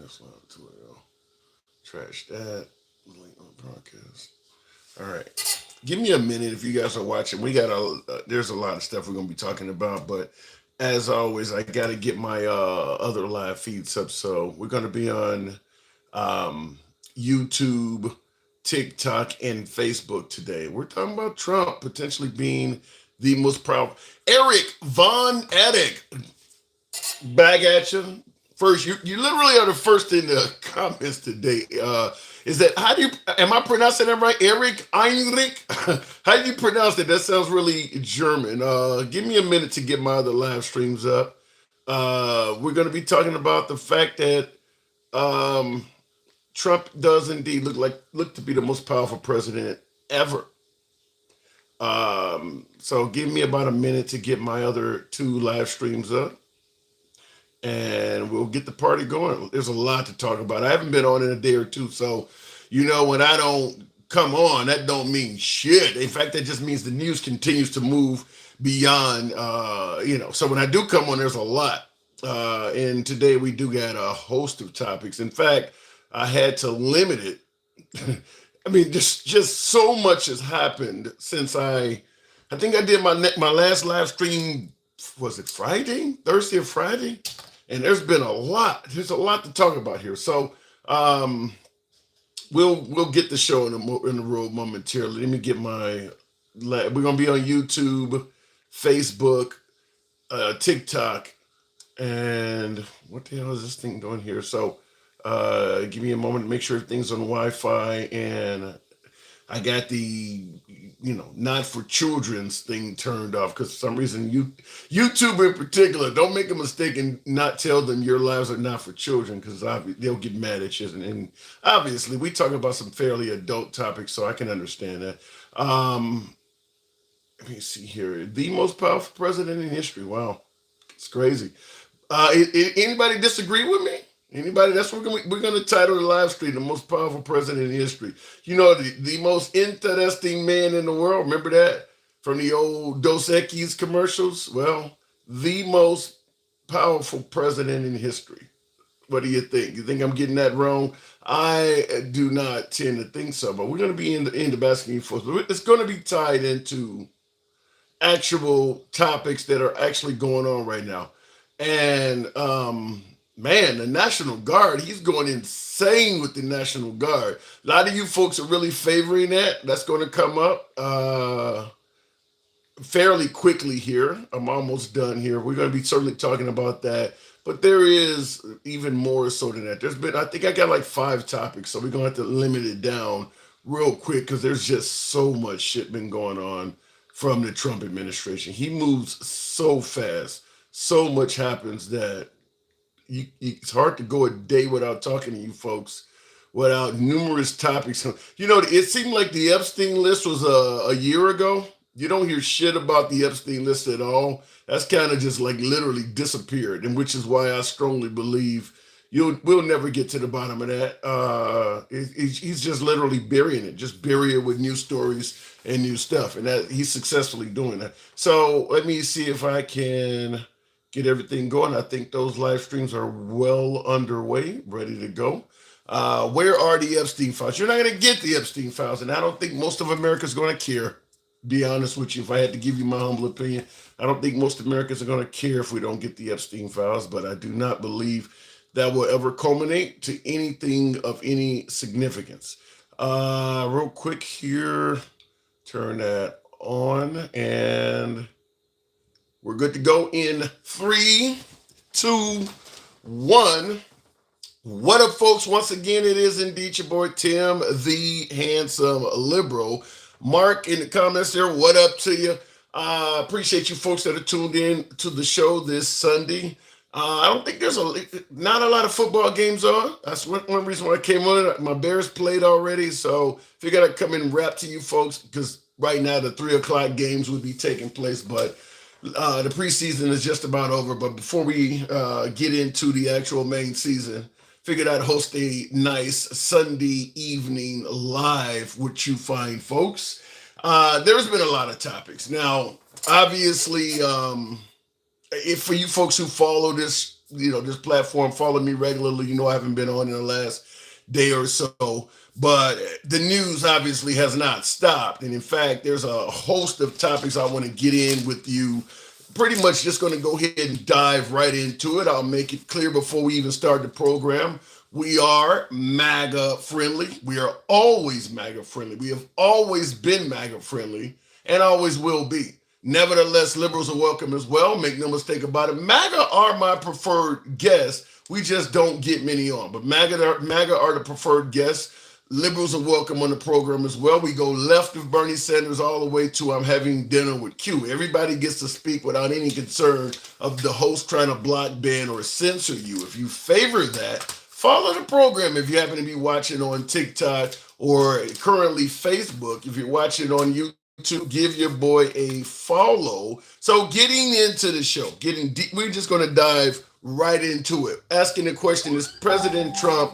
That's not too well. Trash that. Link on broadcast. All right. Give me a minute if you guys are watching. We got there's a lot of stuff we're gonna be talking about, but as always, I gotta get my other live feeds up. So we're gonna be on um, YouTube, TikTok, and Facebook today. We're talking about Trump potentially being the most powerful. Eric Von Ettick, back at you. First, you literally are the first in the comments today. Is that how do you am I pronouncing that right? Eric Heinrich? How do you pronounce it? That sounds really German. Give me a minute to get my other live streams up. We're going to be talking about the fact that um, Trump does indeed look to be the most powerful president ever. So give me about a minute to get my other two live streams up, and we'll get the party going. There's a lot to talk about. I haven't been on in a day or two, so when I don't come on, that don't mean shit. In fact, that just means the news continues to move beyond. So when I do come on, there's a lot. And today we do got a host of topics. In fact, I had to limit it. I mean, just so much has happened since I think I did my last live stream. Was it Friday, Thursday or Friday? And there's been a lot. There's a lot to talk about here. So um, we'll get the show in the road momentarily. Let me get my. We're gonna be on YouTube, Facebook, TikTok, and what the hell is this thing doing here? So give me a moment to make sure everything's on Wi-Fi, and I got the not for children's thing turned off because for some reason YouTube in particular, don't make a mistake and not tell them your lives are not for children because they'll get mad at you. And obviously we talk about some fairly adult topics, so I can understand that. Um, Let me see here. The most powerful president in history. Wow, it's crazy. Anybody disagree with me? Anybody? That's what we're gonna title the live stream: the most powerful president in history. The most interesting man in the world. Remember that from the old Dos Equis commercials? Well, the most powerful president in history. What do you think? You think I'm getting that wrong? I do not tend to think so. But we're gonna be in the basket for. It's gonna be tied into actual topics that are actually going on right now. And man, the National Guard, he's going insane with the National Guard. A lot of you folks are really favoring that. That's going to come up fairly quickly here. I'm almost done here. We're going to be certainly talking about that. But there is even more so than that. I think I got like 5 topics, so we're going to have to limit it down real quick because there's just so much shit been going on from the Trump administration. He moves so fast. So much happens that it's hard to go a day without talking to you folks without numerous topics. It seemed like the Epstein list was a year ago. You don't hear shit about the Epstein list at all. That's kind of just like literally disappeared, and which is why I strongly believe we'll never get to the bottom of that. He's just literally burying it, just bury it with new stories and new stuff, and that he's successfully doing that. So let me see if I can get everything going. I think those live streams are well underway, ready to go. Where are the Epstein files? You're not going to get the Epstein files, and I don't think most of America's going to care. Be honest with you, if I had to give you my humble opinion, I don't think most Americans are going to care if we don't get the Epstein files, but I do not believe that will ever culminate to anything of any significance. Real quick here, turn that on, and we're good to go in 3, 2, 1. What up, folks? Once again, it is indeed your boy Tim, the handsome liberal. Mark in the comments there, what up to you? Appreciate you folks that are tuned in to the show this Sunday. I don't think there's not a lot of football games on. That's one reason why I came on. My Bears played already, so figured I'd come in and rap to you folks because right now the 3 o'clock games would be taking place, but the preseason is just about over. But before we get into the actual main season, figured I'd host a nice Sunday evening live with you fine folks. There's been a lot of topics. Now, obviously, if for you folks who follow this this platform, follow me regularly. I haven't been on in the last day or so, but the news obviously has not stopped. And in fact, there's a host of topics I want to get in with you. Pretty much just going to go ahead and dive right into it. I'll make it clear before we even start the program. We are MAGA friendly. We are always MAGA friendly. We have always been MAGA friendly and always will be. Nevertheless, liberals are welcome as well. Make no mistake about it. MAGA are my preferred guests. We just don't get many on. But MAGA are the preferred guests. Liberals are welcome on the program as well. We go left of Bernie Sanders all the way to I'm having dinner with Q. Everybody gets to speak without any concern of the host trying to block, ban, or censor you. If you favor that, follow the program. If you happen to be watching on TikTok or currently Facebook, if you're watching on YouTube, give your boy a follow. So getting into the show, getting deep, we're just going to dive right into it. Asking the question, is President Trump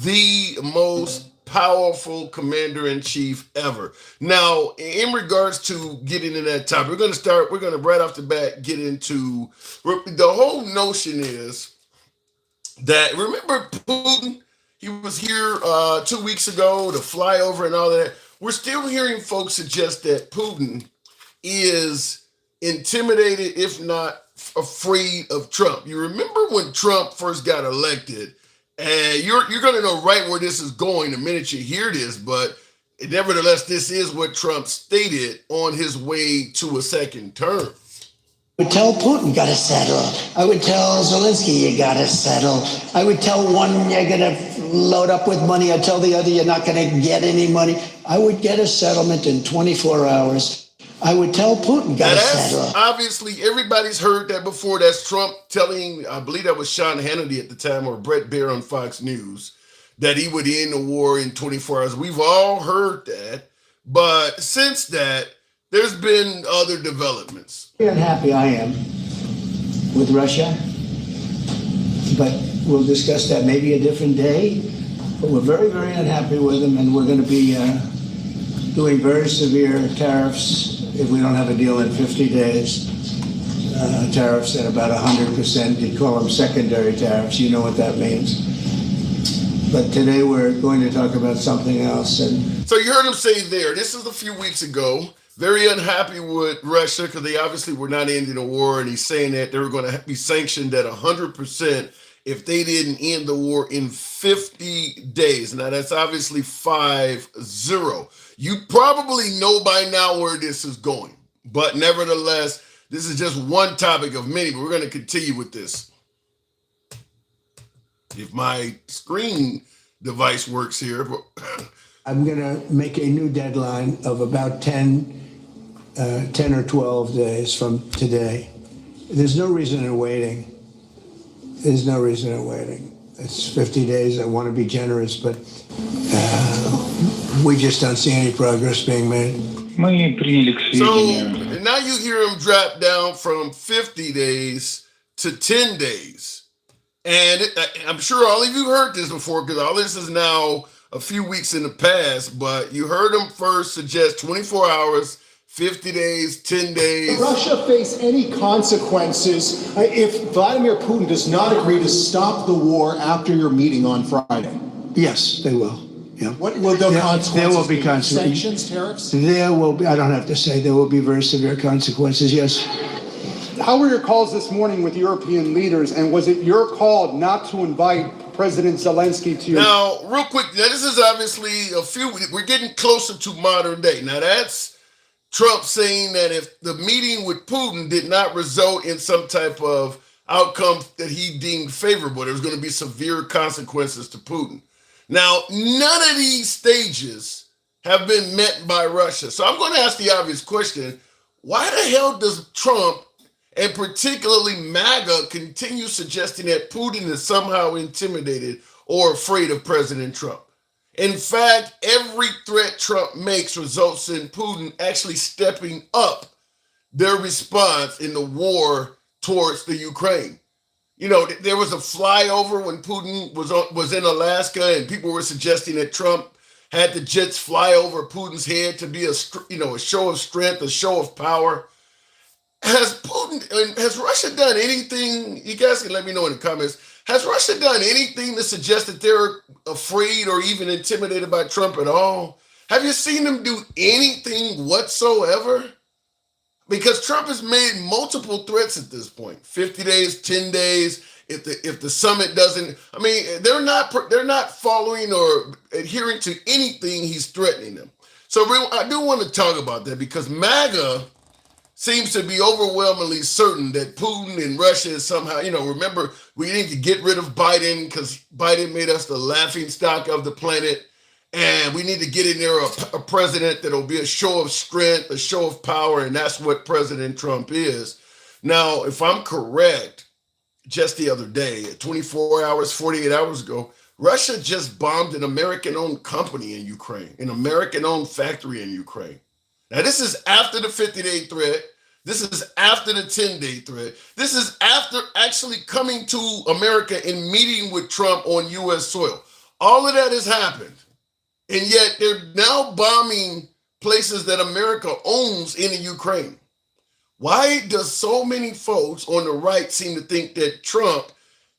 the most powerful commander-in-chief ever? Now, in regards to getting into that topic, we're going to right off the bat get into, the whole notion is that, remember Putin? He was here 2 weeks ago, the flyover and all that. We're still hearing folks suggest that Putin is intimidated, if not afraid of Trump. You remember when Trump first got elected, and you're going to know right where this is going the minute you hear this, but nevertheless, this is what Trump stated on his way to a second term. I would tell Putin, got to settle. I would tell Zelensky, you got to settle. I would tell one, you're going to load up with money. I'd tell the other, you're not going to get any money. I would get a settlement in 24 hours. I would tell Putin, got to settle. Obviously, everybody's heard that before. That's Trump telling, I believe that was Sean Hannity at the time, or Brett Baer on Fox News, that he would end the war in 24 hours. We've all heard that. But since that, there's been other developments. Very unhappy I am with Russia, but we'll discuss that maybe a different day. But we're very, very unhappy with them, and we're going to be doing very severe tariffs if we don't have a deal in 50 days. Tariffs at about 100%. You'd call them secondary tariffs. You know what that means. But today we're going to talk about something else. And so you heard him say there, this is a few weeks ago, very unhappy with Russia because they obviously were not ending the war, and he's saying that they were going to be sanctioned at 100% if they didn't end the war in 50 days. Now, that's obviously 5-0. You probably know by now where this is going, but nevertheless, this is just one topic of many, but we're going to continue with this. If my screen device works here. I'm going to make a new deadline of about 10 or 12 days from today. There's no reason in waiting. There's no reason in waiting. It's 50 days. I want to be generous, but we just don't see any progress being made. So now you hear him drop down from 50 days to 10 days. And I'm sure all of you heard this before because all this is now a few weeks in the past, but you heard him first suggest 24 hours, 50 days, 10 days. Will Russia face any consequences if Vladimir Putin does not agree to stop the war after your meeting on Friday? Yes, they will. Yeah. What will the consequences there will be? Sanctions, tariffs? There will be, I don't have to say, there will be very severe consequences, yes. How were your calls this morning with European leaders, and was it your call not to invite President Zelensky to your... Now, real quick, now this is obviously we're getting closer to modern day. Now, that's Trump saying that if the meeting with Putin did not result in some type of outcome that he deemed favorable, there was going to be severe consequences to Putin. Now, none of these stages have been met by Russia. So I'm going to ask the obvious question, why the hell does Trump, and particularly MAGA, continue suggesting that Putin is somehow intimidated or afraid of President Trump? In fact, every threat Trump makes results in Putin actually stepping up their response in the war towards the Ukraine. You know, there was a flyover when Putin was in Alaska, and people were suggesting that Trump had the jets fly over Putin's head to be a show of strength, a show of power. has Russia done anything? You guys can let me know in the comments. Has Russia done anything to suggest that they're afraid or even intimidated by Trump at all? Have you seen them do anything whatsoever? Because Trump has made multiple threats at this point. 50 days, 10 days. If the summit doesn't, I mean, they're not following or adhering to anything he's threatening them. So I do want to talk about that because MAGA seems to be overwhelmingly certain that Putin and Russia is somehow, remember, we need to get rid of Biden because Biden made us the laughing stock of the planet. And we need to get in there a president that'll be a show of strength, a show of power. And that's what President Trump is. Now, if I'm correct, just the other day, 24 hours, 48 hours ago, Russia just bombed an American-owned company in Ukraine, an American-owned factory in Ukraine. Now, this is after the 50-day threat. This is after the 10-day threat. This is after actually coming to America and meeting with Trump on U.S. soil. All of that has happened. And yet they're now bombing places that America owns in the Ukraine. Why does so many folks on the right seem to think that Trump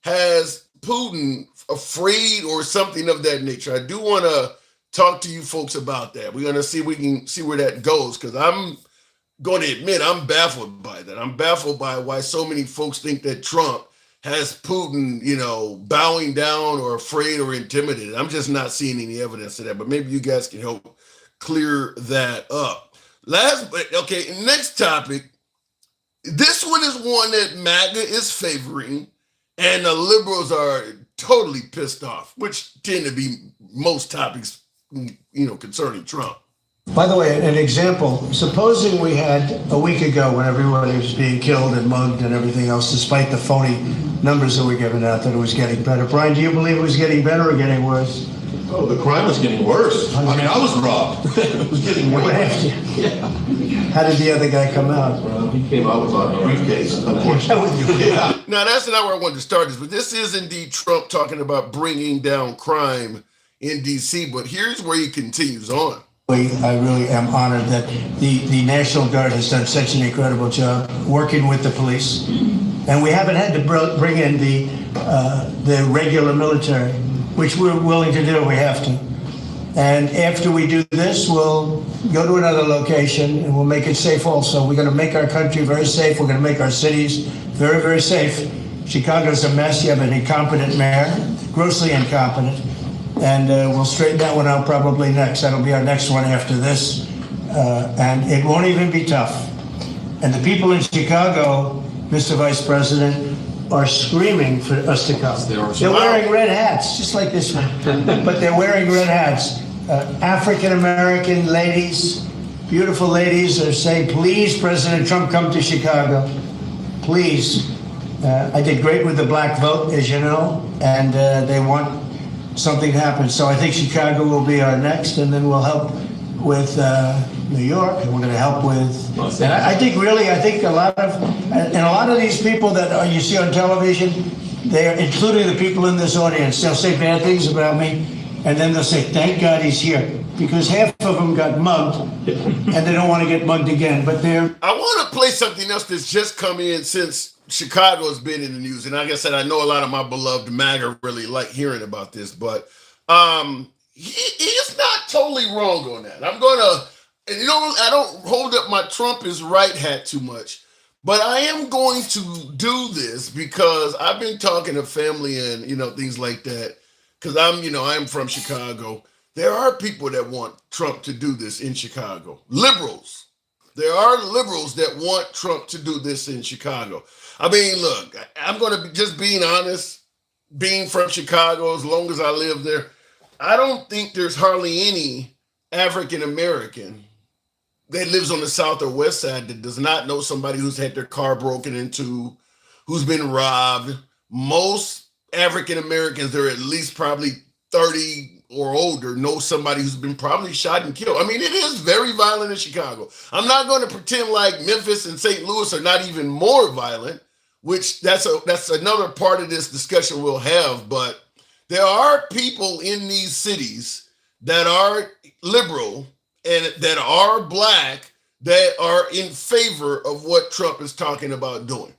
has Putin afraid or something of that nature? I do want to talk to you folks about that. We're going to see if we can see where that goes, because I'm going to admit I'm baffled by that. I'm baffled by why so many folks think that Trump has Putin, bowing down or afraid or intimidated. I'm just not seeing any evidence of that, but maybe you guys can help clear that up. Next topic. This one is one that MAGA is favoring, and the liberals are totally pissed off, which tend to be most topics, concerning Trump. By the way, an example, supposing we had a week ago when everybody was being killed and mugged and everything else, despite the phony numbers that were given out, that it was getting better. Brian, do you believe it was getting better or getting worse? Oh, the crime was getting worse. I mean, I was robbed. It was getting worse. Yeah. How did the other guy come out? Well, he came out with a briefcase, unfortunately. Yeah. Now, that's not where I wanted to start this, but this is indeed Trump talking about bringing down crime in D.C., but here's where he continues on. I really am honored that the National Guard has done such an incredible job working with the police. And we haven't had to bring in the regular military, which we're willing to do. We have to. And after we do this, we'll go to another location and we'll make it safe also. We're going to make our country very safe. We're going to make our cities very, very safe. Chicago's a mess. You have an incompetent mayor, grossly incompetent. And we'll straighten that one out probably next. That'll be our next one after this. And it won't even be tough. And the people in Chicago, Mr. Vice President, are screaming for us to come. They're wearing red hats, just like this one. But they're wearing red hats. African-American ladies, beautiful ladies, are saying, please, President Trump, come to Chicago. Please. I did great with the black vote, as you know, and they want something to happen. So I think Chicago will be our next, and then we'll help with New York, and we're going to help with. And I think a lot of these people that you see on television, they are, including the people in this audience, they'll say bad things about me, and then they'll say, thank God he's here, because half of them got mugged, and they don't want to get mugged again. But they're. I want to play something else that's just come in since Chicago has been in the news, and like I said, I know a lot of my beloved MAGA really like hearing about this, but he's not totally wrong on that. I don't hold up my Trump is right hat too much, but I am going to do this because I've been talking to family and things like that, because I'm from Chicago. There are people that want Trump to do this in Chicago. Liberals. There are liberals that want Trump to do this in Chicago. I mean, look, I'm going to be just being honest, being from Chicago, as long as I live there, I don't think there's hardly any African-American that lives on the south or west side that does not know somebody who's had their car broken into, who's been robbed. Most African-Americans, they're at least probably 30 or older, know somebody who's been probably shot and killed. I mean, it is very violent in Chicago. I'm not going to pretend like Memphis and St. Louis are not even more violent, which that's another part of this discussion we'll have. But there are people in these cities that are liberal and that are black that are in favor of what Trump is talking about doing.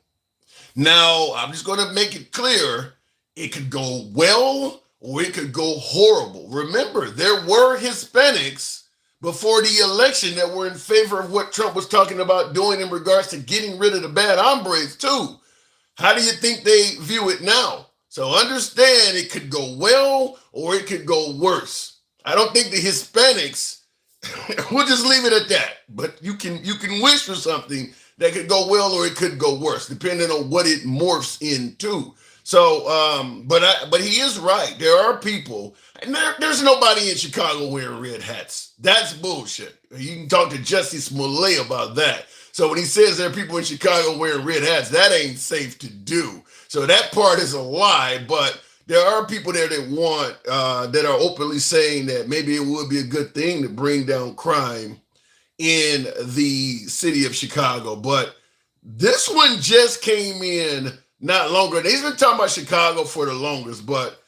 Now, I'm just going to make it clear, it could go well or it could go horrible. Remember, there were Hispanics before the election that were in favor of what Trump was talking about doing in regards to getting rid of the bad hombres too. How do you think they view it now? So understand it could go well or it could go worse. I don't think the Hispanics, we'll just leave it at that. But you can wish for something that could go well or it could go worse, depending on what it morphs into. So, but he is right. There are people, and there's nobody in Chicago wearing red hats. That's bullshit. You can talk to Jesse Smollett about that. So when he says there are people in Chicago wearing red hats, that ain't safe to do. So that part is a lie, but there are people there that want, that are openly saying that maybe it would be a good thing to bring down crime in the city of Chicago. But this one just came in not longer. He's been talking about Chicago for the longest, but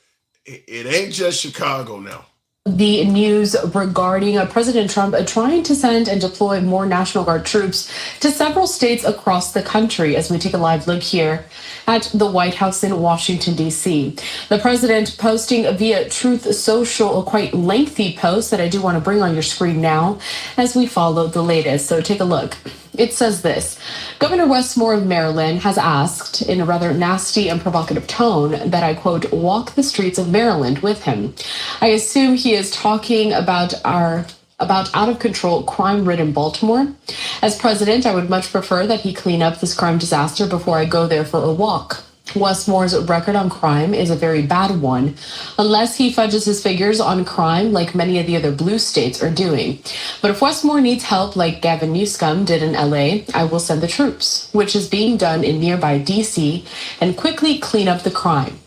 it ain't just Chicago now. The news regarding President Trump trying to send and deploy more National Guard troops to several states across the country, as we take a live look here at the White House in Washington, D.C. The president posting via Truth Social a quite lengthy post that I do want to bring on your screen now as we follow the latest. So take a look. It says this: Governor Wes Moore of Maryland has asked in a rather nasty and provocative tone that I, quote, walk the streets of Maryland with him. I assume he is talking about out-of-control crime-ridden Baltimore. As president, I would much prefer that he clean up this crime disaster before I go there for a walk. Wes Moore's record on crime is a very bad one, unless he fudges his figures on crime like many of the other blue states are doing. But if Wes Moore needs help like Gavin Newsom did in LA, I will send the troops, which is being done in nearby DC, and quickly clean up the crime.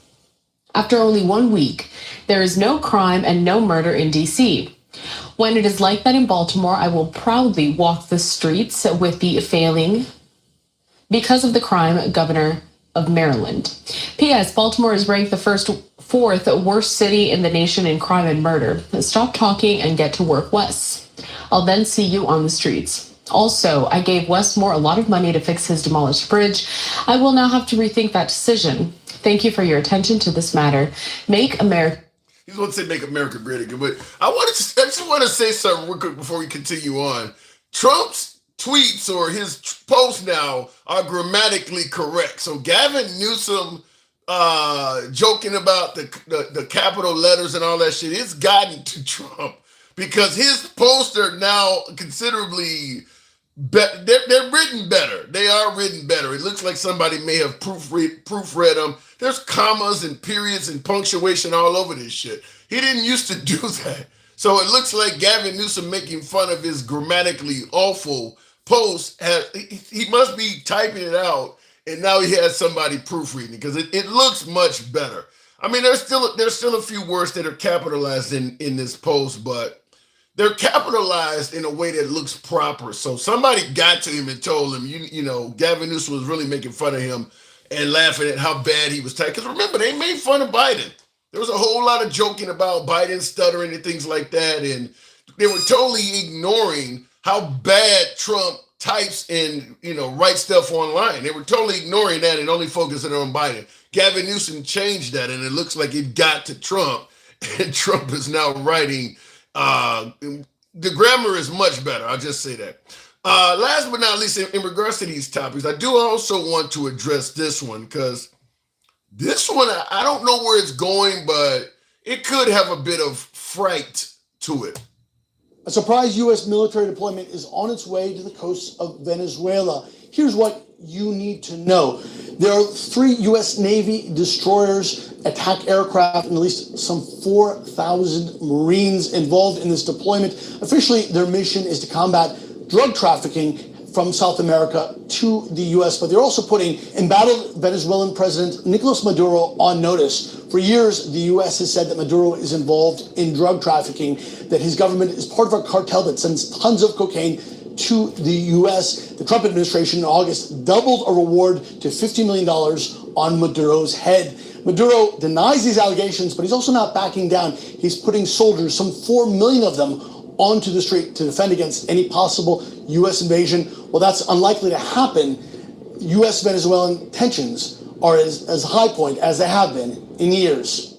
After only 1 week, there is no crime and no murder in DC. When it is like that in Baltimore, I will proudly walk the streets with the failing because of the crime governor of Maryland. P.S. Baltimore is ranked the fourth worst city in the nation in crime and murder. Stop talking and get to work, Wes. I'll then see you on the streets. Also, I gave Wes Moore a lot of money to fix his demolished bridge. I will now have to rethink that decision. Thank you for your attention to this matter. Make America. He's going to say make America great again, but I just want to say something real quick before we continue on. Trump's tweets or his posts now are grammatically correct. So Gavin Newsom joking about the capital letters and all that shit, it's gotten to Trump because his posts are now considerably better. They're written better. They are written better. It looks like somebody may have proofread them. There's commas and periods and punctuation all over this shit. He didn't used to do that. So it looks like Gavin Newsom making fun of his grammatically awful post. He must be typing it out, and now he has somebody proofreading it because it looks much better. I mean, there's still a few words that are capitalized in this post, but they're capitalized in a way that looks proper. So somebody got to him and told him, you know, Gavin Newsom was really making fun of him and laughing at how bad he was typing. Because remember, they made fun of Biden. There was a whole lot of joking about Biden stuttering and things like that. And they were totally ignoring how bad Trump types and, you know, writes stuff online. They were totally ignoring that and only focusing on Biden. Gavin Newsom changed that, and it looks like it got to Trump. And Trump is now writing. The grammar is much better. I'll just say that. Last but not least, in regards to these topics, I do also want to address this one because this one, I don't know where it's going, but it could have a bit of fright to it. A surprise U.S. military deployment is on its way to the coast of Venezuela. Here's what you need to know. There are 3 U.S. Navy destroyers, attack aircraft, and at least some 4,000 Marines involved in this deployment. Officially, their mission is to combat drug trafficking from South America to the U.S., but they're also putting embattled Venezuelan President Nicolas Maduro on notice. For years, the U.S. has said that Maduro is involved in drug trafficking, that his government is part of a cartel that sends tons of cocaine to the U.S. The Trump administration in August doubled a reward to $50 million on Maduro's head. Maduro denies these allegations, but he's also not backing down. He's putting soldiers, some 4 million of them, onto the street to defend against any possible U.S. invasion. Well, that's unlikely to happen. U.S.-Venezuelan tensions are as high point as they have been in years.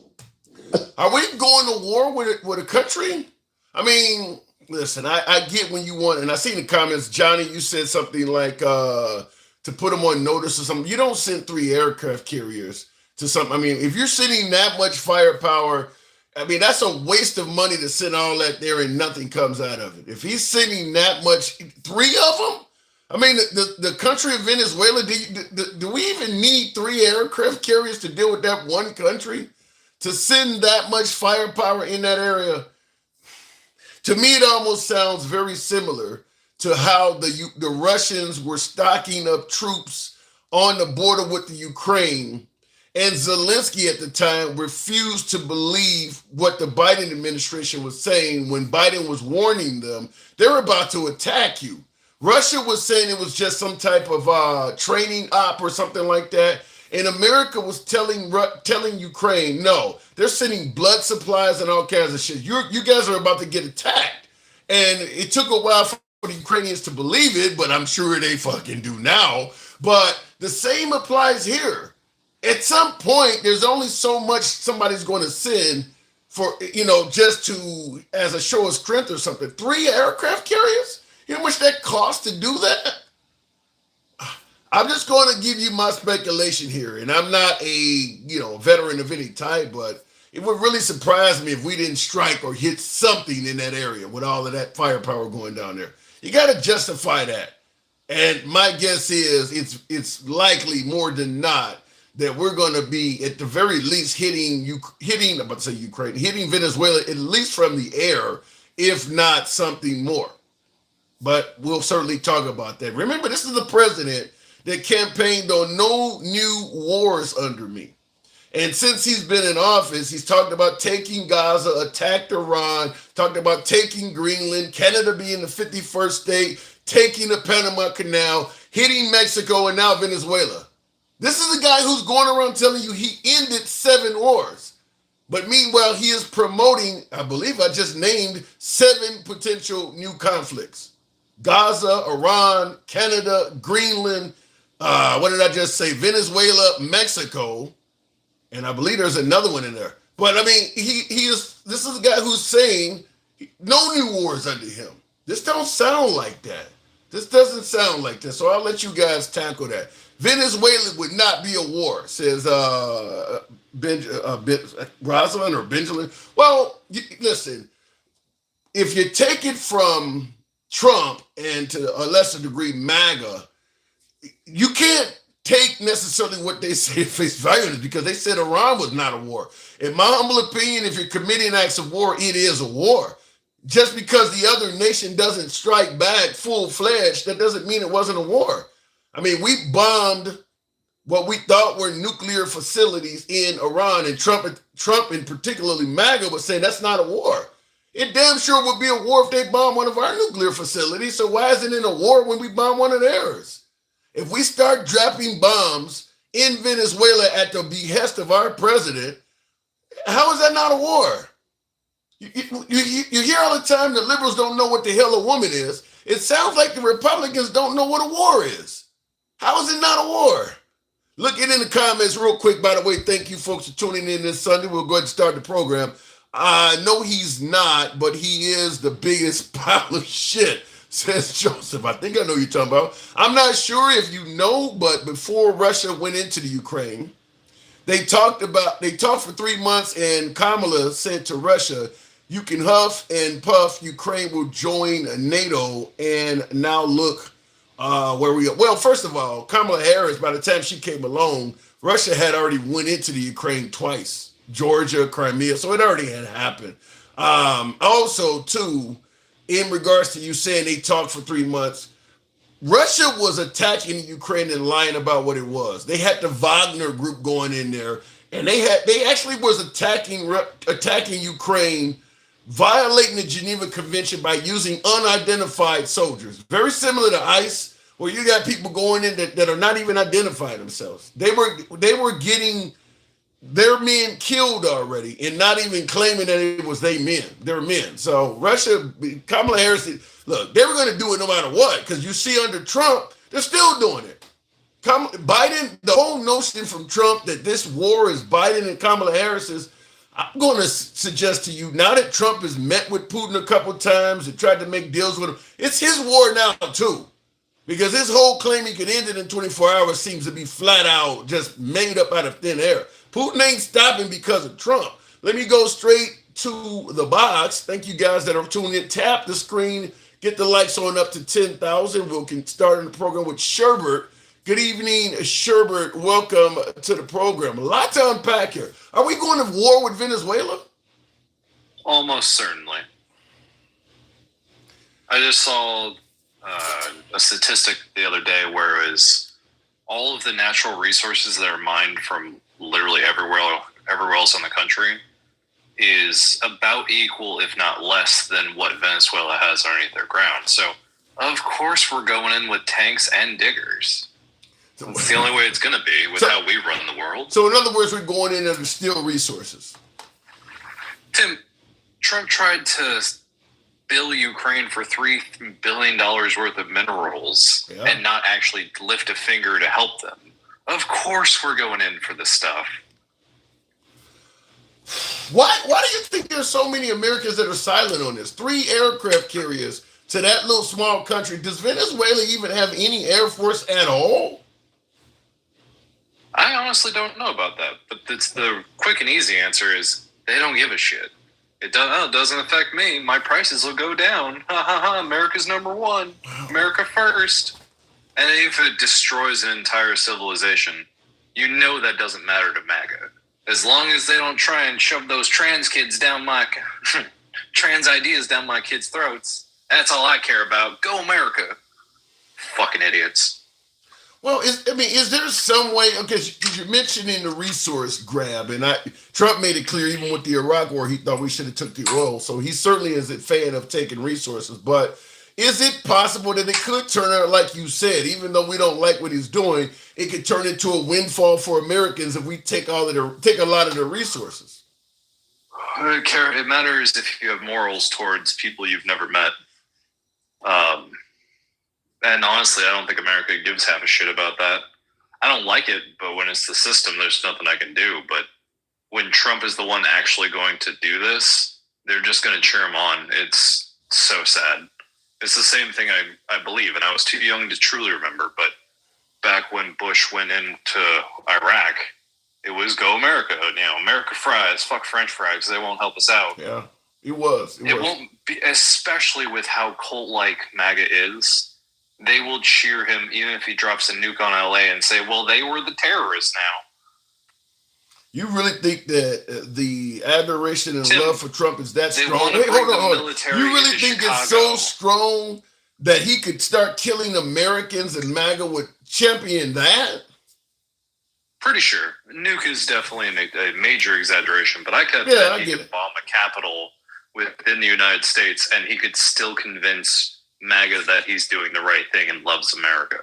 Are we going to war with a country? I mean, listen, I get when you want, and I see in the comments, Johnny, you said something like to put them on notice or something. You don't send 3 aircraft carriers to something. I mean, if you're sending that much firepower, I mean, that's a waste of money to send all that there and nothing comes out of it. If he's sending that much, 3 of them? I mean, the country of Venezuela, do we even need 3 aircraft carriers to deal with that one country? To send that much firepower in that area? To me, it almost sounds very similar to how the Russians were stocking up troops on the border with the Ukraine, and Zelensky at the time refused to believe what the Biden administration was saying when Biden was warning them they're about to attack you. Russia was saying it was just some type of training op or something like that. And America was telling Ukraine, no, they're sending blood supplies and all kinds of shit. You guys are about to get attacked. And it took a while for the Ukrainians to believe it, but I'm sure they fucking do now. But the same applies here. At some point, there's only so much somebody's going to send for, just to, as a show of strength or something. 3 aircraft carriers? You know how much that costs to do that? I'm just going to give you my speculation here, and I'm not a veteran of any type, but it would really surprise me if we didn't strike or hit something in that area with all of that firepower going down there. You got to justify that, and my guess is it's likely more than not that we're going to be at the very least hitting Ukraine, hitting Venezuela at least from the air, if not something more. But we'll certainly talk about that. Remember, this is the president that campaigned on no new wars under me. And since he's been in office, he's talked about taking Gaza, attacked Iran, talked about taking Greenland, Canada being the 51st state, taking the Panama Canal, hitting Mexico, and now Venezuela. This is a guy who's going around telling you he ended 7 wars. But meanwhile, he is promoting, I believe I just named 7 potential new conflicts. Gaza, Iran, Canada, Greenland, what did I just say? Venezuela, Mexico, and I believe there's another one in there. But I mean, this is a guy who's saying no new wars under him. This don't sound like that. This doesn't sound like that. So I'll let you guys tackle that. Venezuela would not be a war, says Rosalind or Benjamin. Well, listen, if you take it from Trump and to a lesser degree MAGA, you can't take necessarily what they say at face value because they said Iran was not a war. In my humble opinion, if you're committing acts of war, it is a war. Just because the other nation doesn't strike back full-fledged, that doesn't mean it wasn't a war. I mean, we bombed what we thought were nuclear facilities in Iran, and Trump and particularly MAGA was saying that's not a war. It damn sure would be a war if they bomb one of our nuclear facilities, so why isn't it a war when we bomb one of theirs? If we start dropping bombs in Venezuela at the behest of our president, how is that not a war? You hear all the time that liberals don't know what the hell a woman is. It sounds like the Republicans don't know what a war is. How is it not a war? Look it in the comments real quick. By the way, thank you folks for tuning in this Sunday. We'll go ahead and start the program. No, he's not, but he is the biggest pile of shit, says Joseph. I think I know you're talking about. I'm not sure if you know, but before Russia went into the Ukraine, they talked for 3 months, and Kamala said to Russia, you can huff and puff, Ukraine will join NATO, and now look where we are. Well, first of all, Kamala Harris, by the time she came along, Russia had already went into the Ukraine twice, Georgia, Crimea, so it already had happened. Also, too, in regards to you saying they talked for 3 months, Russia was attacking Ukraine and lying about what it was. They had the Wagner group going in there, and they actually was attacking Ukraine, violating the Geneva Convention by using unidentified soldiers. Very similar to ICE, where you got people going in that are not even identifying themselves. They were getting their men killed already, and not even claiming that it was their men. So Russia, Kamala Harris, look, they were going to do it no matter what, because you see under Trump, they're still doing it. Biden, the whole notion from Trump that this war is Biden and Kamala Harris's, I'm going to suggest to you, now that Trump has met with Putin a couple times and tried to make deals with him, it's his war now too. Because his whole claim he could end it in 24 hours seems to be flat out just made up out of thin air. Putin ain't stopping because of Trump. Let me go straight to the box. Thank you guys that are tuning in. Tap the screen, get the likes on up to 10,000. We'll get started the program with Sherbert. Good evening, Sherbert. Welcome to the program. A lot to unpack here. Are we going to war with Venezuela? Almost certainly. I just saw a statistic the other day where it was all of the natural resources that are mined from literally everywhere else in the country is about equal, if not less, than what Venezuela has underneath their ground. So, of course, we're going in with tanks and diggers. It's the only way it's going to be with how we run the world. So, in other words, we're going in to steal resources. Tim, Trump tried to bill Ukraine for $3 billion worth of minerals and not actually lift a finger to help them. Of course we're going in for this stuff. Why do you think there's so many Americans that are silent on this? 3 aircraft carriers to that little small country. Does Venezuela even have any air force at all? I honestly don't know about that, but it's the quick and easy answer is they don't give a shit. It doesn't affect me. My prices will go down. Ha ha ha. America's number one. America first. And if it destroys an entire civilization, you know that doesn't matter to MAGA. As long as they don't try and shove those trans ideas down my kids' throats, that's all I care about. Go America. Fucking idiots. Well, is there some way, because you're mentioning the resource grab, and Trump made it clear even with the Iraq war, he thought we should have took the oil, so he certainly is a fan of taking resources, but is it possible that it could turn out, like you said, even though we don't like what he's doing, it could turn into a windfall for Americans if we take a lot of their resources? It matters if you have morals towards people you've never met. And honestly, I don't think America gives half a shit about that. I don't like it, but when it's the system, there's nothing I can do. But when Trump is the one actually going to do this, they're just going to cheer him on. It's so sad. It's the same thing I believe, and I was too young to truly remember, but back when Bush went into Iraq, it was go America. America fries, fuck French fries, they won't help us out. Yeah, it was. It won't be, especially with how cult-like MAGA is. They will cheer him even if he drops a nuke on LA and say, well, they were the terrorists now. You really think that the adoration and love for Trump is that strong? Hey, hold on. You really think it's so strong that he could start killing Americans and MAGA would champion that? Pretty sure. Nuke is definitely a major exaggeration, but I could he could bomb a capital within the United States and he could still convince MAGA that he's doing the right thing and loves America.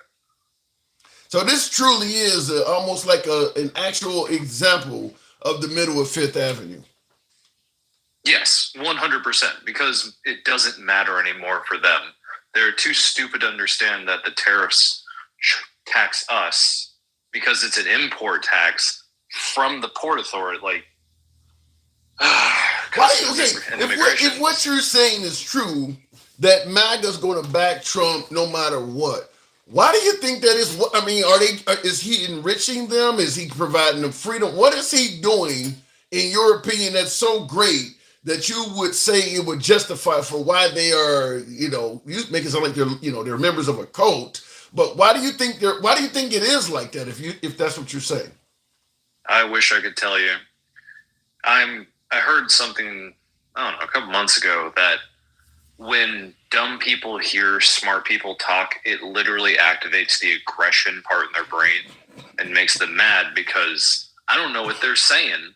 So this truly is almost like an actual example of the middle of Fifth Avenue. Yes, 100%, because it doesn't matter anymore for them. They're too stupid to understand that the tariffs tax us because it's an import tax from the Port Authority. Like, if what you're saying is true, that MAGA's going to back Trump no matter what. Why do you think that is? I mean, is he enriching them? Is he providing them freedom? What is he doing, in your opinion, that's so great that you would say it would justify for why they are, you make it sound like they're members of a cult. But why do you think it is like that? If that's what you're saying, I wish I could tell you. I heard something, I don't know, a couple months ago that when dumb people hear smart people talk, it literally activates the aggression part in their brain and makes them mad because I don't know what they're saying.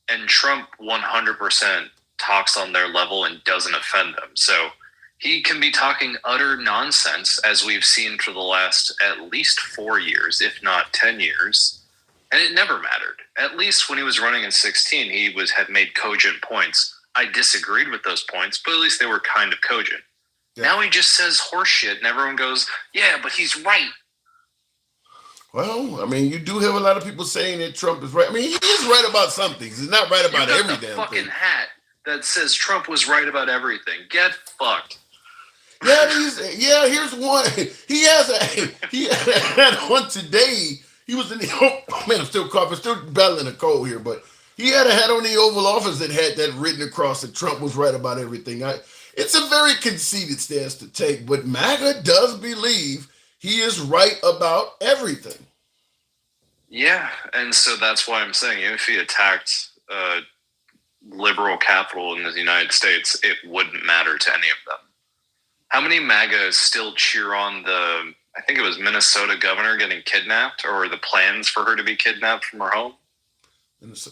And Trump 100% talks on their level and doesn't offend them. So he can be talking utter nonsense, as we've seen for the last at least 4 years, if not 10 years. And it never mattered. At least when he was running in 16, he had made cogent points. I disagreed with those points, but at least they were kind of cogent. Yeah. Now he just says horse shit, and everyone goes, yeah, but he's right. Well, I mean, you do have a lot of people saying that Trump is right. I mean, he is right about some things. He's not right about every damn fucking thing. Hat that says Trump was right about everything. Get fucked. Yeah, here's one. He had a hat on today. He was in the, oh man, I'm still coughing, still battling a cold here, but he had a hat on the Oval Office that had that written across that Trump was right about everything. It's a very conceited stance to take, but MAGA does believe he is right about everything. Yeah, and so that's why I'm saying if he attacked liberal capital in the United States, it wouldn't matter to any of them. How many MAGAs still cheer on I think it was Minnesota governor getting kidnapped, or the plans for her to be kidnapped from her home?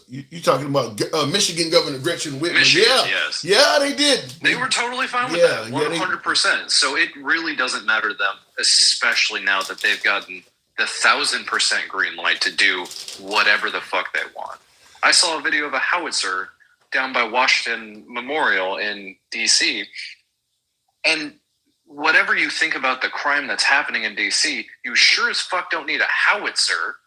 You talking about Michigan Governor Gretchen Whitmer? Michigan, yeah, yes. Yeah, they did. They were totally fine with that, 100%. So it really doesn't matter to them, especially now that they've gotten the 1,000% green light to do whatever the fuck they want. I saw a video of a howitzer down by Washington Memorial in D.C., and whatever you think about the crime that's happening in D.C., you sure as fuck don't need a howitzer.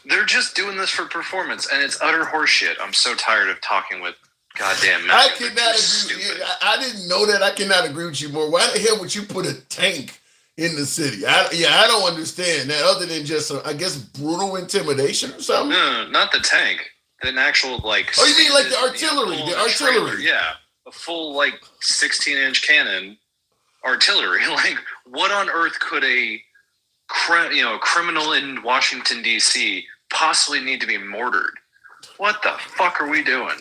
They're just doing this for performance, and it's utter horseshit. I'm so tired of talking with goddamn MAGA. I cannot agree. I didn't know that. I cannot agree with you more. Why the hell would you put a tank in the city? I don't understand that, other than just, I guess, brutal intimidation or something. No, not the tank. The actual, like... Oh, you mean like the artillery? The artillery. Trailer, yeah. A full, 16-inch cannon artillery. Like, what on earth could a criminal in Washington, D.C. possibly need to be mortared? What the fuck are we doing?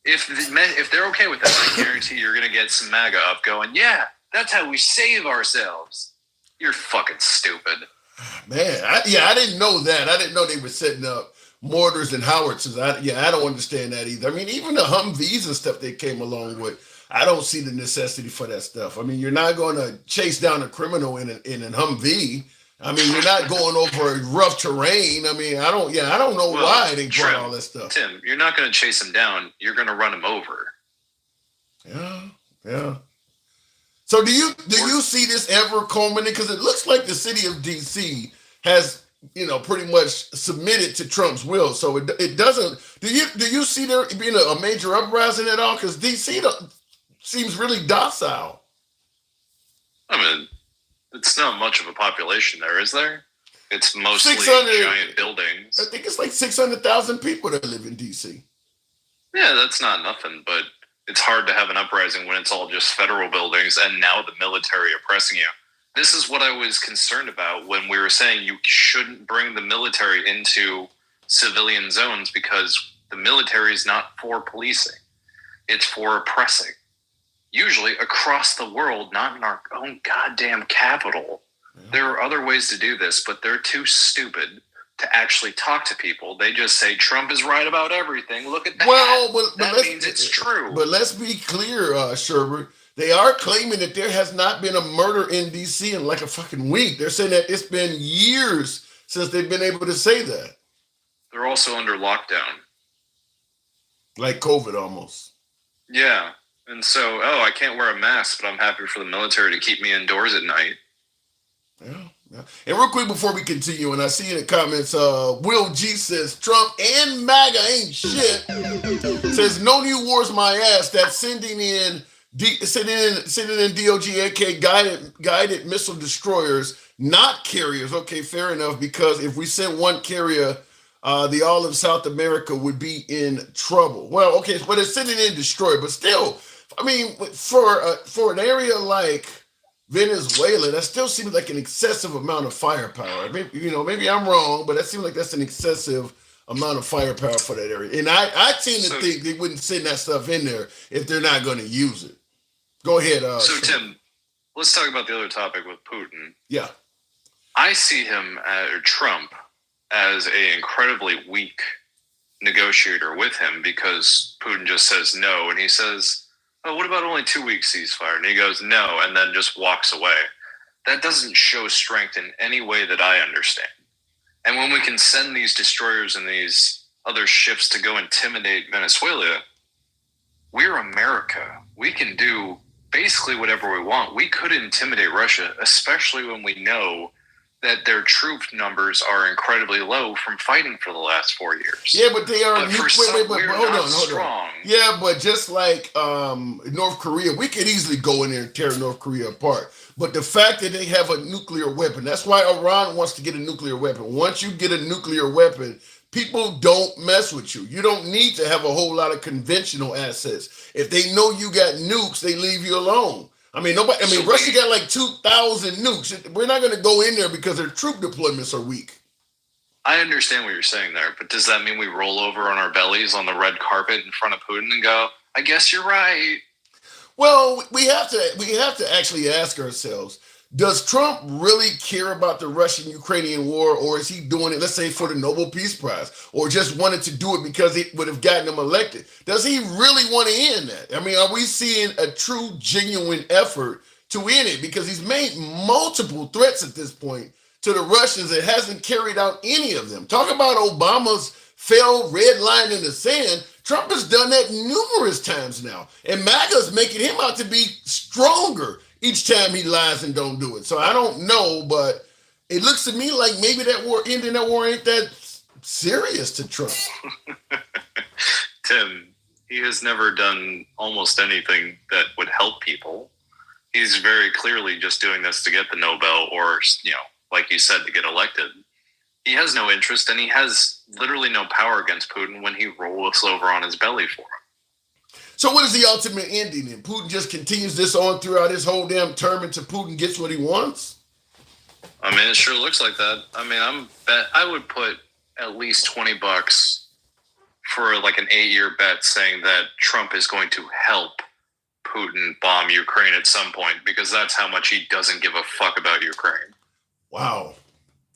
If they're okay with that, I guarantee you're going to get some MAGA up going, yeah, that's how we save ourselves. You're fucking stupid. Man, I didn't know that. I didn't know they were setting up mortars and howitzers. I don't understand that either. I mean, even the Humvees and stuff they came along with, I don't see the necessity for that stuff. I mean, you're not going to chase down a criminal in an Humvee. I mean, you're not going over rough terrain. I mean, I don't know why they brought all that stuff. Tim, you're not going to chase him down. You're going to run him over. Yeah. So do you see this ever culminating? Because it looks like the city of D.C. has, pretty much submitted to Trump's will. So it doesn't. Do you see there being a major uprising at all? Because D.C. seems really docile. I mean, it's not much of a population there, is there? It's mostly giant buildings. I think it's like 600,000 people that live in D.C. Yeah, that's not nothing, but it's hard to have an uprising when it's all just federal buildings and now the military oppressing you. This is what I was concerned about when we were saying you shouldn't bring the military into civilian zones, because the military is not for policing. It's for oppressing. Usually across the world, not in our own goddamn capital. Yeah. There are other ways to do this, but they're too stupid to actually talk to people. They just say Trump is right about everything. Look at that. Well, that means it's true. But let's be clear, Sherbert. They are claiming that there has not been a murder in D.C. in like a fucking week. They're saying that it's been years since they've been able to say that. They're also under lockdown. Like COVID almost. Yeah. And so, I can't wear a mask, but I'm happy for the military to keep me indoors at night. Yeah. And real quick before we continue, and I see in the comments, Will G says Trump and MAGA ain't shit. Says no new wars my ass. That's sending in DOG AK guided missile destroyers, not carriers. Okay, fair enough. Because if we sent one carrier, all of South America would be in trouble. Well, okay, but it's sending in destroyer, but still, I mean, for an area like Venezuela, that still seems like an excessive amount of firepower. Maybe I'm wrong, but that seems like that's an excessive amount of firepower for that area. And I tend to think they wouldn't send that stuff in there if they're not going to use it. Go ahead. Tim, let's talk about the other topic with Putin. Yeah. I see him, Trump, as an incredibly weak negotiator with him, because Putin just says no, and he says, oh, what about only 2 weeks ceasefire? And he goes, no, and then just walks away. That doesn't show strength in any way that I understand. And when we can send these destroyers and these other ships to go intimidate Venezuela, we're America. We can do basically whatever we want. We could intimidate Russia, especially when we know that their troop numbers are incredibly low from fighting for the last 4 years. Yeah, but they are. But for some, we're hold not on. strong. Yeah, but just like North Korea, we could easily go in there and tear North Korea apart. But the fact that they have a nuclear weapon, that's why Iran wants to get a nuclear weapon. Once you get a nuclear weapon, people don't mess with you. You don't need to have a whole lot of conventional assets. If they know you got nukes, they leave you alone. I mean, Russia got like 2,000 nukes. We're not going to go in there because their troop deployments are weak. I understand what you're saying there, but does that mean we roll over on our bellies on the red carpet in front of Putin and go, I guess you're right? Well, we have to actually ask ourselves, does Trump really care about the Russian-Ukrainian war, or is he doing it, let's say, for the Nobel Peace Prize, or just wanted to do it because it would have gotten him elected? Does he really want to end that? I mean, are we seeing a true, genuine effort to end it? Because he's made multiple threats at this point to the Russians and hasn't carried out any of them. Talk about Obama's failed red line in the sand. Trump has done that numerous times now, and MAGA's making him out to be stronger each time he lies and don't do it. So I don't know, but it looks to me like maybe ending that war ain't that serious to Trump. Tim, he has never done almost anything that would help people. He's very clearly just doing this to get the Nobel or, like you said, to get elected. He has no interest, and he has literally no power against Putin when he rolls over on his belly for him. So what is the ultimate ending then? Putin just continues this on throughout his whole damn term until Putin gets what he wants? I mean, it sure looks like that. I mean, I would put at least $20 for like an 8-year bet saying that Trump is going to help Putin bomb Ukraine at some point, because that's how much he doesn't give a fuck about Ukraine. Wow.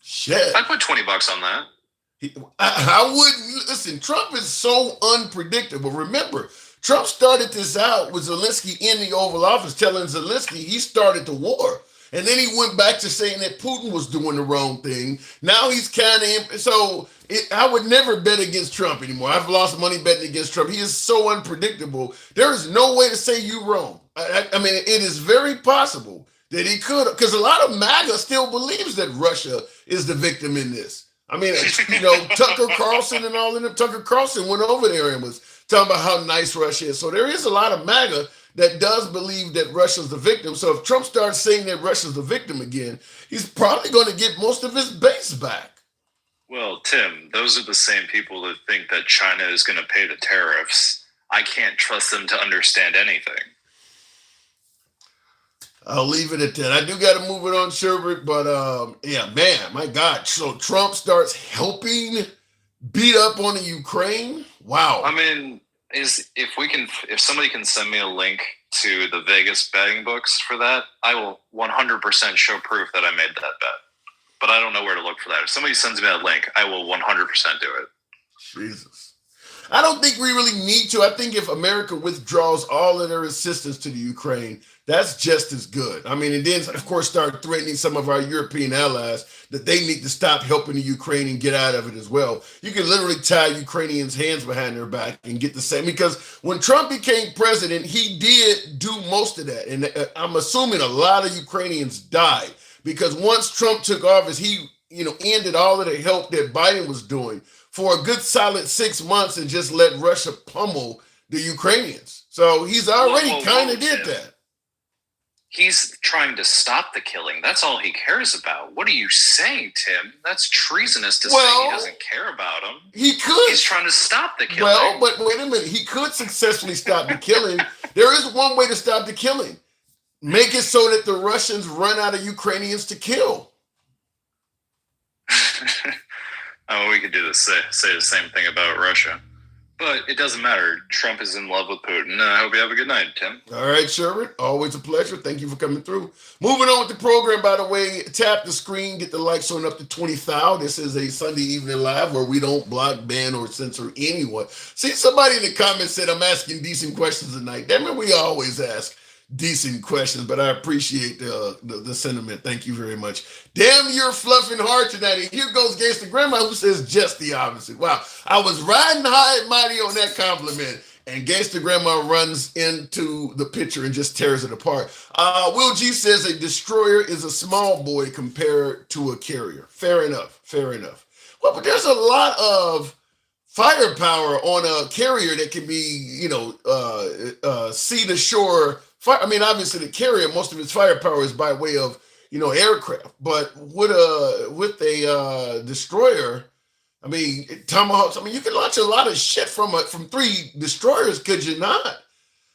Shit. I'd put $20 on that. I wouldn't. Listen, Trump is so unpredictable. Remember, Trump started this out with Zelensky in the Oval Office telling Zelensky he started the war. And then he went back to saying that Putin was doing the wrong thing. Now he's kind of... I would never bet against Trump anymore. I've lost money betting against Trump. He is so unpredictable. There is no way to say you wrong. I mean, it is very possible that he could, because a lot of MAGA still believes that Russia is the victim in this. I mean, Tucker Carlson and all of them. Tucker Carlson went over there and was talking about how nice Russia is. So there is a lot of MAGA that does believe that Russia's the victim. So if Trump starts saying that Russia's the victim again, he's probably going to get most of his base back. Well, Tim, those are the same people that think that China is going to pay the tariffs. I can't trust them to understand anything. I'll leave it at that. I do got to move it on, Sherbert, but yeah, man, my God. So Trump starts helping beat up on the Ukraine? Wow. I mean, if somebody can send me a link to the Vegas betting books for that, I will 100% show proof that I made that bet. But I don't know where to look for that. If somebody sends me that link, I will 100% do it. Jesus. I don't think we really need to. I think if America withdraws all of their assistance to the Ukraine, that's just as good. I mean, and then, of course, start threatening some of our European allies that they need to stop helping the Ukraine and get out of it as well. You can literally tie Ukrainians' hands behind their back and get the same. Because when Trump became president, he did do most of that. And I'm assuming a lot of Ukrainians died. Because once Trump took office, he ended all of the help that Biden was doing for a good solid 6 months and just let Russia pummel the Ukrainians. So he's already kind of did that. He's trying to stop the killing. That's all he cares about. What are you saying, Tim? That's treasonous to say he doesn't care about them. He could. He's trying to stop the killing. Well, but wait a minute. He could successfully stop the killing. There is one way to stop the killing. Make it so that the Russians run out of Ukrainians to kill. We could do this. Say the same thing about Russia. But it doesn't matter. Trump is in love with Putin. I hope you have a good night, Tim. All right, Sherbert. Always a pleasure. Thank you for coming through. Moving on with the program, by the way, tap the screen, get the likes on up to 20,000. This is a Sunday evening live where we don't block, ban, or censor anyone. See, somebody in the comments said I'm asking decent questions tonight. Damn it, we always ask decent questions, but I appreciate the sentiment. Thank you very much. Damn, you're fluffing hard tonight. And here goes Gangsta Grandma, who says just the opposite. Wow, I was riding high and mighty on that compliment. And Gangsta Grandma runs into the picture and just tears it apart. Will G says a destroyer is a small boy compared to a carrier. Fair enough. Fair enough. Well, but there's a lot of firepower on a carrier that can be, sea to shore. I mean, obviously the carrier, most of its firepower is by way of, aircraft. But with a destroyer, I mean, tomahawks. I mean, you can launch a lot of shit from 3 destroyers, could you not?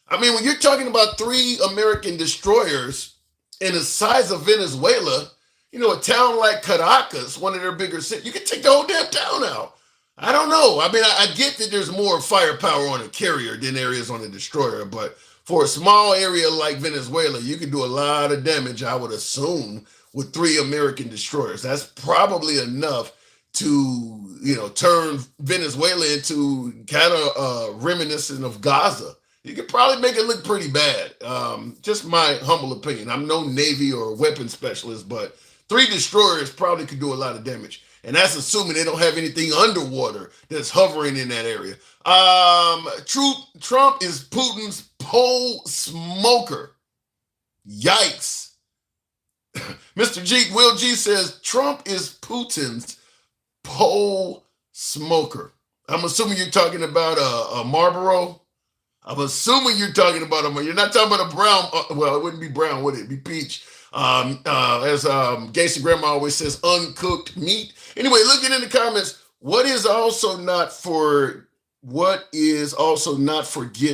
I mean, when you're talking about 3 American destroyers in the size of Venezuela, a town like Caracas, one of their bigger cities, you can take the whole damn town out. I don't know. I mean, I get that there's more firepower on a carrier than there is on a destroyer, but for a small area like Venezuela, you can do a lot of damage, I would assume, with 3 American destroyers. That's probably enough to, turn Venezuela into kind of reminiscent of Gaza. You could probably make it look pretty bad. Just my humble opinion. I'm no Navy or weapons specialist, but 3 destroyers probably could do a lot of damage. And that's assuming they don't have anything underwater that's hovering in that area. Trump is Putin's pole smoker. Yikes. Mr. G, Will G says Trump is Putin's pole smoker. I'm assuming you're talking about a Marlboro. I'm assuming you're talking about you're not talking about a brown. Well, it wouldn't be brown, would it? It'd be peach. As Gangsta Grandma always says, uncooked meat. Anyway, looking in the comments, what is also not forget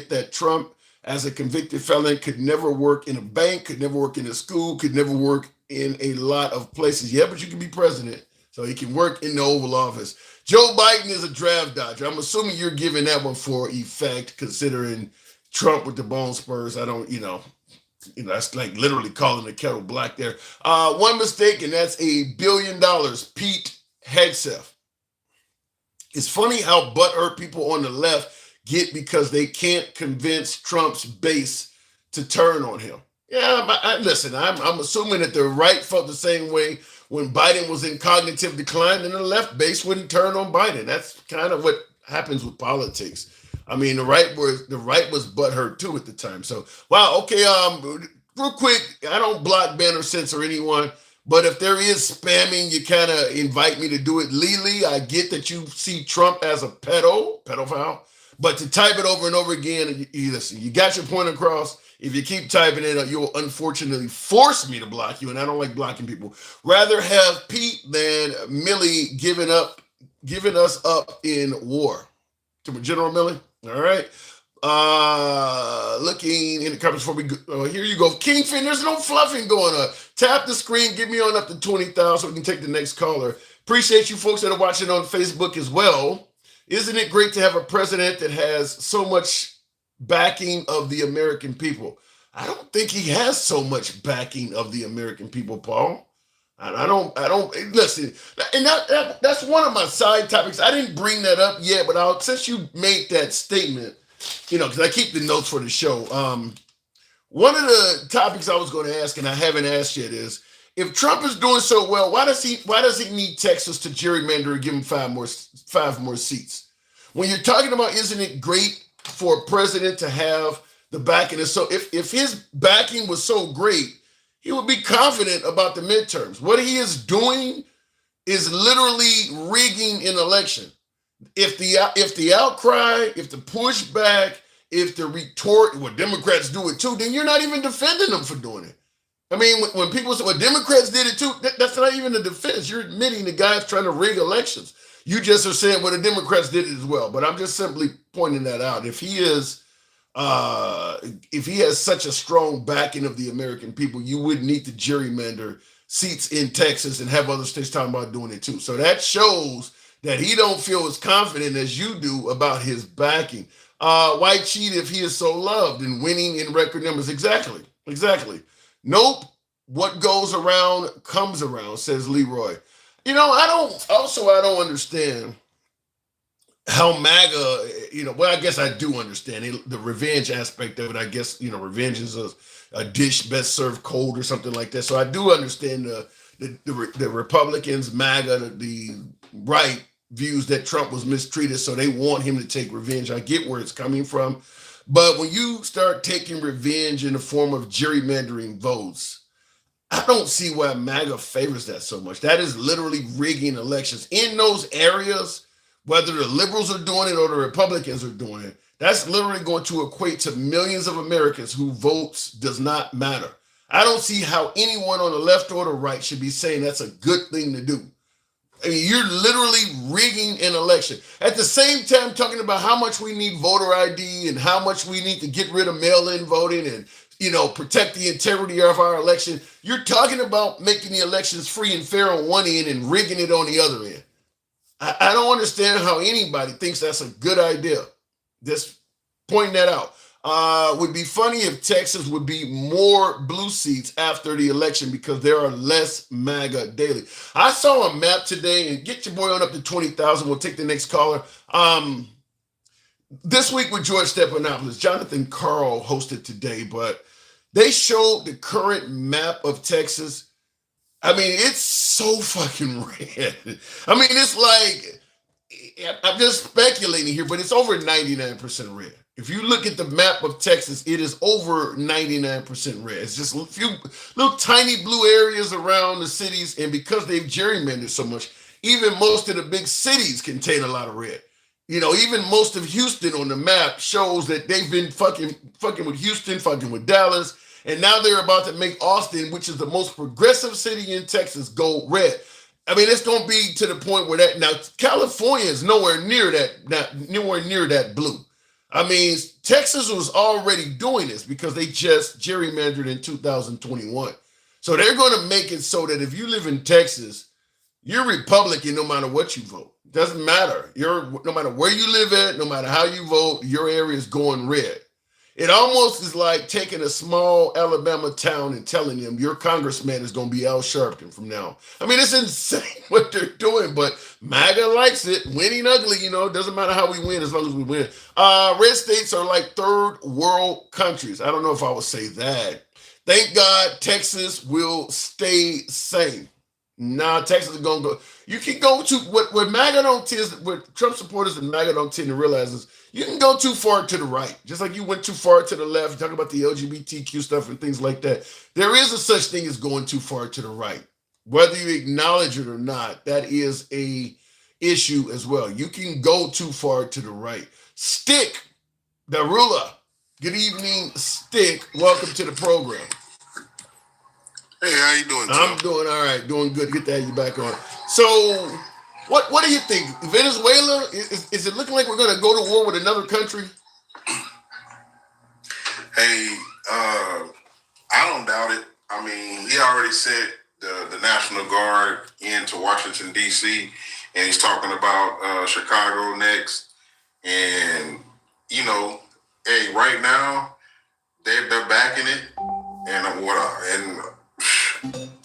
that Trump, as a convicted felon, could never work in a bank, could never work in a school, could never work in a lot of places. Yeah, but you can be president. So he can work in the Oval Office. Joe Biden is a draft dodger. I'm assuming you're giving that one for effect, considering Trump with the bone spurs. I don't, that's like literally calling the kettle black there. One mistake, and that's $1 billion. Pete Hegseth. It's funny how butthurt people on the left get because they can't convince Trump's base to turn on him. Yeah, listen, I'm assuming that the right felt the same way when Biden was in cognitive decline, and the left base wouldn't turn on Biden. That's kind of what happens with politics. I mean, the right was butthurt too at the time. So, wow, okay. Real quick, I don't block, ban, or censor anyone, but if there is spamming, you kind of invite me to do it. Lily, I get that you see Trump as a pedophile, but to type it over and over again, listen, you got your point across. If you keep typing it, you'll unfortunately force me to block you, and I don't like blocking people. Rather have Pete than Millie giving us up in war. To General Millie, all right. Looking in the comments before we go, here you go. Kingfin, there's no fluffing going on. Tap the screen, get me on up to 20,000 so we can take the next caller. Appreciate you folks that are watching on Facebook as well. Isn't it great to have a president that has so much backing of the American people? I don't think he has so much backing of the American people, Paul. I don't listen. And that's one of my side topics. I didn't bring that up yet, but since you made that statement, because I keep the notes for the show. One of the topics I was going to ask, and I haven't asked yet, is if Trump is doing so well, why does he need Texas to gerrymander and give him 5 more seats? When you're talking about, isn't it great for a president to have the backing? So if his backing was so great, he would be confident about the midterms. What he is doing is literally rigging an election. If the outcry, if the pushback, if the retort, well, Democrats do it too, then you're not even defending them for doing it. I mean, when people say, well, Democrats did it too, that's not even a defense. You're admitting the guy's trying to rig elections. You just are saying, well, the Democrats did it as well. But I'm just simply pointing that out. If he has such a strong backing of the American people, you wouldn't need to gerrymander seats in Texas and have other states talking about doing it too. So that shows that he don't feel as confident as you do about his backing. Why cheat if he is so loved and winning in record numbers? Exactly. Nope. What goes around comes around, says Leroy. I don't understand how MAGA, well, I guess I do understand the revenge aspect of it. I guess, revenge is a dish best served cold or something like that. So I do understand the Republicans, MAGA, the right views that Trump was mistreated. So they want him to take revenge. I get where it's coming from. But when you start taking revenge in the form of gerrymandering votes, I don't see why MAGA favors that so much. That is literally rigging elections in those areas, whether the liberals are doing it or the Republicans are doing it. That's literally going to equate to millions of Americans who votes does not matter. I don't see how anyone on the left or the right should be saying that's a good thing to do. I mean, you're literally rigging an election. At the same time, talking about how much we need voter ID and how much we need to get rid of mail-in voting and, protect the integrity of our election. You're talking about making the elections free and fair on one end and rigging it on the other end. I don't understand how anybody thinks that's a good idea. Just pointing that out. Would be funny if Texas would be more blue seats after the election because there are less MAGA daily. I saw a map today, and get your boy on up to 20,000. We'll take the next caller. This week with George Stephanopoulos, Jonathan Carl hosted today, but they showed the current map of Texas. I mean, it's so fucking red. I mean, it's like, I'm just speculating here, but it's over 99% red. If you look at the map of Texas, it is over 99% red. It's just a few little tiny blue areas around the cities, and because they've gerrymandered so much, even most of the big cities contain a lot of red. Even most of Houston on the map shows that they've been fucking with Houston, fucking with Dallas, and now they're about to make Austin, which is the most progressive city in Texas, go red. I mean, it's going to be to the point where now California is nowhere near that blue. I mean, Texas was already doing this because they just gerrymandered in 2021. So they're going to make it so that if you live in Texas, you're Republican no matter what you vote. Doesn't matter. No matter where you live at, no matter how you vote, your area is going red. It almost is like taking a small Alabama town and telling them your congressman is going to be Al Sharpton from now on. I mean, it's insane what they're doing, but MAGA likes it. Winning ugly, it doesn't matter how we win as long as we win. Red states are like third world countries. I don't know if I would say that. Thank God Texas will stay sane. Nah, Texas is going to go. You can go to what MAGA don't tend, what Trump supporters and MAGA don't tend to realize is you can go too far to the right, just like you went too far to the left. Talk about the LGBTQ stuff and things like that. There is a such thing as going too far to the right, whether you acknowledge it or not. That is a issue as well. You can go too far to the right. Stick Darula. Good evening, Stick. Welcome to the program. Hey, how you doing, Tim? I'm doing all right, doing good. Good to have you back on. So, what do you think? Venezuela, is it looking like we're going to go to war with another country? Hey, I don't doubt it. I mean, he already sent the National Guard into Washington, D.C., and he's talking about Chicago next. And, hey, right now, they're backing it. And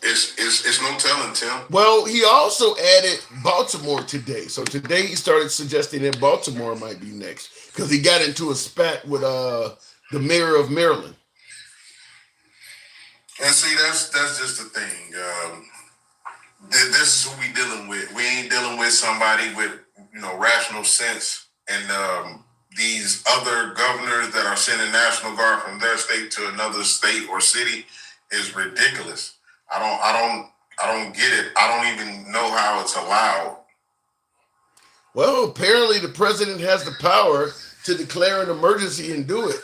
it's no telling, Tim. Well, he also added Baltimore today. So today he started suggesting that Baltimore might be next because he got into a spat with the mayor of Maryland. And see, that's just the thing. This is who we dealing with. We ain't dealing with somebody with rational sense. And these other governors that are sending National Guard from their state to another state or city is ridiculous. I don't get it. I don't even know how it's allowed. Well, apparently the president has the power to declare an emergency and do it.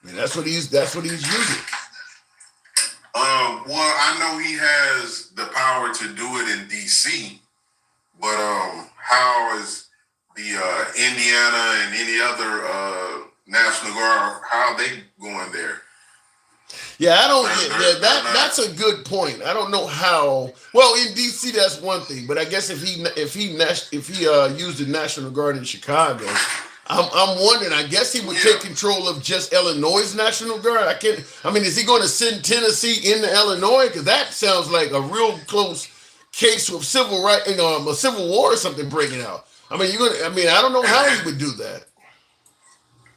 And that's what he's using. Well, I know he has the power to do it in DC, but how is the Indiana and any other National Guard, how are they going there? Yeah, I don't get that. That's a good point. I don't know how. Well, in DC, that's one thing. But I guess if he used the National Guard in Chicago, I'm wondering. I guess he would take control of just Illinois' National Guard. I mean, is he going to send Tennessee into Illinois? Because that sounds like a real close case of civil right, a civil war or something breaking out. I mean, I don't know how he would do that.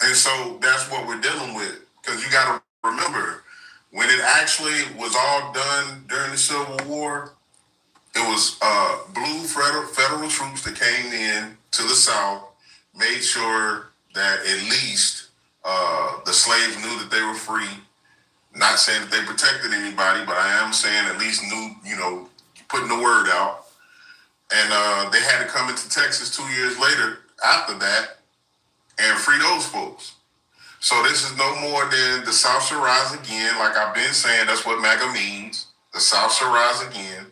And so that's what we're dealing with. Because you got to remember, when it actually was all done during the Civil War, it was blue federal troops that came in to the South, made sure that at least the slaves knew that they were free. Not saying that they protected anybody, but I am saying at least knew, putting the word out. And they had to come into Texas 2 years later after that and free those folks. So this is no more than the South shall rise again. Like I've been saying, that's what MAGA means. The South shall rise again.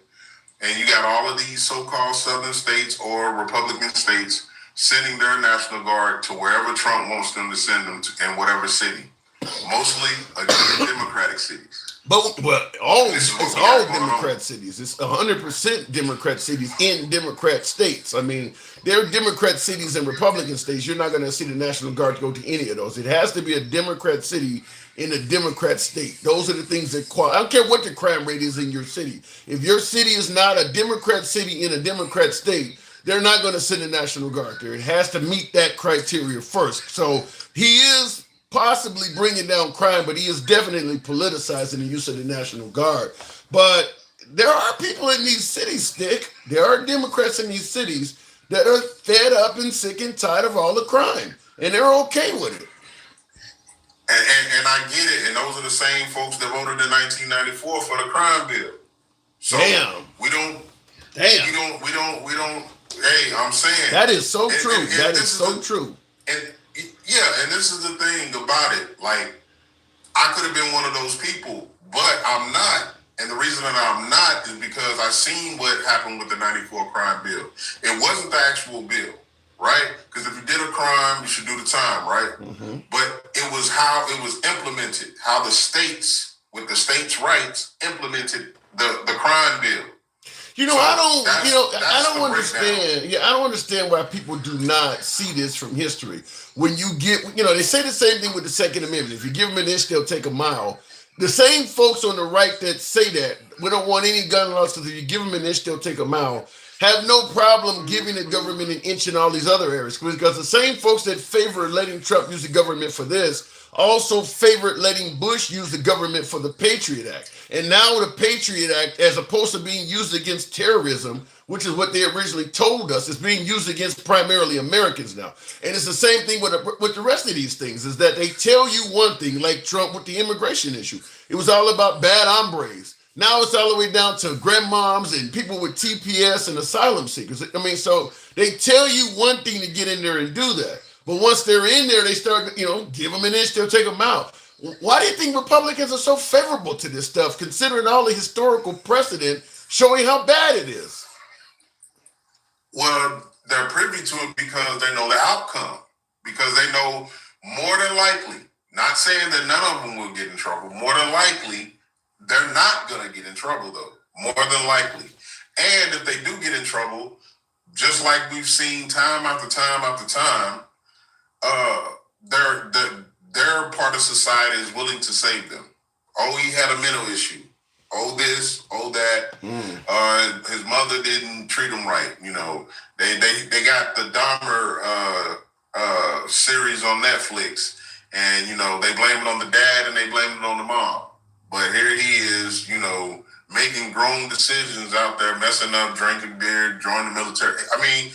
And you got all of these so-called southern states or Republican states sending their National Guard to wherever Trump wants them to send them to, in whatever city. Mostly, again, Democratic cities. But it's all Democrat cities. It's 100% Democrat cities in Democrat states. I mean, there are Democrat cities and Republican states. You're not going to see the National Guard go to any of those. It has to be a Democrat city in a Democrat state. Those are the things that I don't care what the crime rate is in your city. If your city is not a Democrat city in a Democrat state, they're not going to send the National Guard there. It has to meet that criteria first. So he is possibly bringing down crime, but he is definitely politicizing the use of the National Guard. But there are people in these cities, Stick. There are Democrats in these cities that are fed up and sick and tired of all the crime, and they're okay with it. And I get it. And those are the same folks that voted in 1994 for the crime bill. So we don't. Hey, I'm saying that is so true. That is so true. And this is the thing about it. Like, I could have been one of those people, but I'm not. And the reason that I'm not is because I seen what happened with the 94 crime bill. It wasn't the actual bill, right? Because if you did a crime, you should do the time, right? Mm-hmm. But it was how it was implemented, how the states, with the states' rights, implemented the crime bill. I don't understand. Yeah, I don't understand why people do not see this from history. When you get, they say the same thing with the Second Amendment. If you give them an inch, they'll take a mile. The same folks on the right that say that we don't want any gun laws because if you give them an inch, they'll take a mile, have no problem giving the government an inch in all these other areas. Because the same folks that favor letting Trump use the government for this also favored letting Bush use the government for the Patriot Act. And now the Patriot Act, as opposed to being used against terrorism, which is what they originally told us, is being used against primarily Americans now. And it's the same thing with the rest of these things, is that they tell you one thing, like Trump with the immigration issue. It was all about bad hombres. Now it's all the way down to grandmoms and people with TPS and asylum seekers. I mean, so they tell you one thing to get in there and do that. But once they're in there, they start, give them an inch, they'll take them out. Why do you think Republicans are so favorable to this stuff, considering all the historical precedent showing how bad it is? Well, they're privy to it because they know the outcome. Because they know more than likely, not saying that none of them will get in trouble, more than likely, they're not going to get in trouble, though. More than likely. And if they do get in trouble, just like we've seen time after time after time, their part of society is willing to save them. Oh, he had a mental issue. Oh, this, oh, that. His mother didn't treat him right. They got the Dahmer series on Netflix, and they blame it on the dad and they blame it on the mom. But here he is, making grown decisions out there, messing up, drinking beer, joining the military. I mean,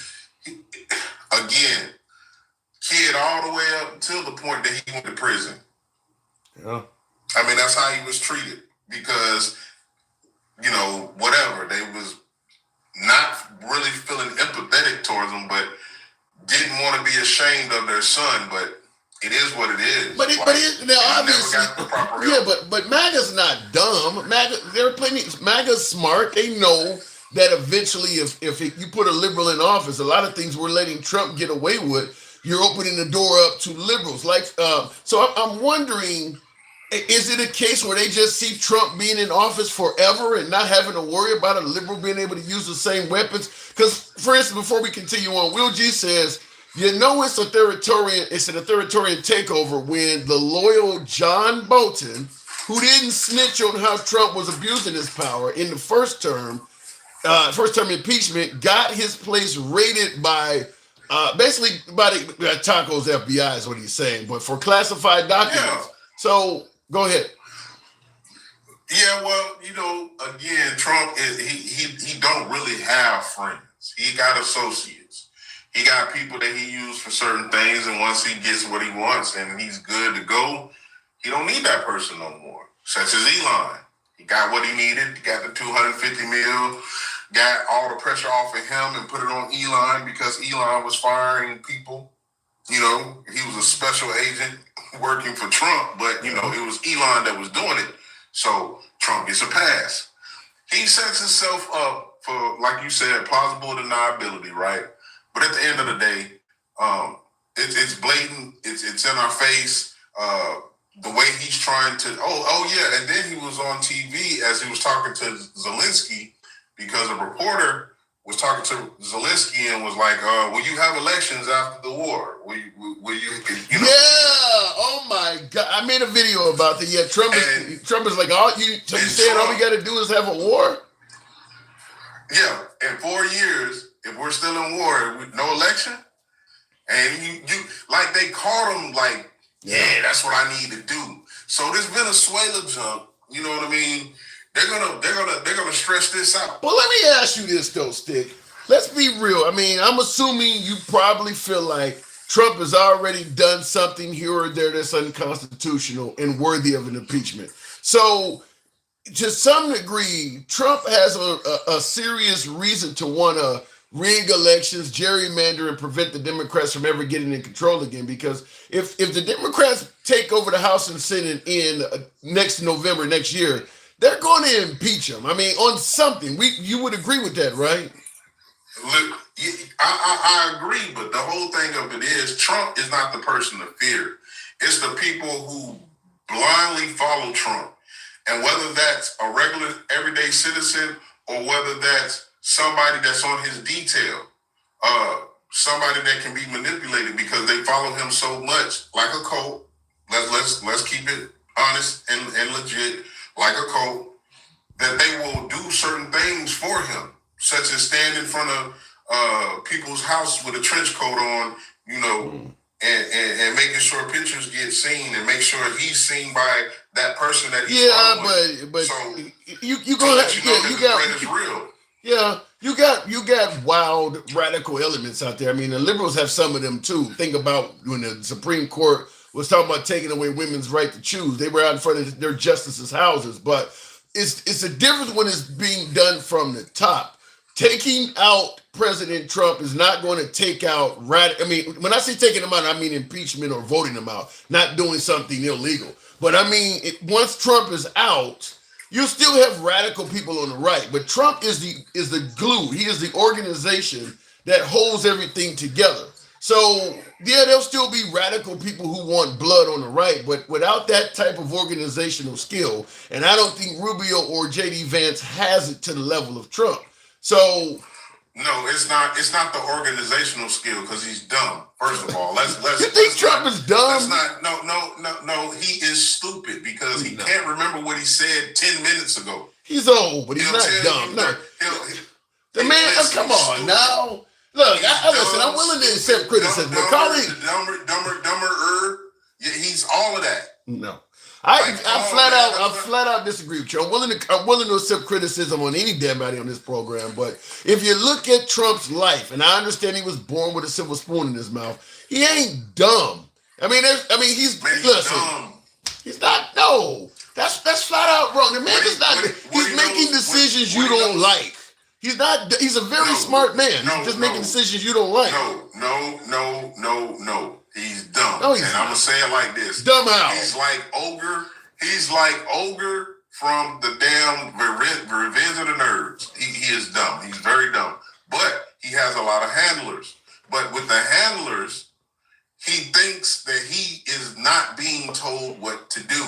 again, kid all the way up until the point that he went to prison. Yeah. I mean, that's how he was treated because, whatever. They was not really feeling empathetic towards him, but didn't want to be ashamed of their son. But it is what it is. But obviously, but MAGA's not dumb. MAGA's smart. They know that eventually, if you put a liberal in office, a lot of things we're letting Trump get away with, you're opening the door up to liberals. So I'm wondering, is it a case where they just see Trump being in office forever and not having to worry about a liberal being able to use the same weapons? Because, for instance, before we continue on, Will G says, it's an authoritarian takeover when the loyal John Bolton, who didn't snitch on how Trump was abusing his power in the first term impeachment, got his place raided by Basically, Taco's FBI is what he's saying, but for classified documents. Yeah. So go ahead. Yeah, well, again, Trump he don't really have friends. He got associates. He got people that he used for certain things, and once he gets what he wants and he's good to go, he don't need that person no more. Such as Elon. He got what he needed. He got the 250 mil, got all the pressure off of him and put it on Elon because Elon was firing people. He was a special agent working for Trump, but, it was Elon that was doing it. So Trump gets a pass. He sets himself up for, like you said, plausible deniability, right? But at the end of the day, it's blatant. It's in our face. The way he's trying to, and then he was on TV as he was talking to Zelensky because a reporter was talking to Zelensky and was like, will you have elections after the war? Will you Yeah, oh my God. I made a video about that. Yeah, Trump is like, all we got to do is have a war? Yeah, in 4 years, if we're still in war, no election? And you like they caught him like, yeah, that's what I need to do. So this Venezuela junk, you know what I mean? They're gonna stress this out. Well, let me ask you this though, Stick. Let's be real. I mean, I'm assuming you probably feel like Trump has already done something here or there that's unconstitutional and worthy of an impeachment. So, to some degree, Trump has a serious reason to want to rig elections, gerrymander, and prevent the Democrats from ever getting in control again. Because if the Democrats take over the House and Senate in next November, next year, they're going to impeach him. I mean, on something. You would agree with that, right? Look, I agree, but the whole thing of it is Trump is not the person to fear. It's the people who blindly follow Trump. And whether that's a regular, everyday citizen or whether that's somebody that's on his detail, somebody that can be manipulated because they follow him so much, like a cult. Let's keep it honest and legit, like a cult, that they will do certain things for him, such as stand in front of people's house with a trench coat on, and making sure pictures get seen and make sure he's seen by that person that he's following. but so you gonna let you know that the threat is real. Yeah, you got wild radical elements out there. I mean, the liberals have some of them too. Think about when the Supreme Court was talking about taking away women's right to choose. They were out in front of their justices' houses, but it's a difference when it's being done from the top. Taking out President Trump is not going to take out I mean, when I say taking him out, I mean impeachment or voting him out, not doing something illegal. But I mean, once Trump is out, you still have radical people on the right, but Trump is the glue. He is the organization that holds everything together. So yeah, there'll still be radical people who want blood on the right, but without that type of organizational skill, and I don't think Rubio or JD Vance has it to the level of Trump. So no, it's not the organizational skill because he's dumb. First of all, let's you think Trump is dumb? No. He is stupid because he can't remember what he said 10 minutes ago. He's old, but he's not dumb. No, the man. Come on stupid. Now. Look, listen. I'm willing to accept criticism. Dumber. Yeah, he's all of that. No. I flat out disagree with you. I'm willing to accept criticism on any damn body on this program, but if you look at Trump's life, and I understand he was born with a silver spoon in his mouth, he ain't dumb. He's dumb. He's not. No, that's flat out wrong. The man is not. He's making decisions you don't like. He's not. He's a very smart man. He's just making decisions you don't like. No. He's dumb. No, and I'm gonna say it like this. Dumb how? He's like Ogre. He's like Ogre from the damn Revenge of the Nerds. He is dumb. He's very dumb. But he has a lot of handlers. But with the handlers, he thinks that he is not being told what to do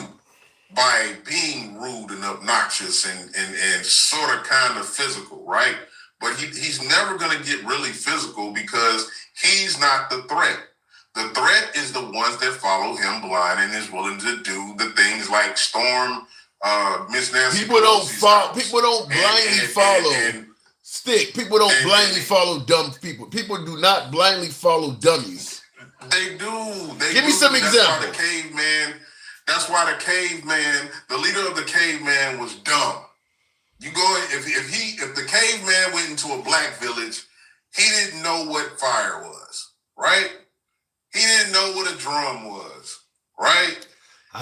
by being rude and obnoxious and sort of kind of physical, right? But he's never going to get really physical because he's not the threat. The threat is the ones that follow him blind and is willing to do the things like storm Miss Nancy. People don't blindly follow Stick. People don't blindly follow dumb people. People do not blindly follow dummies. They do. Give me some examples. That's why the caveman, the leader of the caveman was dumb. You go if the caveman went into a black village, he didn't know what fire was, right? He didn't know what a drum was, right?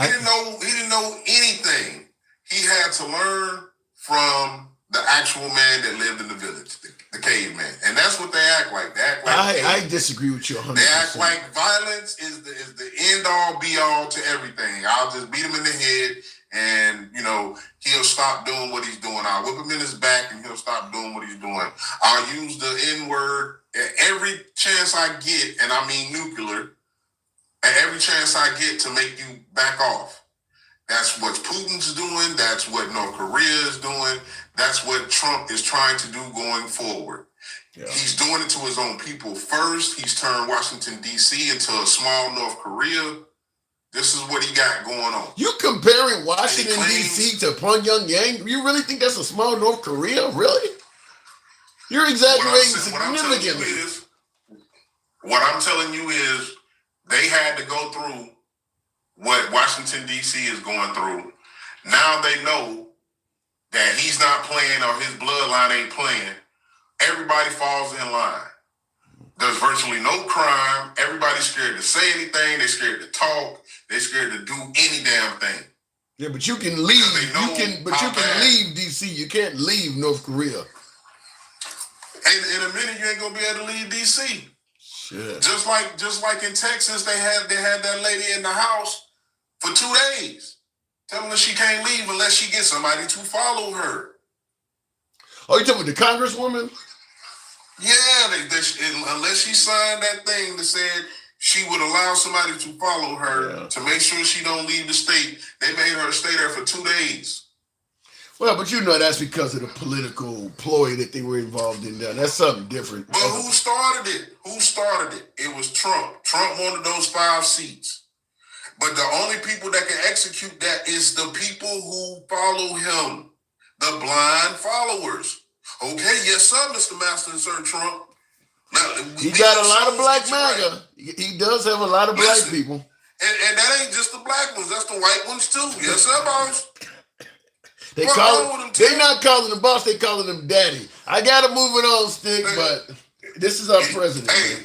He didn't know anything. He had to learn from the actual man that lived in the village, the caveman. And that's what they act like. They act like I disagree with you 100%. They act like violence is the end all be all to everything. I'll just beat him in the head and, he'll stop doing what he's doing. I'll whip him in his back and he'll stop doing what he's doing. I'll use the N-word every chance I get, and I mean nuclear, at every chance I get to make you back off. That's what Putin's doing. That's what North Korea is doing. That's what Trump is trying to do going forward. Yeah. He's doing it to his own people first. He's turned Washington, D.C. into a small North Korea. This is what he got going on. You comparing Washington, D.C. to Pyongyang? You really think that's a small North Korea? Really? You're exaggerating significantly. What I'm telling you is they had to go through what Washington, D.C. is going through. Now they know that he's not playing or his bloodline ain't playing. Everybody falls in line. There's virtually no crime. Everybody's scared to say anything. They're scared to talk. They're scared to do any damn thing. Yeah, but you can leave. You can leave D.C. You can't leave North Korea. And in a minute, you ain't gonna be able to leave D.C. Shit. Just like in Texas, they had that lady in the house for 2 days, telling her she can't leave unless she gets somebody to follow her. Oh, you talking about the Congresswoman? Yeah, unless she signed that thing that said she would allow somebody to follow her to make sure she don't leave the state, they made her stay there for 2 days. Well, but that's because of the political ploy that they were involved in there. That's something different. But who started it? It was Trump. Trump wanted those 5 seats. But the only people that can execute that is the people who follow him, the blind followers. Okay, yes, sir, Mr. Master and Sir Trump. Now, he got a lot of black MAGA. He does have a lot of black people. And that ain't just the black ones. That's the white ones, too. Yes, sir, boss. They're not calling him boss. They calling him daddy. I got to move it on, Stick, but this is our president. Hey,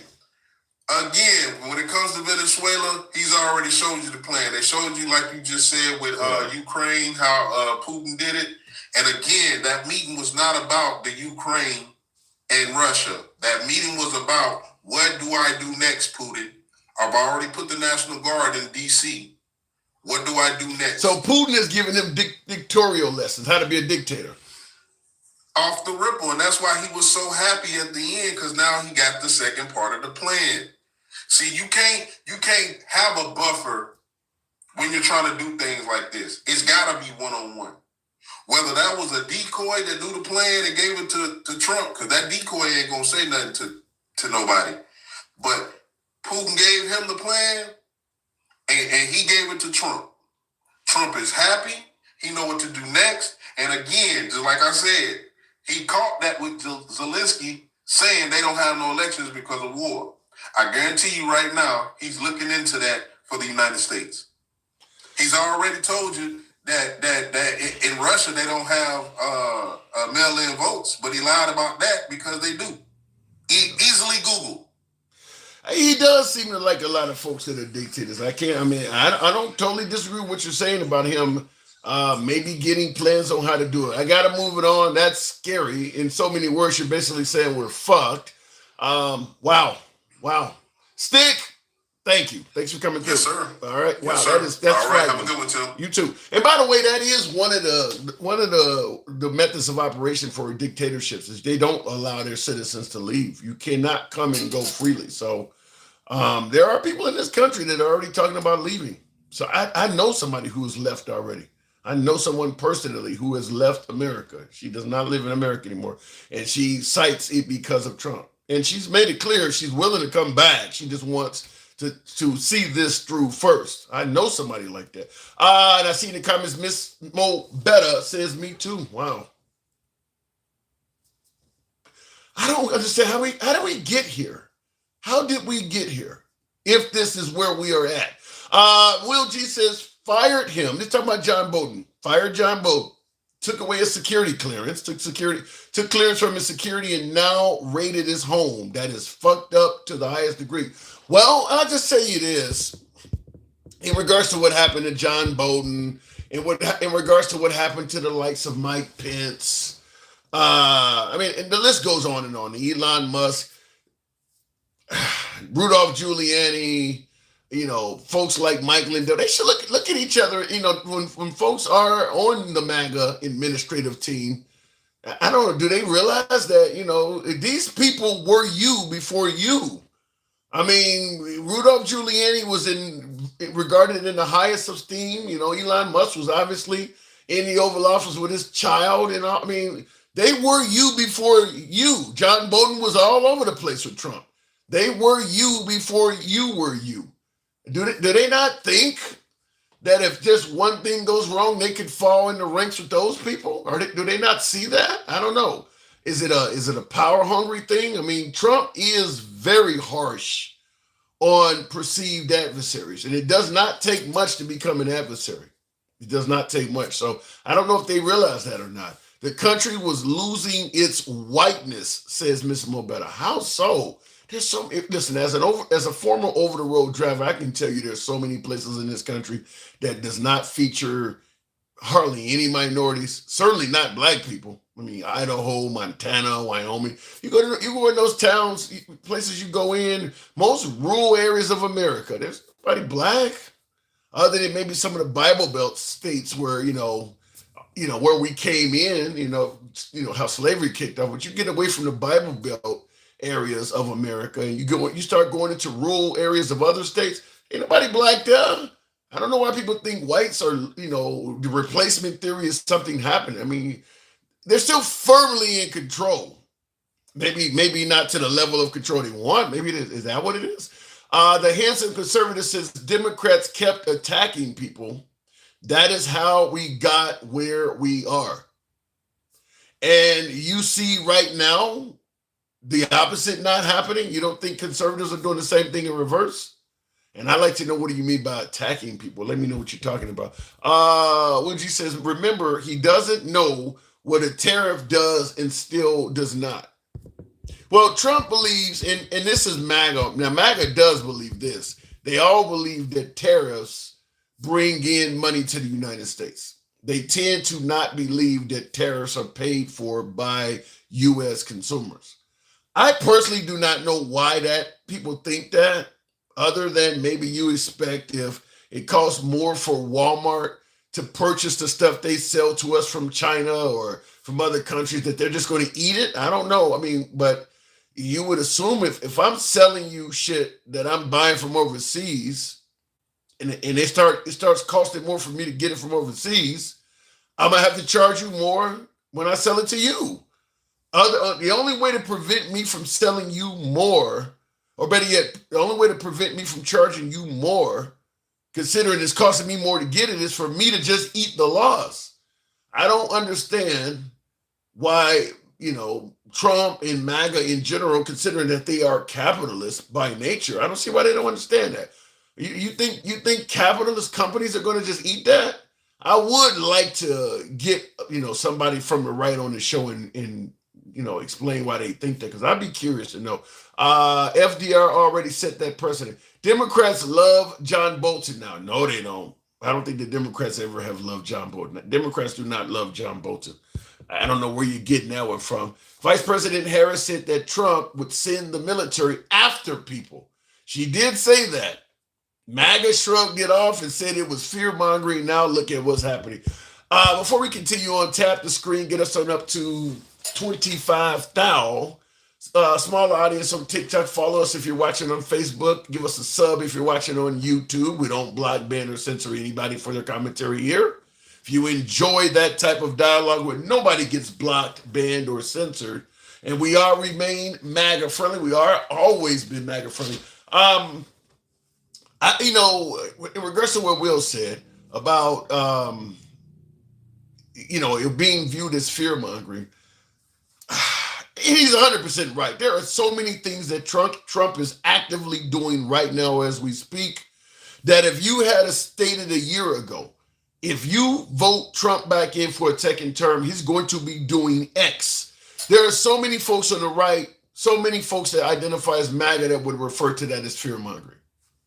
again, when it comes to Venezuela, he's already showed you the plan. They showed you, like you just said, with Ukraine, how Putin did it. And again, that meeting was not about the Ukraine and Russia. That meeting was about, what do I do next, Putin? I've already put the National Guard in D.C. What do I do next? So Putin is giving him dictatorial lessons, how to be a dictator. Off the ripple. And that's why he was so happy at the end, because now he got the second part of the plan. See, you can't have a buffer when you're trying to do things like this. It's got to be one-on-one. Whether that was a decoy that do the plan and gave it to Trump, because that decoy ain't going to say nothing to nobody. But Putin gave him the plan, and he gave it to Trump. Trump is happy. He know what to do next. And again, just like I said, he caught that with Zelensky saying they don't have no elections because of war. I guarantee you right now, he's looking into that for the United States. He's already told you that in Russia they don't have mail-in votes, but he lied about that because they do. Easily Google. He does seem to like a lot of folks that are dictators. I don't totally disagree with what you're saying about him maybe getting plans on how to do it. I got to move it on. That's scary. In so many words, you're basically saying we're fucked. Wow. Stick, thank you. Thanks for coming through. Yes, sir. All right. Wow, yes, that's all right. frightening. Have a good one, Tim. You too. And by the way, that is one of the methods of operation for dictatorships is they don't allow their citizens to leave. You cannot come and go freely. So there are people in this country that are already talking about leaving. So I know somebody who has left already. I know someone personally who has left America. She does not live in America anymore. And she cites it because of Trump. And she's made it clear she's willing to come back. She just wants to see this through first. I know somebody like that. And I see in the comments, Miss Mo Betta says me too. Wow. I don't understand how do we get here? How did we get here? If this is where we are at. Will G says, fired him. This talking about John Bolton. Fired John Bolton. Took away his security clearance, took clearance from his security, and now raided his home. That is fucked up to the highest degree. Well, I'll just say it is. In regards to what happened to John Bolton, and in regards to what happened to the likes of Mike Pence, I mean, and the list goes on and on. Elon Musk, Rudolph Giuliani, folks like Mike Lindell, they should look at each other. When folks are on the MAGA administrative team, I don't know, do they realize that, these people were you before you? I mean, Rudolph Giuliani was regarded in the highest esteem. Elon Musk was obviously in the Oval Office with his child. I mean, they were you before you. John Bolton was all over the place with Trump. They were you before you were you. Do they not think that if just one thing goes wrong, they could fall in the ranks with those people? Or do they not see that? I don't know. Is it a power hungry thing? I mean, Trump is very harsh on perceived adversaries, and it does not take much to become an adversary. It does not take much. So I don't know if they realize that or not. The country was losing its whiteness, says Miss Mobetta. How so? There's so listen, as a former over the road driver, I can tell you there's so many places in this country that does not feature hardly any minorities, certainly not black people. I mean, Idaho, Montana, Wyoming. You go in those towns, places you go in, most rural areas of America, there's nobody black, other than maybe some of the Bible Belt states where, where we came in, how slavery kicked off. But you get away from the Bible Belt areas of America and you start going into rural areas of other states, ain't nobody black there. I don't know why people think whites are, the replacement theory is something happening. I mean, they're still firmly in control. Maybe not to the level of control they want. Maybe it is that what it is? The handsome conservative says Democrats kept attacking people. That is how we got where we are. And you see right now, the opposite not happening. You don't think conservatives are doing the same thing in reverse? And I'd like to know, what do you mean by attacking people? Let me know what you're talking about. Luigi says, remember, he doesn't know what a tariff does and still does not. Well, Trump believes, and this is MAGA. Now, MAGA does believe this. They all believe that tariffs bring in money to the United States. They tend to not believe that tariffs are paid for by U.S. consumers. I personally do not know why that people think that, other than maybe you expect if it costs more for Walmart to purchase the stuff they sell to us from China or from other countries that they're just going to eat it. I don't know. I mean, but you would assume if I'm selling you shit that I'm buying from overseas and it starts costing more for me to get it from overseas, I'm going to have to charge you more when I sell it to you. The only way to prevent me from selling you more, or better yet, the only way to prevent me from charging you more, considering it's costing me more to get it, is for me to just eat the loss. I don't understand why, Trump and MAGA in general, considering that they are capitalists by nature, I don't see why they don't understand that. You think capitalist companies are going to just eat that? I would like to get, somebody from the right on the show and explain why they think that, because I'd be curious to know. FDR already set that precedent. Democrats love John Bolton now. No, they don't. I don't think the Democrats ever have loved John Bolton. Democrats do not love John Bolton. I don't know where you're getting that one from. Vice President Harris said that Trump would send the military after people. She did say that. MAGA shrugged it off and said it was fear-mongering. Now look at what's happening. Before we continue on, tap the screen, get us on up to 25,000. Smaller audience on TikTok. Follow us if you're watching on Facebook. Give us a sub if you're watching on YouTube. We don't block, ban, or censor anybody for their commentary here. If you enjoy that type of dialogue where nobody gets blocked, banned, or censored, and we remain MAGA friendly. We are always been MAGA friendly. In regards to what Will said about, it being viewed as fear mongering, He's 100% right. There are so many things that Trump is actively doing right now as we speak that if you had stated a year ago, if you vote Trump back in for a second term, he's going to be doing X. There are so many folks on the right, so many folks that identify as MAGA that would refer to that as fear mongering.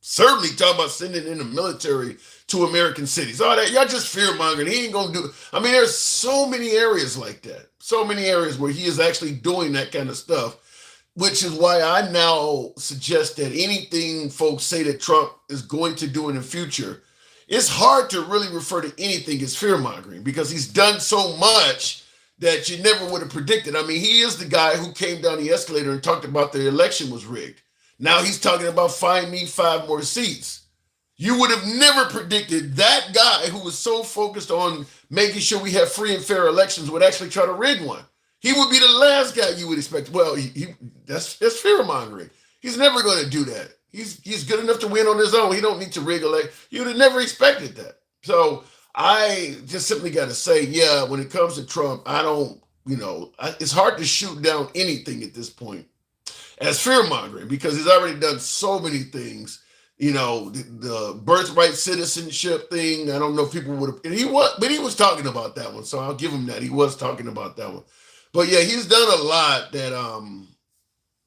Certainly talk about sending in the military to American cities. Oh, that y'all just fear mongering. He ain't gonna do it. I mean, there's so many areas like that. So many areas where he is actually doing that kind of stuff, which is why I now suggest that anything folks say that Trump is going to do in the future, it's hard to really refer to anything as fear mongering because he's done so much that you never would have predicted. I mean, he is the guy who came down the escalator and talked about the election was rigged. Now he's talking about find me 5 more seats. You would have never predicted that guy who was so focused on making sure we have free and fair elections would actually try to rig one. He would be the last guy you would expect. Well, that's fear mongering. He's never going to do that. He's good enough to win on his own. He don't need to rig elect. You would have never expected that. So I just simply got to say, yeah, when it comes to Trump, I don't, it's hard to shoot down anything at this point as fear mongering because he's already done so many things. The birthright citizenship thing. I don't know if people would have, but he was talking about that one. So I'll give him that. He was talking about that one. But yeah, he's done a lot that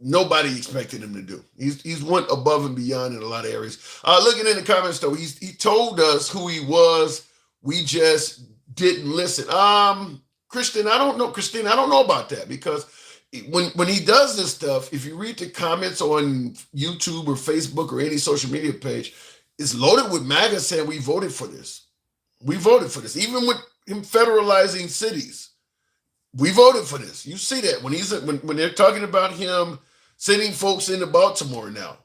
nobody expected him to do. He's went above and beyond in a lot of areas. Looking in the comments though, he told us who he was. We just didn't listen. Christina, I don't know about that because when he does this stuff, if you read the comments on YouTube or Facebook or any social media page, it's loaded with MAGA saying we voted for this. We voted for this. Even with him federalizing cities, we voted for this. You see that when they're talking about him sending folks into Baltimore now,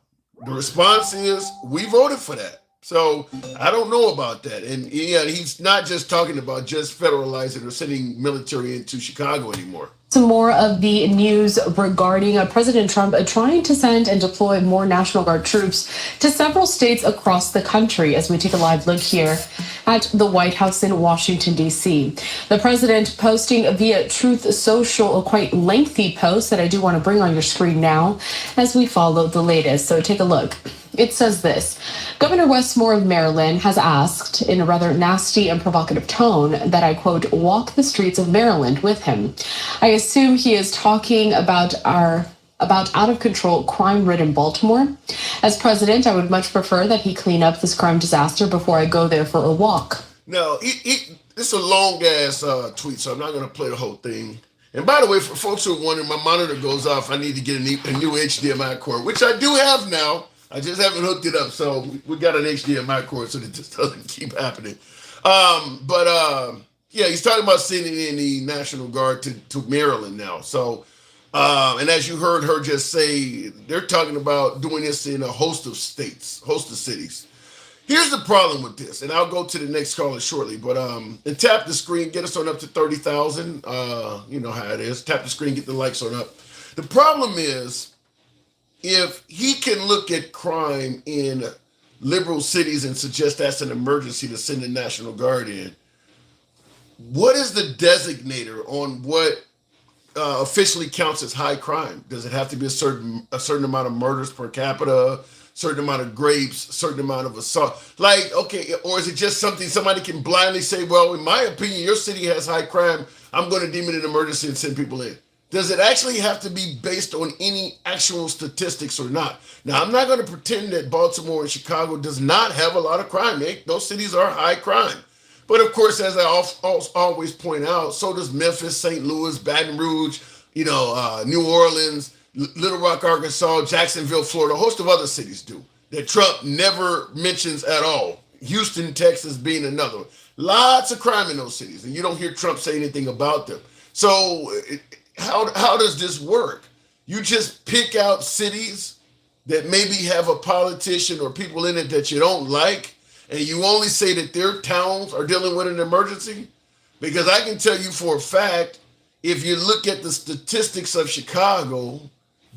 the response is we voted for that. So I don't know about that. And yeah, he's not just talking about just federalizing or sending military into Chicago anymore. Some more of the news regarding President Trump trying to send and deploy more National Guard troops to several states across the country as we take a live look here at the White House in Washington, D.C. The president posting via Truth Social a quite lengthy post that I do want to bring on your screen now as we follow the latest. So take a look. It says this: Governor Wes Moore of Maryland has asked in a rather nasty and provocative tone that I, quote, walk the streets of Maryland with him. I assume he is talking about out of control crime-ridden Baltimore. As president, I would much prefer that he clean up this crime disaster before I go there for a walk. No, it's a long-ass tweet, so I'm not going to play the whole thing. And by the way, for folks who are wondering, my monitor goes off. I need to get a new HDMI cord, which I do have now. I just haven't hooked it up, so we got an HDMI cord so that this doesn't keep happening. Yeah, he's talking about sending in the National Guard to Maryland now. So, and as you heard her just say, they're talking about doing this in a host of states, host of cities. Here's the problem with this, and I'll go to the next caller shortly, but and tap the screen, get us on up to 30,000. You know how it is. Tap the screen, get the likes on up. The problem is, if he can look at crime in liberal cities and suggest that's an emergency to send the National Guard in, what is the designator on what officially counts as high crime? Does it have to be a certain amount of murders per capita, certain amount of rapes, certain amount of assault? Like, okay, or is it just something somebody can blindly say, well, in my opinion, your city has high crime, I'm going to deem it an emergency and send people in? Does it actually have to be based on any actual statistics or not? Now, I'm not going to pretend that Baltimore and Chicago does not have a lot of crime. Those cities are high crime. But of course, as I always point out, so does Memphis, St. Louis, Baton Rouge, New Orleans, Little Rock, Arkansas, Jacksonville, Florida, a host of other cities do that Trump never mentions at all. Houston, Texas being another one. Lots of crime in those cities, and you don't hear Trump say anything about them. So how does this work? You just pick out cities that maybe have a politician or people in it that you don't like, and you only say that their towns are dealing with an emergency? Because I can tell you for a fact, if you look at the statistics of Chicago,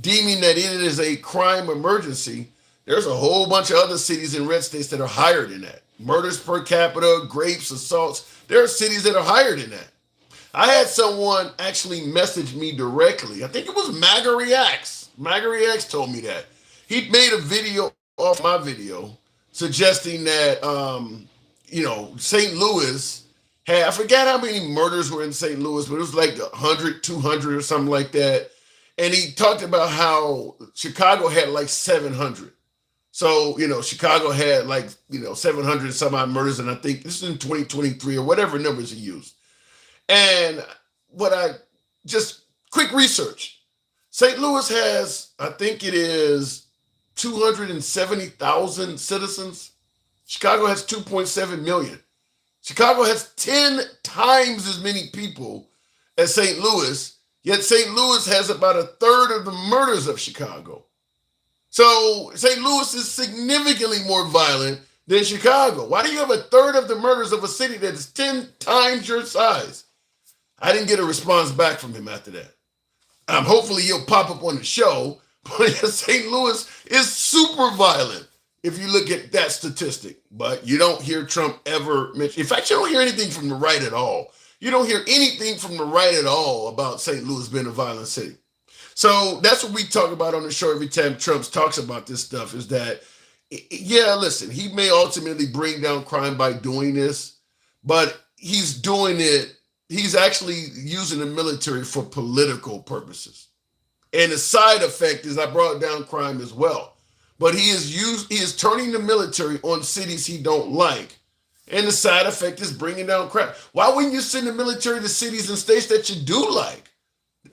deeming that it is a crime emergency, there's a whole bunch of other cities in red states that are higher than that. Murders per capita, rapes, assaults, there are cities that are higher than that. I had someone actually message me directly. I think it was MAGA Reacts. MAGA Reacts told me that. He made a video off my video suggesting that, St. Louis had, I forgot how many murders were in St. Louis, but it was like 100, 200 or something like that. And he talked about how Chicago had like 700. So, Chicago had like, 700 and some odd murders. And I think this is in 2023 or whatever numbers he used. And what I just quick research, St. Louis has, I think it is 270,000 citizens. Chicago has 2.7 million. Chicago has 10 times as many people as St. Louis, yet St. Louis has about a third of the murders of Chicago. So St. Louis is significantly more violent than Chicago. Why do you have a third of the murders of a city that is 10 times your size? I didn't get a response back from him after that. Hopefully he'll pop up on the show, but St. Louis is super violent if you look at that statistic. But you don't hear Trump ever mention. In fact, you don't hear anything from the right at all. You don't hear anything from the right at all about St. Louis being a violent city. So that's what we talk about on the show every time Trump talks about this stuff, is that, yeah, listen, he may ultimately bring down crime by doing this, but he's doing it. He's actually using the military for political purposes. And the side effect is I brought down crime as well. But he is turning the military on cities he don't like. And the side effect is bringing down crime. Why wouldn't you send the military to cities and states that you do like?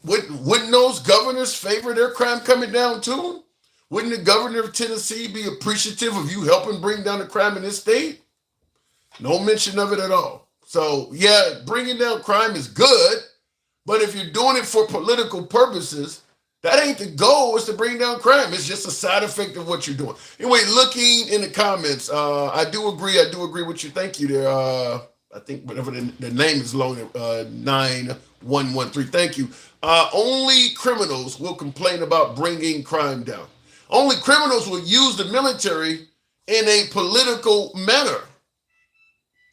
Wouldn't those governors favor their crime coming down too? Wouldn't the governor of Tennessee be appreciative of you helping bring down the crime in his state? No mention of it at all. So, yeah, bringing down crime is good, but if you're doing it for political purposes, that ain't the goal, is to bring down crime. It's just a side effect of what you're doing. Anyway, looking in the comments, I do agree with you. Thank you there. I think whatever the name is long, 9113. Thank you. Only criminals will complain about bringing crime down. Only criminals will use the military in a political manner.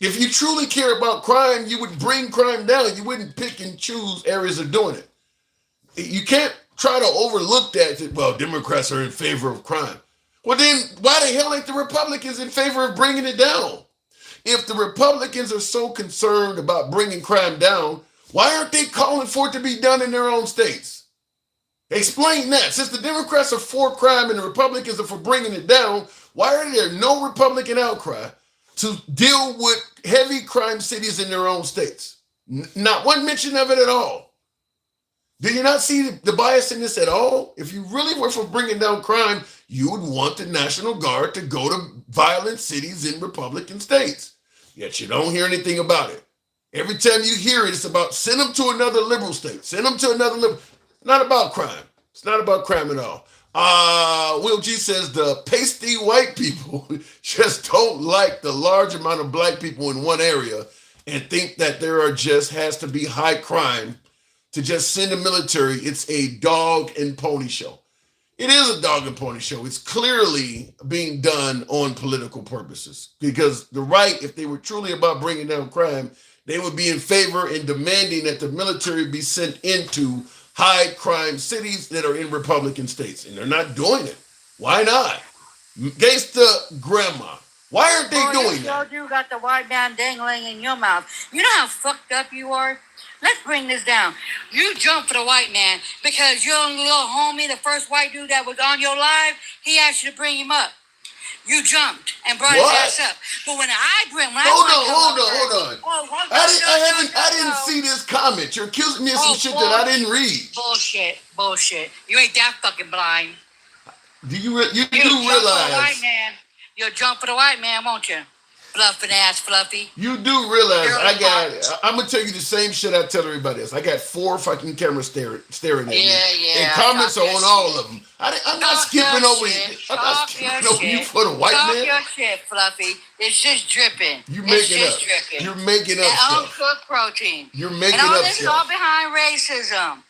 If you truly care about crime, you would bring crime down. You wouldn't pick and choose areas of doing it. You can't try to overlook that, well, Democrats are in favor of crime. Well, then why the hell ain't the Republicans in favor of bringing it down? If the Republicans are so concerned about bringing crime down, why aren't they calling for it to be done in their own states? Explain that. Since the Democrats are for crime and the Republicans are for bringing it down, why are there no Republican outcry to deal with heavy crime cities in their own states? Not one mention of it at all. Do you not see the bias in this at all? If you really were for bringing down crime, you would want the National Guard to go to violent cities in Republican states. Yet you don't hear anything about it. Every time you hear it, it's about send them to another liberal state. Send them to another liberal. It's not about crime. It's not about crime at all. Will G says the pasty white people just don't like the large amount of black people in one area and think that has to be high crime to just send the military. It's a dog and pony show. It is a dog and pony show. It's clearly being done on political purposes, because the right, if they were truly about bringing down crime, they would be in favor and demanding that the military be sent into high crime cities that are in Republican states, and they're not doing it. Why not? Gangsta grandma. Why aren't they doing that? You got the white man dangling in your mouth. You know how fucked up you are? Let's bring this down. You jump for the white man because your little homie, the first white dude that was on your live, he asked you to bring him up. You jumped and brought his ass up. But when I hold on. I didn't see this comment. You're accusing me of some shit that I didn't read. Bullshit. You ain't that fucking blind. Do you realize? White man. You'll jump for the white man, won't you? Bluffing ass Fluffy. You do realize I'm gonna tell you the same shit I tell everybody else. I got 4 fucking cameras staring at me. Yeah. And comments are on all of them. I'm not skipping over you. I'm not skipping over you for the white man. Talk your shit, Fluffy. It's just dripping. You're making up stuff. Uncooked protein. You're making up stuff. And all this is all behind racism.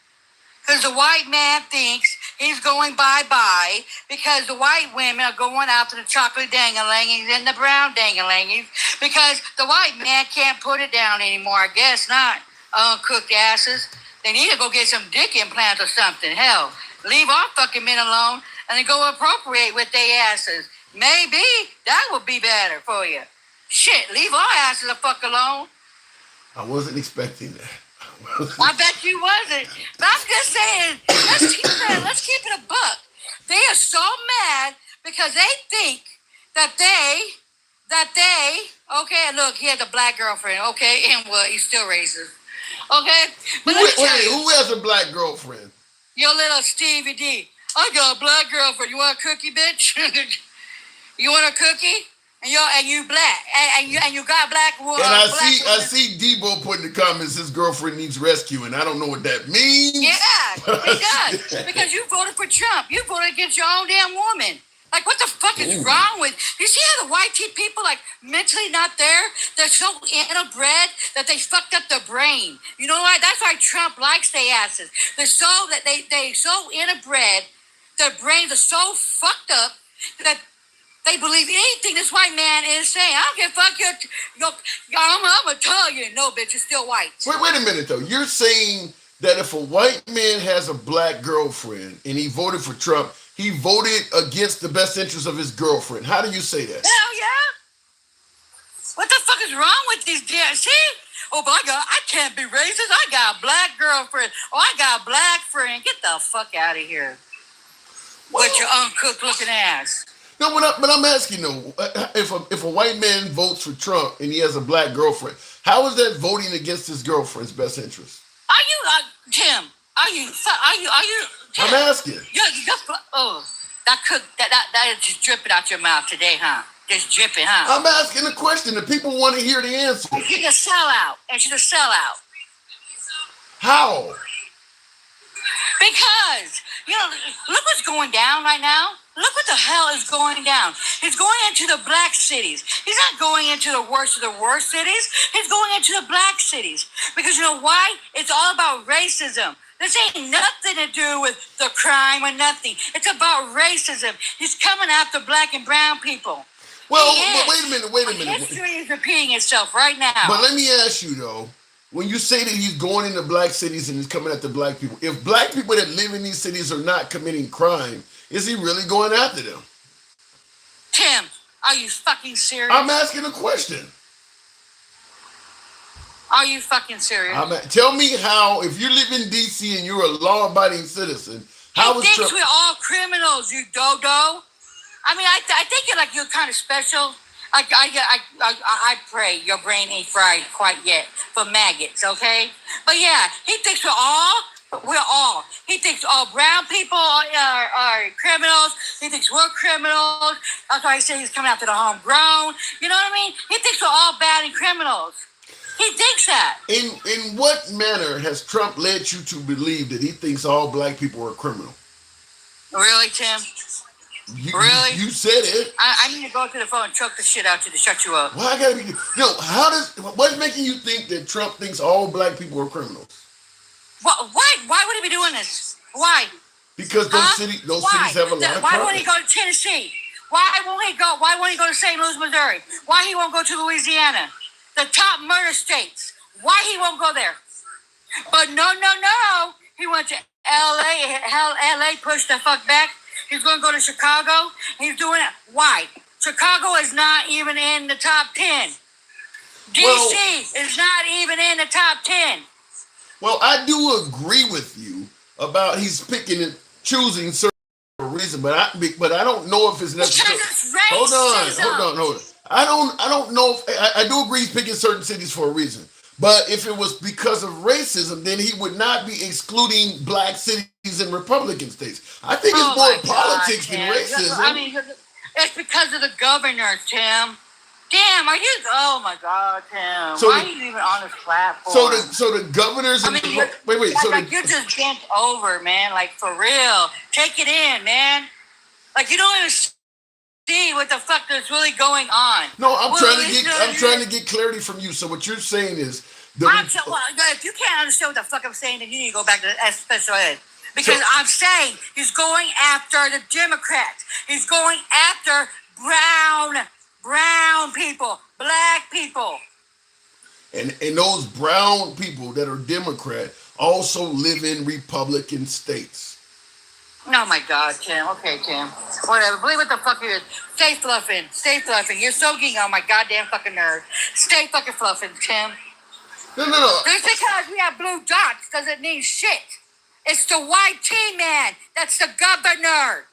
Because the white man thinks he's going bye-bye because the white women are going after the chocolate dangalangings and the brown dangalangings because the white man can't put it down anymore. I guess not. uncooked asses. They need to go get some dick implants or something. Hell, leave our fucking men alone and then go appropriate with their asses. Maybe that would be better for you. Shit, leave our asses the fuck alone. I wasn't expecting that. I bet you wasn't. But I'm just saying, let's keep it a buck. They are so mad because they think that okay, look, he has a black girlfriend, okay, and what, he's still racist. Okay? But Wait, who has a black girlfriend? Your little Stevie D. I got a black girlfriend. You want a cookie, bitch? You want a cookie? And you black. And you got black woman. And I see Debo put in the comments his girlfriend needs rescuing. I don't know what that means. Yeah, it does. Because you voted for Trump. You voted against your own damn woman. Like, what the fuck is wrong with you? See how the white people, like, mentally not there? They're so interbred that they fucked up their brain. You know why? That's why Trump likes their asses. They're so that they so interbred. Their brains are so fucked up that they believe anything this white man is saying. I don't give a fuck. I'm Italian. No, bitch, you're still white. Wait a minute, though. You're saying that if a white man has a black girlfriend and he voted for Trump, he voted against the best interest of his girlfriend. How do you say that? Hell yeah. What the fuck is wrong with these damn? See? Oh my God, I can't be racist. I got a black girlfriend. Oh, I got a black friend. Get the fuck out of here. With your uncooked looking ass. No, but I'm asking though, if a white man votes for Trump and he has a black girlfriend, how is that voting against his girlfriend's best interest? Are you, Tim? Are you? Tim? I'm asking. That is just dripping out your mouth today, huh? Just dripping, huh? I'm asking a question. The people want to hear the answer. She's a sellout, and she's a sellout. How? Because, look what's going down right now. Look what the hell is going down. He's going into the black cities. He's not going into the worst of the worst cities. He's going into the black cities. Because you know why? It's all about racism. This ain't nothing to do with the crime or nothing. It's about racism. He's coming after black and brown people. Well, but wait a minute. History is repeating itself right now. But let me ask you though, when you say that he's going into black cities and he's coming after black people, if black people that live in these cities are not committing crime, is he really going after them? Tim, are you fucking serious? I'm asking a question. Are you fucking serious? Tell me how, if you live in D.C. and you're a law-abiding citizen, how is Trump? He thinks we're all criminals, you dodo. I mean, I think you're kind of special. I pray your brain ain't fried quite yet for maggots, okay? But yeah, he thinks we're all. He thinks all brown people are criminals. He thinks we're criminals. That's why he said he's coming after the homegrown. You know what I mean? He thinks we're all bad and criminals. He thinks that. In what manner has Trump led you to believe that he thinks all black people are criminal? Really, Tim? Really? You said it. I need to go to the phone and choke the shit out you to shut you up. Well, I gotta be. What's making you think that Trump thinks all black people are criminals? Why would he be doing this? Why? Because those cities have a lot of crime. Why won't he go to Tennessee? Why won't he go to St. Louis, Missouri? Why he won't go to Louisiana? The top murder states. Why he won't go there? But no. He went to L.A. Hell, L.A. pushed the fuck back. He's going to go to Chicago. He's doing it. Why? Chicago is not even in the top 10. D.C. is not even in the top 10. Well, I do agree with you about he's picking and choosing certain reason, but I don't know if it's necessary. Hold on. I don't know if I do agree he's picking certain cities for a reason. But if it was because of racism, then he would not be excluding black cities and Republican states. I think it's more politics than racism. I mean, it's because of the governor, Tim. Damn, are you? Oh my God, Tim. Why are you even on this platform? So the governors. Wait. You're just bent over, man. Like for real. Take it in, man. Like you don't even see what the fuck is really going on. No, I'm trying to get clarity from you. So what you're saying is, if you can't understand what the fuck I'm saying, then you need to go back to special ed. Because I'm saying he's going after the Democrats. He's going after brown people, black people. And those brown people that are Democrat also live in Republican states. Oh my God, Tim. Okay, Tim. Whatever. Believe what the fuck it is. Stay fluffing. Stay fluffing. You're so geeking on my goddamn fucking nerve. Stay fucking fluffing, Tim. No. Just because we have blue dots doesn't mean shit. It's the white T-man. That's the governor.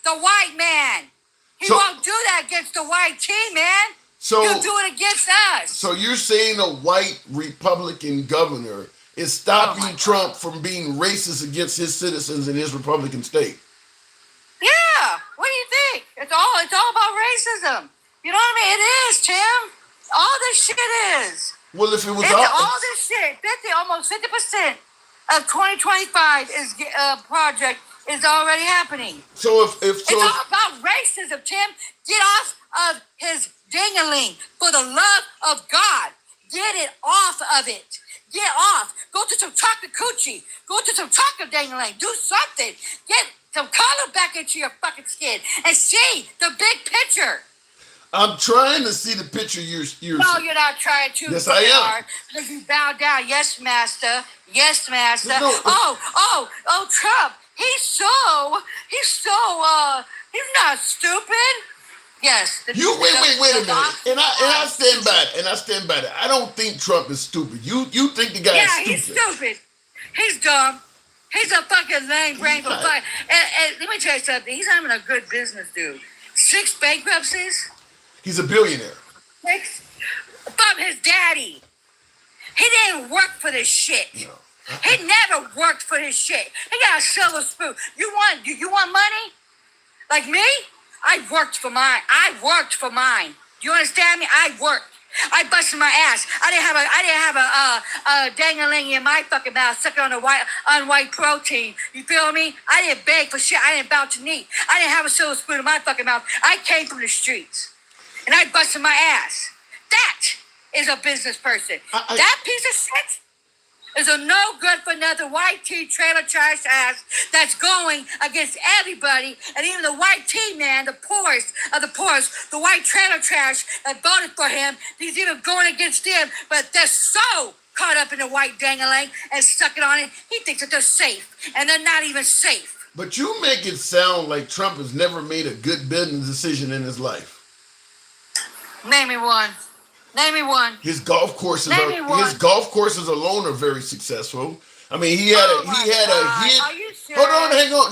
The white man. He won't do that against the white T-man. He'll do it against us. So you're saying a white Republican governor is stopping Trump from being racist against his citizens in his Republican state? Yeah. What do you think? It's all about racism. You know what I mean? It is, Tim. All this shit is. Well, if it was all this shit, almost 50% of 2025 project is already happening. So if it's all about racism, Tim. Get off of his ding-a-ling for the love of God. Get it off of it. Get off. Go to some chocolate coochie. Go to some chocolate ding-a-ling. Do something. Get some color back into your fucking skin and see the big picture. I'm trying to see the picture you're No, you're not trying to. Yes, I am. Hard because you bow down. Yes, master. Yes, master. No. Oh, Trump. He's not stupid. Yes. Wait a minute. And I stand by it. I don't think Trump is stupid. You think the guy is stupid. Yeah, he's stupid. He's dumb. He's a fucking lame brain for fuck. And let me tell you something. He's not even a good business dude. 6 bankruptcies. He's a billionaire. 6 from his daddy. He didn't work for this shit. No. He never worked for this shit. He got a silver spoon. You want money? Like me? I worked for mine. Do you understand me? I worked. I busted my ass. I didn't have a dang-a-ling in my fucking mouth sucking on white protein. You feel me? I didn't beg for shit. I didn't bow to knee. I didn't have a silver spoon in my fucking mouth. I came from the streets. And I busted my ass. That is a business person. That piece of shit is a no good for nothing white tea trailer trash ass that's going against everybody, and even the white tea man, the poorest of the poorest, the white trailer trash that voted for him, he's even going against them, but they're so caught up in the white dang-a-lang and sucking on it, he thinks that they're safe, and they're not even safe. But you make it sound like Trump has never made a good business decision in his life. Name me one. His golf courses alone are very successful. I mean, he had a hit. Are you serious? Hold on, hang on.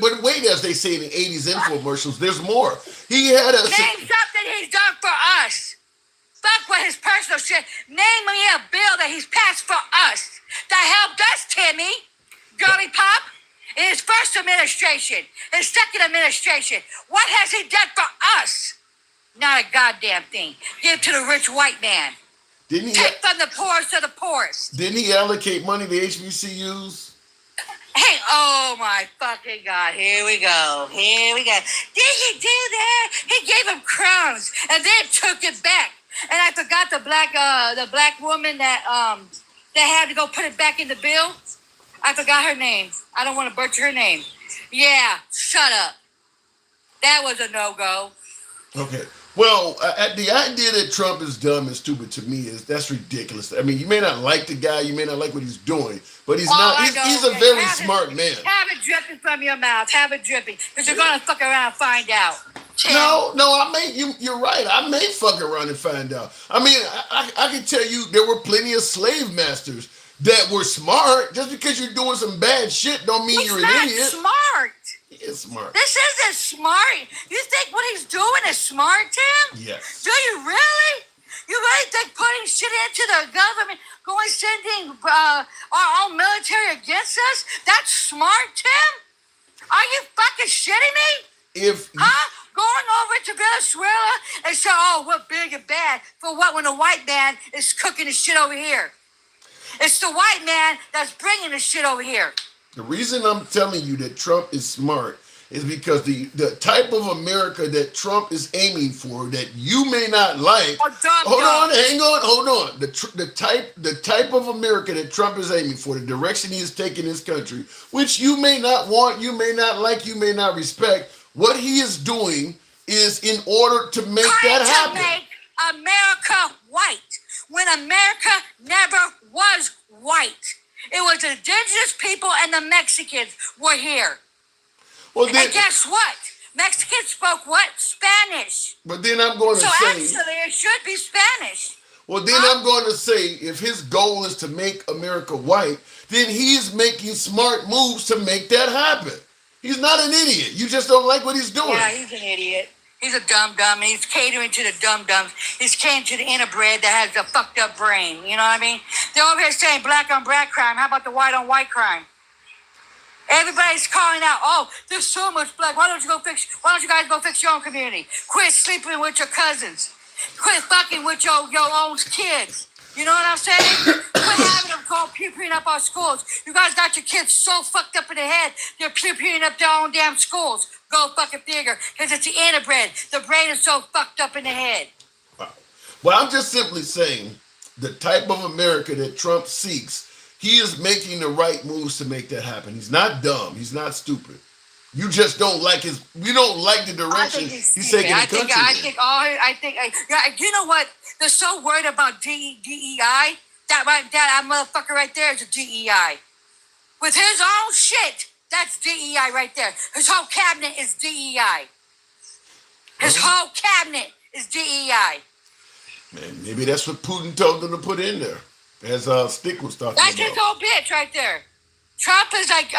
But wait, as they say in the 80s infomercials, there's more. He had a name something he's done for us. Fuck with his personal shit. Name me a bill that he's passed for us that helped us, Timmy, Girly Pop, in his first administration, his second administration. What has he done for us? Not a goddamn thing. Give to the rich white man. Take from the poorest of the poorest. Didn't he allocate money to HBCUs? Hey, oh my fucking God. Here we go. Did he do that? He gave him crumbs and then took it back. And I forgot the black woman that had to go put it back in the bill. I forgot her name. I don't want to butcher her name. Yeah, shut up. That was a no-go. Okay. Well, the idea that Trump is dumb and stupid to me that's ridiculous. I mean, you may not like the guy, you may not like what he's doing, but he's a very smart man. Have it dripping from your mouth. Have it dripping, because you're gonna fuck around and find out. No, you're right. I may fuck around and find out. I mean, I can tell you there were plenty of slave masters that were smart. Just because you're doing some bad shit don't mean you're an idiot. Smart. It's smart. This isn't smart. You think what he's doing is smart, Tim? Yes. Do you really? You really think putting shit into the government, sending our own military against us, that's smart, Tim? Are you fucking shitting me? Going over to Venezuela and say, oh, we're big and bad for what when the white man is cooking the shit over here? It's the white man that's bringing the shit over here. The reason I'm telling you that Trump is smart is because the type of America that Trump is aiming for that you may not like. Hold on. The type of America that Trump is aiming for, the direction he is taking his country, which you may not want, you may not like, you may not respect. What he is doing is in order to make that happen. To make America white. when America never was white. It was the indigenous people and the Mexicans were here. Well, then, and guess what? Mexicans spoke what? Spanish. But then I'm going to So say, actually, it should be Spanish. well, then I'm going to say, if his goal is to make America white, then he's making smart moves to make that happen. He's not an idiot. You just don't like what he's doing. Yeah, he's an idiot. He's a dum-dum, and he's catering to the dum-dums. He's catering to the interbred that has a fucked up brain. You know what I mean? They're over here saying black on black crime. How about the white on white crime? Everybody's calling out, oh, there's so much black. Why don't you guys go fix your own community? Quit sleeping with your cousins. Quit fucking with your own kids. You know what I'm saying? Quit having them call pew-pewing up our schools. You guys got your kids so fucked up in the head, they're pew-pewing up their own damn schools. Go fucking figure. Because it's the interbred. The brain is so fucked up in the head. Well, I'm just simply saying the type of America that Trump seeks, he is making the right moves to make that happen. He's not dumb. He's not stupid. You just don't like you don't like the direction he's taking the country in. You know what? They're so worried about DEI. That motherfucker right there is a DEI. With his own shit, that's DEI right there. His whole cabinet is DEI. His whole cabinet is DEI. Man, maybe that's what Putin told them to put in there, as Stick was talking That's about. his old bitch right there. Trump is like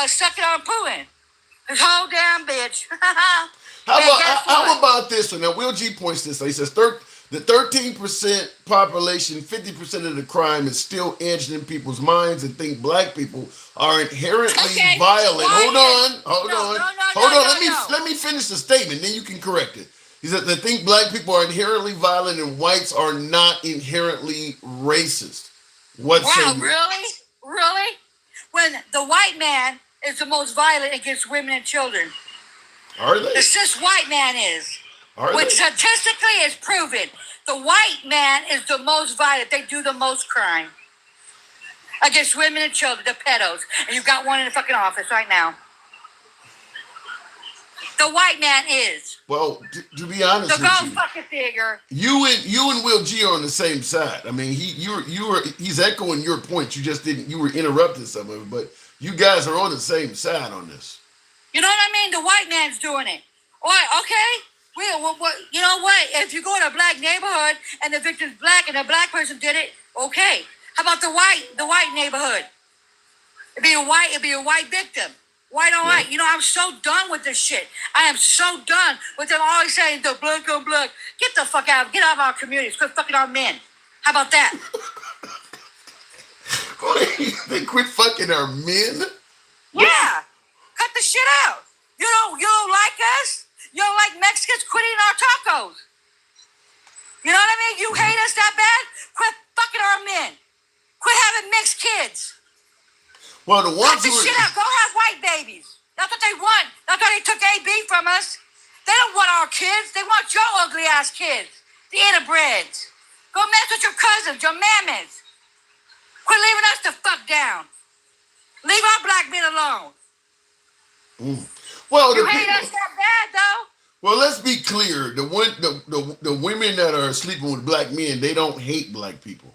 sucking on Putin. His whole damn bitch. How about this one? Now, Will G points this. He says the 13% population, 50% of the crime is still edged in people's minds and think black people are inherently violent. Hold on. Let me finish the statement, then you can correct it. He said they think black people are inherently violent and whites are not inherently racist. Wow, really? Really? When the white man is the most violent against women and children. Are they? The cis white man is. Which statistically is proven. The white man is the most violent. They do the most crime against women and children, the pedos. And you've got one in the fucking office right now. The white man is. Well, to be honest with you, fucking figure. You and Will G are on the same side. I mean, he's echoing your point. You were interrupting some of it, but you guys are on the same side on this. You know what I mean? The white man's doing it. All right, okay. You know what? If you go in a black neighborhood and the victim's black and the black person did it, okay. How about the white neighborhood? It'd be a white victim. White on white. You know, I'm so done with this shit. I am so done with them always saying the black on black. Get the fuck out. Get out of our communities. Quit fucking our men. How about that? They quit fucking our men? Yeah. Cut the shit out. You don't like us? You don't like Mexicans? Quit eating our tacos. You know what I mean? You hate us that bad? Quit fucking our men. Quit having mixed kids. Well, the ones Cut the shit out. Go have white babies. That's what they want. That's why they took AB from us. They don't want our kids. They want your ugly ass kids. The interbreds. Go mess with your cousins, your mammas. Quit leaving us the fuck down. Leave our black men alone. Well, you hate us that bad, though. Well, let's be clear. The women that are sleeping with black men, they don't hate black people.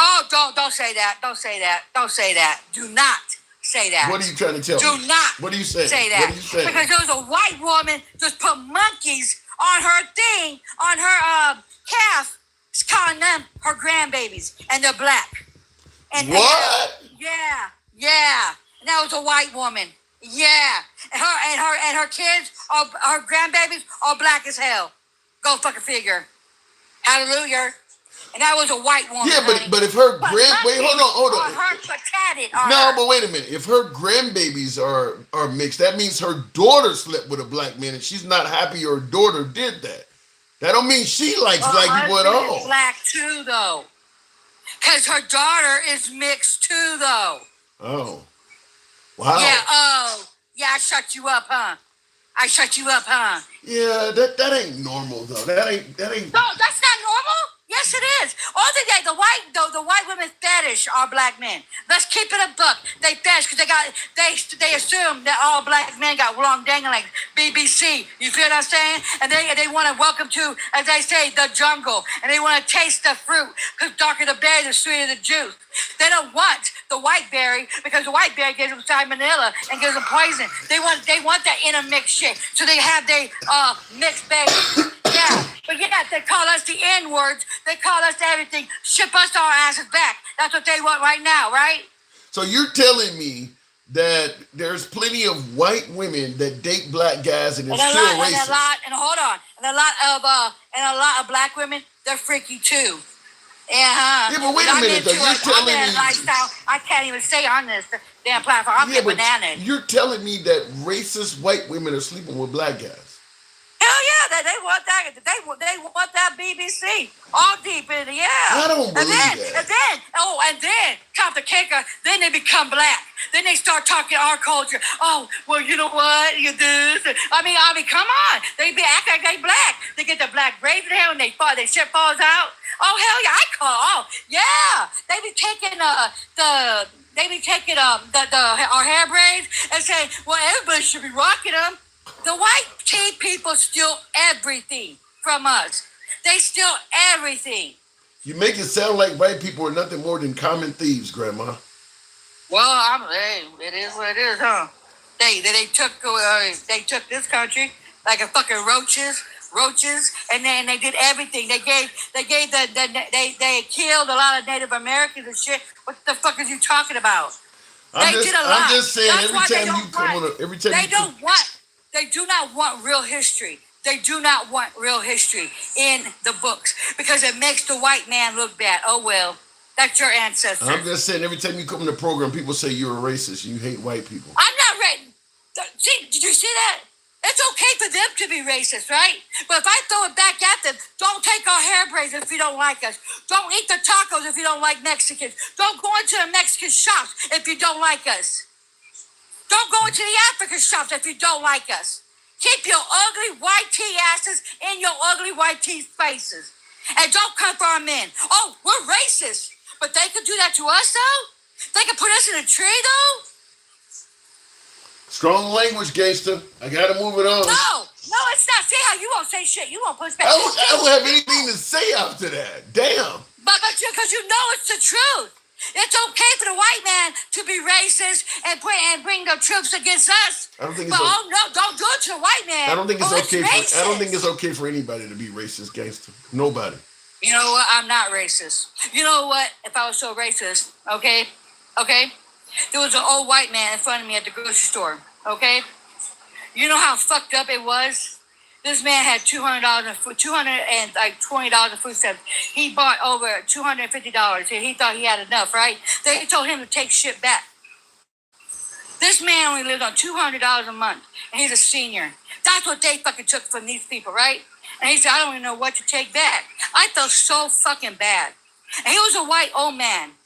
Oh, don't say that. Don't say that. Don't say that. Do not say that. What are you trying to tell me? Do not. What are you saying? Say that. What are you saying? Because there was a white woman just put monkeys on her thing, on her calf, calling them her grandbabies, and they're black. And what? Yeah. And that was a white woman. Yeah. And her kids, her grandbabies, are black as hell. Go fucking figure. Hallelujah. And that was a white woman. Yeah, but if her hold on. But wait a minute. If her grandbabies are mixed, that means her daughter slept with a black man, and she's not happy her daughter did that. That don't mean she likes black people at all. Is black too, though, because her daughter is mixed too, though. Oh, wow. Yeah. Yeah. I shut you up, huh? Yeah, that ain't normal though. That ain't. No, that's not normal. Yes, it is. All the white women fetish are black men. Let's keep it a buck. They fetish because they assume that all black men got long dangling BBC. You feel what I'm saying? And they want to welcome to, as they say, the jungle. And they want to taste the fruit because darker the berry, the sweeter the juice. They don't want the white berry because the white berry gives them salmonella and gives them poison. They want that intermixed shit. So they have their mixed babies. Yeah, but yeah, they call us the N-words. They call us everything. Ship us our asses back. That's what they want right now, right? So you're telling me that there's plenty of white women that date black guys and they're still racist. And a lot of black women, they're freaky too. Yeah, but wait a minute though. You're telling me lifestyle, I can't even say on this damn platform. I'm getting bananas. You're telling me that racist white women are sleeping with black guys. Hell yeah, they want that. They want that BBC all deep in it. Yeah. I don't believe that. And then top the kicker. Then they become black. Then they start talking our culture. Oh, well, you know what? You this. I mean, come on. They be act like they black. They get the black braids in hair and their shit falls out. Oh hell yeah, I call. Oh yeah, they be taking our hair braids and saying, well, everybody should be rocking them. The white tea people steal everything from us. They steal everything. You make it sound like white people are nothing more than common thieves, Grandma. Well, it is what it is, huh? They took this country like a fucking roaches, and then they did everything. They killed a lot of Native Americans and shit. What the fuck are you talking about? They did a lot. I'm just saying, They do not want real history. They do not want real history in the books because it makes the white man look bad. Oh, well, that's your ancestors. I'm just saying, every time you come in the program, people say you're a racist. You hate white people. I'm not racist. See, did you see that? It's okay for them to be racist, right? But if I throw it back at them, don't take our hair braids if you don't like us. Don't eat the tacos if you don't like Mexicans. Don't go into the Mexican shops if you don't like us. Don't go into the African shops if you don't like us. Keep your ugly white tea asses in your ugly white tea faces. And don't come for our men. Oh, we're racist. But they could do that to us, though? They could put us in a tree, though? Strong language, gangster. I gotta move it on. No, it's not. See how you won't say shit. You won't push back. I don't have anything to say after that. Damn. But because you know it's the truth. It's okay for the white man to be racist and bring the troops against us. I don't think it's oh no, don't do it to the white man. I don't think it's okay. I don't think it's okay for anybody to be racist, gangster. Nobody. You know what? I'm not racist. You know what? If I was so racist, okay, there was an old white man in front of me at the grocery store. Okay, you know how fucked up it was. This man had $220 in food stamps. He bought over $250 and he thought he had enough, right? They told him to take shit back. This man only lived on $200 a month and he's a senior. That's what they fucking took from these people, right? And he said, I don't even know what to take back. I felt so fucking bad. And he was a white old man.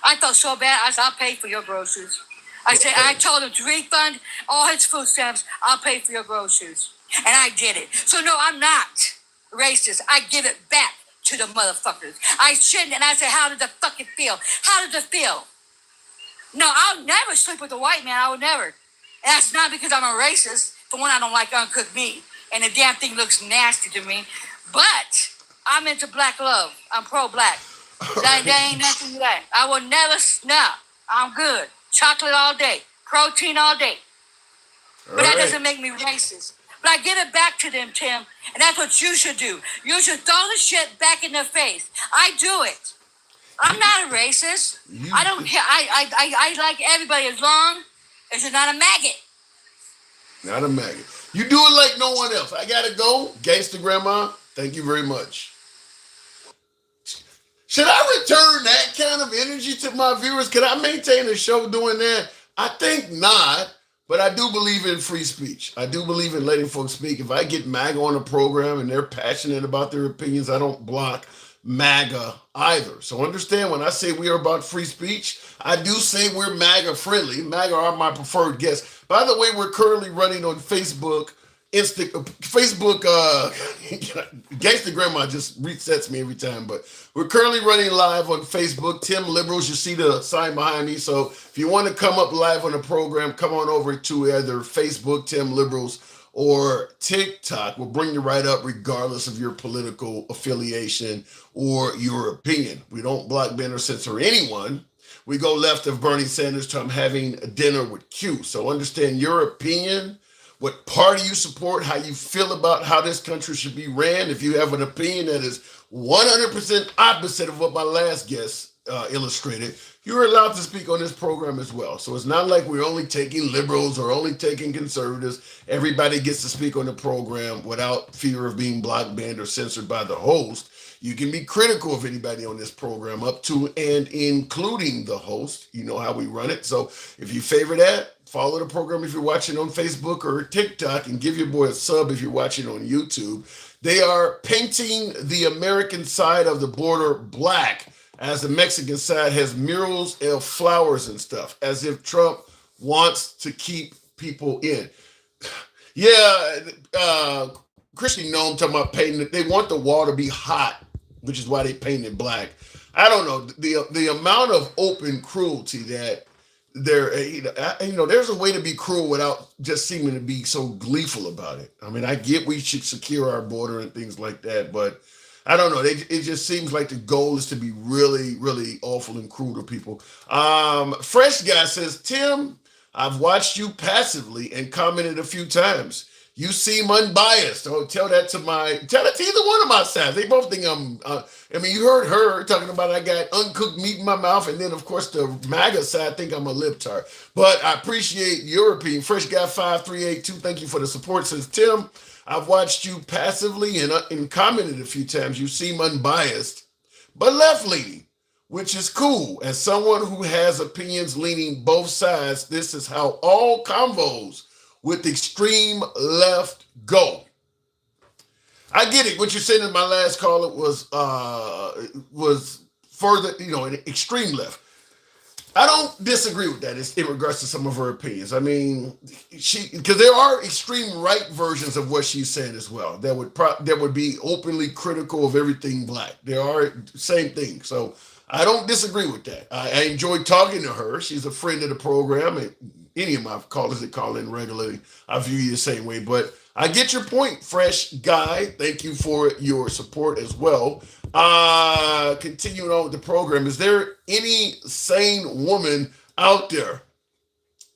I felt so bad. I said, I'll pay for your groceries. I told him to refund all his food stamps. I'll pay for your groceries. And I did it. So no, I'm not racist. I give it back to the motherfuckers. I shouldn't. And I said, how did it fucking feel? How did it feel? No, I'll never sleep with a white man. I would never. And that's not because I'm a racist. For one, I don't like uncooked meat. And the damn thing looks nasty to me. But I'm into black love. I'm pro-black. There ain't nothing to that. I will never, no, I'm good. Chocolate all day. Protein all day. But that doesn't make me racist. But I give it back to them, Tim. And that's what you should do. You should throw the shit back in their face. I do it. I'm not a racist. I don't care. I like everybody as long as you're not a maggot. Not a maggot. You do it like no one else. I gotta go. Gangsta Grandma, thank you very much. Should I return that kind of energy to my viewers? Can I maintain the show doing that? I think not. But I do believe in free speech. I do believe in letting folks speak. If I get MAGA on a program and they're passionate about their opinions, I don't block MAGA either. So understand, when I say we are about free speech, I do say we're MAGA friendly. MAGA are my preferred guests. By the way, we're currently running on Facebook, Facebook, Gangsta Grandma just resets me every time. But we're currently running live on Facebook. Tim Liberals, you see the sign behind me. So if you want to come up live on the program, come on over to either Facebook, Tim Liberals, or TikTok. We'll bring you right up regardless of your political affiliation or your opinion. We don't block, ban, or censor anyone. We go left of Bernie Sanders to I'm having dinner with Q. So understand your opinion, what party you support, how you feel about how this country should be ran. If you have an opinion that is 100% opposite of what my last guest illustrated, you're allowed to speak on this program as well. So it's not like we're only taking liberals or only taking conservatives. Everybody gets to speak on the program without fear of being blocked, banned, or censored by the host. You can be critical of anybody on this program, up to and including the host. You know how we run it. So if you favor that, follow the program if you're watching on Facebook or TikTok, and give your boy a sub if you're watching on YouTube. They are painting the American side of the border black, as the Mexican side has murals of flowers and stuff, as if Trump wants to keep people in. Yeah, Christy Nome talking about painting it. They want the wall to be hot, which is why they paint it black. I don't know. The amount of open cruelty that there's a way to be cruel without just seeming to be so gleeful about it. I mean, I get we should secure our border and things like that, but I don't know. It just seems like the goal is to be really, really awful and cruel to people. Fresh Guy says, Tim, I've watched you passively and commented a few times. You seem unbiased. Oh, tell that to either one of my sides. They both think I'm, you heard her talking about I got uncooked meat in my mouth. And then, of course, the MAGA side think I'm a libtard. But I appreciate your opinion. Fresh Guy 5382, thank you for the support. Says, Tim, I've watched you passively and commented a few times. You seem unbiased, but left-leaning, which is cool. As someone who has opinions leaning both sides, this is how all convos with extreme left go. I get it. What you're saying in my last call, it was further, an extreme left. I don't disagree with that in regards to some of her opinions. I mean, because there are extreme right versions of what she's saying as well that would be openly critical of everything black. There are same thing. So I don't disagree with that. I enjoy talking to her. She's a friend of the program, and any of my callers that call in regularly, I view you the same way. But I get your point, Fresh Guy. Thank you for your support as well. Continuing on with the program, is there any sane woman out there?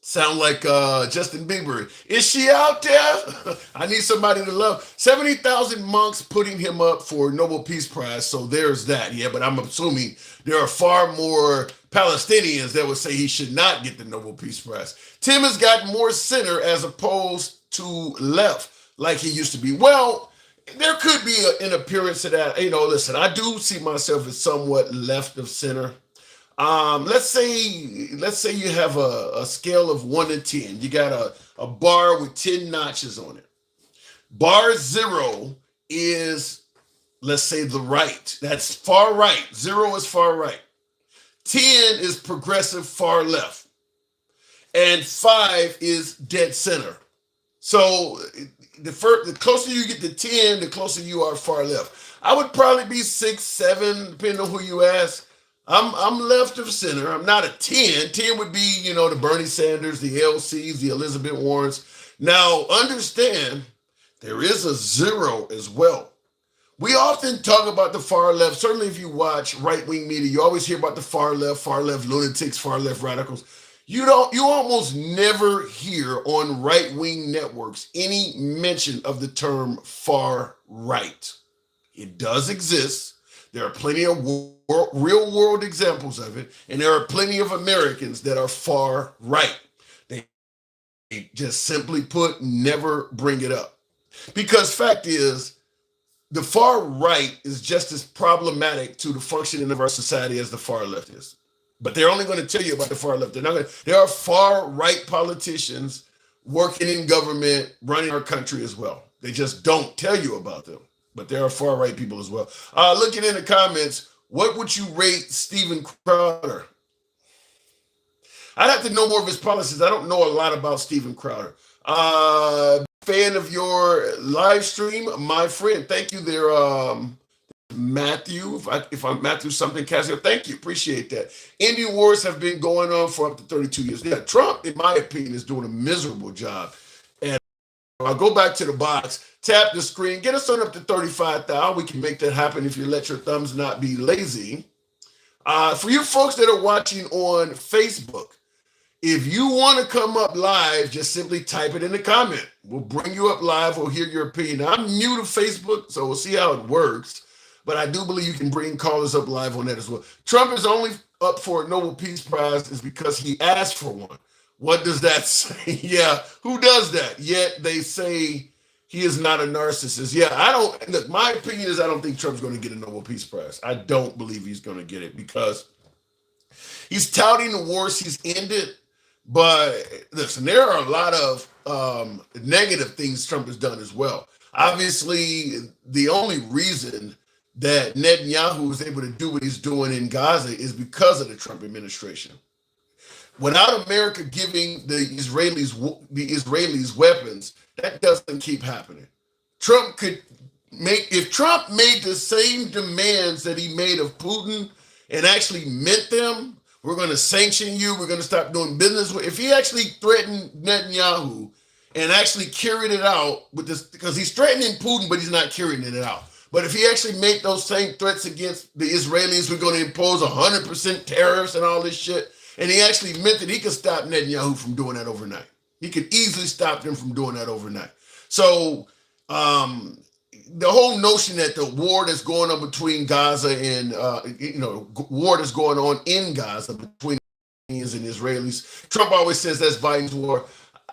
Sound like Justin Bieber. Is she out there? I need somebody to love. 70,000 monks putting him up for Nobel Peace Prize, so there's that. Yeah, but I'm assuming there are far more Palestinians that would say he should not get the Nobel Peace Prize. Tim has got more center as opposed to left like he used to be. Well, there could be an appearance of that. Listen, I do see myself as somewhat left of center. Let's say you have a scale of 1 to 10. You got a bar with 10 notches on it. Bar 0 is, let's say, the right. That's far right. 0 is far right. 10 is progressive far left. And 5 is dead center. So the closer you get to 10, the closer you are far left. I would probably be 6, 7, depending on who you ask. I'm left of center. I'm not a 10. 10 would be, the Bernie Sanders, the LCs, the Elizabeth Warrens. Now, understand, there is a 0 as well. We often talk about the far left. Certainly if you watch right-wing media, you always hear about the far left lunatics, far left radicals. You almost never hear on right-wing networks any mention of the term far right. It does exist. There are plenty of real-world examples of it, and there are plenty of Americans that are far right. They just simply put, never bring it up. Because fact is, the far right is just as problematic to the functioning of our society as the far left is. But they're only going to tell you about the far left. There are far right politicians working in government, running our country as well. They just don't tell you about them. But there are far right people as well. Looking in the comments, what would you rate Steven Crowder? I'd have to know more of his policies. I don't know a lot about Steven Crowder. fan of your live stream, my friend. Thank you there, Matthew. If I'm Matthew something, Casio, thank you. Appreciate that. Indian wars have been going on for up to 32 years. Yeah, Trump, in my opinion, is doing a miserable job. And I'll go back to the box, tap the screen, get us on up to 35,000. We can make that happen if you let your thumbs not be lazy. For you folks that are watching on Facebook, if you want to come up live, just simply type it in the comment. We'll bring you up live. We'll hear your opinion. Now, I'm new to Facebook, so we'll see how it works. But I do believe you can bring callers up live on that as well. Trump is only up for a Nobel Peace Prize is because he asked for one. What does that say? Yeah, who does that? Yet they say he is not a narcissist. Yeah, I don't. Look, my opinion is I don't think Trump's going to get a Nobel Peace Prize. I don't believe he's going to get it because he's touting the wars he's ended. But listen, there are a lot of negative things Trump has done as well. Obviously, the only reason that Netanyahu was able to do what he's doing in Gaza is because of the Trump administration. Without America giving the Israelis weapons, that doesn't keep happening. Trump could if Trump made the same demands that he made of Putin and actually meant them, we're going to sanction you, we're going to stop doing business with. If he actually threatened Netanyahu and actually carried it out with this, because he's threatening Putin, but he's not carrying it out. But if he actually made those same threats against the Israelis, we're going to impose 100% tariffs and all this shit, and he actually meant that he could stop Netanyahu from doing that overnight. He could easily stop them from doing that overnight. So the whole notion that the war that's going on between Gaza and, war that's going on in Gaza between Palestinians and Israelis, Trump always says that's Biden's war.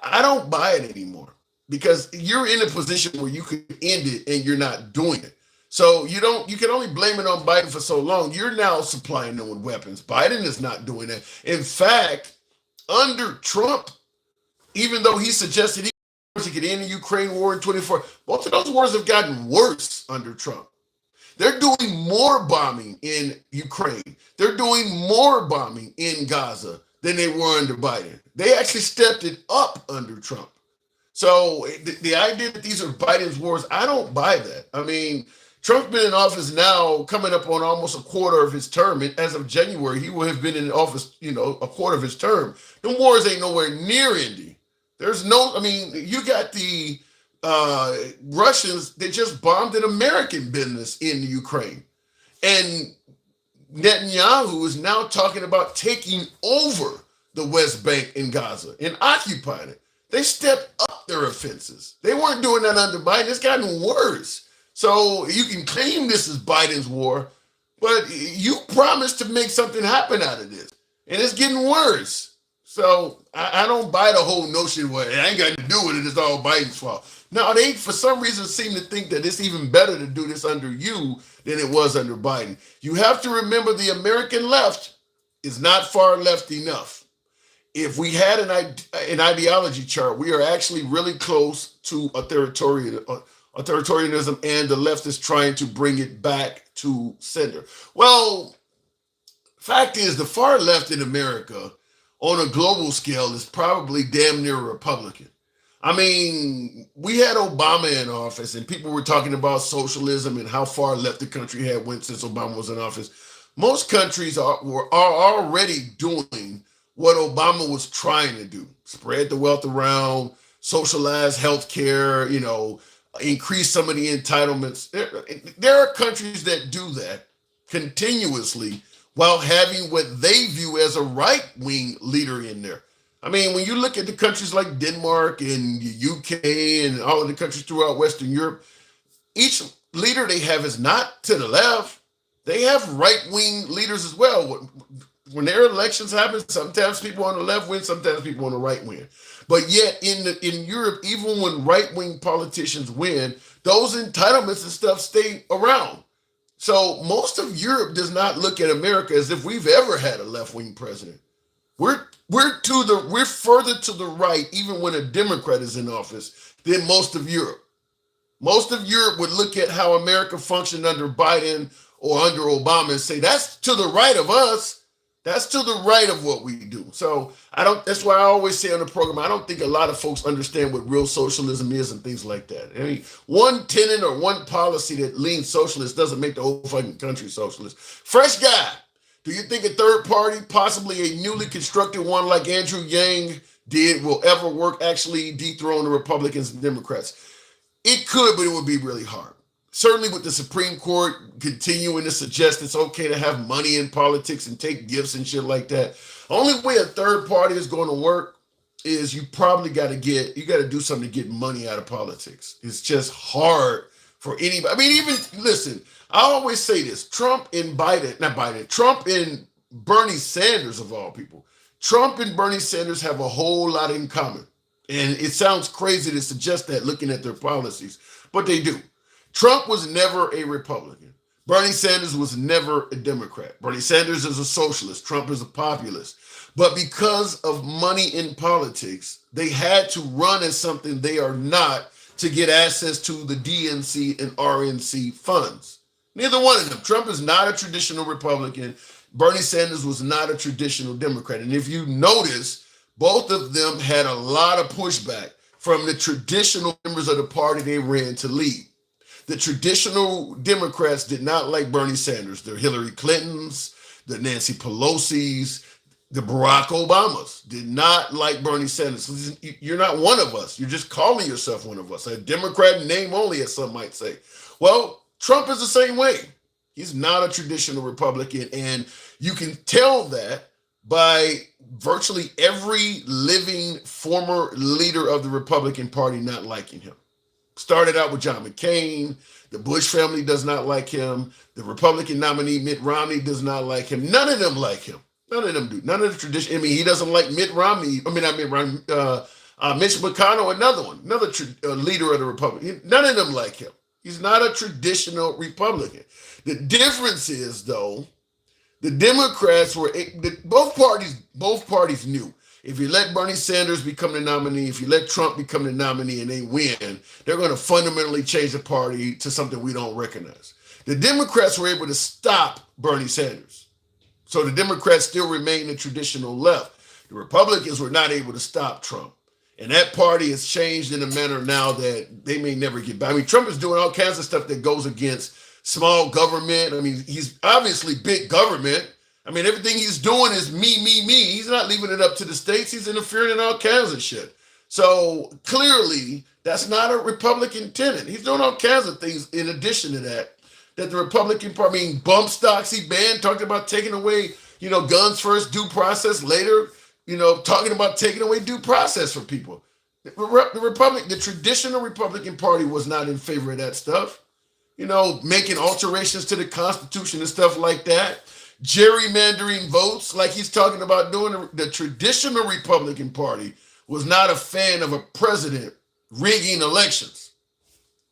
I don't buy it anymore because you're in a position where you could end it and you're not doing it. So you can only blame it on Biden for so long. You're now supplying them with weapons. Biden is not doing that. In fact, under Trump, even though he suggested he could end the Ukraine war in 24, both of those wars have gotten worse under Trump. They're doing more bombing in Ukraine. They're doing more bombing in Gaza than they were under Biden. They actually stepped it up under Trump. So the idea that these are Biden's wars, I don't buy that. I mean, Trump's been in office now, coming up on almost a quarter of his term. As of January, he will have been in office, a quarter of his term. The wars ain't nowhere near ending. You got the Russians that just bombed an American business in Ukraine. And Netanyahu is now talking about taking over the West Bank in Gaza and occupying it. They stepped up their offenses. They weren't doing that under Biden. It's gotten worse. So you can claim this is Biden's war, but you promised to make something happen out of this. And it's getting worse. So I don't buy the whole notion where it ain't got to do with it. It's all Biden's fault. No, they for some reason seem to think that it's even better to do this under you than it was under Biden. You have to remember the American left is not far left enough. If we had an ideology chart, we are actually really close to authoritarianism, and the left is trying to bring it back to center. Well, fact is, the far left in America on a global scale is probably damn near Republican. I mean, we had Obama in office and people were talking about socialism and how far left the country had went since Obama was in office. Most countries are already doing what Obama was trying to do: spread the wealth around, socialize healthcare, increase some of the entitlements. There are countries that do that continuously while having what they view as a right-wing leader in there. I mean, when you look at the countries like Denmark and the UK and all of the countries throughout Western Europe, each leader they have is not to the left. They have right-wing leaders as well. When their elections happen, sometimes people on the left win, sometimes people on the right win. But yet in Europe, even when right-wing politicians win, those entitlements and stuff stay around. So most of Europe does not look at America as if we've ever had a left-wing president. We're further to the right, even when a Democrat is in office, than most of Europe. Most of Europe would look at how America functioned under Biden or under Obama and say, that's to the right of us. That's to the right of what we do. So that's why I always say on the program, I don't think a lot of folks understand what real socialism is and things like that. I mean, one tenant or one policy that leans socialist doesn't make the whole fucking country socialist. Fresh guy. Do you think a third party, possibly a newly constructed one like Andrew Yang did, will ever work, actually dethrone the Republicans and Democrats? It could, but it would be really hard. Certainly with the Supreme Court continuing to suggest it's okay to have money in politics and take gifts and shit like that. Only way a third party is going to work is you probably got to do something to get money out of politics. It's just hard for anybody. I mean, even, listen, I always say this, Trump and Bernie Sanders of all people. Trump and Bernie Sanders have a whole lot in common. And it sounds crazy to suggest that looking at their policies, but they do. Trump was never a Republican. Bernie Sanders was never a Democrat. Bernie Sanders is a socialist. Trump is a populist. But because of money in politics, they had to run as something they are not to get access to the DNC and RNC funds. Neither one of them. Trump is not a traditional Republican. Bernie Sanders was not a traditional Democrat. And if you notice, both of them had a lot of pushback from the traditional members of the party they ran to lead. The traditional Democrats did not like Bernie Sanders. The Hillary Clintons, the Nancy Pelosi's, the Barack Obamas did not like Bernie Sanders. You're not one of us. You're just calling yourself one of us. A Democrat in name only, as some might say. Well, Trump is the same way. He's not a traditional Republican, and you can tell that by virtually every living former leader of the Republican Party not liking him. Started out with John McCain. The Bush family does not like him. The Republican nominee, Mitt Romney, does not like him. None of them like him. None of them do. None of the tradition. I mean, he doesn't like Mitt Romney. I mean, not Mitt Romney. Mitch McConnell, another one, another leader of the Republican. None of them like him. He's not a traditional Republican. The difference is, though, the Democrats were both parties knew if you let Bernie Sanders become the nominee, if you let Trump become the nominee and they win, they're going to fundamentally change the party to something we don't recognize. The Democrats were able to stop Bernie Sanders. So the Democrats still remain the traditional left. The Republicans were not able to stop Trump. And that party has changed in a manner now that they may never get back. I mean, Trump is doing all kinds of stuff that goes against small government. I mean, he's obviously big government. I mean, everything he's doing is me. He's not leaving it up to the states. He's interfering in all kinds of shit. So clearly, that's not a Republican tenant. He's doing all kinds of things in addition to that the Republican Party, I mean, bump stocks he banned, talking about taking away, guns first, due process later, talking about taking away due process for people. The traditional Republican Party was not in favor of that stuff. Making alterations to the Constitution and stuff like that. Gerrymandering votes like he's talking about doing. The traditional Republican Party was not a fan of a president rigging elections.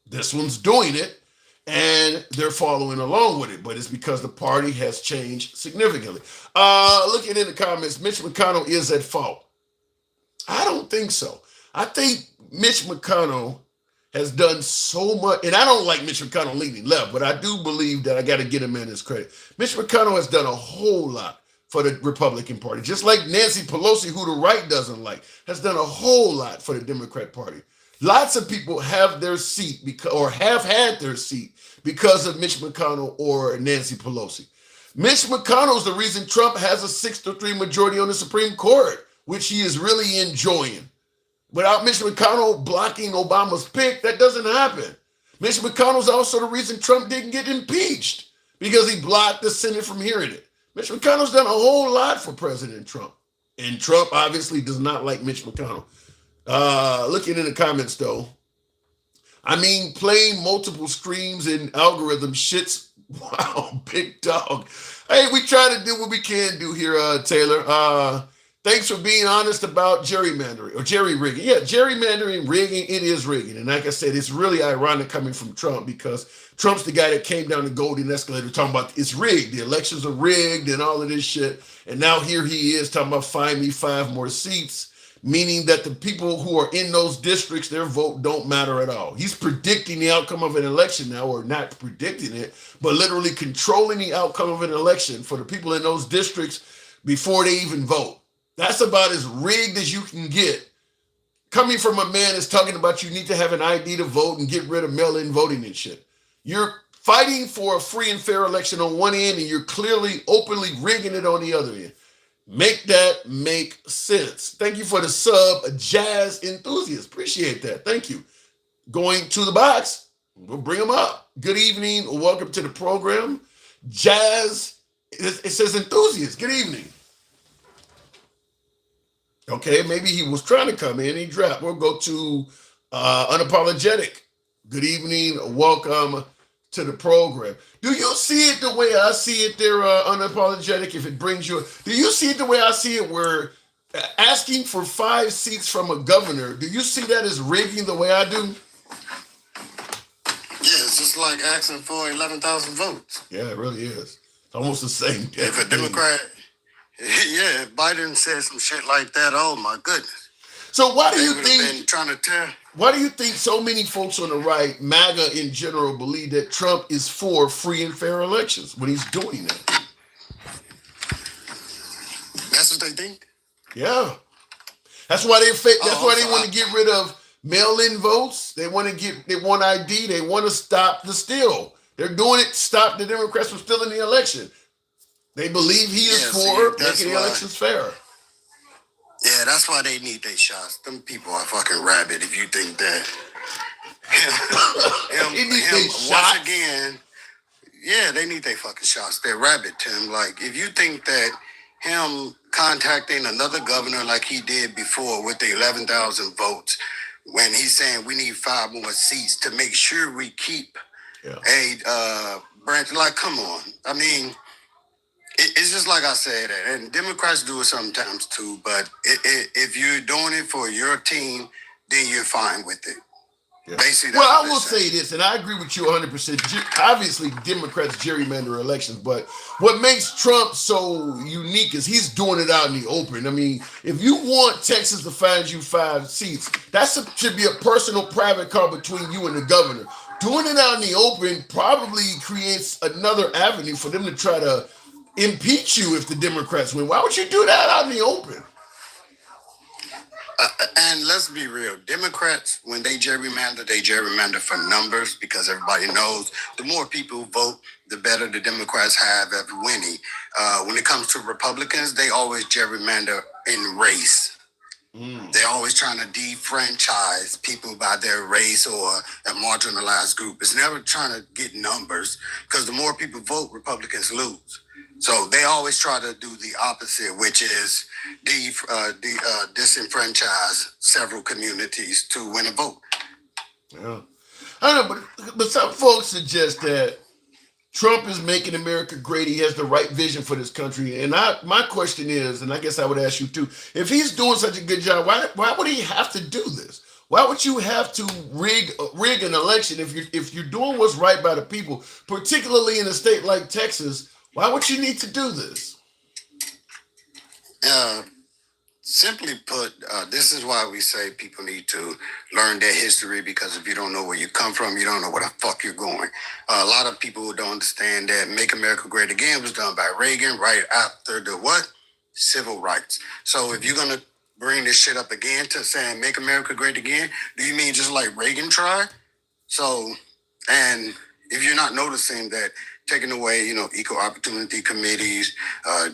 This one's doing it, and they're following along with it, but it's because the party has changed significantly. Looking in the comments, Mitch McConnell is at fault. I don't think so. I think Mitch McConnell has done so much, and I don't like Mitch McConnell leaning left, but I do believe that I got to get him in his credit. Mitch McConnell has done a whole lot for the Republican Party, just like Nancy Pelosi, who the right doesn't like, has done a whole lot for the Democrat Party. Lots of people have their seat or have had their seat because of Mitch McConnell or Nancy Pelosi. Mitch McConnell is the reason Trump has a 6-3 majority on the Supreme Court, which he is really enjoying. Without Mitch McConnell blocking Obama's pick, that doesn't happen. Mitch McConnell is also the reason Trump didn't get impeached, because he blocked the Senate from hearing it. Mitch McConnell's done a whole lot for President Trump. And Trump obviously does not like Mitch McConnell. Looking in the comments, though, I mean, playing multiple screens and algorithm shits. Wow, big dog. Hey, we try to do what we can do here, Taylor. Thanks for being honest about gerrymandering or jerry rigging. Yeah, gerrymandering, rigging, it is rigging. And like I said, it's really ironic coming from Trump, because Trump's the guy that came down the golden escalator talking about it's rigged. The elections are rigged and all of this shit. And now here he is talking about find me 5 more seats, meaning that the people who are in those districts, their vote don't matter at all. He's predicting the outcome of an election now, or not predicting it, but literally controlling the outcome of an election for the people in those districts, before they even vote. That's about as rigged as you can get. Coming from a man that's talking about you need to have an ID to vote and get rid of mail-in voting and shit. You're fighting for a free and fair election on one end, and you're clearly openly rigging it on the other end. Make that make sense. Thank you for the sub, Jazz Enthusiast. Appreciate that. Thank you. Going to the box, we'll bring them up. Good evening. Welcome to the program. Jazz, it says enthusiast. Good evening. Okay, maybe he was trying to come in. He dropped. We'll go to unapologetic. Good evening. Welcome to the program. Do you see it the way I see it there, unapologetic, if it brings you... Do you see it the way I see it, where asking for 5 seats from a governor, do you see that as rigging the way I do? Yeah, it's just like asking for 11,000 votes. Yeah, it really is. It's almost the same thing. If a Democrat... Yeah, if Biden said some shit like that, oh my goodness. So why do you They think... would've been trying to tell... Why do you think so many folks on the right, MAGA in general, believe that Trump is for free and fair elections when he's doing that? That's what they think? Yeah. That's why they Also, want to get rid of mail-in votes. They want ID. They want to stop the steal. They're doing it to stop the Democrats from stealing the election. They believe he is for making the elections fair. Yeah, that's why they need their shots. Them people are fucking rabid if you think that once again, yeah, they need their fucking shots. They're rabid, Tim. Like, if you think that him contacting another governor like he did before with the 11,000 votes, when he's saying we need 5 more seats to make sure we keep a branch, like, come on. I mean, it's just like I said, and Democrats do it sometimes too, but if you're doing it for your team, then you're fine with it. Yeah. Basically, well, I will say this, and I agree with you 100%. Obviously, Democrats gerrymander elections, but what makes Trump so unique is he's doing it out in the open. I mean, if you want Texas to find you 5 seats, should be a personal, private call between you and the governor. Doing it out in the open probably creates another avenue for them to try to impeach you if the Democrats win. Why would you do that out in the open? And let's be real. Democrats, when they gerrymander for numbers, because everybody knows the more people vote, the better the Democrats have at winning. When it comes to Republicans, they always gerrymander in race. They're always trying to defranchise people by their race or a marginalized group. It's never trying to get numbers, because the more people vote, Republicans lose. So they always try to do the opposite, which is disenfranchise several communities to win a vote. Yeah, I don't know, but some folks suggest that Trump is making America great. He has the right vision for this country. And my question is, and I guess I would ask you too, if he's doing such a good job, why would he have to do this? Why would you have to rig an election if you're doing what's right by the people, particularly in a state like Texas? Why would you need to do this? Simply put, this is why we say people need to learn their history, because if you don't know where you come from, you don't know where the fuck you're going. A lot of people don't understand that Make America Great Again was done by Reagan right after the what? Civil rights. So if you're going to bring this shit up again to saying Make America Great Again, do you mean just like Reagan tried? So, and if you're not noticing that taking away, equal opportunity committees,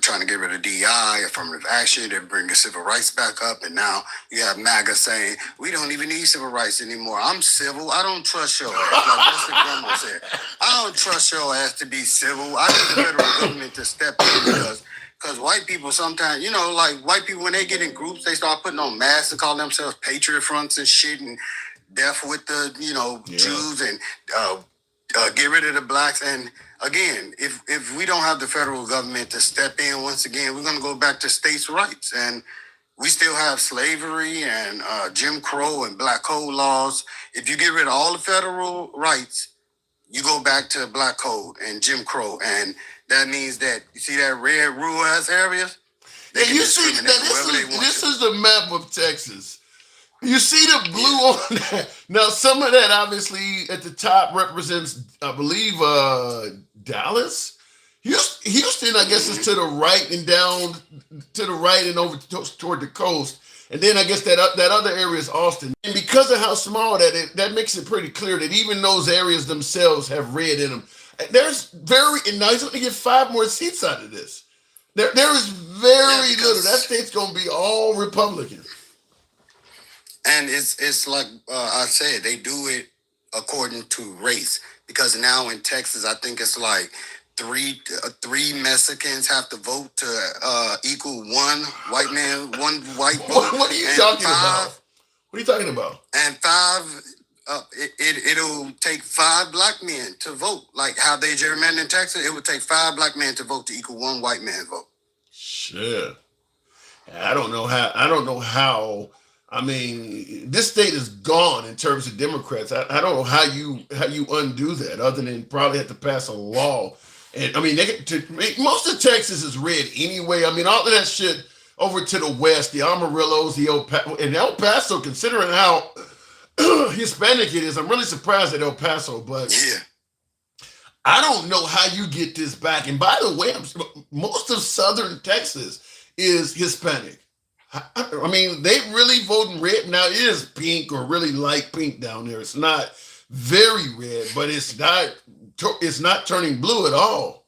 trying to get rid of DEI, affirmative action, they're bringing civil rights back up. And now you have MAGA saying, we don't even need civil rights anymore. I'm civil. I don't trust your ass. Like that's what grandma said. I don't trust your ass to be civil. I need the federal government to step in because white people sometimes, like white people, when they get in groups, they start putting on masks and call themselves patriot fronts and shit and death with the, Jews and get rid of the blacks. And again, if we don't have the federal government to step in once again, we're going to go back to states' rights. And we still have slavery and Jim Crow and black code laws. If you get rid of all the federal rights, you go back to black code and Jim Crow. And that means that, you see that red rural ass areas? Yeah, you see, this is the map of Texas. You see the blue on that. Now, some of that obviously at the top represents, I believe, Dallas. Houston, I guess, is to the right and down to the right and over toward the coast. And then I guess that other area is Austin. And because of how small that makes it pretty clear that even those areas themselves have red in them. There's very, and now he's going to get 5 more seats out of this. There is very little. That state's going to be all Republican. And it's like I said, they do it according to race. Because now in Texas, I think it's like three Mexicans have to vote to equal one white man, one white vote. What are you talking about? What are you talking about? And 5, it'll take 5 black men to vote. Like how they gerrymander in Texas, it would take 5 black men to vote to equal 1 white man vote. Shit. I don't know how. I mean, this state is gone in terms of Democrats. I don't know how you undo that, other than probably have to pass a law. And I mean, most of Texas is red anyway. I mean, all of that shit over to the west, the Amarillos, and El Paso, considering how Hispanic it is, I'm really surprised at El Paso. But yeah, I don't know how you get this back. And by the way, most of southern Texas is Hispanic. I mean, they really voting red. Now, it is pink or really light pink down there. It's not very red, but it's not turning blue at all.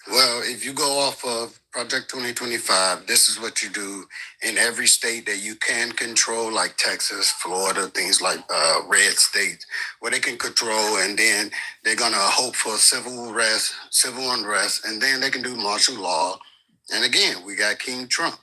Well, if you go off of Project 2025, this is what you do in every state that you can control, like Texas, Florida, things like red states, where they can control, and then they're going to hope for civil unrest, and then they can do martial law. And again, we got King Trump.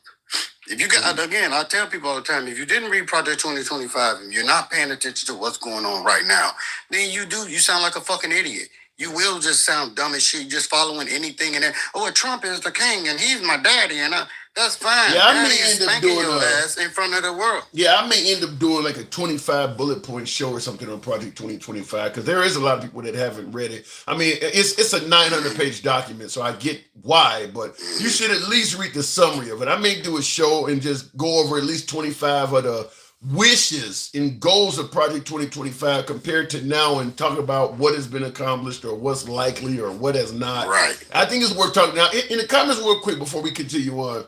If you got, again, I tell people all the time, if you didn't read Project 2025 and you're not paying attention to what's going on right now, then you sound like a fucking idiot. You will just sound dumb as shit, just following anything in there. Oh, Trump is the king and he's my daddy, and that's fine. Yeah, I may end up doing your ass in front of the world. Yeah, I may end up doing like a 25 bullet point show or something on Project 2025, because there is a lot of people that haven't read it. I mean, it's a 900-page document, so I get why, but you should at least read the summary of it. I may do a show and just go over at least 25 of the wishes and goals of Project 2025 compared to now, and talk about what has been accomplished or what's likely or what has not. Right. I think it's worth talking. Now, in the comments real quick before we continue on,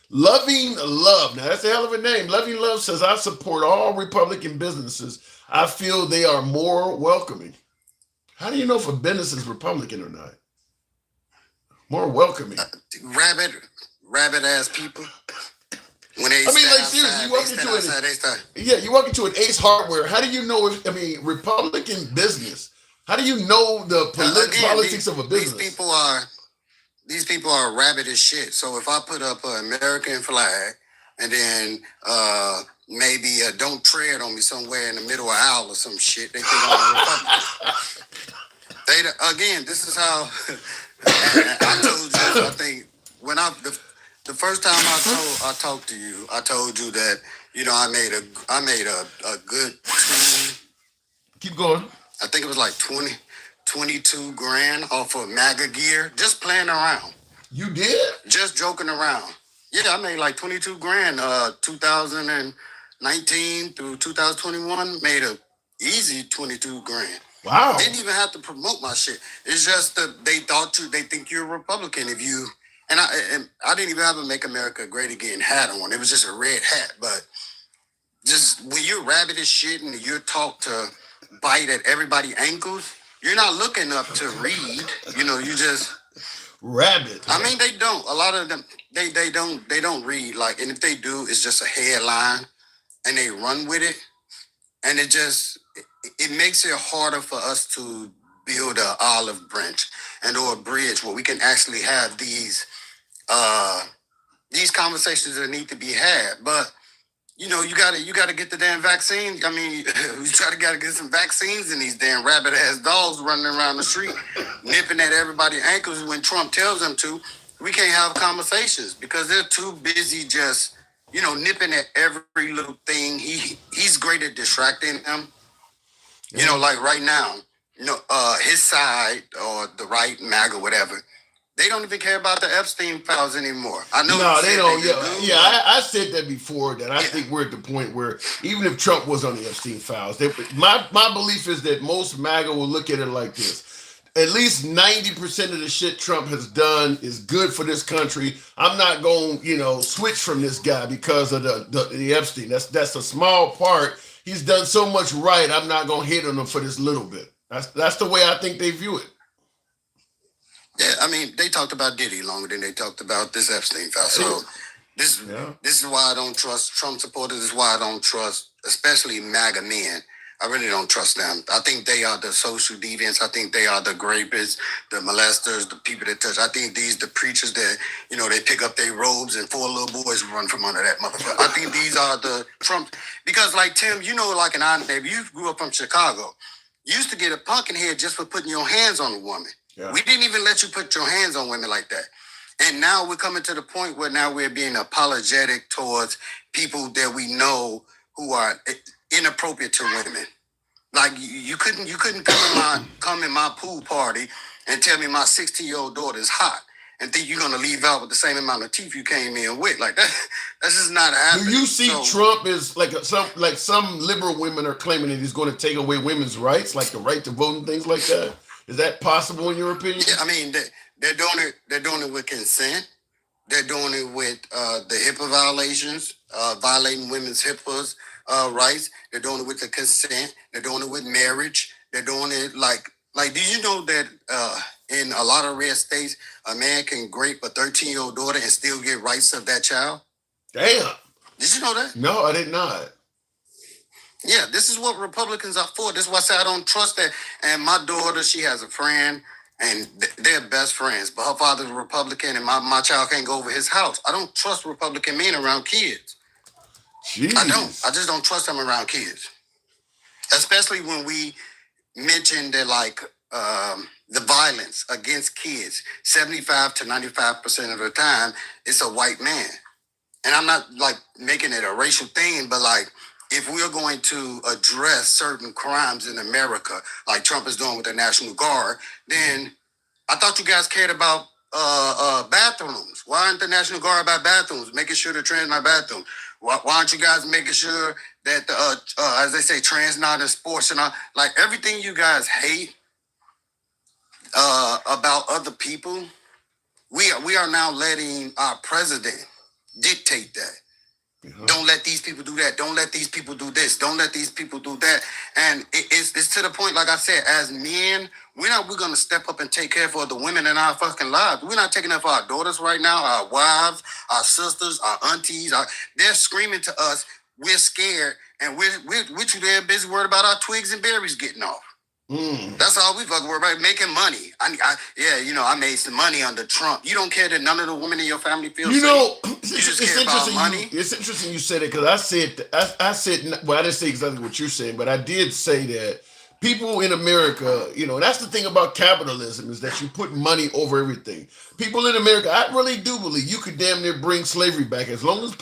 Loving Love, now that's a hell of a name. Loving Love says, I support all Republican businesses. I feel they are more welcoming. How do you know if a business is Republican or not? More welcoming. Rabbit ass people. When they seriously, you walk into an Ace Hardware. How do you know Republican business? How do you know the politics of a business? These people are rabid as shit. So if I put up an American flag and then maybe don't tread on me somewhere in the middle of aisle or some shit, they think I'm a Republican. Again, this is how I told you. I think when the first time I talked to you, I told you that I made a good Keep going. I think it was like 22 grand off of MAGA gear, just playing around. You did? Just joking around. Yeah, I made like 22 grand. 2019 through 2021 made a easy 22 grand. Wow. Didn't even have to promote my shit. It's just that they think you're a Republican if you. And I didn't even have a Make America Great Again hat on. It was just a red hat. But just when you're rabid as shit and you're taught to bite at everybody's ankles, you're not looking up to read. You just rabbit. I mean, they don't. A lot of them, they don't read. Like, and if they do, it's just a headline, and they run with it, and it makes it harder for us to build an olive branch or a bridge where we can actually have these conversations that need to be had. But you gotta get the damn vaccine. I mean, we gotta get some vaccines in these damn rabbit ass dogs running around the street, nipping at everybody's ankles when Trump tells them to. We can't have conversations because they're too busy just nipping at every little thing. He's great at distracting them. Like right now, his side or the right, MAGA, whatever, they don't even care about the Epstein files anymore. I know. No, they don't. I said that before. That I think we're at the point where even if Trump was on the Epstein files, my belief is that most MAGA will look at it like this: at least 90% of the shit Trump has done is good for this country. I'm not going, switch from this guy because of the Epstein. That's a small part. He's done so much right. I'm not going to hate on him for this little bit. That's the way I think they view it. Yeah, I mean, they talked about Diddy longer than they talked about this Epstein file. So this is why I don't trust Trump supporters. This is why I don't trust, especially MAGA men. I really don't trust them. I think they are the social deviants. I think they are the rapists, the molesters, the people that touch. I think the preachers that, they pick up their robes and 4 little boys run from under that motherfucker. I think these are the Trump. Because like Tim, like an honest neighbor, you grew up from Chicago. You used to get a pumpkin head just for putting your hands on a woman. Yeah. We didn't even let you put your hands on women like that. And now we're coming to the point where now we're being apologetic towards people that we know who are inappropriate to women. Like you couldn't come in my pool party and tell me my 16-year-old daughter is hot and think you're gonna leave out with the same amount of teeth you came in with. Like that, that's just not happening. Do you see Trump as like some liberal women are claiming that he's going to take away women's rights, like the right to vote and things like that? Is that possible in your opinion? Yeah, I mean they're doing it. They're doing it with consent. They're doing it with the HIPAA violations, violating women's HIPAA's rights. They're doing it with the consent. They're doing it with marriage. They're doing it like do you know that in a lot of red states, a man can rape a 13-year-old daughter and still get rights of that child? Damn. Did you know that? No, I did not. Yeah, this is what Republicans are for. This is why I say I don't trust that. And my daughter, she has a friend, and they're best friends. But her father's a Republican, and my child can't go over his house. I don't trust Republican men around kids. Jeez. I don't. I just don't trust them around kids. Especially when we mention that, the violence against kids, 75 to 95% of the time, it's a white man. And I'm not, making it a racial thing, but, if we're going to address certain crimes in America, like Trump is doing with the National Guard, then I thought you guys cared about bathrooms. Why aren't the National Guard about bathrooms, making sure the trans not bathroom? Why aren't you guys making sure that, as they say, trans not in sports and all, everything you guys hate about other people, we are now letting our president dictate that. Uh-huh. Don't let these people do that. Don't let these people do this. Don't let these people do that. And it's to the point, like I said, as men, we're going to step up and take care for the women in our fucking lives. We're not taking care for our daughters right now, our wives, our sisters, our aunties. They're screaming to us. We're scared, and we're too damn busy worried about our twigs and berries getting off. That's all we fucking worry about, making money. I made some money under Trump. You don't care that none of the women in your family feel safe. It's interesting. Money. It's interesting you said it because I said well, I didn't say exactly what you're saying, but I did say that people in America, that's the thing about capitalism is that you put money over everything. People in America, I really do believe you could damn near bring slavery back as long as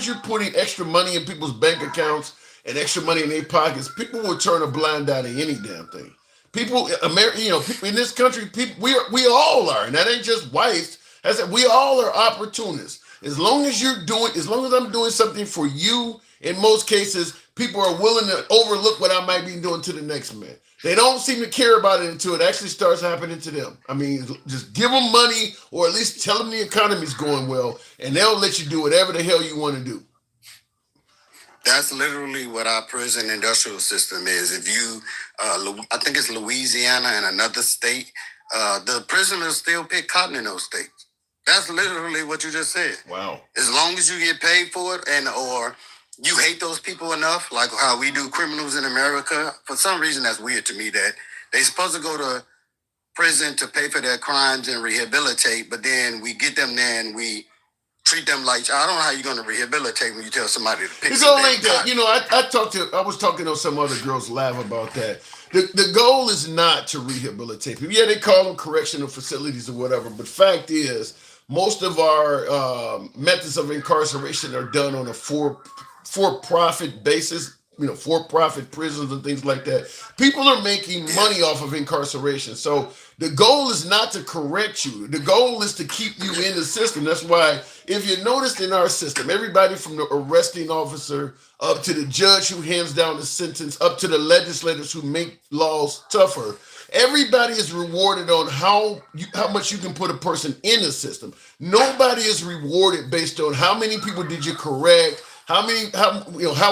you're putting extra money in people's bank accounts and extra money in their pockets, people will turn a blind eye to any damn thing. People, people in this country, we all are, and that ain't just whites. I said we all are opportunists. As long as I'm doing something for you, in most cases, people are willing to overlook what I might be doing to the next man. They don't seem to care about it until it actually starts happening to them. I mean, just give them money, or at least tell them the economy's going well, and they'll let you do whatever the hell you want to do. That's literally what our prison industrial system is. If you, I think it's Louisiana and another state, the prisoners still pick cotton in those states. That's literally what you just said. Wow. As long as you get paid for it or you hate those people enough, like how we do criminals in America, for some reason that's weird to me that they're supposed to go to prison to pay for their crimes and rehabilitate, but then we get them there and we treat them like, I don't know how you're going to rehabilitate when you tell somebody to pick it's all like that. I was talking to some other girls laugh about that. The goal is not to rehabilitate people. Yeah, they call them correctional facilities or whatever, but fact is, most of our methods of incarceration are done on a for-profit basis, for-profit prisons and things like that. People are making money off of incarceration. So the goal is not to correct you. The goal is to keep you in the system. That's why, if you noticed in our system, everybody from the arresting officer up to the judge who hands down the sentence, up to the legislators who make laws tougher, Everybody is rewarded on how much you can put a person in the system. Nobody is rewarded based on how many people did you correct, how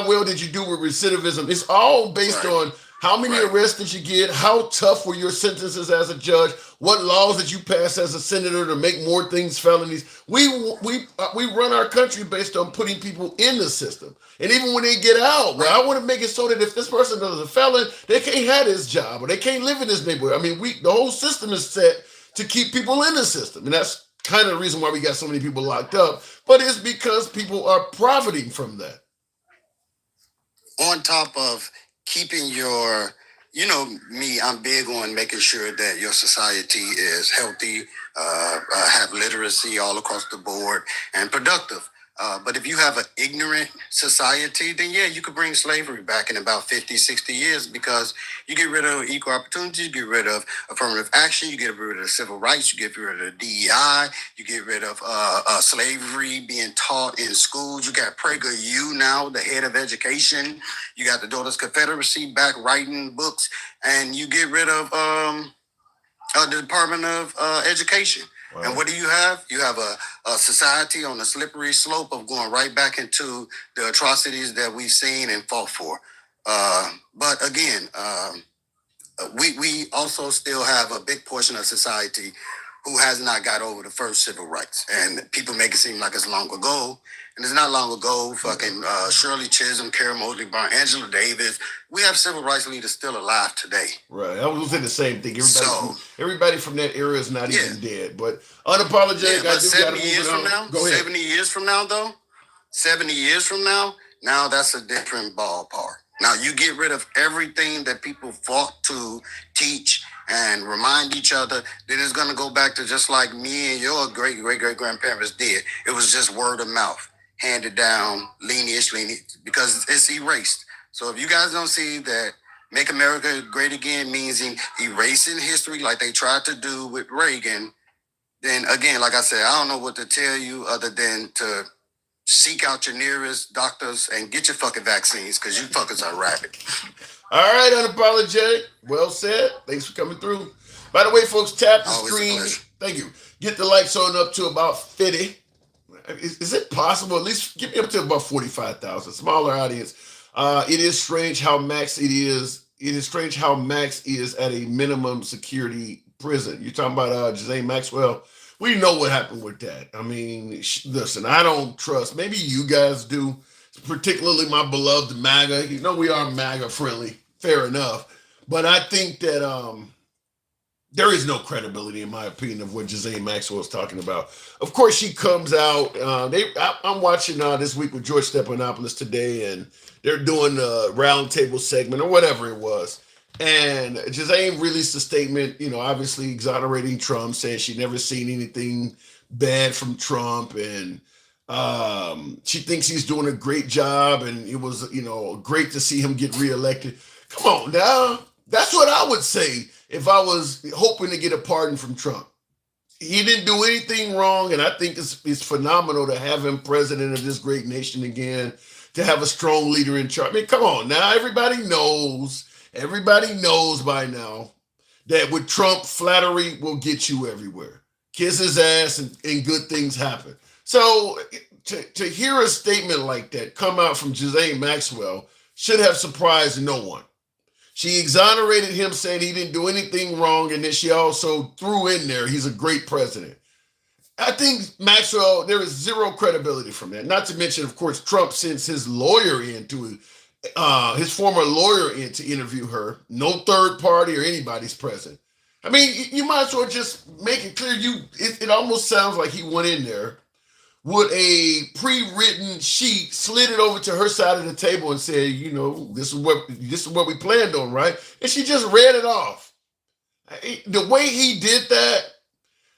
well did you do with recidivism. It's all based on how many arrests did you get, how tough were your sentences as a judge, what laws did you pass as a senator to make more things felonies. We run our country based on putting people in the system. And even when they get out, well, I want to make it so that if this person is a felon, they can't have this job or they can't live in this neighborhood. I mean, the whole system is set to keep people in the system. And that's kind of the reason why we got so many people locked up. But it's because people are profiting from that. On top of keeping your, me, I'm big on making sure that your society is healthy, have literacy all across the board, and productive. But if you have an ignorant society, then yeah, you could bring slavery back in about 50, 60 years because you get rid of equal opportunity, you get rid of affirmative action, you get rid of civil rights, you get rid of DEI, you get rid of slavery being taught in schools. You got PragerU now, the head of education. You got the Daughters Confederacy back writing books, and you get rid of the Department of Education. Wow. And what do you have? You have a society on a slippery slope of going right back into the atrocities that we've seen and fought for. But again, we also still have a big portion of society who has not got over the first civil rights. And people make it seem like it's long ago. And it's not long ago. Fucking Shirley Chisholm, Kara Mosley Brown, Angela Davis. We have civil rights leaders still alive today. Right. I was saying the same thing. Everybody from that era is not even dead. But unapologetic, but I do 70 years from now, Go ahead. 70 years from now, though, 70 years from now that's a different ballpark. Now, you get rid of everything that people fought to teach and remind each other, then it's going to go back to just like me and your great-great-great-grandparents did. It was just word of mouth, handed down, lineage, because it's erased. So if you guys don't see that Make America Great Again means erasing history like they tried to do with Reagan, then again, like I said, I don't know what to tell you other than to seek out your nearest doctors and get your fucking vaccines because you fuckers are rabid. All right, unapologetic. Well said. Thanks for coming through. By the way, folks, tap the screen. Thank you. Get the likes on up to about 50. Is it possible? At least get me up to about 45,000. Smaller audience. It is strange how max it is. It is strange how max is at a minimum security prison. You're talking about Ghislaine Maxwell. We know what happened with that. I mean, listen, I don't trust. Maybe you guys do, particularly my beloved MAGA. You know we are MAGA friendly. Fair enough. But I think that there is no credibility, in my opinion, of what Ghislaine Maxwell is talking about. Of course, she comes out. I'm watching this week with George Stephanopoulos today, and they're doing a roundtable segment or whatever it was. And Ghislaine released a statement, obviously exonerating Trump, saying she'd never seen anything bad from Trump. And she thinks he's doing a great job. And it was, great to see him get reelected. Come on now. That's what I would say if I was hoping to get a pardon from Trump. He didn't do anything wrong. And I think it's phenomenal to have him president of this great nation again, to have a strong leader in charge. I mean, come on now. Everybody knows by now that with Trump, flattery will get you everywhere. Kiss his ass and good things happen. So to hear a statement like that come out from Ghislaine Maxwell should have surprised no one. She exonerated him, saying he didn't do anything wrong, and then she also threw in there he's a great president. I think Maxwell, there is zero credibility from that. Not to mention, of course, Trump sends his lawyer in his former lawyer in to interview her. No third party or anybody's present. I mean, you might as well just make it clear. It almost sounds like he went in there with a pre-written sheet, slid it over to her side of the table and said, this is what we planned on, right? And she just read it off. The way he did that,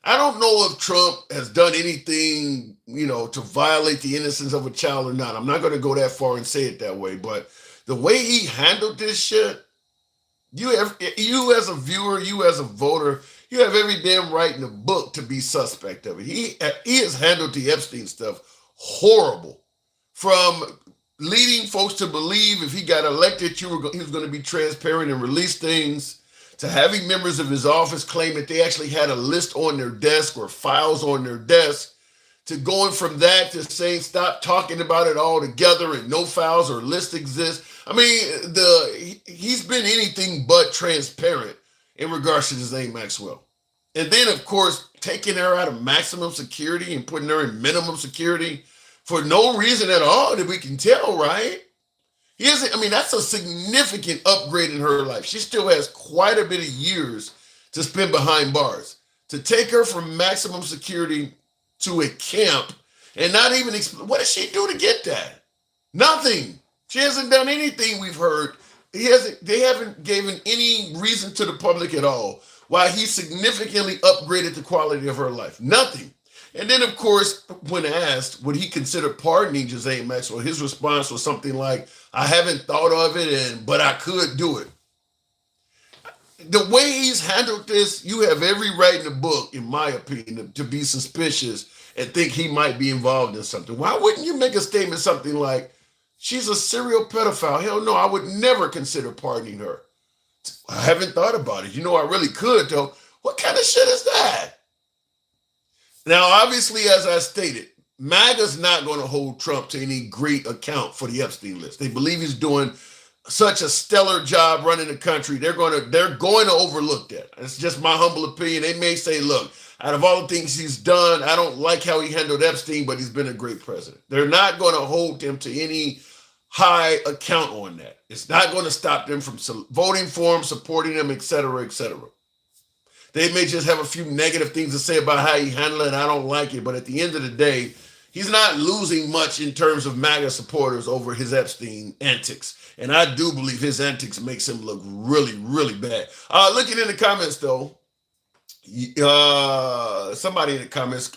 I don't know if Trump has done anything, to violate the innocence of a child or not. I'm not going to go that far and say it that way, but the way he handled this shit, you as a viewer, you as a voter, you have every damn right in the book to be suspect of it. He has handled the Epstein stuff horrible. From leading folks to believe if he got elected, he was going to be transparent and release things, to having members of his office claim that they actually had a list on their desk or files on their desk, to going from that to saying stop talking about it altogether and no files or list exist. I mean, he's been anything but transparent in regards to Ghislaine Maxwell. And then, of course, taking her out of maximum security and putting her in minimum security for no reason at all that we can tell, right? He isn't, I mean, that's a significant upgrade in her life. She still has quite a bit of years to spend behind bars. To take her from maximum security to a camp and not even, what does she do to get that? Nothing. She hasn't done anything we've heard. They haven't given any reason to the public at all why he significantly upgraded the quality of her life. Nothing. And then, of course, when asked, would he consider pardoning Ghislaine Maxwell, his response was something like, I haven't thought of it, but I could do it. The way he's handled this, you have every right in the book, in my opinion, to be suspicious and think he might be involved in something. Why wouldn't you make a statement something like, she's a serial pedophile? Hell no, I would never consider pardoning her. I haven't thought about it. You know, I really could, though. What kind of shit is that? Now, obviously, as I stated, MAGA's not going to hold Trump to any great account for the Epstein list. They believe he's doing such a stellar job running the country. They're going to overlook that. It's just my humble opinion. They may say, look, out of all the things he's done, I don't like how he handled Epstein, but he's been a great president. They're not going to hold him to any high account on that. It's not going to stop them from voting for him, supporting him, et cetera, et cetera. They may just have a few negative things to say about how he handled it, and I don't like it. But at the end of the day, he's not losing much in terms of MAGA supporters over his Epstein antics. And I do believe his antics makes him look really, really bad. Looking in the comments, though, somebody in the comments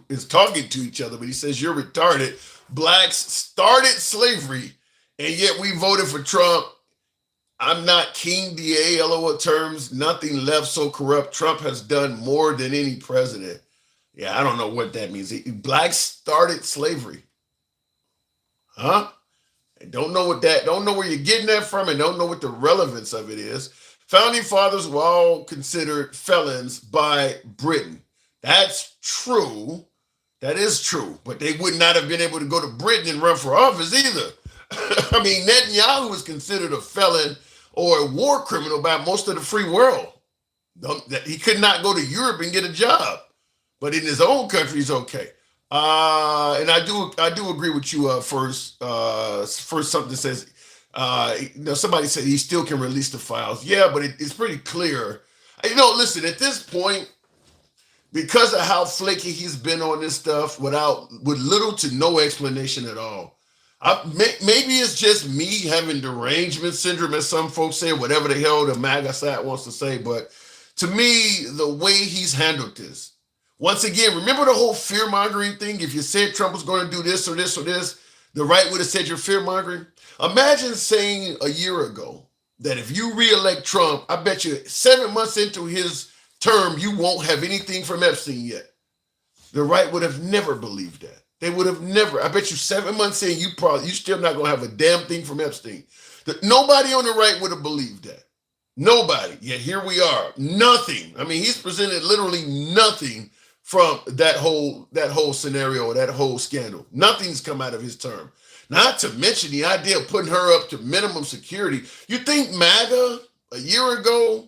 is talking to each other, but he says, you're retarded. Blacks started slavery, and yet we voted for Trump. I'm not King DA, LOL terms, nothing left so corrupt. Trump has done more than any president. Yeah, I don't know what that means. Blacks started slavery. Huh? I don't know where you're getting that from, and don't know what the relevance of it is. Founding fathers were all considered felons by Britain. That's true. That is true. But they would not have been able to go to Britain and run for office either. I mean, Netanyahu was considered a felon or a war criminal by most of the free world. He could not go to Europe and get a job, but in his own country, he's okay. And I do agree with you. First something says, somebody said he still can release the files. Yeah, but it's pretty clear. Listen, at this point, because of how flaky he's been on this stuff, with little to no explanation at all. Maybe it's just me having derangement syndrome, as some folks say, whatever the hell the MAGA side wants to say. But to me, the way he's handled this, once again, remember the whole fear-mongering thing? If you said Trump was going to do this or this or this, the right would have said you're fear-mongering. Imagine saying a year ago that if you reelect Trump, I bet you 7 months into his term, you won't have anything from Epstein yet. The right would have never believed that. They would have never. I bet you 7 months in, you still not going to have a damn thing from Epstein. Nobody on the right would have believed that. Nobody. Yet here we are. Nothing. I mean, he's presented literally nothing from that whole scenario, that whole scandal. Nothing's come out of his term. Not to mention the idea of putting her up to minimum security. You think MAGA a year ago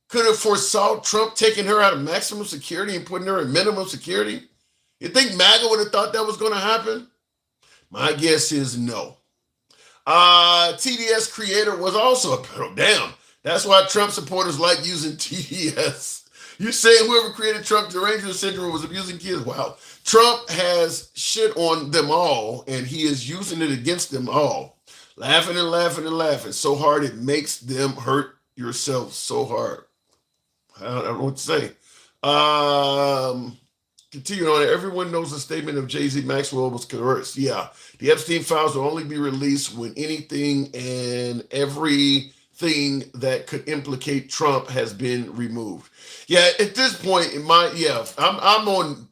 could have foresaw Trump taking her out of maximum security and putting her in minimum security? You think MAGA would have thought that was going to happen? My guess is no. TDS creator was also a pedo. Damn. That's why Trump supporters like using TDS. You say whoever created Trump derangement syndrome was abusing kids. Wow. Trump has shit on them all, and he is using it against them all. Laughing and laughing and laughing so hard it makes them hurt yourself so hard. I don't know what to say. Continuing on, everyone knows the statement of Jay-Z Maxwell was coerced. Yeah, the Epstein files will only be released when anything and everything that could implicate Trump has been removed. Yeah, at this point, I'm on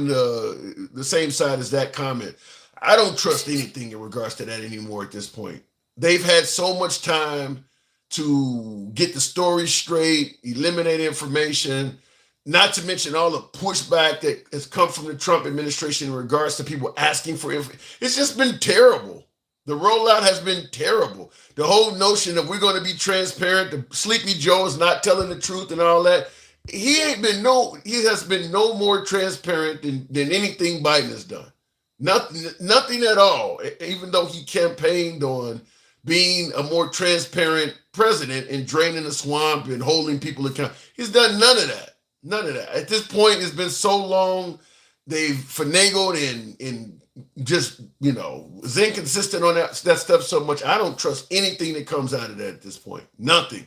the same side as that comment. I don't trust anything in regards to that anymore at this point. They've had so much time to get the story straight, eliminate information, not to mention all the pushback that has come from the Trump administration in regards to people asking for information. It's just been terrible. The rollout has been terrible. The whole notion that we're going to be transparent, the Sleepy Joe is not telling the truth and all that. He has been no more transparent than anything Biden has done. Nothing at all, even though he campaigned on being a more transparent president and draining the swamp and holding people accountable. He's done none of that. None of that. At this point, it's been so long, they've finagled and just, is inconsistent on that stuff so much. I don't trust anything that comes out of that at this point. Nothing.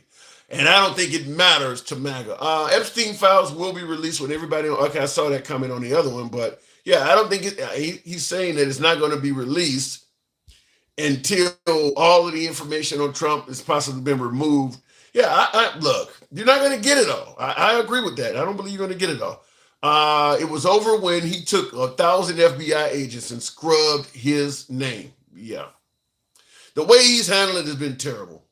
And I don't think it matters to MAGA. Epstein files will be released when everybody, okay, I saw that comment on the other one, but yeah, I don't think he's saying that it's not going to be released until all of the information on Trump has possibly been removed. Yeah, look, you're not going to get it all. I agree with that. I don't believe you're going to get it all. It was over when he took 1,000 FBI agents and scrubbed his name. Yeah. The way he's handled it has been terrible.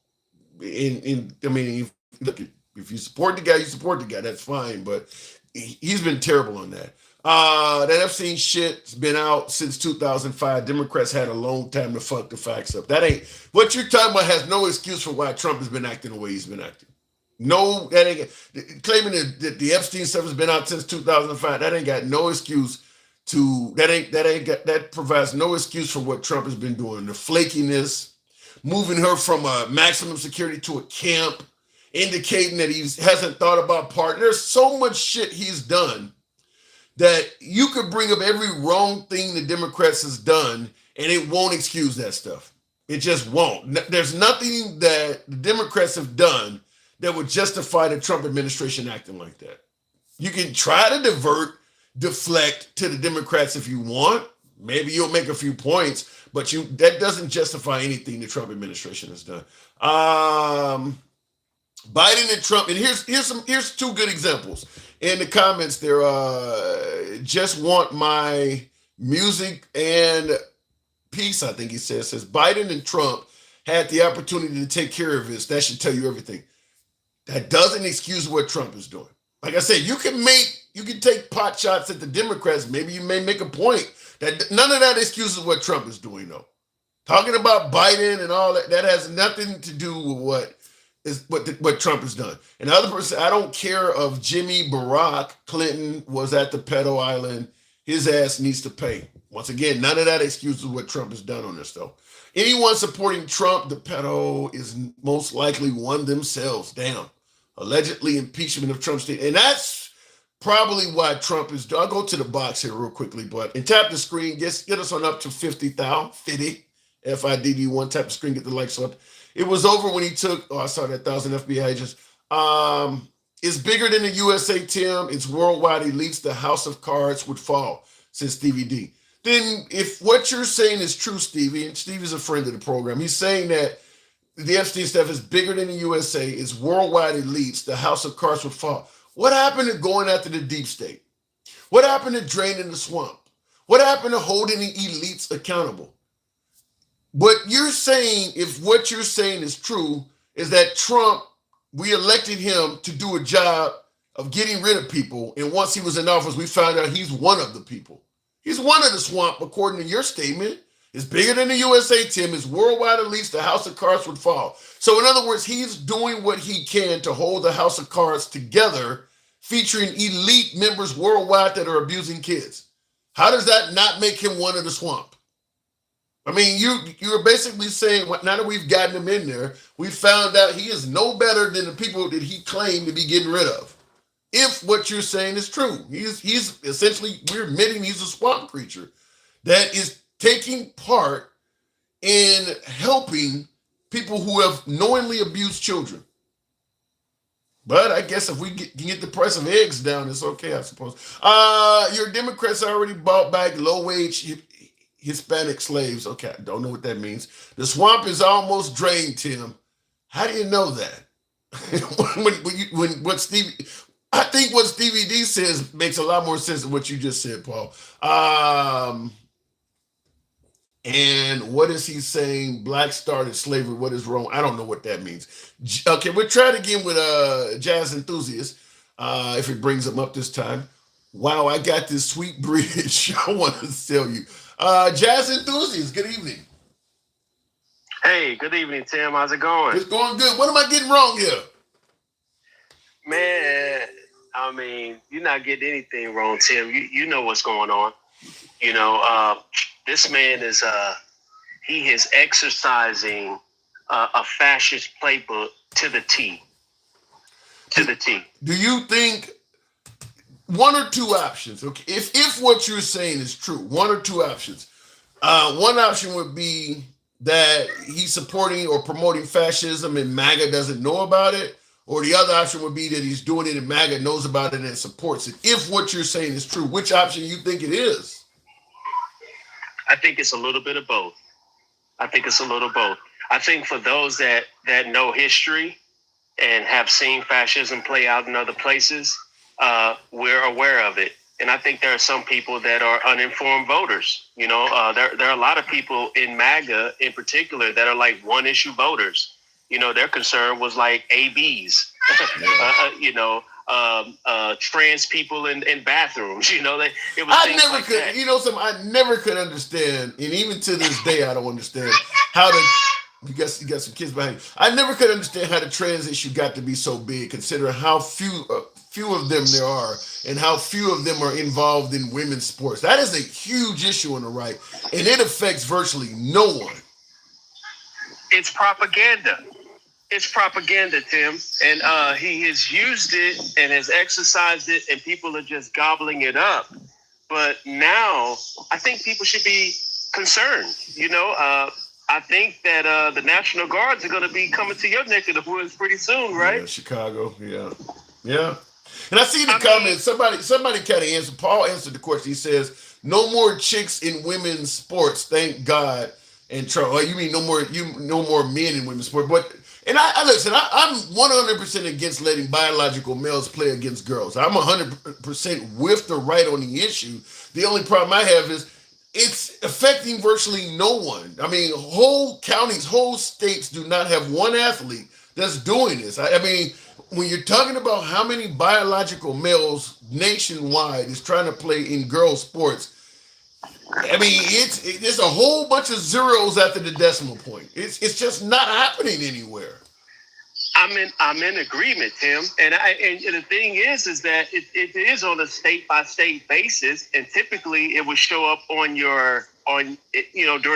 Look, if you support the guy, you support the guy. That's fine, but he's been terrible on that. That Epstein shit's been out since 2005. Democrats had a long time to fuck the facts up. That ain't what you're talking about. Has no excuse for why Trump has been acting the way he's been acting. No, that ain't claiming that the Epstein stuff has been out since 2005. That ain't got no excuse to that provides no excuse for what Trump has been doing. The flakiness, moving her from a maximum security to a camp, indicating that he hasn't thought about part. There's so much shit he's done that you could bring up every wrong thing the Democrats has done and it won't excuse that stuff. It just won't. There's nothing that the Democrats have done that would justify the Trump administration acting like that. You can try to deflect to the Democrats if you want. Maybe you'll make a few points, but that doesn't justify anything the Trump administration has done. Biden and Trump, and here's two good examples. In the comments there, just want my music and peace, I think he says Biden and Trump had the opportunity to take care of this. That should tell you everything. That doesn't excuse what Trump is doing. Like I said, you can take pot shots at the Democrats. Maybe you may make a point that none of that excuses what Trump is doing, though. Talking about Biden and all that has nothing to do with what Trump has done. And the other person, I don't care if Jimmy Barack Clinton was at the pedo island. His ass needs to pay. Once again, none of that excuses what Trump has done on this, though. Anyone supporting Trump, the pedo, is most likely one themselves. Damn. Allegedly impeachment of Trump's state. And that's probably why Trump is. I'll go to the box here real quickly, and tap the screen. Get us on up to 50,000. 50. FIDD1. Tap the screen, get the likes up. It was over when he took, I saw that 1,000 FBI agents. It's bigger than the USA, Tim. It's worldwide elites. The house of cards would fall, says Stevie D. Then if what you're saying is true, Stevie, and Stevie's a friend of the program, he's saying that the Epstein stuff is bigger than the USA, it's worldwide elites, the house of cards would fall. What happened to going after the deep state? What happened to draining the swamp? What happened to holding the elites accountable? What you're saying, if what you're saying is true, is that Trump, we elected him to do a job of getting rid of people. And once he was in office, we found out he's one of the people. He's one of the swamp, according to your statement. It's bigger than the USA, Tim. It's worldwide elites. The house of cards would fall. So in other words, he's doing what he can to hold the house of cards together, featuring elite members worldwide that are abusing kids. How does that not make him one of the swamp? I mean, you're basically saying, now that we've gotten him in there, we found out he is no better than the people that he claimed to be getting rid of. If what you're saying is true, he's essentially, we're admitting he's a swamp creature that is taking part in helping people who have knowingly abused children. But I guess if we can get the price of eggs down, it's okay, I suppose. Your Democrats already bought back low-wage Hispanic slaves. Okay, I don't know what that means. The swamp is almost drained, Tim. How do you know that? I think what Stevie D says makes a lot more sense than what you just said, Paul. And what is he saying? Black started slavery. What is wrong? I don't know what that means. Okay, we'll try it again with jazz enthusiast. If it brings him up this time. Wow, I got this sweet bridge. I want to tell you. Jazz enthusiast, good evening. Hey, good evening, Tim. How's it going? It's going good. What am I getting wrong here? Man, I mean, you're not getting anything wrong, Tim. You know what's going on. You know, this man is he is exercising a fascist playbook to the T. To the T. Do you think one or two options? Okay, if what you're saying is true, one or two options. One option would be that he's supporting or promoting fascism and MAGA doesn't know about it. Or the other option would be that he's doing it and MAGA knows about it and supports it. If what you're saying is true, which option you think it is? I think it's a little bit of both. I think for those that know history and have seen fascism play out in other places, we're aware of it. And I think there are some people that are uninformed voters. You know, there are a lot of people in MAGA in particular that are like one issue voters. You know, their concern was like ABs, trans people in bathrooms. You know, it was. I never could. That. You know, I never could understand, and even to this day, I don't understand how to. You got some kids behind you. I never could understand how the trans issue got to be so big, considering how few of them there are, and how few of them are involved in women's sports. That is a huge issue on the right, and it affects virtually no one. It's propaganda. It's propaganda, Tim, and he has used it and has exercised it, and people are just gobbling it up. But now, I think people should be concerned. You know, I think that the National Guards are going to be coming to your neck of the woods pretty soon, right? Yeah, Chicago. Yeah. And I see the comments. Somebody kind of answered. Paul answered the question. He says, "No more chicks in women's sports, thank God." And Trump, you mean no more men in women's sports? But I listen. I'm 100% against letting biological males play against girls. I'm 100% with the right on the issue. The only problem I have is it's affecting virtually no one. I mean, whole counties, whole states do not have one athlete that's doing this. I mean, when you're talking about how many biological males nationwide is trying to play in girls' sports, I mean, it's a whole bunch of zeros after the decimal point. It's just not happening anywhere. I'm in agreement, Tim. And the thing is that it is on a state by state basis, and typically it would show up during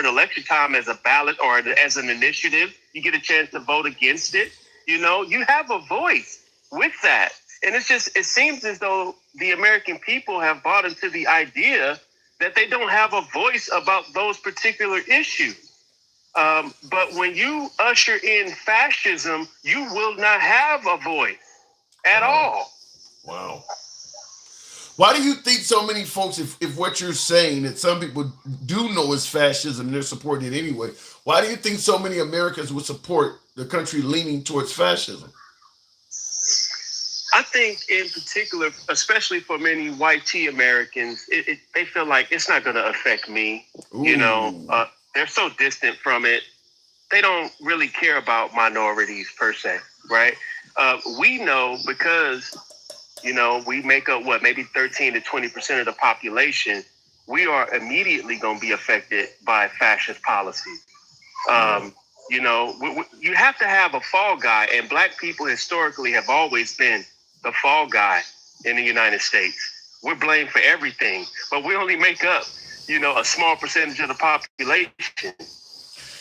election time as a ballot or as an initiative. You get a chance to vote against it. You know, you have a voice with that, and it seems as though the American people have bought into the idea that they don't have a voice about those particular issues. But when you usher in fascism, you will not have a voice at all. Wow. Why do you think so many folks, if what you're saying that some people do know is fascism and they're supporting it anyway, why do you think so many Americans would support the country leaning towards fascism? I think in particular, especially for many white T Americans, they feel like it's not going to affect me. Ooh. You know, they're so distant from it. They don't really care about minorities per se, right? We know because, you know, we make up maybe 13 to 20% of the population. We are immediately going to be affected by fascist policies. You know, you have to have a fall guy, and black people historically have always been the fall guy in the United States. We're blamed for everything, but we only make up, you know, a small percentage of the population.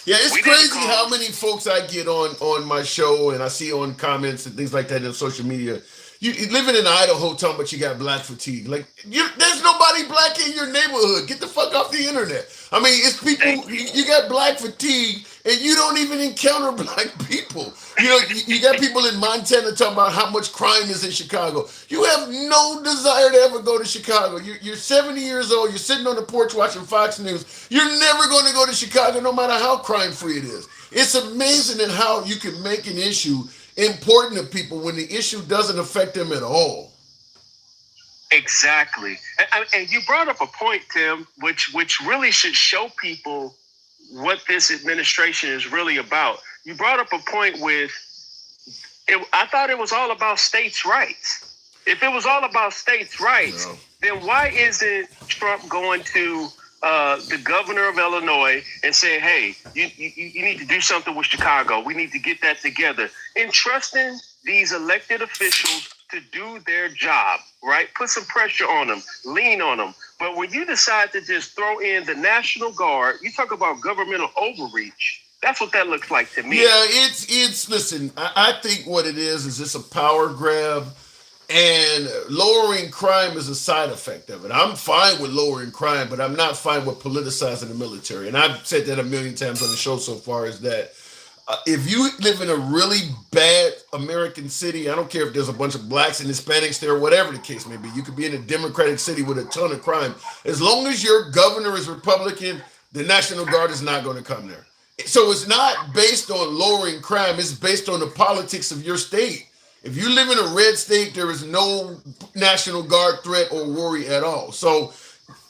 Yeah, it's crazy how many folks I get on my show and I see on comments and things like that in social media. You living in Idaho talking about you got black fatigue. Like, there's nobody black in your neighborhood. Get the fuck off the internet. I mean, it's people, you got black fatigue and you don't even encounter black people. You know, you got people in Montana talking about how much crime is in Chicago. You have no desire to ever go to Chicago. You're 70 years old. You're sitting on the porch watching Fox News. You're never going to go to Chicago no matter how crime-free it is. It's amazing in how you can make an issue important to people when the issue doesn't affect them at all. Exactly. And you brought up a point, Tim, which really should show people what this administration is really about. You brought up a point with it. I thought it was all about states' rights. If it was all about states' rights, then why isn't Trump going to the governor of Illinois and saying, hey, you need to do something with Chicago. We need to get that together. Entrusting these elected officials to do their job, right? Put some pressure on them, lean on them. But when you decide to just throw in the National Guard, you talk about governmental overreach. That's what that looks like to me. Yeah, it's listen, I think what it is it's a power grab, and lowering crime is a side effect of it. I'm fine with lowering crime, but I'm not fine with politicizing the military. And I've said that a million times on the show so far, is that if you live in a really bad American city, I don't care if there's a bunch of blacks and Hispanics there, whatever the case may be, you could be in a Democratic city with a ton of crime. As long as your governor is Republican, the National Guard is not going to come there. So it's not based on lowering crime, it's based on the politics of your state. If you live in a red state, there is no National Guard threat or worry at all. So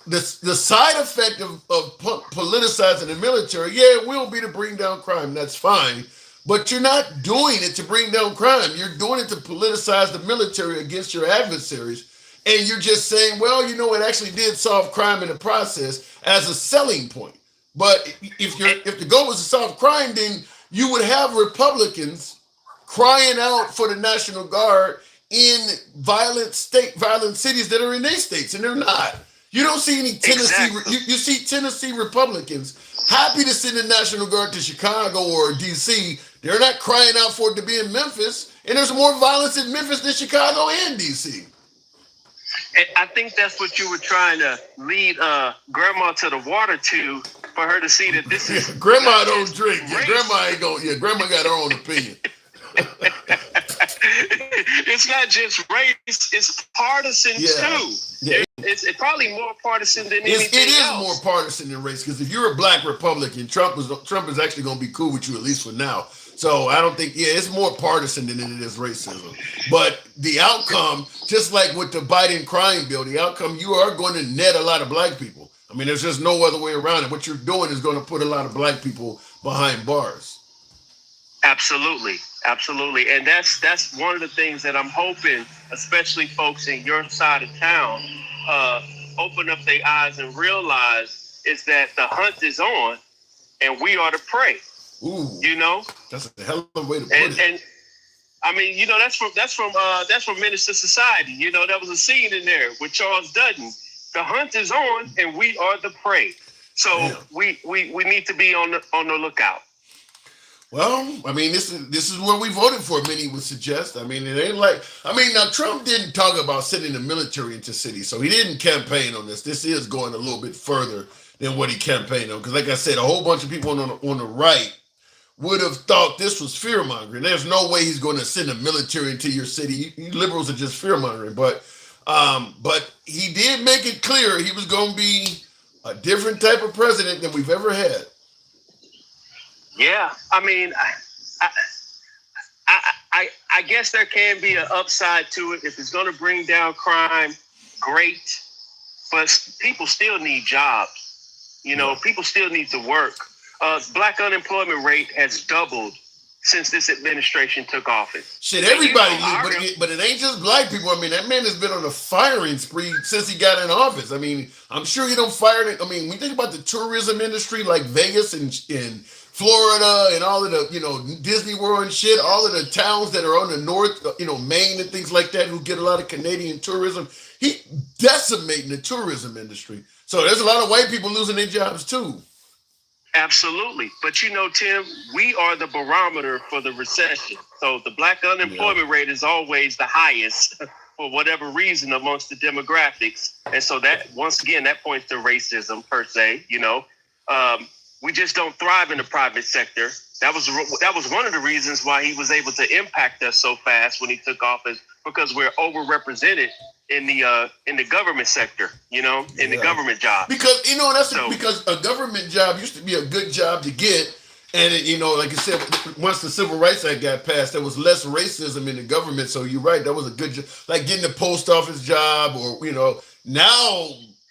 the side effect of politicizing the military, yeah, it will be to bring down crime. That's fine. But you're not doing it to bring down crime. You're doing it to politicize the military against your adversaries. And you're just saying, well, you know, it actually did solve crime in the process as a selling point. But if the goal was to solve crime, then you would have Republicans crying out for the National Guard in violent cities that are in their states, and they're not. You don't see any Tennessee. Exactly. You see Tennessee Republicans happy to send the National Guard to Chicago or D.C. They're not crying out for it to be in Memphis, and there's more violence in Memphis than Chicago and D.C. And I think that's what you were trying to lead Grandma to the water to, for her to see that this is. Grandma don't drink. Yeah, Grandma ain't going. Yeah, Grandma got her own opinion. It's not just race; it's partisan too. Yeah. It's probably more partisan than anything else. It is more partisan than race, because if you're a black Republican, Trump is actually going to be cool with you, at least for now. So I don't think, it's more partisan than it is racism. But the outcome, just like with the Biden crime bill, the outcome, you are going to net a lot of black people. I mean, there's just no other way around it. What you're doing is going to put a lot of black people behind bars. Absolutely. And that's one of the things that I'm hoping, especially folks in your side of town, open up their eyes and realize is that the hunt is on and we are to prey. Ooh, you know, that's a hell of a way to put it. And I mean, you know, that's from Menace to Society. You know, that was a scene in there with Charles Dutton. The hunt is on and we are the prey. So we need to be on the lookout. Well, I mean, this is what we voted for, many would suggest. I mean, it ain't like, now Trump didn't talk about sending the military into cities, so he didn't campaign on this. This is going a little bit further than what he campaigned on, because like I said, a whole bunch of people on the right would have thought this was fear-mongering. There's no way he's going to send the military into your city. You liberals are just fear-mongering. But he did make it clear he was going to be a different type of president than we've ever had. Yeah, I mean, I guess there can be an upside to it. If it's going to bring down crime, great. But people still need jobs. You know, people still need to work. Black unemployment rate has doubled since this administration took office. Shit, everybody needs, but it ain't just black people. I mean, that man has been on a firing spree since he got in office. I mean, I'm sure he don't fire it. I mean, we think about the tourism industry, like Vegas and Florida and all of the, Disney World and shit, all of the towns that are on the north, Maine and things like that, who get a lot of Canadian tourism. He decimating the tourism industry. So there's a lot of white people losing their jobs too. Absolutely. But Tim, we are the barometer for the recession. So the black unemployment rate is always the highest for whatever reason amongst the demographics. And so that, once again, that points to racism per se. We just don't thrive in the private sector. That was one of the reasons why he was able to impact us so fast when he took office, because we're overrepresented in the government sector, in the government job. Because because a government job used to be a good job to get, and like you said, once the Civil Rights Act got passed, there was less racism in the government. So you're right, that was a good job, like getting a post office job, or now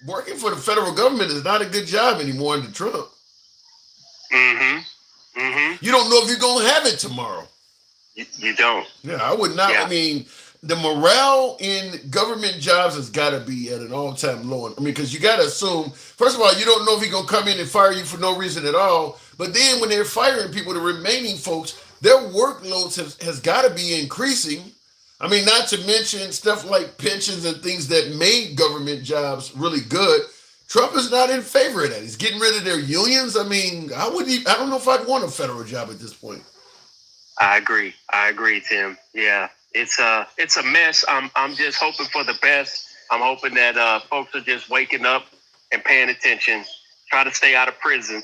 working for the federal government is not a good job anymore under Trump. Mm-hmm. Mm-hmm. You don't know if you're going to have it tomorrow. You don't. Yeah, I would not. Yeah. I mean, the morale in government jobs has got to be at an all-time low. I mean, because you got to assume, first of all, you don't know if he's going to come in and fire you for no reason at all. But then when they're firing people, the remaining folks, their workloads has got to be increasing. I mean, not to mention stuff like pensions and things that made government jobs really good. Trump is not in favor of that. He's getting rid of their unions. I mean, I don't know if I'd want a federal job at this point. I agree, Tim. Yeah, it's a mess. I'm just hoping for the best. I'm hoping that folks are just waking up and paying attention. Try to stay out of prison.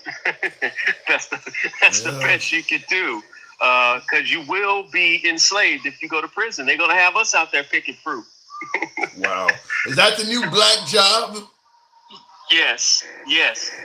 that's the best you can do. Because you will be enslaved if you go to prison. They're gonna have us out there picking fruit. Wow, is that the new black job? Yes,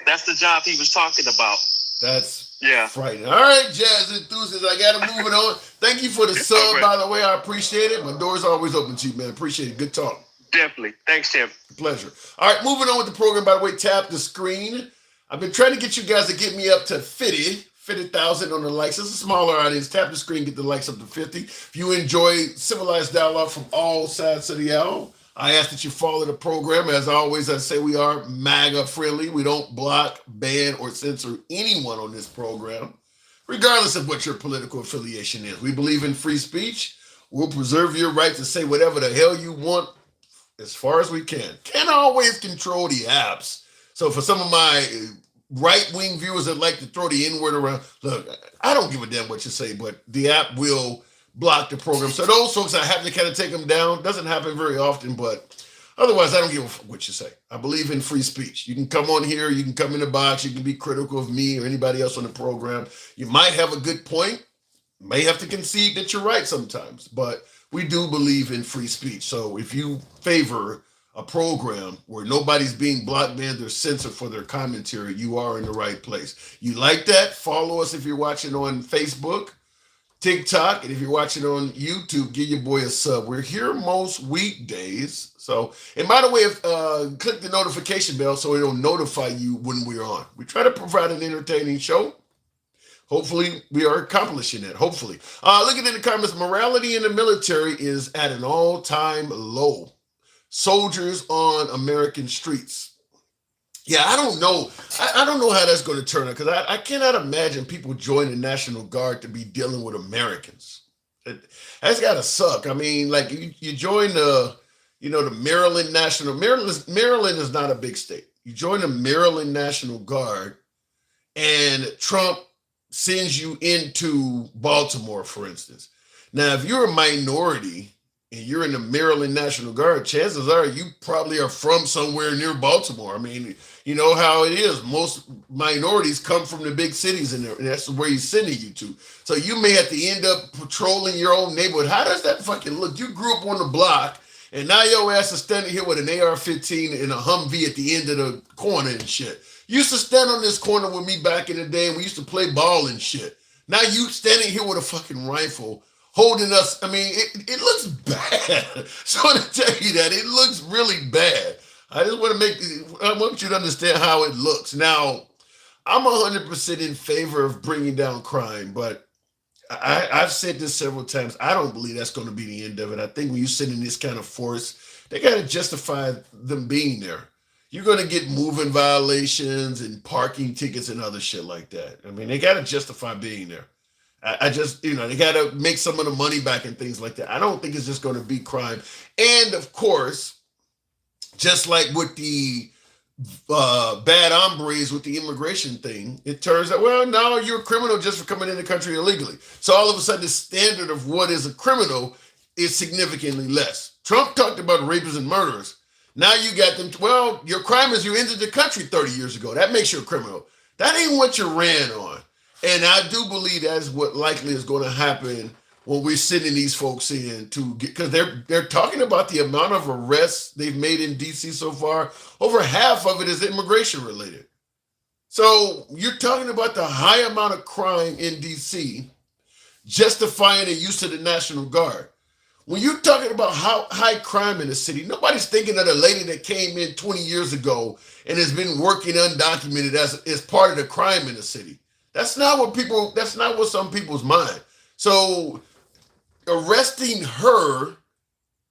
that's the job he was talking about. That's yeah, frightening. All right, jazz enthusiasts, I got to move it on. Thank you for the sub, by the way. I appreciate it. My door's always open to you, man. Appreciate it. Good talk. Definitely. Thanks, Tim. Pleasure. All right, moving on with the program. By the way, tap the screen. I've been trying to get you guys to get me up to 50,000 on the likes. It's a smaller audience. Tap the screen, get the likes up to 50. If you enjoy civilized dialogue from all sides of the aisle, I ask that you follow the program. As always, I say we are MAGA friendly. We don't block, ban, or censor anyone on this program, regardless of what your political affiliation is. We believe in free speech. We'll preserve your right to say whatever the hell you want as far as we can. Can't always control the apps. So for some of my right-wing viewers that like to throw the N-word around, look, I don't give a damn what you say, but the app will block the program. So those folks, I have to kind of take them down. Doesn't happen very often, but otherwise, I don't give a fuck what you say. I believe in free speech. You can come on here, you can come in the box, you can be critical of me or anybody else on the program. You might have a good point, may have to concede that you're right sometimes, but we do believe in free speech. So if you favor a program where nobody's being blocked, banned, or censored for their commentary, you are in the right place. You like that? Follow us if you're watching on Facebook, TikTok, and if you're watching on YouTube, give your boy a sub. We're here most weekdays. So, and by the way, click the notification bell so it'll notify you when we're on. We try to provide an entertaining show. Hopefully, we are accomplishing that. Hopefully. Looking in the comments, morality in the military is at an all-time low. Soldiers on American streets. Yeah, I don't know. I don't know how that's going to turn out, because I cannot imagine people join the National Guard to be dealing with Americans. That's got to suck. I mean, like you join the Maryland National. Maryland is not a big state. You join the Maryland National Guard, and Trump sends you into Baltimore, for instance. Now, if you're a minority and you're in the Maryland National Guard, chances are you probably are from somewhere near Baltimore. I mean, you know how it is. Most minorities come from the big cities, and that's where he's sending you to. So you may have to end up patrolling your own neighborhood. How does that fucking look? You grew up on the block, and now your ass is standing here with an AR-15 and a Humvee at the end of the corner and shit. You used to stand on this corner with me back in the day, and we used to play ball and shit. Now you standing here with a fucking rifle, holding us. I mean, it looks bad. So I want to tell you that it looks really bad. I want you to understand how it looks. Now, I'm 100% in favor of bringing down crime, but I've said this several times. I don't believe that's going to be the end of it. I think when you send in this kind of force, they got to justify them being there. You're going to get moving violations and parking tickets and other shit like that. I mean, they got to justify being there. I just, they got to make some of the money back and things like that. I don't think it's just going to be crime. And of course, just like with the bad hombres with the immigration thing, it turns out, well, no, you're a criminal just for coming in the country illegally. So all of a sudden, the standard of what is a criminal is significantly less. Trump talked about rapists and murderers. Now you got them, well, your crime is you entered the country 30 years ago. That makes you a criminal. That ain't what you ran on. And I do believe that's what likely is going to happen when we're sending these folks in to get, because they're talking about the amount of arrests they've made in DC so far. Over half of it is immigration related. So you're talking about the high amount of crime in DC justifying the use of the National Guard. When you're talking about how high crime in the city, nobody's thinking of the lady that came in 20 years ago and has been working undocumented as part of the crime in the city. That's not what's on people's mind. So arresting her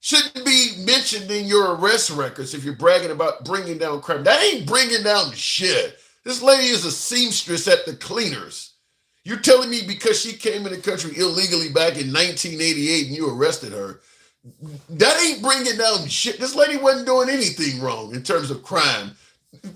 shouldn't be mentioned in your arrest records if you're bragging about bringing down crime. That ain't bringing down shit. This lady is a seamstress at the cleaners. You're telling me because she came in the country illegally back in 1988 and you arrested her, that ain't bringing down shit. This lady wasn't doing anything wrong in terms of crime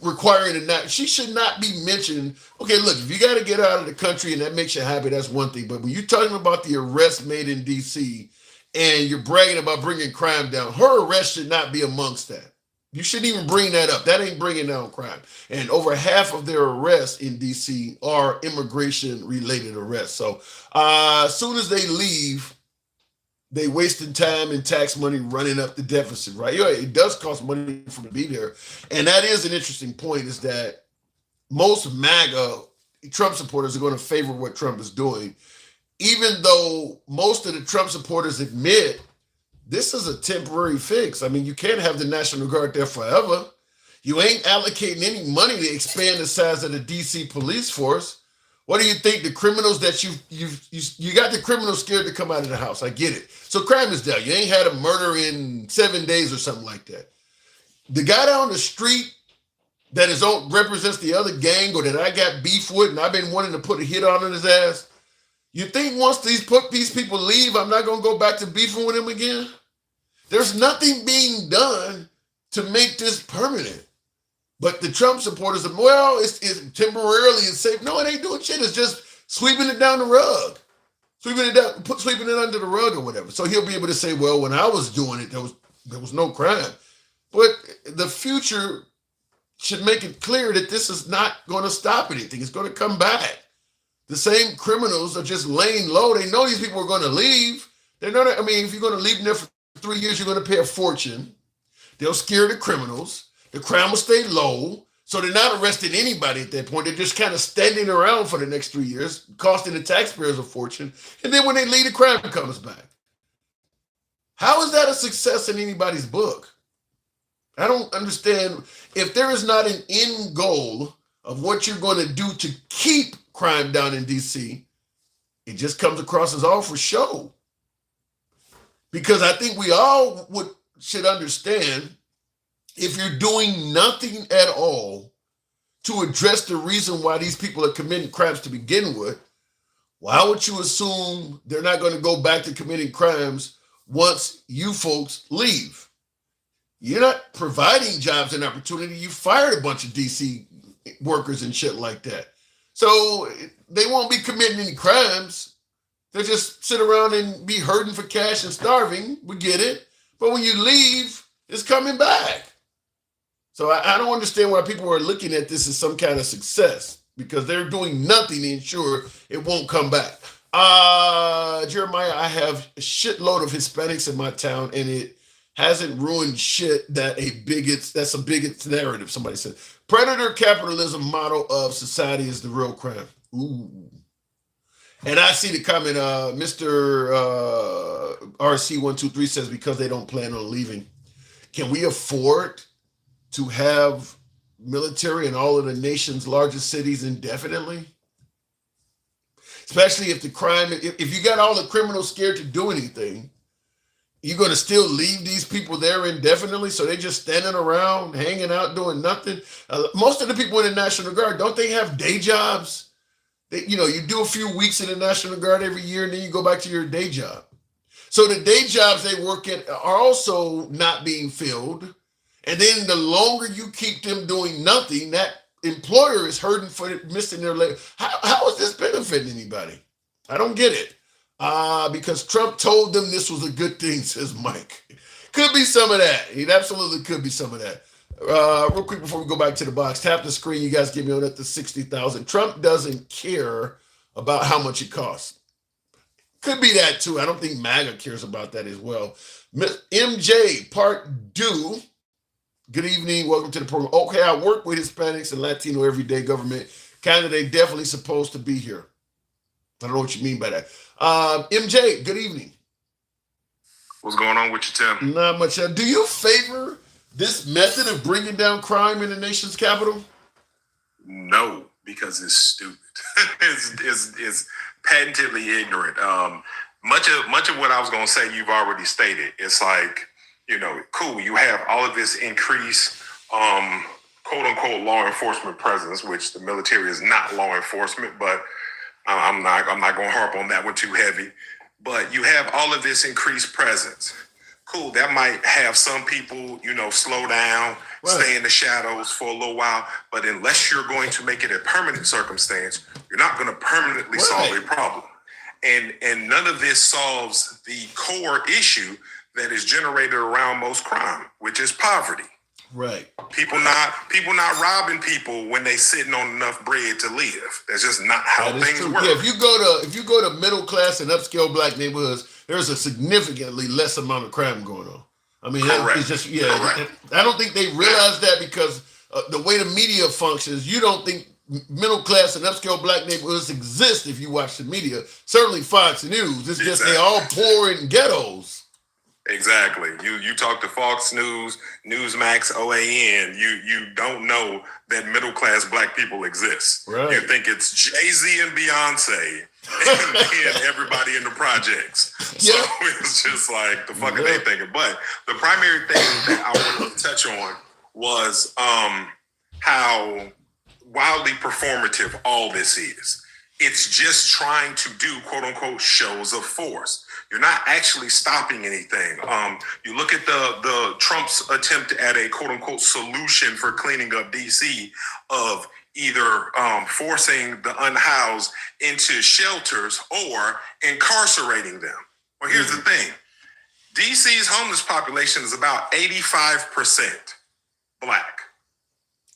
requiring she should not be mentioned. Okay, look, if you got to get out of the country and that makes you happy, that's one thing. But when you're talking about the arrest made in D.C. and you're bragging about bringing crime down, her arrest should not be amongst that. You shouldn't even bring that up. That ain't bringing down crime. And over half of their arrests in D.C. are immigration-related arrests. So as soon as they leave, they wasting time and tax money running up the deficit, right? Yeah, it does cost money for them to be there. And that is an interesting point, is that most MAGA Trump supporters are going to favor what Trump is doing, even though most of the Trump supporters admit this is a temporary fix. I mean, you can't have the National Guard there forever. You ain't allocating any money to expand the size of the DC police force. What do you think? The criminals that you got the criminals scared to come out of the house. I get it. So crime is down. You ain't had a murder in 7 days or something like that. The guy down the street that represents the other gang or that I got beef with and I've been wanting to put a hit on his ass, you think once these people leave, I'm not going to go back to beefing with him again? There's nothing being done to make this permanent. But the Trump supporters are, well, it's temporarily it's safe. No, it ain't doing shit. It's just sweeping it down the rug. Sweeping it under the rug or whatever. So he'll be able to say, well, when I was doing it, there was no crime. But the future should make it clear that this is not going to stop anything. It's going to come back. The same criminals are just laying low. They know these people are going to leave. They're not, I mean, if you're going to leave them there for 3 years, you're going to pay a fortune. They'll scare the criminals. The crime will stay low. So they're not arresting anybody at that point. They're just kind of standing around for the next 3 years, costing the taxpayers a fortune. And then when they leave, the crime comes back. How is that a success in anybody's book? I don't understand. If there is not an end goal of what you're going to do to keep crime down in D.C., it just comes across as all for show. Because I think we all should understand, if you're doing nothing at all to address the reason why these people are committing crimes to begin with, why would you assume they're not going to go back to committing crimes once you folks leave? You're not providing jobs and opportunity. You fired a bunch of DC workers and shit like that. So they won't be committing any crimes. They'll just sit around and be hurting for cash and starving. We get it. But when you leave, it's coming back. So I don't understand why people are looking at this as some kind of success, because they're doing nothing to ensure it won't come back. Jeremiah, I have a shitload of Hispanics in my town, and it hasn't ruined shit that's a bigot's narrative, somebody said. Predator capitalism model of society is the real crime. Ooh. And I see the comment, Mr. RC123 says, because they don't plan on leaving. Can we afford to have military in all of the nation's largest cities indefinitely? Especially if if you got all the criminals scared to do anything, you're going to still leave these people there indefinitely? So they're just standing around, hanging out, doing nothing. Most of the people in the National Guard, don't they have day jobs? You do a few weeks in the National Guard every year, and then you go back to your day job. So the day jobs they work at are also not being filled. And then the longer you keep them doing nothing, that employer is hurting for missing their leg. How is this benefiting anybody? I don't get it. Because Trump told them this was a good thing, says Mike. Could be some of that. It absolutely could be some of that. Real quick before we go back to the box, tap the screen. You guys give me on that to 60,000. Trump doesn't care about how much it costs. Could be that too. I don't think MAGA cares about that as well. MJ, part due. Good evening. Welcome to the program. Okay, I work with Hispanics and Latino everyday government. Kind of, they definitely supposed to be here. I don't know what you mean by that. MJ, good evening. What's going on with you, Tim? Not much. Do you favor this method of bringing down crime in the nation's capital? No, because it's stupid. it's patently ignorant. Much of what I was going to say, you've already stated. It's like, cool. You have all of this increased, quote unquote, law enforcement presence, which the military is not law enforcement, but I'm not going to harp on that one too heavy. But you have all of this increased presence. Cool. That might have some people, slow down, stay in the shadows for a little while. But unless you're going to make it a permanent circumstance, you're not going to permanently solve a problem. And none of this solves the core issue that is generated around most crime, which is poverty. Right. People not robbing people when they sitting on enough bread to live. That's just not how things work. Yeah, if you go to middle class and upscale black neighborhoods, there's a significantly less amount of crime going on. I mean, it's just I don't think they realize that because the way the media functions, you don't think middle class and upscale black neighborhoods exist if you watch the media. Certainly Fox News. It's just they all poor in ghettos. Exactly. You talk to Fox News, Newsmax, OAN, you don't know that middle class black people exist. Right. You think it's Jay-Z and Beyonce and then everybody in the projects. So it's just like, the fuck are they thinking? But the primary thing that I wanted to touch on was how wildly performative all this is. It's just trying to do, quote unquote, shows of force. You're not actually stopping anything. You look at the Trump's attempt at a quote unquote solution for cleaning up DC of either forcing the unhoused into shelters or incarcerating them. Well, here's the thing. DC's homeless population is about 85% black.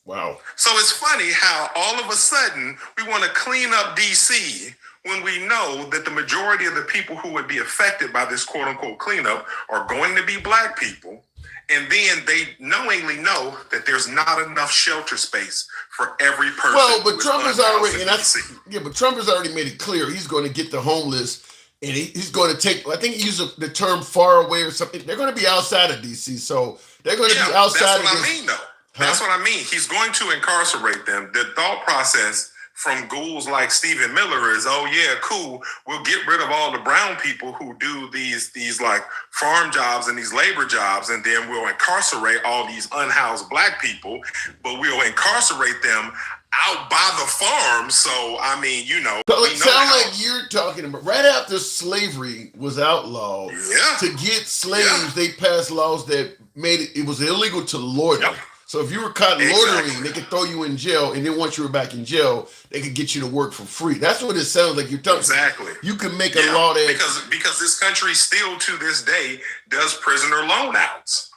Wow. So it's funny how all of a sudden we want to clean up DC when we know that the majority of the people who would be affected by this quote unquote cleanup are going to be black people. And then they knowingly know that there's not enough shelter space for every person. Well, but Trump has already made it clear he's going to get the homeless and he's going to take, I think he used the term far away or something. They're going to be outside of DC. So they're going to be outside of this. That's what I mean, though. That's what I mean. He's going to incarcerate them. The thought process from ghouls like Stephen Miller is, oh yeah, cool. We'll get rid of all the brown people who do these like farm jobs and these labor jobs, and then we'll incarcerate all these unhoused black people, but we'll incarcerate them out by the farm. So I mean, So it sounds like you're talking about right after slavery was outlawed. Yeah. To get slaves, they passed laws that made it was illegal to loiter. Yep. So if you were caught loitering, they could throw you in jail, and then once you were back in jail, they could get you to work for free. That's what it sounds like you're talking. Exactly. You can make a law that because this country still to this day does prisoner loan outs.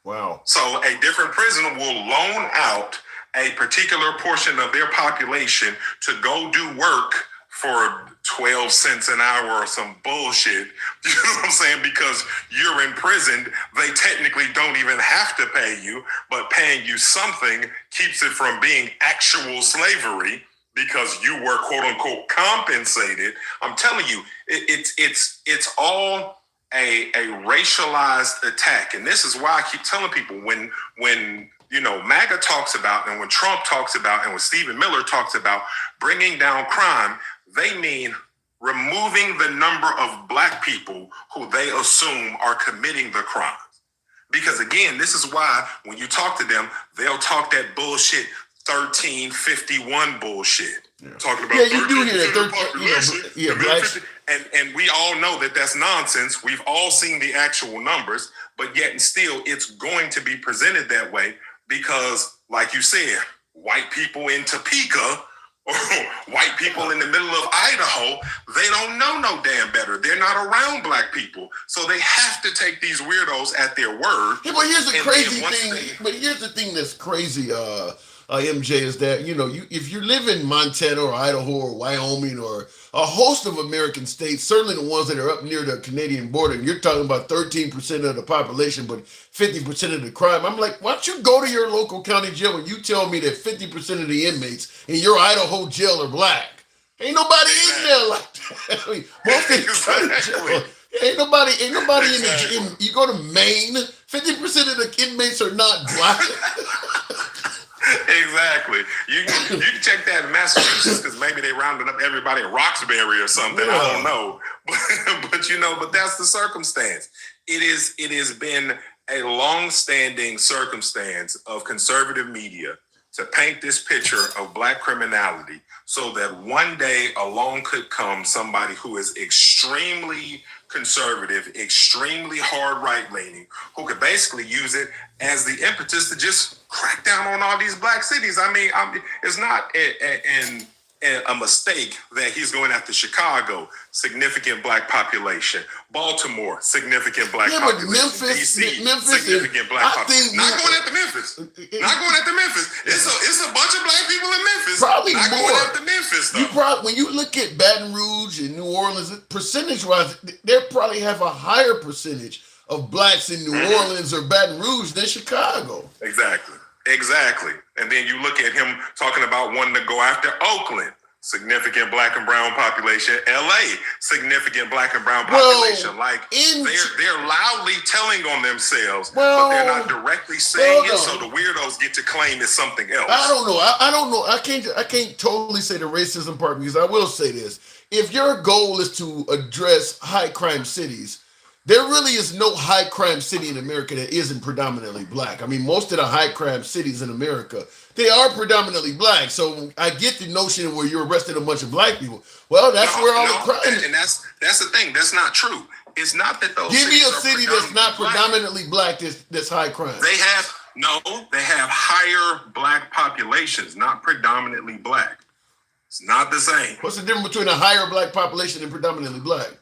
Wow. So a different prison will loan out a particular portion of their population to go do work for 12 cents an hour or some bullshit. You know what I'm saying? Because you're imprisoned, they technically don't even have to pay you, but paying you something keeps it from being actual slavery because you were quote unquote compensated. I'm telling you, it's all a racialized attack. And this is why I keep telling people when MAGA talks about, and when Trump talks about, and when Stephen Miller talks about bringing down crime, they mean removing the number of black people who they assume are committing the crimes. Because again, this is why when you talk to them, they'll talk that bullshit 1351 bullshit. Yeah. Talking about you do hear that. And we all know that that's nonsense. We've all seen the actual numbers, but yet and still it's going to be presented that way because, like you said, white people in Topeka or white people in the middle of Idaho, they don't know no damn better. They're not around black people. So they have to take these weirdos at their word. Yeah, but here's the crazy thing. But here's the thing that's crazy, MJ, is that, if you live in Montana or Idaho or Wyoming or a host of American states, certainly the ones that are up near the Canadian border, and you're talking about 13% of the population, but 50% of the crime. I'm like, why don't you go to your local county jail and you tell me that 50% of the inmates in your Idaho jail are black? Ain't nobody in there like that. I mean, most of the jail, ain't nobody in the gym. You go to Maine, 50% of the inmates are not black. Exactly. You can check that in Massachusetts because maybe they rounded up everybody in Roxbury or something. I don't know, but that's the circumstance. It has been a long-standing circumstance of conservative media to paint this picture of black criminality so that one day along could come somebody who is extremely conservative, extremely hard right-leaning, who could basically use it as the impetus to just crack down on all these black cities. I mean, it's not a mistake that he's going after Chicago, significant black population, Baltimore, significant black population, Memphis, DC, significant black population. Not going after Memphis. Not going after Memphis. It's a bunch of black people in Memphis. Probably not more. Going after Memphis, though. When you look at Baton Rouge and New Orleans, percentage-wise, they probably have a higher percentage of blacks in New Orleans or Baton Rouge than Chicago. Exactly. And then you look at him talking about wanting to go after Oakland, significant black and brown population. LA, significant black and brown population. They're loudly telling on themselves, but they're not directly saying it, so the weirdos get to claim it's something else. I don't know. I don't know. I can't totally say the racism part, because I will say this. If your goal is to address high crime cities, there really is no high crime city in America that isn't predominantly black. I mean, most of the high crime cities in America, they are predominantly black. So I get the notion where you're arresting a bunch of black people. Well, that's where all the crime. And that's the thing. That's not true. It's not that those. Give me a city that's not predominantly black that's high crime. They have higher black populations, not predominantly black. It's not the same. What's the difference between a higher black population and predominantly black?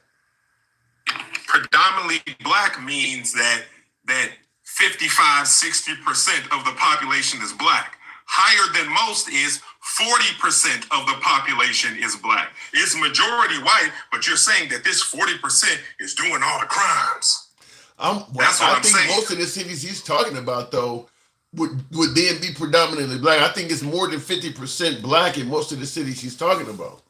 Predominantly black means that 55-60% of the population is black. Higher than most is 40% of the population is black. It's majority white, but you're saying that this 40% is doing all the crimes. That's what I'm saying. Most of the cities he's talking about, though, would then be predominantly black. I think it's more than 50% black in most of the cities he's talking about.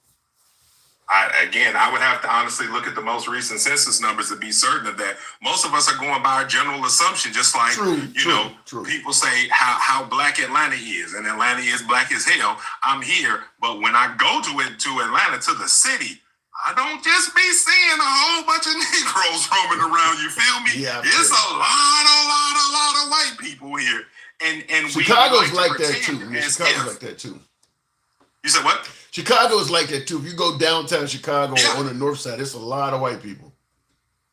I would have to honestly look at the most recent census numbers to be certain of that. Most of us are going by a general assumption, just like people say how black Atlanta is, and Atlanta is black as hell. I'm here, but when I go to Atlanta, to the city, I don't just be seeing a whole bunch of Negroes roaming around. You feel me? Yeah, it's a lot of white people here, and Chicago's like that too. Chicago's like that too. You said what? Chicago is like that too. If you go downtown Chicago on the north side, it's a lot of white people.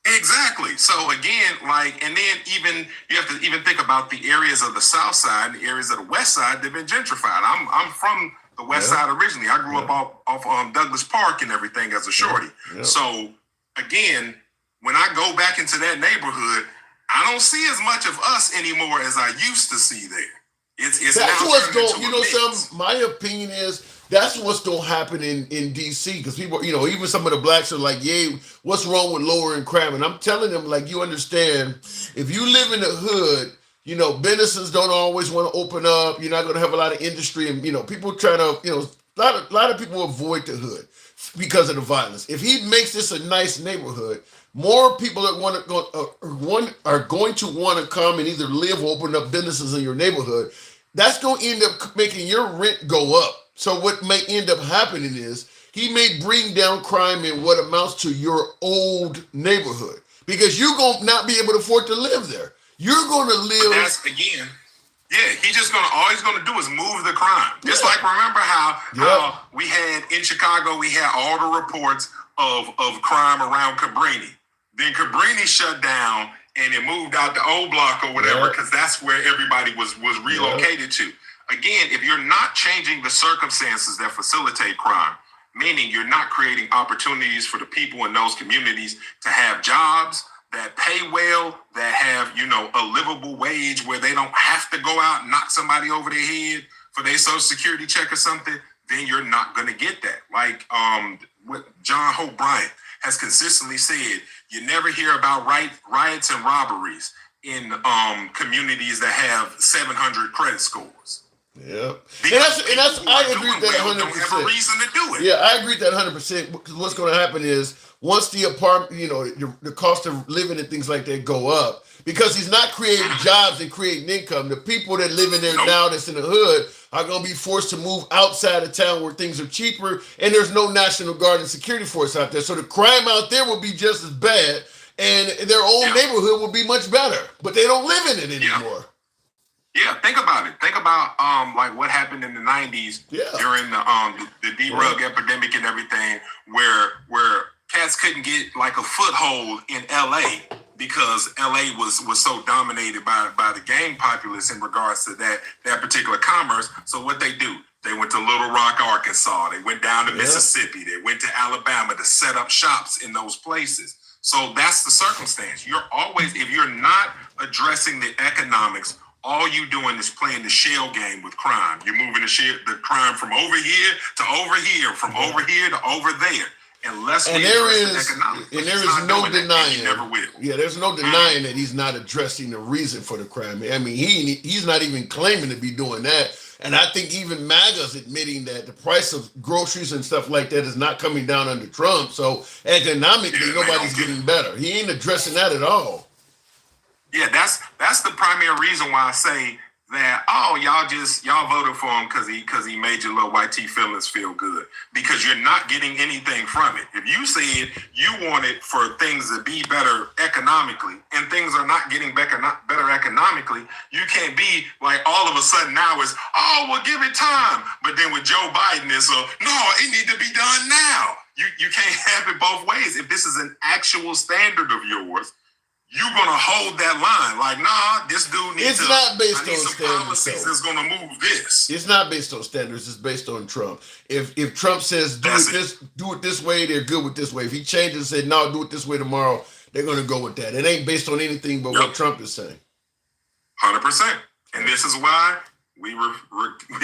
Exactly. So again, and then even you have to even think about the areas of the south side, the areas of the west side, they've been gentrified. I'm from the west side originally. I grew up off Douglas Park and everything as a shorty. So again, when I go back into that neighborhood, I don't see as much of us anymore as I used to see there. It's that's what's going. You know, my opinion is that's what's going to happen in DC, because people, even some of the blacks are like, "Yeah, what's wrong with lowering crime?" And I'm telling them, like, you understand, if you live in the hood, businesses don't always want to open up. You're not going to have a lot of industry, and people try to, a lot of people avoid the hood because of the violence. If he makes this a nice neighborhood, more people that are going to want to come and either live or open up businesses in your neighborhood. That's going to end up making your rent go up. So what may end up happening is he may bring down crime in what amounts to your old neighborhood, because you're going to not be able to afford to live there. You're going to live. That's again. Yeah, all he's gonna do is move the crime. Just like, remember how we had in Chicago, we had all the reports of crime around Cabrini. Then Cabrini shut down and it moved out the old block or whatever, because that's where everybody was relocated to. Again, if you're not changing the circumstances that facilitate crime, meaning you're not creating opportunities for the people in those communities to have jobs that pay well, that have, a livable wage where they don't have to go out and knock somebody over their head for their Social Security check or something, then you're not going to get that. Like what John Hope Bryant has consistently said, you never hear about riots and robberies in communities that have 700 credit scores. Yeah, Because and that's people who I are agree with doing that well 100%. don't have a reason to do it. Yeah, I agree with that 100%. Because what's going to happen is once the apartment, the cost of living and things like that go up, because he's not creating jobs and creating income. The people that live in there now that's in the hood are going to be forced to move outside of town where things are cheaper, and there's no National Guard and security force out there. So the crime out there will be just as bad, and their own neighborhood will be much better, but they don't live in it anymore. Yeah, think about it. Think about like what happened in the 90s during the D-rug epidemic and everything, where cats couldn't get like a foothold in LA because LA was so dominated by the gang populace in regards to that particular commerce. So what they do? They went to Little Rock, Arkansas. They went down to Mississippi. They went to Alabama to set up shops in those places. So that's the circumstance. You're always, if you're not addressing the economics, all you doing is playing the shell game with crime. You're moving the crime from over here to over here, from over here to over there. Unless we address the economics. And there is no denying. Yeah, there's no denying that he's not addressing the reason for the crime. I mean, he's not even claiming to be doing that. And I think even MAGA's admitting that the price of groceries and stuff like that is not coming down under Trump. So economically, nobody's getting better. He ain't addressing that at all. Yeah, that's the primary reason why I say that, y'all voted for him because he made your little white tee feelings feel good, because you're not getting anything from it. If you said you wanted for things to be better economically and things are not getting better economically, you can't be like all of a sudden now it's, well, give it time. But then with Joe Biden, it's no, it need to be done now. You can't have it both ways. If this is an actual standard of yours, you're gonna hold that line. Like, nah, this dude needs It's not based on some standards. policies that's gonna move this. It's not based on standards. It's based on Trump. If Trump says do it this way, they're good with this way. If he changes and said no, do it this way tomorrow, they're gonna go with that. It ain't based on anything but what Trump is saying. 100%. And this is why we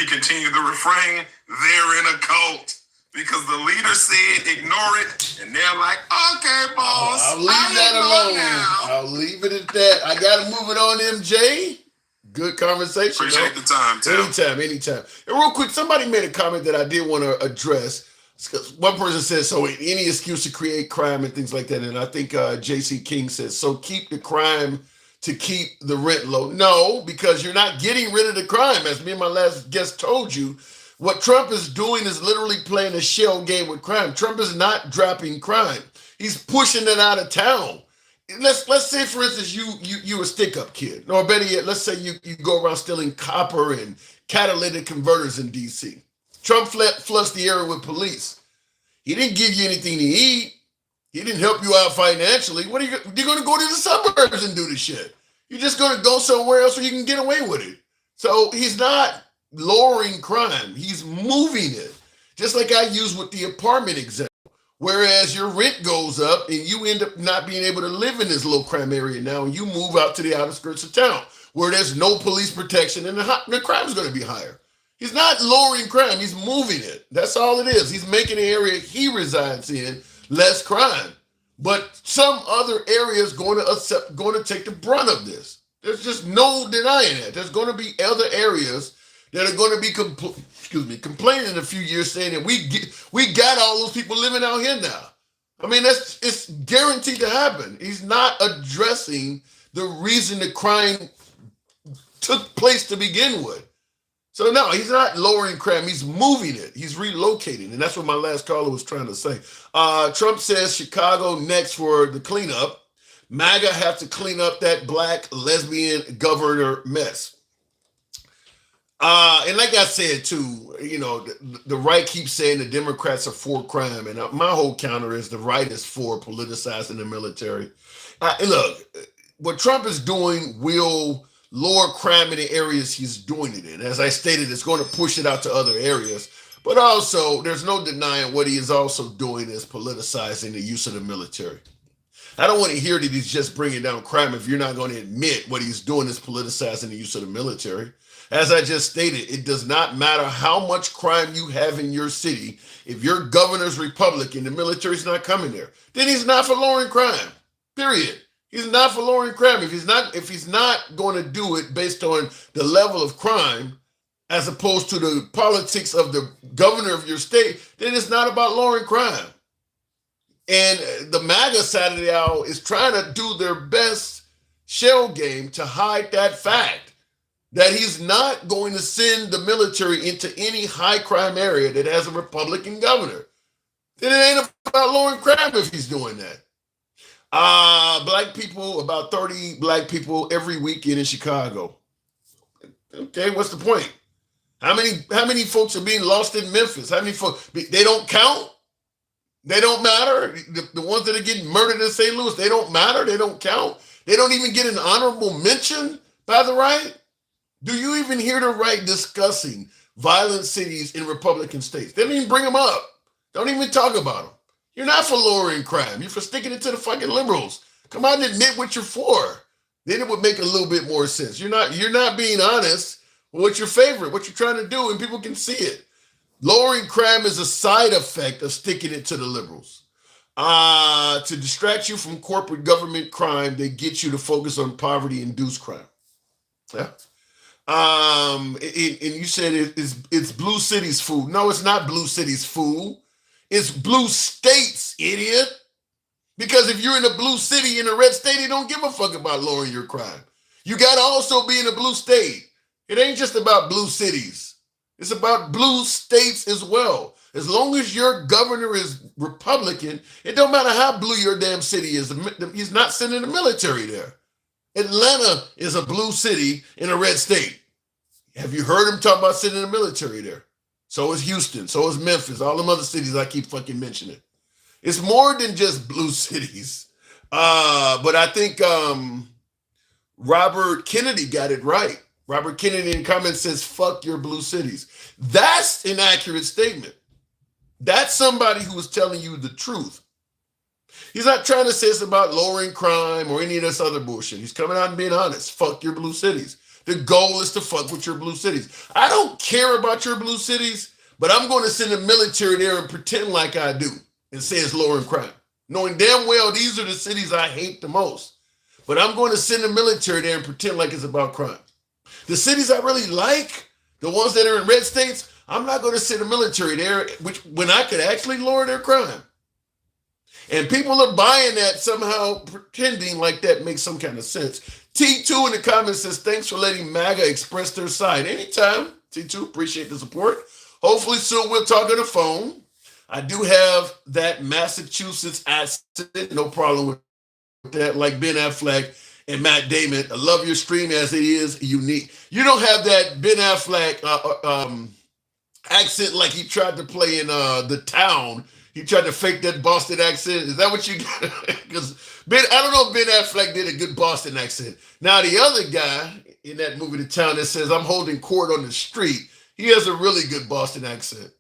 continue the refrain. They're in a cult. Because the leader said ignore it, and they're like, okay, boss. I'll leave that alone. I'll leave it at that. I got to move it on, MJ. Good conversation. Appreciate the time, Tim. Anytime. And real quick, somebody made a comment that I did want to address. One person said, so any excuse to create crime and things like that. And I think J.C. King says, so keep the crime to keep the rent low. No, because you're not getting rid of the crime. As me and my last guest told you, what Trump is doing is literally playing a shell game with crime. Trump is not dropping crime. He's pushing it out of town. Let's say, for instance, you a stick-up kid. Or better yet, let's say you go around stealing copper and catalytic converters in D.C. Trump flushed the area with police. He didn't give you anything to eat. He didn't help you out financially. You're going to go to the suburbs and do this shit. You're just going to go somewhere else where you can get away with it. So he's not lowering crime. He's moving it. Just like I used with the apartment example. Whereas your rent goes up and you end up not being able to live in this low crime area now, and you move out to the outskirts of town where there's no police protection and the crime is going to be higher. He's not lowering crime. He's moving it. That's all it is. He's making the area he resides in less crime. But some other areas going to take the brunt of this. There's just no denying that. There's going to be other areas that are going to be complaining in a few years, saying that we got all those people living out here now. I mean, it's guaranteed to happen. He's not addressing the reason the crime took place to begin with. So no, he's not lowering crime. He's moving it. He's relocating, and that's what my last caller was trying to say. Trump says Chicago next for the cleanup. MAGA have to clean up that black lesbian governor mess. And like I said, too, the right keeps saying the Democrats are for crime. And my whole counter is the right is for politicizing the military. Look, what Trump is doing will lower crime in the areas he's doing it in. As I stated, it's going to push it out to other areas. But also, there's no denying what he is also doing is politicizing the use of the military. I don't want to hear that he's just bringing down crime if you're not going to admit what he's doing is politicizing the use of the military. As I just stated, it does not matter how much crime you have in your city. If your governor's Republican, the military's not coming there, then he's not for lowering crime, period. He's not for lowering crime. If he's not going to do it based on the level of crime, as opposed to the politics of the governor of your state, then it's not about lowering crime. And the MAGA Saturday Owl is trying to do their best shell game to hide that fact that he's not going to send the military into any high crime area that has a Republican governor. Then it ain't about lowering crime if he's doing that. Black people, about 30 black people every weekend in Chicago. Okay, what's the point? How many folks are being lost in Memphis? How many folks? They don't count? They don't matter? The ones that are getting murdered in St. Louis, they don't matter? They don't count? They don't even get an honorable mention by the right? Do you even hear the right discussing violent cities in Republican states? They don't even bring them up. Don't even talk about them. You're not for lowering crime. You're for sticking it to the fucking liberals. Come out and admit what you're for. Then it would make a little bit more sense. You're not being honest with what's your favorite, what you're trying to do, and people can see it. Lowering crime is a side effect of sticking it to the liberals. To distract you from corporate government crime, they get you to focus on poverty-induced crime. Yeah. And you said it's Blue City's food. No, it's not Blue City's food. It's blue states, idiot. Because if you're in a blue city in a red state, they don't give a fuck about lowering your crime. You got to also be in a blue state. It ain't just about blue cities. It's about blue states as well. As long as your governor is Republican, it don't matter how blue your damn city is. He's not sending the military there. Atlanta is a blue city in a red state. Have you heard him talk about sending the military there? So is Houston. So is Memphis. All them other cities I keep fucking mentioning. It's more than just blue cities. But I think Robert Kennedy got it right. Robert Kennedy in comments says, fuck your blue cities. That's an accurate statement. That's somebody who is telling you the truth. He's not trying to say it's about lowering crime or any of this other bullshit. He's coming out and being honest. Fuck your blue cities. The goal is to fuck with your blue cities. I don't care about your blue cities, but I'm going to send the military there and pretend like I do and say it's lowering crime, knowing damn well these are the cities I hate the most. But I'm going to send the military there and pretend like it's about crime. The cities I really like, the ones that are in red states, I'm not going to send the military there, when I could actually lower their crime. And people are buying that somehow, pretending like that makes some kind of sense. T2 in the comments says, thanks for letting MAGA express their side. Anytime, T2, appreciate the support. Hopefully soon we'll talk on the phone. I do have that Massachusetts accent, no problem with that, like Ben Affleck and Matt Damon. I love your stream as it is unique. You don't have that Ben Affleck accent like he tried to play in The Town. He tried to fake that Boston accent. Is that what you got? Because I don't know if Ben Affleck did a good Boston accent. Now, the other guy in that movie, The Town, that says, I'm holding court on the street, he has a really good Boston accent.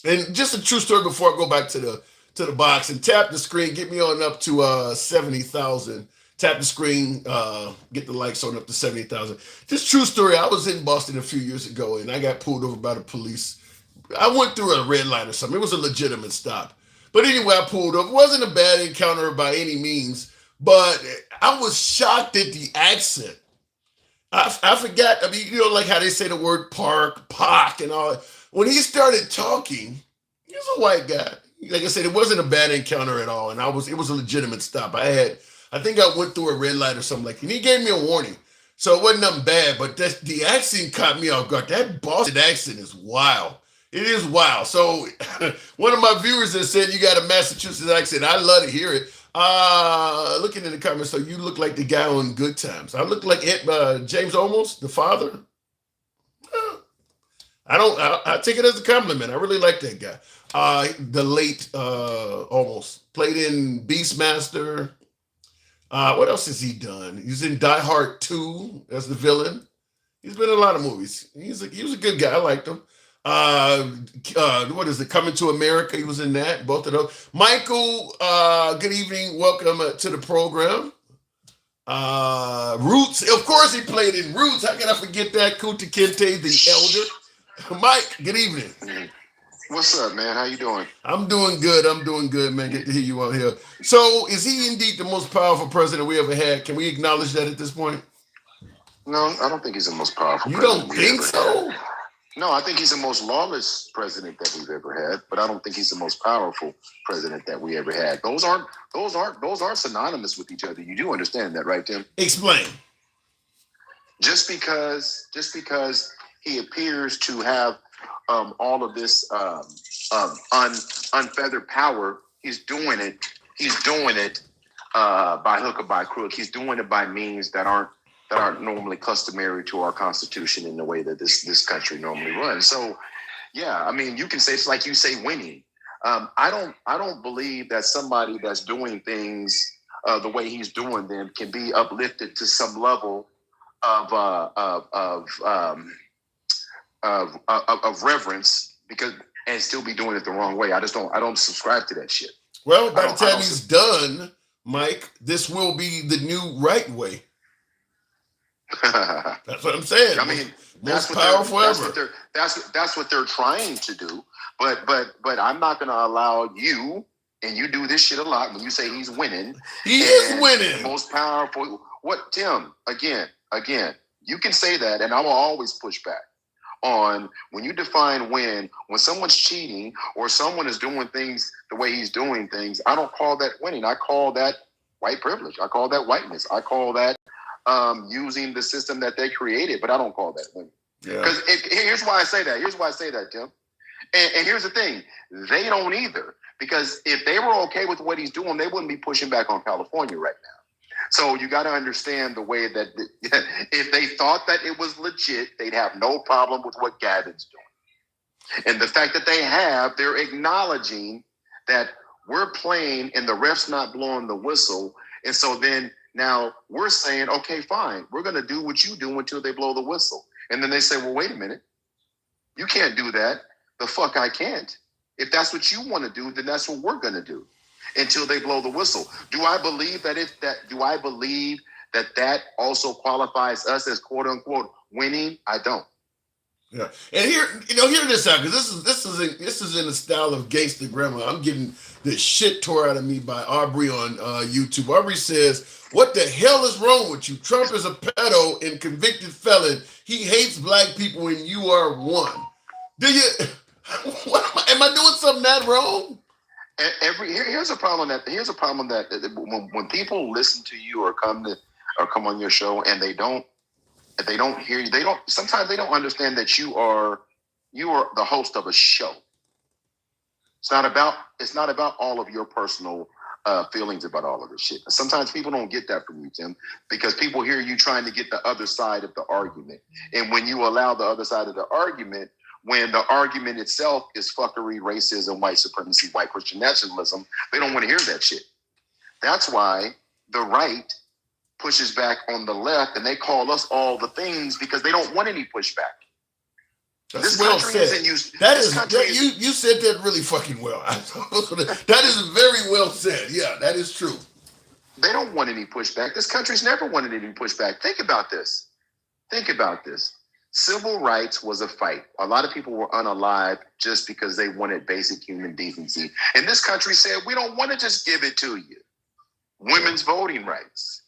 And just a true story before I go back to the box and tap the screen, get me on up to 70,000. Tap the screen, get the likes on up to 70,000. Just true story. I was in Boston a few years ago and I got pulled over by the police. I went through a red light or something. It was a legitimate stop. But anyway, I pulled up. It wasn't a bad encounter by any means, but I was shocked at the accent. I forgot, I mean, you know, like how they say the word park, and all. When he started talking, he was a white guy. Like I said, it wasn't a bad encounter at all, and it was a legitimate stop. I think I went through a red light or something like that, and he gave me a warning. So it wasn't nothing bad, but the accent caught me off guard. That Boston accent is wild. It is wild. So one of my viewers has said you got a Massachusetts accent. I love to hear it. Looking in the comments, so you look like the guy on Good Times. I look like James Olmos, the father. I take it as a compliment. I really like that guy. The late Olmos played in Beastmaster. What else has he done? He's in Die Hard 2 as the villain. He's been in a lot of movies. He was a good guy. I liked him. What is it? Coming to America. He was in that. Both of those. Michael, good evening. Welcome to the program. Roots. Of course he played in Roots. How can I forget that? Kunta Kinte, the elder. Mike, good evening. What's up, man? How you doing? I'm doing good, man. Good to hear you out here. So is he indeed the most powerful president we ever had? Can we acknowledge that at this point? No, I don't think he's the most powerful You president don't we think ever so? had. No, I think he's the most lawless president that we've ever had, but I don't think he's the most powerful president that we ever had. Those aren't synonymous with each other. You do understand that, right, Tim? Explain. Just because he appears to have all of this unfeathered power, he's doing it by hook or by crook. He's doing it by means that aren't normally customary to our Constitution in the way that this country normally runs. So, yeah, I mean, you can say, it's like you say, winning. I don't believe that somebody that's doing things the way he's doing them can be uplifted to some level of reverence and still be doing it the wrong way. I don't subscribe to that shit. Well, by the time he's done, Mike, this will be the new right way. That's what I'm saying. I mean, most powerful ever. That's what they're trying to do. But I'm not going to allow you. And you do this shit a lot when you say he's winning. He is winning. Most powerful. What, Tim? Again, you can say that, and I will always push back on when you define when someone's cheating or someone is doing things the way he's doing things. I don't call that winning. I call that white privilege. I call that whiteness. I call that using the system that they created, but I don't call that winning. Because here's why I say that. Tim. And here's the thing. They don't either. Because if they were okay with what he's doing, they wouldn't be pushing back on California right now. So you got to understand the way that if they thought that it was legit, they'd have no problem with what Gavin's doing. And the fact that they're acknowledging that we're playing and the ref's not blowing the whistle. And so then now we're saying, okay, fine, we're going to do what you do until they blow the whistle. And then they say, well, wait a minute. You can't do that. The fuck I can't. If that's what you want to do, then that's what we're going to do until they blow the whistle. Do I believe that that also qualifies us as quote unquote winning? I don't. Yeah. And hear this out, because this is in the style of gangster grammar. I'm getting the shit tore out of me by Aubrey on YouTube. Aubrey says, "What the hell is wrong with you? Trump is a pedo and convicted felon. He hates black people and you are one." Do you? Am I doing something that wrong? Here's a problem that when people listen to you or come on your show and they don't hear you, sometimes they don't understand that you are the host of a show. It's not about all of your personal feelings about all of this shit. Sometimes people don't get that from you, Tim, because people hear you trying to get the other side of the argument. And when you allow the other side of the argument, when the argument itself is fuckery, racism, white supremacy, white Christian nationalism, they don't want to hear that shit. That's why the right pushes back on the left and they call us all the things because they don't want any pushback. That's well said. You said that really fucking well. That is very well said. Yeah, that is true. They don't want any pushback. This country's never wanted any pushback. Think about this. Civil rights was a fight. A lot of people were unalive just because they wanted basic human decency. And this country said, we don't want to just give it to you. Women's voting rights,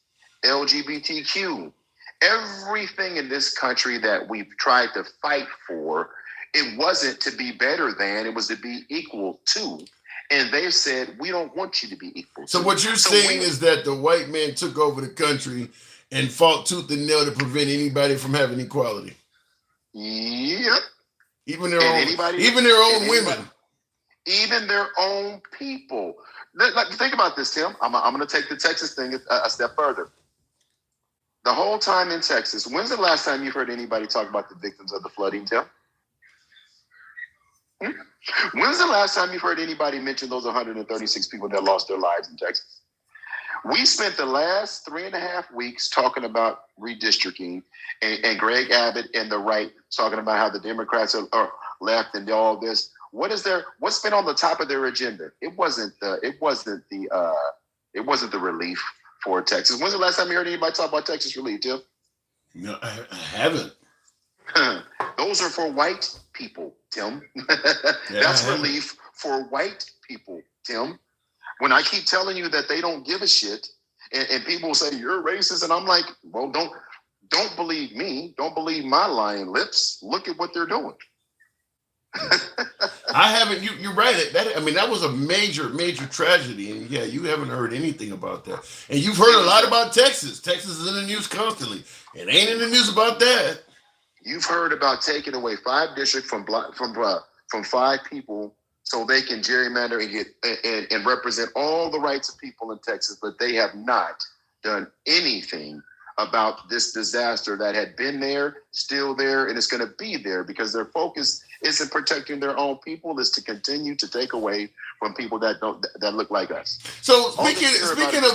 LGBTQ, everything in this country that we've tried to fight for, it wasn't to be better than, it was to be equal to. And they said, we don't want you to be equal to. So what you're saying is that the white man took over the country and fought tooth and nail to prevent anybody from having equality. Yep. Even their own women. Even their own people. Think about this, Tim. I'm going to take the Texas thing a step further. The whole time in Texas, when's the last time you've heard anybody talk about the victims of the flooding, Tim? When's the last time you've heard anybody mention those 136 people that lost their lives in Texas? We spent the last 3.5 weeks talking about redistricting and Greg Abbott and the right talking about how the Democrats are left and all this. What's been on the top of their agenda? It wasn't the relief for Texas. When's the last time you heard anybody talk about Texas relief, Tim? No, I haven't. Those are for white people, Tim. That's relief for white people, Tim. When I keep telling you that they don't give a shit, and people say you're racist, and I'm like, well, don't believe me. Don't believe my lying lips. Look at what they're doing. I haven't. You're right. That was a major tragedy, and yeah, you haven't heard anything about that. And you've heard a lot about Texas. Texas is in the news constantly. It ain't in the news about that. You've heard about taking away 5 districts from 5 people so they can gerrymander and get and represent all the rights of people in Texas, but they have not done anything about this disaster that had been there, still there, and it's going to be there because their focus isn't protecting their own people, is to continue to take away from people that look like us. So speaking of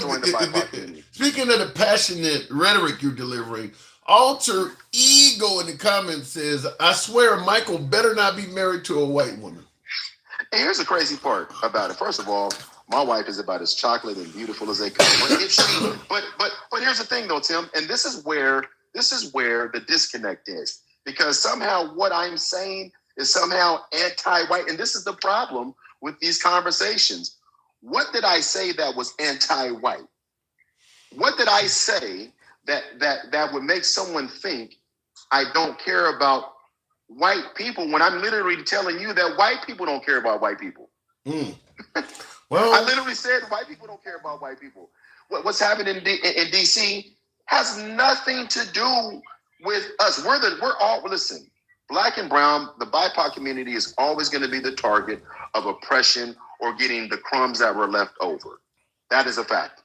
the passionate rhetoric you're delivering, Alter Ego in the comments says, "I swear Michael better not be married to a white woman." And here's the crazy part about it. First of all, my wife is about as chocolate and beautiful as they come. But here's the thing though, Tim, and this is where the disconnect is. Because somehow what I'm saying is somehow anti-white. And this is the problem with these conversations. What did I say that was anti-white? What did I say that would make someone think I don't care about white people when I'm literally telling you that white people don't care about white people? Well, I literally said white people don't care about white people. What's happening in DC has nothing to do with us. Listen, Black and brown, the BIPOC community is always going to be the target of oppression or getting the crumbs that were left over. That is a fact.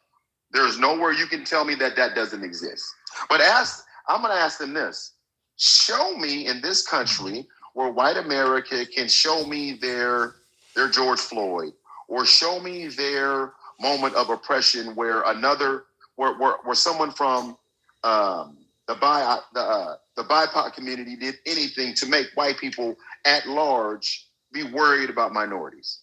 There is nowhere you can tell me that doesn't exist. But I'm going to ask them this. Show me in this country where white America can show me their George Floyd, or show me their moment of oppression where someone from the BIPOC community did anything to make white people at large be worried about minorities.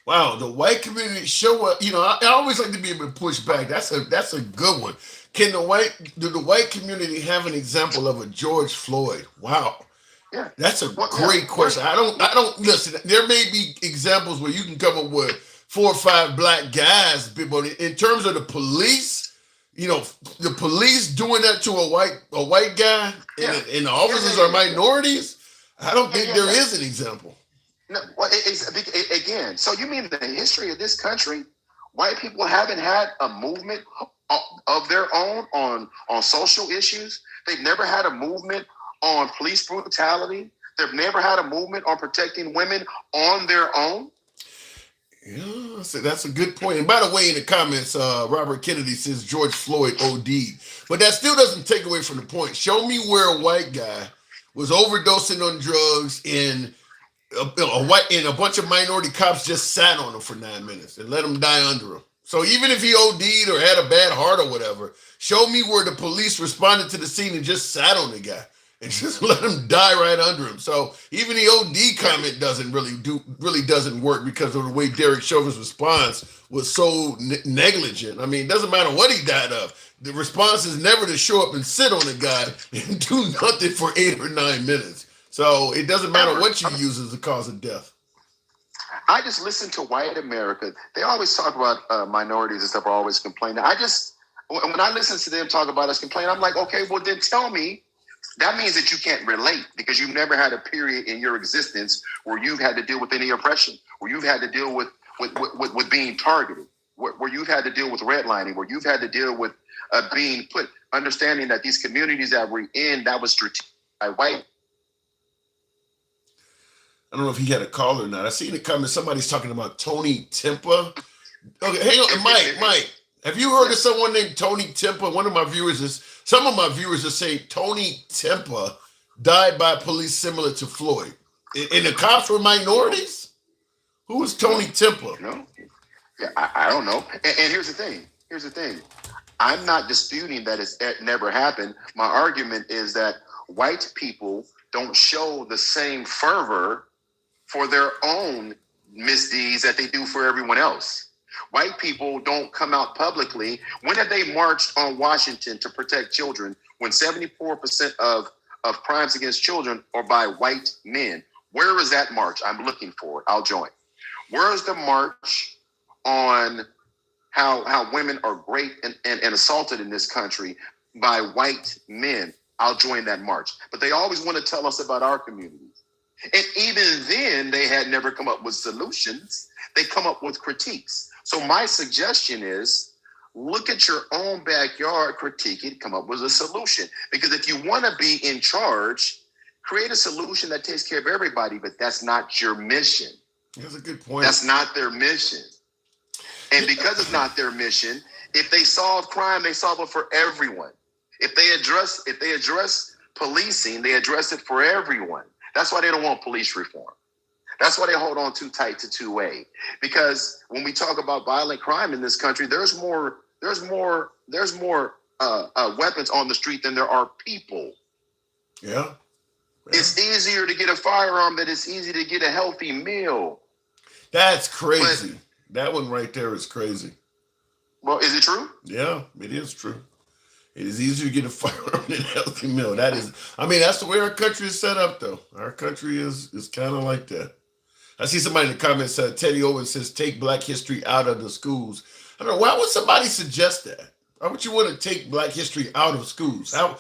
Wow, the white community show up. I always like to be able to push back. That's a good one. Do the white community have an example of a George Floyd? Wow. Yeah. That's a great question. I don't listen. There may be examples where you can come up with 4 or 5 black guys, but in terms of the police, the police doing that to a white guy and the officers are minorities, I don't think there is an example. No, well, again, so you mean the history of this country, white people haven't had a movement of their own on social issues? They've never had a movement on police brutality. They've never had a movement on protecting women on their own. Yeah, so that's a good point. And by the way, in the comments, Robert Kennedy says George Floyd OD'd. But that still doesn't take away from the point. Show me where a white guy was overdosing on drugs and a bunch of minority cops just sat on him for 9 minutes and let him die under him. So even if he OD'd or had a bad heart or whatever, show me where the police responded to the scene and just sat on the guy and just let him die right under him. So even the OD comment doesn't work because of the way Derek Chauvin's response was so negligent. I mean, it doesn't matter what he died of. The response is never to show up and sit on the guy and do nothing for 8 or 9 minutes. So it doesn't matter what you use as a cause of death. I just listen to white America. They always talk about minorities and stuff, are always complaining. When I listen to them talk about us complaining, I'm like, okay, well then tell me. That means that you can't relate because you've never had a period in your existence where you've had to deal with any oppression, where you've had to deal with being targeted, where you've had to deal with redlining, where you've had to deal with being put, understanding that these communities that we're in, that was strategic by white. I don't know if he had a call or not. I see in the comments somebody's talking about Tony Timpa. Okay, hang on, Mike. Have you heard of someone named Tony Timpa? Some of my viewers are saying Tony Timpa died by police similar to Floyd. And the cops were minorities? Who is Tony Timpa? No. Yeah, I don't know. And here's the thing. I'm not disputing that it never happened. My argument is that white people don't show the same fervor for their own misdeeds that they do for everyone else. White people don't come out publicly. When have they marched on Washington to protect children when 74% of crimes against children are by white men? Where is that march? I'm looking for it. I'll join. Where is the march on how women are raped and assaulted in this country by white men? I'll join that march. But they always want to tell us about our communities. And even then, they had never come up with solutions. They come up with critiques. So my suggestion is look at your own backyard, critique it, come up with a solution. Because if you want to be in charge, create a solution that takes care of everybody, but that's not your mission. That's a good point. That's not their mission. And because it's not their mission, if they solve crime, they solve it for everyone. If they address policing, they address it for everyone. That's why they don't want police reform. That's why they hold on too tight to 2A. Because when we talk about violent crime in this country, there's more weapons on the street than there are people. Yeah. It's easier to get a firearm than it's easy to get a healthy meal. That's crazy. That one right there is crazy. Well, is it true? Yeah, it is true. It is easier to get a firearm than a healthy meal. That is, I mean, that's the way our country is set up, though. Our country is kind of like that. I see somebody in the comments, Teddy Owens says, take Black history out of the schools. I don't know, why would somebody suggest that? Why would you want to take Black history out of schools? How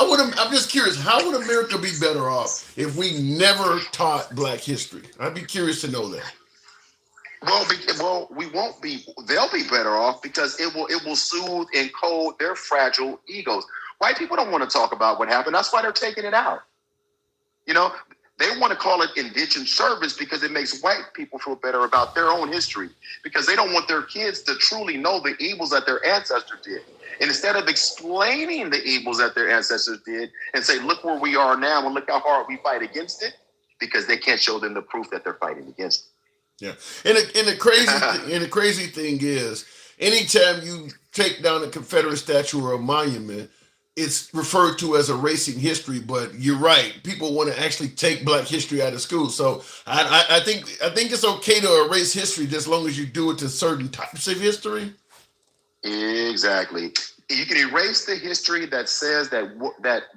would, I'm just curious, how would America be better off if we never taught Black history? I'd be curious to know that. Well, we won't be. They'll be better off because it will soothe and cold their fragile egos. White people don't want to talk about what happened. That's why they're taking it out. You know, they want to call it indentured service because it makes white people feel better about their own history because they don't want their kids to truly know the evils that their ancestors did. And instead of explaining the evils that their ancestors did and say, look where we are now and look how hard we fight against it, because they can't show them the proof that they're fighting against it. Yeah, and the crazy thing is, anytime you take down a Confederate statue or a monument, it's referred to as erasing history. But you're right; people want to actually take Black history out of school. So I think it's okay to erase history as long as you do it to certain types of history. Exactly. You can erase the history that says that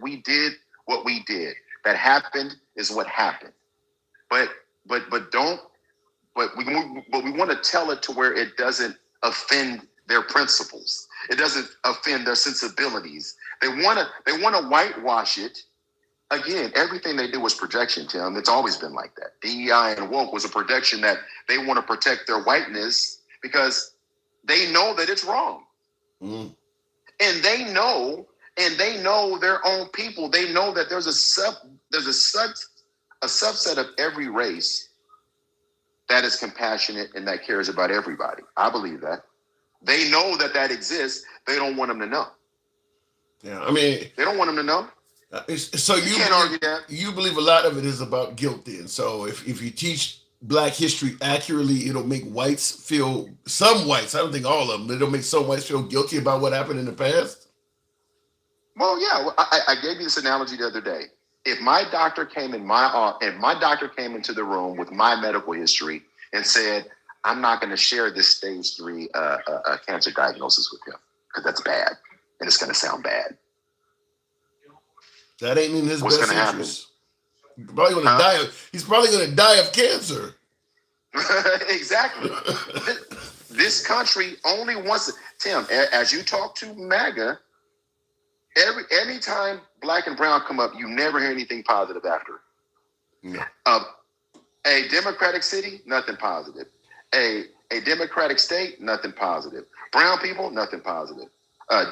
we did what we did. That happened is what happened. But don't. But we want to tell it to where it doesn't offend their principles. It doesn't offend their sensibilities. They want to whitewash it. Again, everything they do was projection, Tim. It's always been like that. DEI and woke was a projection that they want to protect their whiteness because they know that it's wrong. Mm. And they know their own people. They know that there's a subset of every race that is compassionate and that cares about everybody. I believe that. They know that exists. They don't want them to know. Yeah, I mean, they don't want them to know. So you can't argue that. You believe a lot of it is about guilt then. So if you teach Black history accurately, it'll make some whites, I don't think all of them, it'll make some whites feel guilty about what happened in the past. Well, yeah, I gave you this analogy the other day. If my doctor came into the room with my medical history and said, I'm not going to share this stage 3 cancer diagnosis with him because that's bad and it's going to sound bad. That ain't in his best interest. He's probably going to die. He's probably going to die of cancer. Exactly. This country only wants it. Tim, as you talk to MAGA, anytime Black and brown come up, you never hear anything positive after. No. A Democratic city, nothing positive. A Democratic state, nothing positive. Brown people, nothing positive.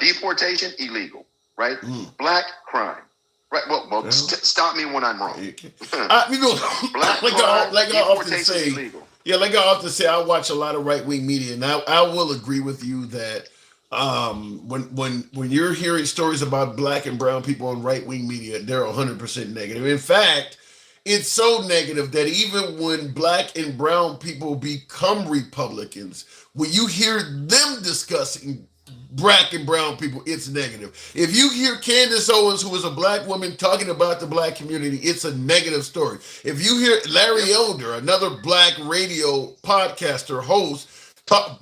Deportation, illegal. Right? Black crime. Right. Well, stop me when I'm wrong. Black crime, like I often say. Illegal. Yeah, like I often say, I watch a lot of right-wing media, and I will agree with you that when you're hearing stories about Black and brown people on right-wing media, they're 100% negative. In fact, it's so negative that even when Black and brown people become Republicans, when you hear them discussing Black and brown people, it's negative. If you hear Candace Owens, who is a Black woman, talking about the Black community, it's a negative story. If you hear Larry Elder, another Black radio podcaster host,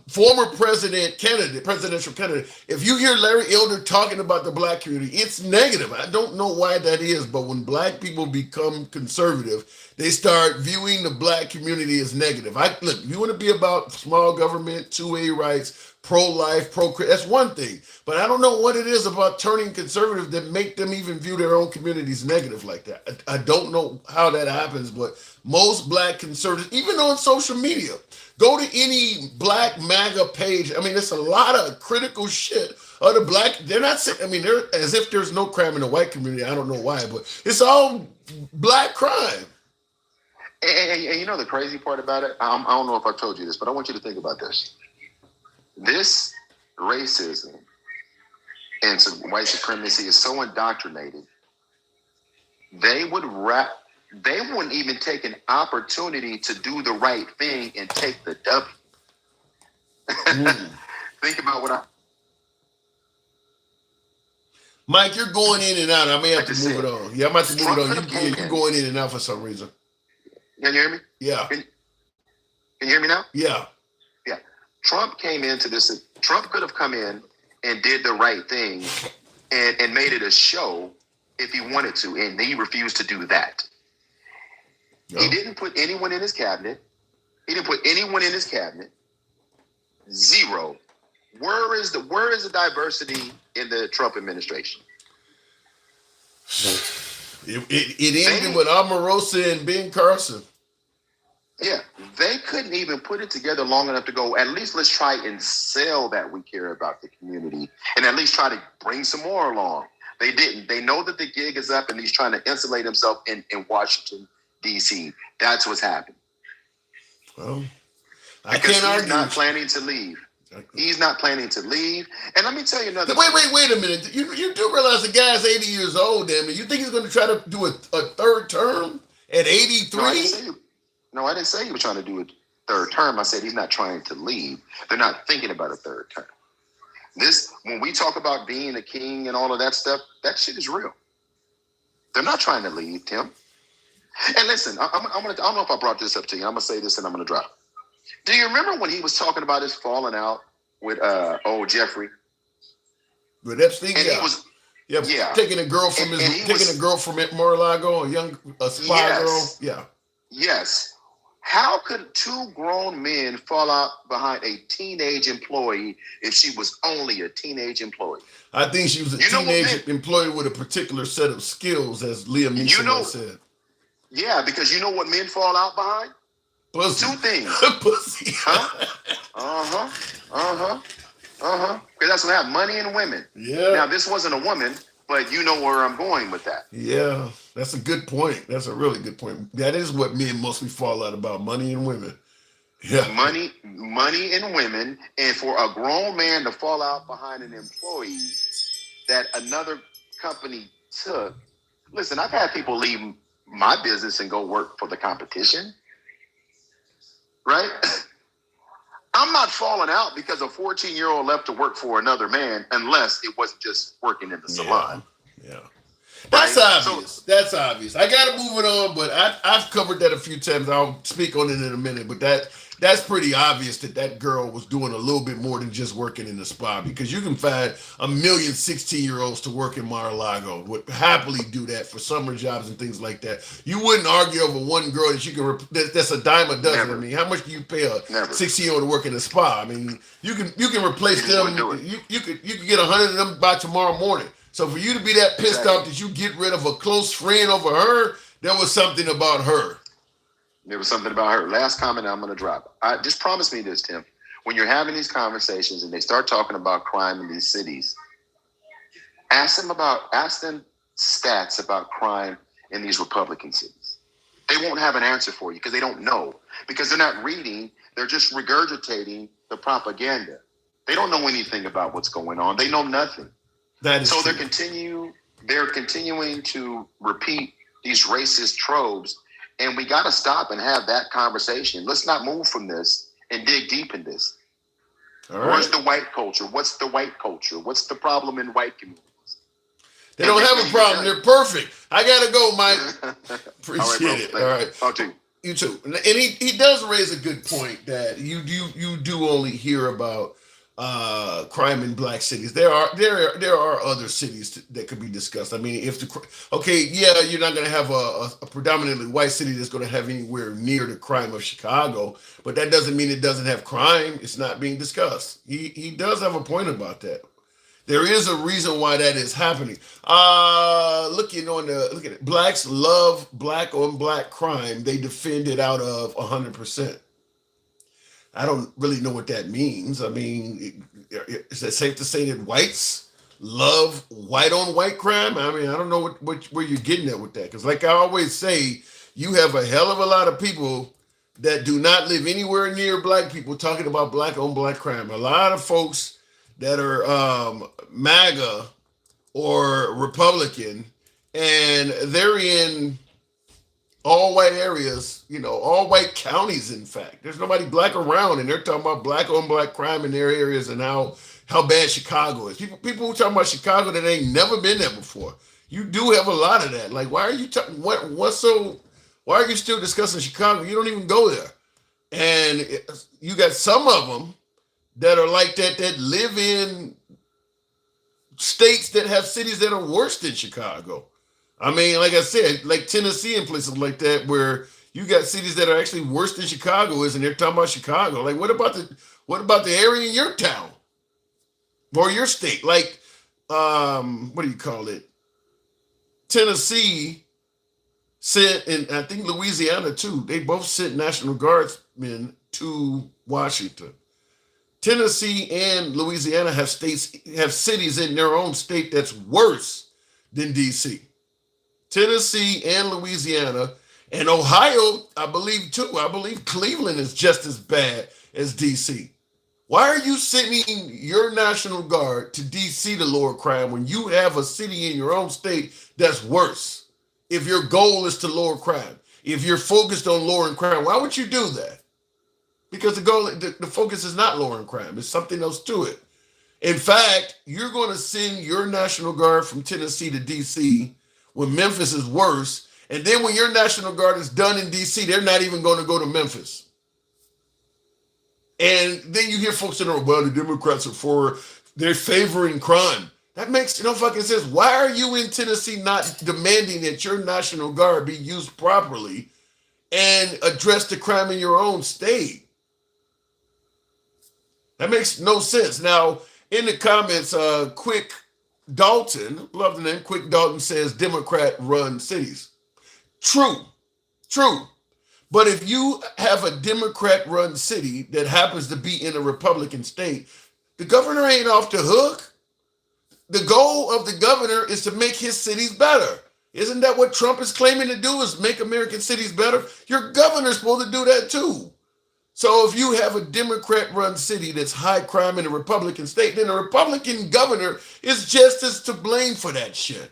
former presidential candidate. If you hear Larry Elder talking about the black community, it's negative. I don't know why that is, but when black people become conservative, they start viewing the black community as negative. Look, if you want to be about small government, 2A rights, pro-life, that's one thing. But I don't know what it is about turning conservative that make them even view their own communities negative like that. I don't know how that happens, but most black conservatives, even on social media, go to any black MAGA page. I mean, it's a lot of critical shit of the black. They're not saying, I mean, they're as if there's no crime in the white community. I don't know why, but it's all black crime. And you know the crazy part about it? I don't know if I told you this, but I want you to think about this. This racism and white supremacy is so indoctrinated, they wouldn't even take an opportunity to do the right thing and take the W. Think about what Mike, you're going in and out. I may have to move it on. Yeah, I might have to move it on. You're going in and out for some reason. Can you hear me? Yeah. Can you hear me now? Yeah. Yeah. Trump came into this. Trump could have come in and did the right thing and made it a show if he wanted to, and he refused to do that. No. He didn't put anyone in his cabinet. Zero. Where is the diversity in the Trump administration? It ended with Omarosa and Ben Carson. Yeah, they couldn't even put it together long enough to go, at least let's try and sell that we care about the community and at least try to bring some more along. They didn't. They know that the gig is up and he's trying to insulate himself in Washington, D.C. That's what's happened. Well, because he's not planning to leave. He's not planning to leave. And let me tell you another thing. Wait a minute. You do realize the guy's 80 years old, damn it. You think he's going to try to do a third term at 83? No, I didn't say he was trying to do a third term. I said he's not trying to leave. They're not thinking about a third term. When we talk about being a king and all of that stuff, that shit is real. They're not trying to leave, Tim. And listen, I don't know if I brought this up to you. I'm going to say this and I'm going to drop. Do you remember when he was talking about his falling out with old Jeffrey? With Epstein? And he was taking a girl from a girl from Mar-a-Lago, a spy girl. Yeah. Yes. How could two grown men fall out behind a teenage employee if she was only a teenage employee? I think she was a teenage employee with a particular set of skills, as Liam Neeson said. Yeah, because you know what men fall out behind? Pussy. Two things. Pussy. Huh? Because that's what happened. Money and women. Yeah. Now, this wasn't a woman, but you know where I'm going with that. Yeah, that's a good point. That's a really good point. That is what men mostly fall out about, money and women. Yeah. Money and women. And for a grown man to fall out behind an employee that another company took. Listen, I've had people leave my business and go work for the competition. Right? I'm not falling out because a 14-year-old left to work for another man unless it wasn't just working in the salon. Yeah. That's obvious. That's obvious. I got to move it on, but I've covered that a few times. I'll speak on it in a minute, but that's pretty obvious that girl was doing a little bit more than just working in the spa, because you can find 1 million 16-year-olds to work in Mar-a-Lago would happily do that for summer jobs and things like that. You wouldn't argue over one girl that you can that's a dime a dozen. Never. I mean, how much do you pay a 16-year-old to work in a spa? I mean, you can replace them. You could get 100 of them by tomorrow morning. So for you to be that pissed off that you get rid of a close friend over her, there was something about her. There was something about her. Last comment I'm going to drop. Just promise me this, Tim. When you're having these conversations and they start talking about crime in these cities, ask them stats about crime in these Republican cities. They won't have an answer for you because they don't know. Because they're not reading. They're just regurgitating the propaganda. They don't know anything about what's going on. They know nothing. So they're continuing to repeat these racist tropes, and we got to stop and have that conversation. Let's not move from this and dig deep in this. All right. Where's the white culture? What's the white culture? What's the problem in white communities? They don't have a problem. They're perfect. I got to go, Mike. Appreciate it. All right. Talk to you. You too. And he does raise a good point that you do only hear about crime in black cities. There are other cities that could be discussed. I mean, yeah, you're not going to have a predominantly white city that's going to have anywhere near the crime of Chicago, but that doesn't mean it doesn't have crime. It's not being discussed. He does have a point about that. There is a reason why that is happening. Look at it. Blacks love black on black crime. They defend it out of 100%. I don't really know what that means. I mean, is it safe to say that whites love white on white crime? I mean, I don't know where you're getting at with that. Because like I always say, you have a hell of a lot of people that do not live anywhere near black people talking about black on black crime. A lot of folks that are MAGA or Republican, and they're in all white areas, all white counties, in fact. There's nobody black around, and they're talking about black on black crime in their areas and how bad Chicago is. People who talking about Chicago that ain't never been there before. You do have a lot of that. Like, why are you talking? Why are you still discussing Chicago? You don't even go there. And you got some of them that are like that live in states that have cities that are worse than Chicago. I mean, like I said, like Tennessee and places like that, where you got cities that are actually worse than Chicago is, and they're talking about Chicago. Like, what about the area in your town or your state? Like, what do you call it? Tennessee sent, and I think Louisiana too. They both sent National Guardsmen to Washington. Tennessee and Louisiana have cities in their own state that's worse than DC. Tennessee and Louisiana and Ohio, I believe too. I believe Cleveland is just as bad as DC. Why are you sending your National Guard to DC to lower crime when you have a city in your own state that's worse? If your goal is to lower crime, if you're focused on lowering crime, why would you do that? Because the focus is not lowering crime. It's something else to it. In fact, you're going to send your National Guard from Tennessee to D.C. when Memphis is worse. And then when your National Guard is done in D.C., they're not even going to go to Memphis. And then you hear folks saying, well, the Democrats they're favoring crime. That makes no fucking sense. Why are you in Tennessee not demanding that your National Guard be used properly and address the crime in your own state? That makes no sense. Now, in the comments, Quick Dalton, love the name, Quick Dalton says Democrat-run cities. True. But if you have a Democrat-run city that happens to be in a Republican state, the governor ain't off the hook. The goal of the governor is to make his cities better. Isn't that what Trump is claiming to do, is make American cities better? Your governor's supposed to do that too. So if you have a Democrat-run city that's high crime in a Republican state, then a Republican governor is just as to blame for that shit.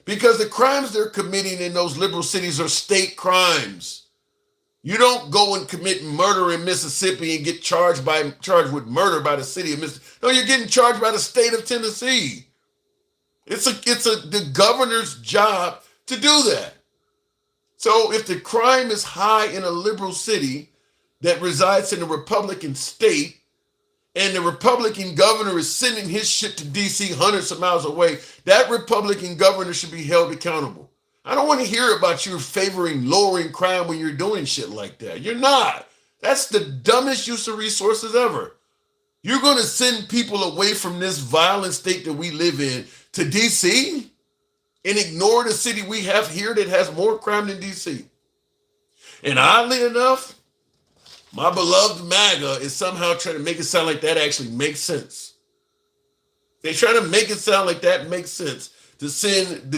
Because the crimes they're committing in those liberal cities are state crimes. You don't go and commit murder in Mississippi and get charged with murder by the city of Mississippi. No, you're getting charged by the state of Tennessee. It's the governor's job to do that. So if the crime is high in a liberal city that resides in a Republican state, and the Republican governor is sending his shit to DC hundreds of miles away, that Republican governor should be held accountable. I don't want to hear about you favoring lowering crime when you're doing shit like that. You're not. That's the dumbest use of resources ever. You're going to send people away from this violent state that we live in to DC and ignore the city we have here that has more crime than DC. And oddly enough, my beloved MAGA is somehow trying to make it sound like that actually makes sense. They're trying to make it sound like that makes sense, to send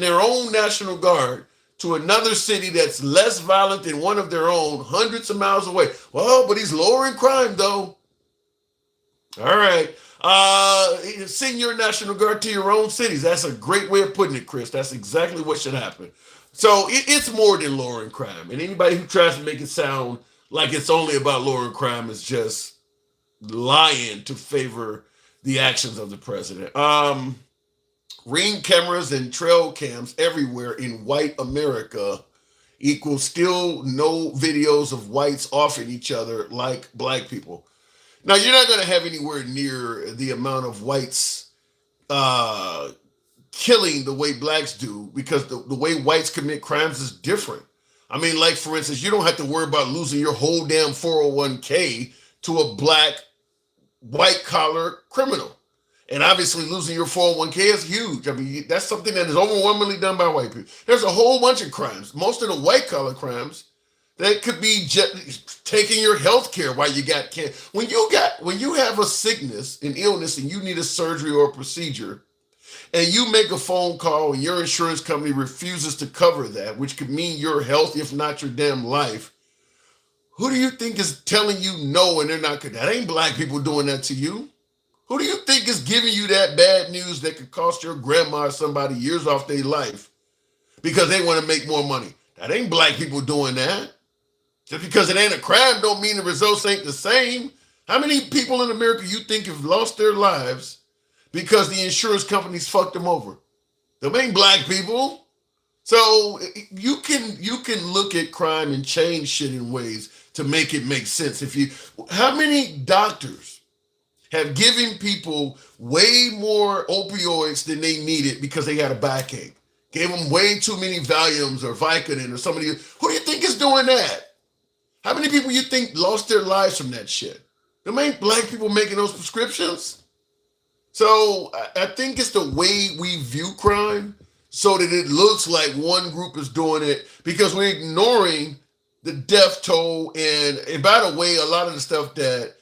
their own National Guard to another city that's less violent than one of their own, hundreds of miles away. Well, but he's lowering crime, though. All right. Send your National Guard to your own cities. That's a great way of putting it, Chris. That's exactly what should happen. So it's more than lowering crime. And anybody who tries to make it sound like it's only about lowering crime is just lying to favor the actions of the president. Ring cameras and trail cams everywhere in white America equals still no videos of whites offing each other like black people. Now, you're not going to have anywhere near the amount of whites killing the way blacks do, because the way whites commit crimes is different. I mean, like, for instance, you don't have to worry about losing your whole damn 401k to a black white collar criminal. And obviously losing your 401k is huge. I mean, that's something that is overwhelmingly done by white people. There's a whole bunch of crimes, most of the white collar crimes, that could be taking your health care while you got cancer. When you have a sickness, an illness, and you need a surgery or a procedure, and you make a phone call and your insurance company refuses to cover that, which could mean your health, if not your damn life, who do you think is telling you no and they're not good? That ain't black people doing that to you. Who do you think is giving you that bad news that could cost your grandma or somebody years off their life because they want to make more money? That ain't black people doing that. Just because it ain't a crime don't mean the results ain't the same. How many people in America you think have lost their lives because the insurance companies fucked them over? Them ain't black people. So you can look at crime and change shit in ways to make it make sense. How many doctors have given people way more opioids than they needed because they had a backache? Gave them way too many Valiums or Vicodin or somebody. Who do you think is doing that? How many people you think lost their lives from that shit? Them ain't black people making those prescriptions. So I think it's the way we view crime so that it looks like one group is doing it, because we're ignoring the death toll. And by the way, a lot of the stuff that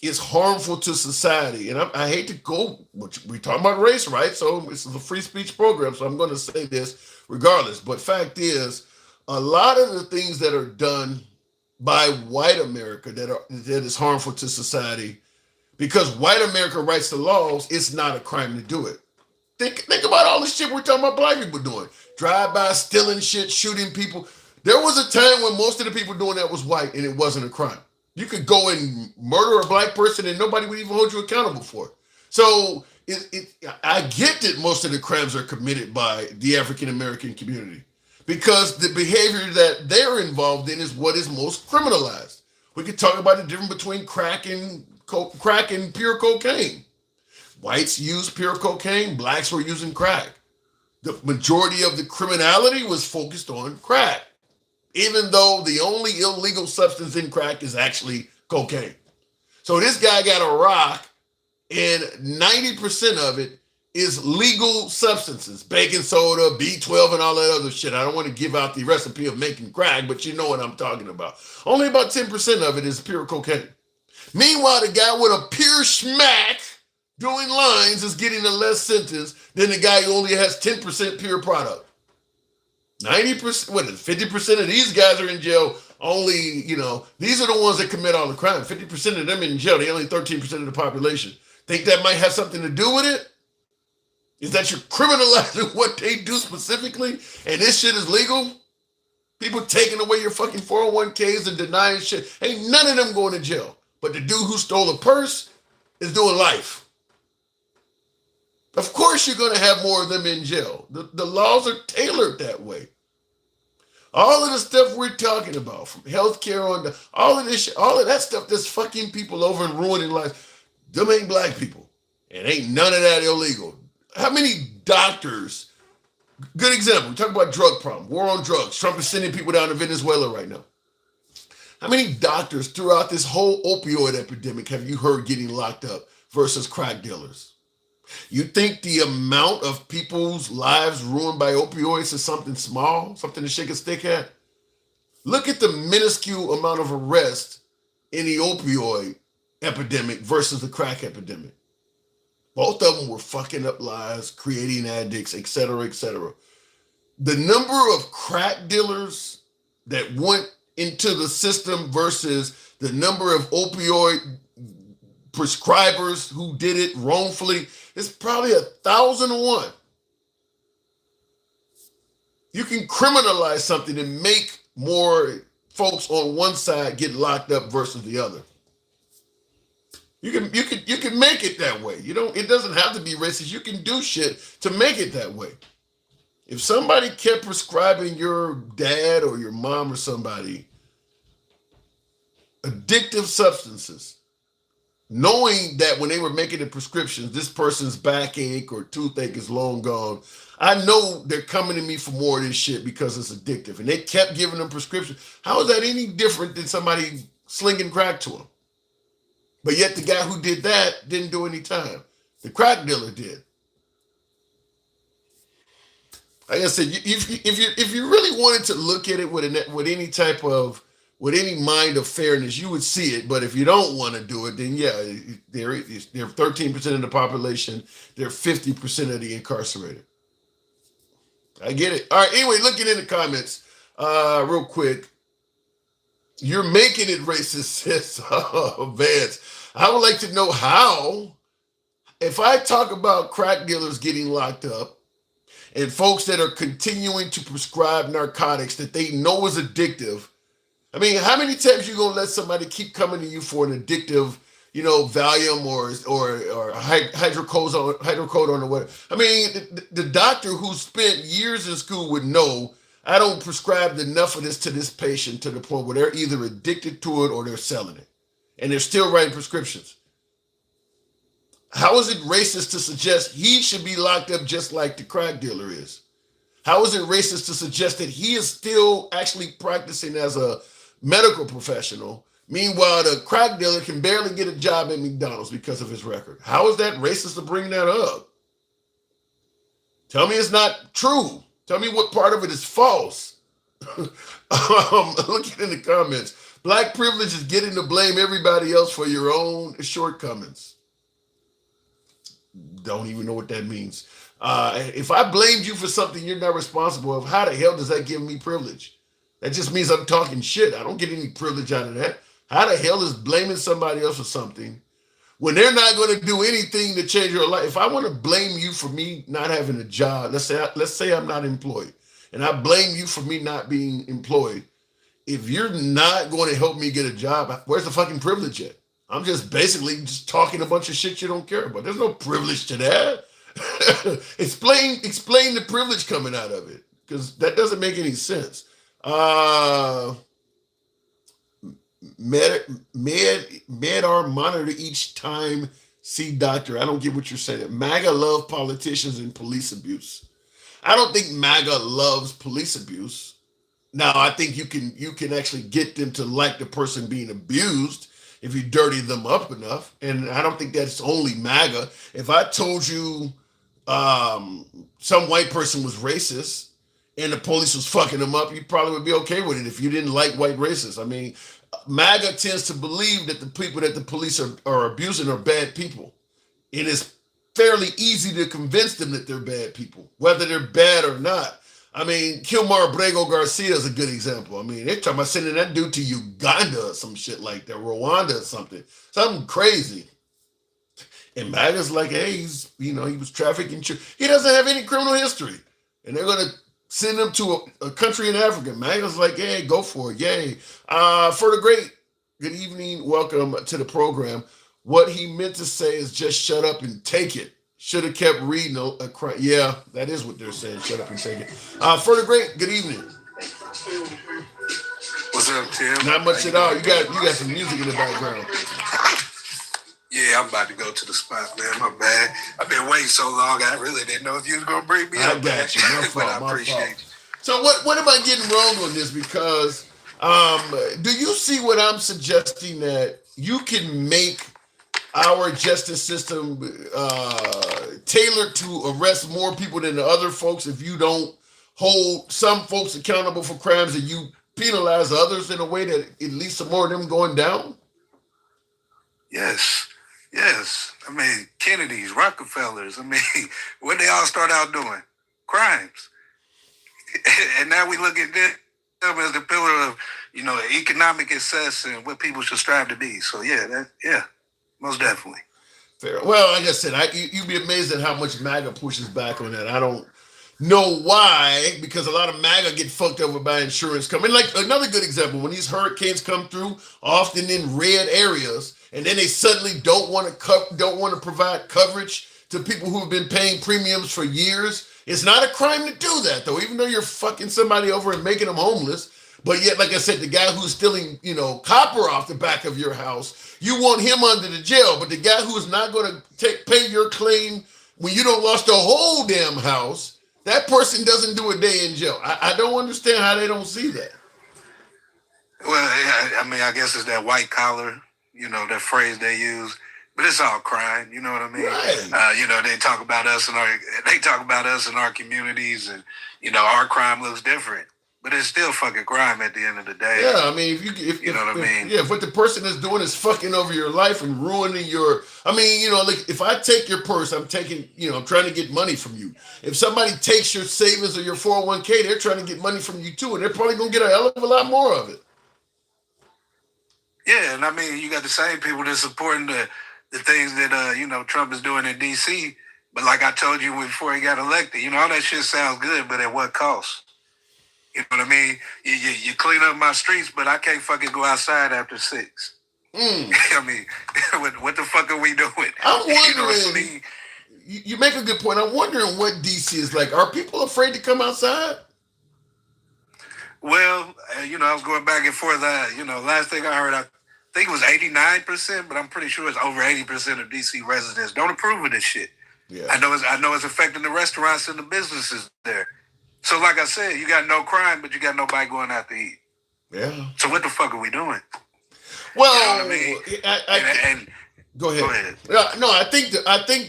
is harmful to society. And I hate to go, we're talking about race, right? So this is a free speech program, so I'm going to say this regardless. But fact is, a lot of the things that are done by white America that is harmful to society, because white America writes the laws, it's not a crime to do it. Think about all the shit we're talking about black people doing. Drive-by, stealing shit, shooting people. There was a time when most of the people doing that was white and it wasn't a crime. You could go and murder a black person and nobody would even hold you accountable for it. So I get that most of the crimes are committed by the African-American community, because the behavior that they're involved in is what is most criminalized. We could talk about the difference between crack and pure cocaine. Whites used pure cocaine, blacks were using crack. The majority of the criminality was focused on crack, even though the only illegal substance in crack is actually cocaine. So this guy got a rock, and 90% of it is legal substances, baking soda, B12, and all that other shit. I don't want to give out the recipe of making crack, but you know what I'm talking about. Only about 10% of it is pure cocaine. Meanwhile, the guy with a pure schmack doing lines is getting a less sentence than the guy who only has 10% pure product. 90%, 50% of these guys are in jail. Only, these are the ones that commit all the crime. 50% of them in jail. They only 13% of the population. Think that might have something to do with it? Is that you're criminalizing what they do specifically, and this shit is legal? People taking away your fucking 401ks and denying shit. Ain't none of them going to jail. But the dude who stole a purse is doing life. Of course you're going to have more of them in jail. The laws are tailored that way. All of the stuff we're talking about, from healthcare on to all of this shit, all of that stuff that's fucking people over and ruining life, them ain't black people. And ain't none of that illegal. How many doctors, good example, we talk about drug problem, war on drugs. Trump is sending people down to Venezuela right now. How many doctors throughout this whole opioid epidemic have you heard getting locked up versus crack dealers? You think the amount of people's lives ruined by opioids is something small, something to shake a stick at? Look at the minuscule amount of arrest in the opioid epidemic versus the crack epidemic. Both of them were fucking up lives, creating addicts, et cetera, et cetera. The number of crack dealers that went into the system versus the number of opioid prescribers who did it wrongfully is probably 1,000-to-1. You can criminalize something and make more folks on one side get locked up versus the other. You can make it that way. It doesn't have to be racist. You can do shit to make it that way. If somebody kept prescribing your dad or your mom or somebody addictive substances, knowing that when they were making the prescriptions, this person's backache or toothache is long gone, I know they're coming to me for more of this shit because it's addictive. And they kept giving them prescriptions. How is that any different than somebody slinging crack to them? But yet the guy who did that didn't do any time. The crack dealer did. Like I said, if you really wanted to look at it with any type of with any mind of fairness, you would see it. But if you don't want to do it, then yeah, they're 13% of the population. They're 50% of the incarcerated. I get it. All right. Anyway, looking in the comments, real quick. You're making it racist, says Vance. I would like to know how. If I talk about crack dealers getting locked up, and folks that are continuing to prescribe narcotics that they know is addictive. I mean, how many times you gonna let somebody keep coming to you for an addictive, Valium or hydrocodone or whatever? I mean, the doctor who spent years in school would know I don't prescribe enough of this to this patient to the point where they're either addicted to it or they're selling it, and they're still writing prescriptions. How is it racist to suggest he should be locked up just like the crack dealer is? How is it racist to suggest that he is still actually practicing as a medical professional? Meanwhile, the crack dealer can barely get a job at McDonald's because of his record. How is that racist to bring that up? Tell me it's not true. Tell me what part of it is false. Looking in the comments, black privilege is getting to blame everybody else for your own shortcomings. Don't even know what that means. If I blamed you for something you're not responsible of, how the hell does that give me privilege? That just means I'm talking shit. I don't get any privilege out of that. How the hell is blaming somebody else for something when they're not going to do anything to change your life? If I want to blame you for me not having a job, let's say I'm not employed, and I blame you for me not being employed. If you're not going to help me get a job, where's the fucking privilege at? I'm just basically just talking a bunch of shit you don't care about. There's no privilege to that. Explain the privilege coming out of it, because that doesn't make any sense. Medar monitor each time, see doctor. I don't get what you're saying. MAGA love politicians and police abuse. I don't think MAGA loves police abuse. Now, I think you can actually get them to like the person being abused if you dirty them up enough. And I don't think that's only MAGA. If I told you some white person was racist and the police was fucking them up, you probably would be okay with it if you didn't like white racists. I mean, MAGA tends to believe that the people that the police are abusing are bad people. It is fairly easy to convince them that they're bad people, whether they're bad or not. I mean, Kilmar Brego Garcia is a good example. I mean, they're talking about sending that dude to Uganda or some shit like that, Rwanda or something crazy. And MAGA's like, hey, he was trafficking. He doesn't have any criminal history. And they're going to send him to a country in Africa. MAGA's like, hey, go for it. Yay. For the great, good evening. Welcome to the program. What he meant to say is just shut up and take it. Should have kept reading a crime. Yeah, that is what they're saying. Shut up and take it. For the great, good evening. What's up, Tim? Not much at all. You got some music in the background. Yeah, I'm about to go to the spot, man. My bad. I've been waiting so long. I really didn't know if you was gonna bring me up. I got you. No fault. But I appreciate you. So what am I getting wrong on this? Because do you see what I'm suggesting, that you can make our justice system tailored to arrest more people than the other folks if you don't hold some folks accountable for crimes and you penalize others in a way that at least some more of them going down? Yes. I mean, Kennedy's, Rockefellers. I mean, what they all start out doing? Crimes. And now we look at them as the pillar of, economic success and what people should strive to be. So most definitely. Fair. Well, like I said, you'd be amazed at how much MAGA pushes back on that. I don't know why, because a lot of MAGA get fucked over by insurance companies. Like another good example, when these hurricanes come through, often in red areas, and then they suddenly don't want to provide coverage to people who have been paying premiums for years. It's not a crime to do that, though, even though you're fucking somebody over and making them homeless. But yet, like I said, the guy who's stealing, copper off the back of your house, you want him under the jail. But the guy who's not going to pay your claim when you don't lost the whole damn house, that person doesn't do a day in jail. I don't understand how they don't see that. Well, I mean, I guess it's that white collar, that phrase they use. But it's all crime, you know what I mean? Right. They talk about us in our communities, and our crime looks different. But it's still fucking crime at the end of the day. Yeah, I mean, if what the person is doing is fucking over your life and ruining like if I take your purse, I'm taking, I'm trying to get money from you. If somebody takes your savings or your 401k, they're trying to get money from you too, and they're probably gonna get a hell of a lot more of it. Yeah, and I mean, you got the same people that's supporting the things that Trump is doing in D.C. But like I told you before he got elected, all that shit sounds good, but at what cost? You know what I mean? You clean up my streets, but I can't fucking go outside after 6. I mean, what the fuck are we doing? I'm wondering. You make a good point. I'm wondering what D.C. is like. Are people afraid to come outside? Well, I was going back and forth. Last thing I heard, I think it was 89%, but I'm pretty sure it's over 80% of D.C. residents don't approve of this shit. Yeah. I know it's affecting the restaurants and the businesses there. So, like I said, you got no crime, but you got nobody going out to eat. Yeah. So what the fuck are we doing? Well, you know what I mean? Go ahead. Go ahead. No, I think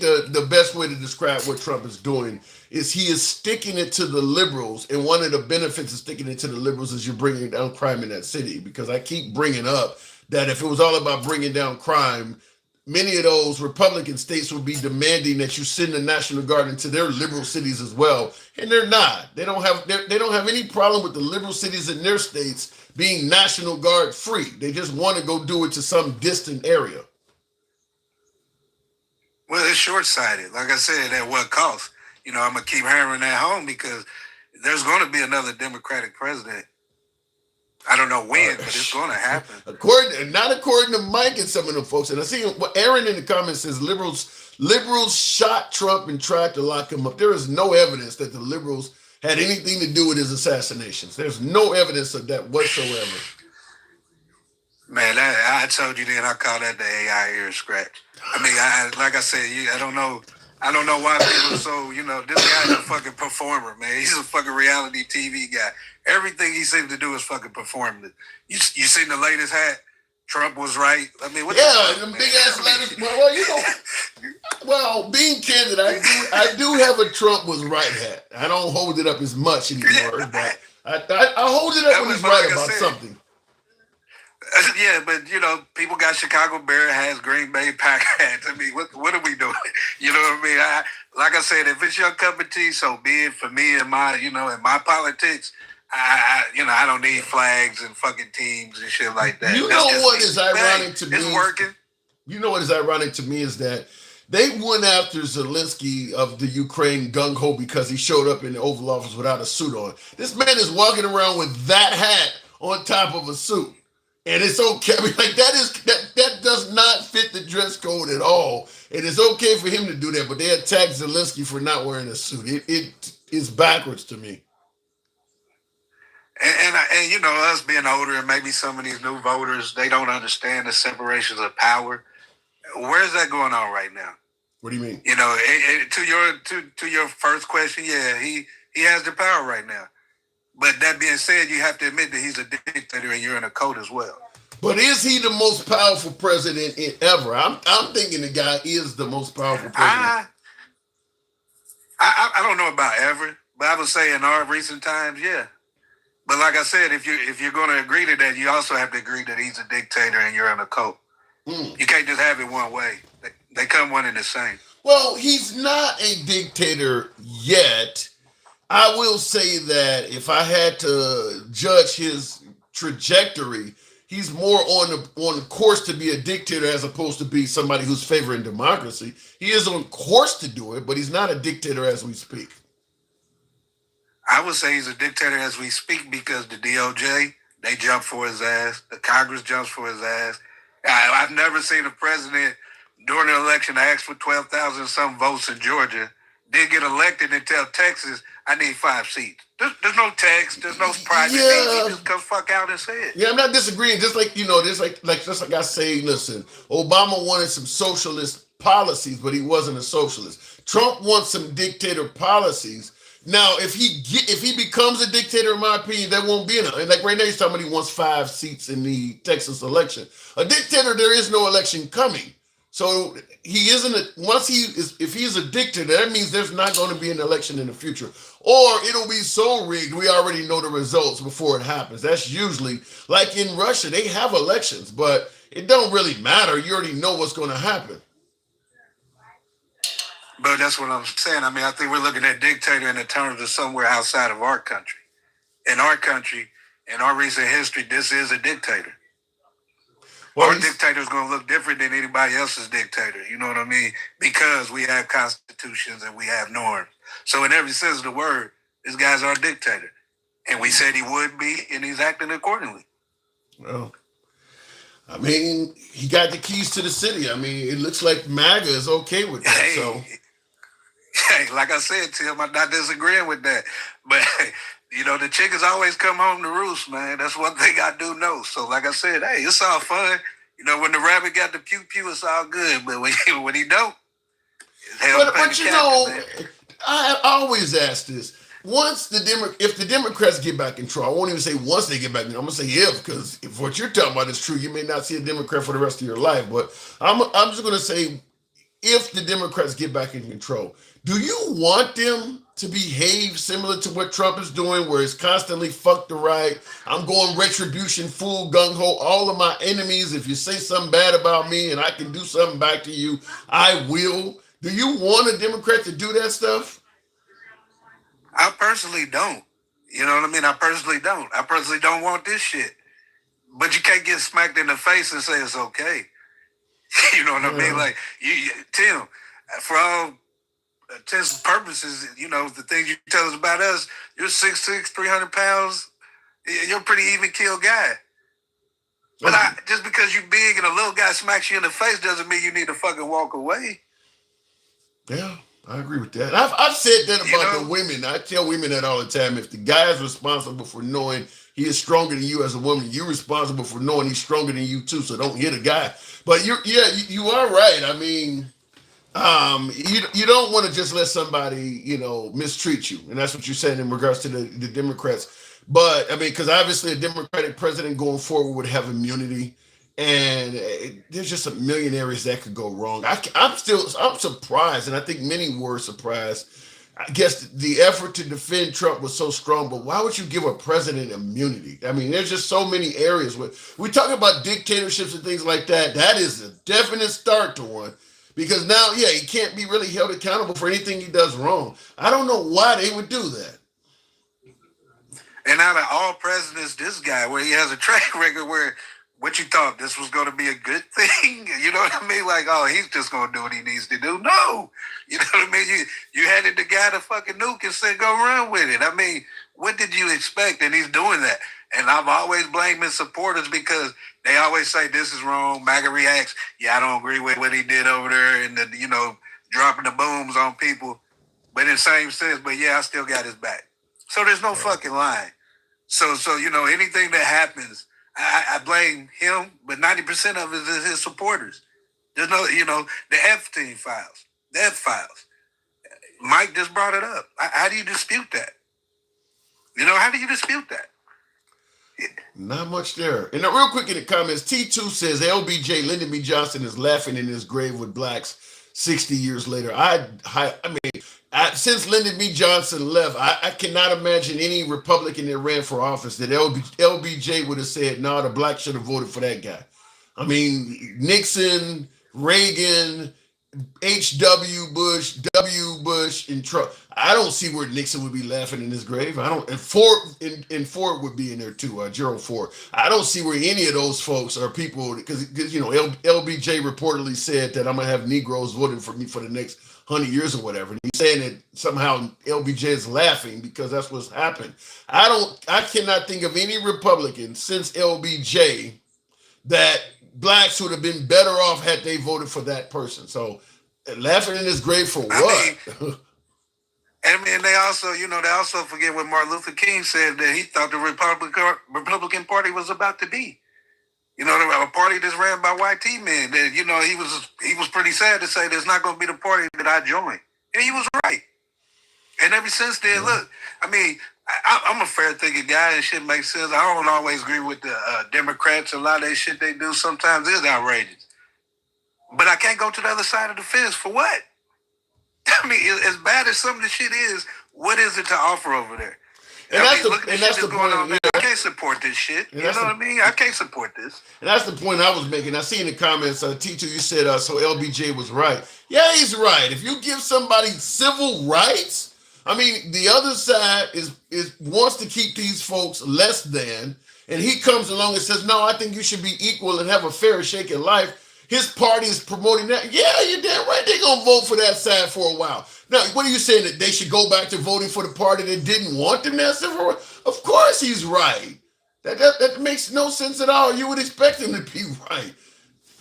the best way to describe what Trump is doing is he is sticking it to the liberals, and one of the benefits of sticking it to the liberals is you're bringing down crime in that city. Because I keep bringing up that if it was all about bringing down crime, many of those Republican states would be demanding that you send the National Guard into their liberal cities as well, and they're not. They don't have any problem with the liberal cities in their states being National Guard free. They just want to go do it to some distant area. Well, it's short-sighted. Like I said, at what cost? I'm going to keep hammering that home because there's going to be another Democratic president. I don't know when, but it's going to happen. Not according to Mike and some of them folks. And I see what Aaron in the comments says, liberals shot Trump and tried to lock him up. There is no evidence that the liberals had anything to do with his assassinations. There's no evidence of that whatsoever. Man, I told you then, I call that the AI ear scratch. I mean, like I said, I don't know why people are so, this guy's a fucking performer, man. He's a fucking reality TV guy. Everything he seems to do is fucking performing. You seen the latest hat? Trump was right. I mean, what the fuck, them big ass letters. Well, being candid, I do have a Trump was right hat. I don't hold it up as much anymore, but I hold it up when he's right about something. Yeah, but people got Chicago Bear hats, Green Bay Packer hats. I mean, what are we doing? You know what I mean? Like I said, if it's your cup of tea, so be it. For me and my, in my politics, I don't need flags and fucking teams and shit like that. You know what is ironic to me? It's working. You know what is ironic to me is that they went after Zelensky of the Ukraine gung-ho because he showed up in the Oval Office without a suit on. This man is walking around with that hat on top of a suit. And it's okay. I mean, like that does not fit the dress code at all. And it's okay for him to do that, but they attacked Zelensky for not wearing a suit. It is backwards to me. And us being older and maybe some of these new voters, they don't understand the separations of power. Where's that going on right now? What do you mean? To your first question, yeah, he has the power right now. But that being said, you have to admit that he's a dictator and you're in a cult as well. But is he the most powerful president ever? I'm thinking the guy is the most powerful president. I don't know about ever, but I would say in our recent times, yeah. But like I said, if you're going to agree to that, you also have to agree that he's a dictator and you're in a cult. You can't just have it one way. They come one and the same. Well, he's not a dictator yet. I will say that if I had to judge his trajectory, he's more on the course to be a dictator as opposed to be somebody who's favoring democracy. He is on course to do it, but he's not a dictator as we speak. I would say he's a dictator as we speak because the DOJ, they jump for his ass. The Congress jumps for his ass. I've never seen a president during an election ask for 12,000 some votes in Georgia, then get elected and tell Texas, I need 5 seats. There's no text, there's no private meeting. He just come fuck out and say it. Yeah, I'm not disagreeing. Just like, just like I say, listen, Obama wanted some socialist policies, but he wasn't a socialist. Trump wants some dictator policies. Now, if he becomes a dictator, in my opinion, that won't be enough. Like right now, he's talking about he wants 5 seats in the Texas election. A dictator, there is no election coming. So he isn't if he's a dictator, that means there's not going to be an election in the future. Or it'll be so rigged, we already know the results before it happens. That's usually, like in Russia, they have elections, but it don't really matter. You already know what's going to happen. But that's what I'm saying. I mean, I think we're looking at dictator in the terms of somewhere outside of our country. In our country, in our recent history, this is a dictator. Well, our dictator is going to look different than anybody else's dictator. You know what I mean? Because we have constitutions and we have norms. So in every sense of the word, this guy's our dictator. And we said he would be, and he's acting accordingly. Well, I mean, he got the keys to the city. I mean, it looks like MAGA is okay with that. Hey, like I said, Tim, I'm not disagreeing with that. But, the chickens always come home to roost, man. That's one thing I do know. So, like I said, hey, it's all fun. When the rabbit got the pew-pew, it's all good. But when he don't, but I always ask this. If the Democrats get back in control, I won't even say once they get back in control. I'm going to say if, because if what you're talking about is true, you may not see a Democrat for the rest of your life. But I'm just going to say, if the Democrats get back in control, do you want them to behave similar to what Trump is doing, where it's constantly fuck the right, I'm going retribution, full gung-ho, all of my enemies, if you say something bad about me and I can do something back to you, I will? Do you want a Democrat to do that stuff? I personally don't. You know what I mean? I personally don't. I personally don't want this shit. But you can't get smacked in the face and say it's okay. You know what I mean? Like, Tim, for all intents and purposes, the things you tell us about us, you're 6'6", 300 pounds. You're a pretty even keel guy. But just because you're big and a little guy smacks you in the face doesn't mean you need to fucking walk away. Yeah, I agree with that. I've said that about the women. I tell women that all the time. If the guy is responsible for knowing he is stronger than you as a woman, you're responsible for knowing he's stronger than you too. So don't hit a guy. But you are right. I mean, you don't want to just let somebody, mistreat you. And that's what you're saying in regards to the Democrats. But I mean, because obviously a Democratic president going forward would have immunity. And there's just a million areas that could go wrong. I'm surprised, and I think many were surprised. I guess the effort to defend Trump was so strong, but why would you give a president immunity? I mean, there's just so many areas where we talk about dictatorships and things like that. That is a definite start to one, because now, he can't be really held accountable for anything he does wrong. I don't know why they would do that. And out of all presidents, this guy, where he has a track record where what you thought this was going to be a good thing? You know what I mean? Like, oh, he's just going to do what he needs to do. No. You know what I mean? You handed the guy the fucking nuke and said, go run with it. I mean, what did you expect? And he's doing that. And I'm always blaming supporters because they always say this is wrong. MAGA reacts, I don't agree with what he did over there and, dropping the booms on people. But in the same sense, I still got his back. So there's no fucking line. So anything that happens, I blame him, but 90% of it is his supporters. There's no, the Epstein files, the F files. Mike just brought it up. How do you dispute that? How do you dispute that? Not much there. And real quick in the comments, T2 says LBJ, Lyndon B. Johnson, is laughing in his grave with blacks 60 years later. Since Lyndon B. Johnson left, I cannot imagine any Republican that ran for office that LBJ would have said, no, the blacks should have voted for that guy. I mean, Nixon, Reagan, H.W. Bush, W. Bush, and Trump. I don't see where Nixon would be laughing in his grave. I don't, and Ford would be in there too, Gerald Ford. I don't see where any of those folks are people, because LBJ reportedly said that I'm going to have Negroes voting for me for the next 100 years or whatever. And he's saying that somehow LBJ is laughing because that's what's happened. I cannot think of any Republican since LBJ that blacks would have been better off had they voted for that person. So laughing in his grave for what? I mean, they also, they also forget what Martin Luther King said, that he thought the Republican Party was about to be. A party that's ran by white men. That he was pretty sad to say there's not going to be the party that I joined, and he was right. And ever since then, look, I mean, I'm a fair thinking guy, and shit makes sense. I don't always agree with the Democrats. A lot of that shit they do sometimes is outrageous, but I can't go to the other side of the fence for what? I mean, as bad as some of the shit is, what is it to offer over there? And that's the point. I can't support this shit. You know what I mean? I can't support this. And that's the point I was making. I see in the comments, T2, you said, so LBJ was right. Yeah, he's right. If you give somebody civil rights, I mean, the other side is wants to keep these folks less than, and he comes along and says, no, I think you should be equal and have a fair shake in life. His party is promoting that. Yeah, you're damn right. They're going to vote for that side for a while. Now, what are you saying, that they should go back to voting for the party that didn't want them that civil rights? Of course he's right. That makes no sense at all. You would expect him to be right.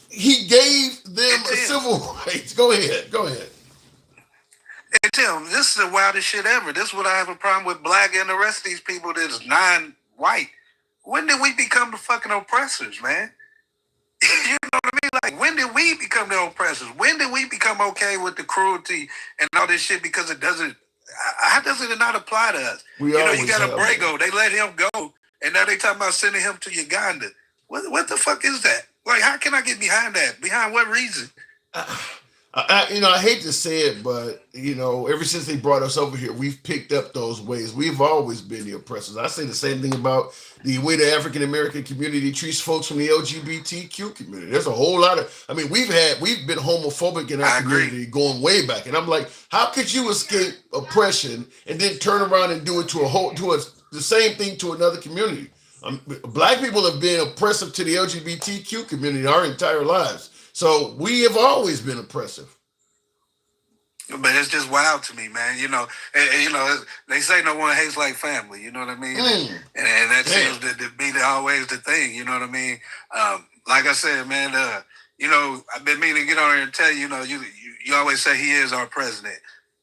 He gave them civil rights. Go ahead. Hey, Tim, this is the wildest shit ever. This is what I have a problem with black and the rest of these people that is non-white. When did we become the fucking oppressors, man? You know what I mean? Like, when did we become the oppressors? When did we become okay with the cruelty and all this shit? Because it doesn't, how does it not apply to us? You got a Brago, they let him go, and now they talking about sending him to Uganda. What the fuck is that? Like, how can I get behind that? Behind what reason? I hate to say it, but ever since they brought us over here, we've picked up those ways. We've always been the oppressors. I say the same thing about the way the African American community treats folks from the LGBTQ community. There's a whole lot of, I mean, we've been homophobic in our community going way back, and I'm like, how could you escape oppression and then turn around and do it the same thing to another community? Black people have been oppressive to the LGBTQ community our entire lives. So we have always been oppressive. But it's just wild to me, man. They say no one hates like family. You know what I mean? And that seems to be always the thing. You know what I mean? Like I said, man. I've been meaning to get on here and tell you. You always say he is our president,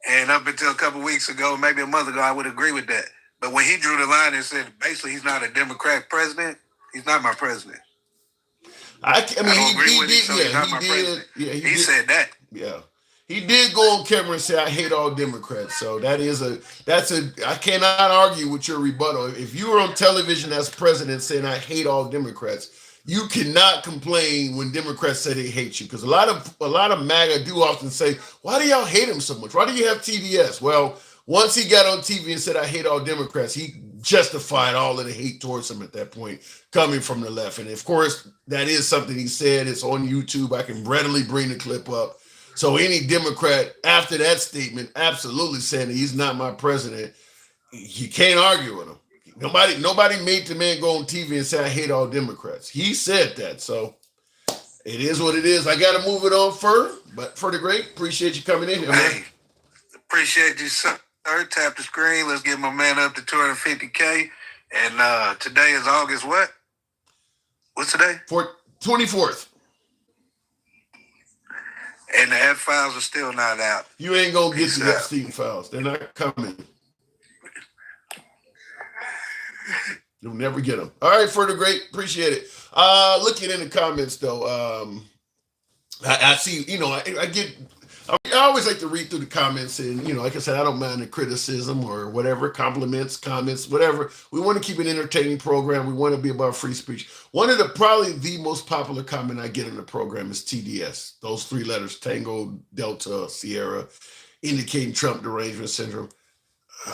and up until a couple weeks ago, maybe a month ago, I would agree with that. But when he drew the line and said basically he's not a Democrat president, he's not my president. He said that. Yeah. He did go on camera and say, I hate all Democrats. So I cannot argue with your rebuttal. If you were on television as president saying, I hate all Democrats, you cannot complain when Democrats say they hate you. Because a lot of MAGA do often say, why do y'all hate him so much? Why do you have TDS? Well, once he got on TV and said, I hate all Democrats, he justified all of the hate towards him at that point, coming from the left. And of course, that is something he said. It's on YouTube. I can readily bring the clip up. So any Democrat after that statement absolutely saying that he's not my president, you can't argue with him. Nobody made the man go on TV and say, I hate all Democrats. He said that. So it is what it is. I got to move it on but for the great, appreciate you coming in here, man. Hey, appreciate you, sir. Tap the screen. Let's get my man up to 250K. And today is August what? What's today? 24th. And the F files are still not out. You ain't gonna get the Epstein files. They're not coming. You'll never get them. All right, for the great, appreciate it. Looking in the comments though, I see. I always like to read through the comments, and like I said, I don't mind the criticism or whatever, compliments, comments, whatever. We want to keep an entertaining program. We want to be about free speech. Probably the most popular comment I get in the program is TDS. Those three letters: Tango, Delta, Sierra, indicating Trump derangement syndrome.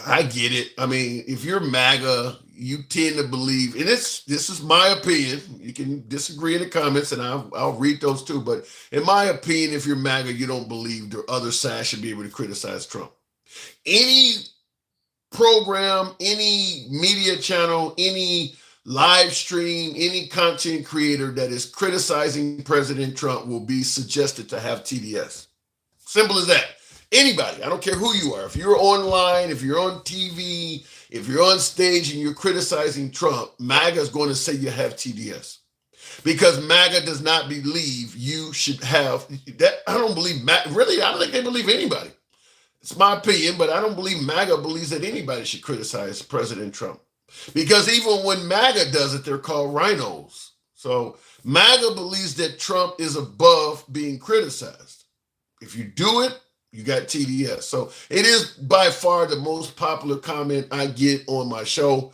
I get it. I mean, if you're MAGA, you tend to believe, and this is my opinion. You can disagree in the comments, and I'll read those too. But in my opinion, if you're MAGA, you don't believe the other side should be able to criticize Trump. Any program, any media channel, any live stream, any content creator that is criticizing President Trump will be suggested to have TDS. Simple as that. Anybody, I don't care who you are. If you're online, if you're on TV, if you're on stage and you're criticizing Trump, MAGA is going to say you have TDS. Because MAGA does not believe you should have that. I don't believe MAGA. Really, I don't think they believe anybody. It's my opinion, but I don't believe MAGA believes that anybody should criticize President Trump. Because even when MAGA does it, they're called rhinos. So MAGA believes that Trump is above being criticized. If you do it, you got TDS. So it is by far the most popular comment I get on my show.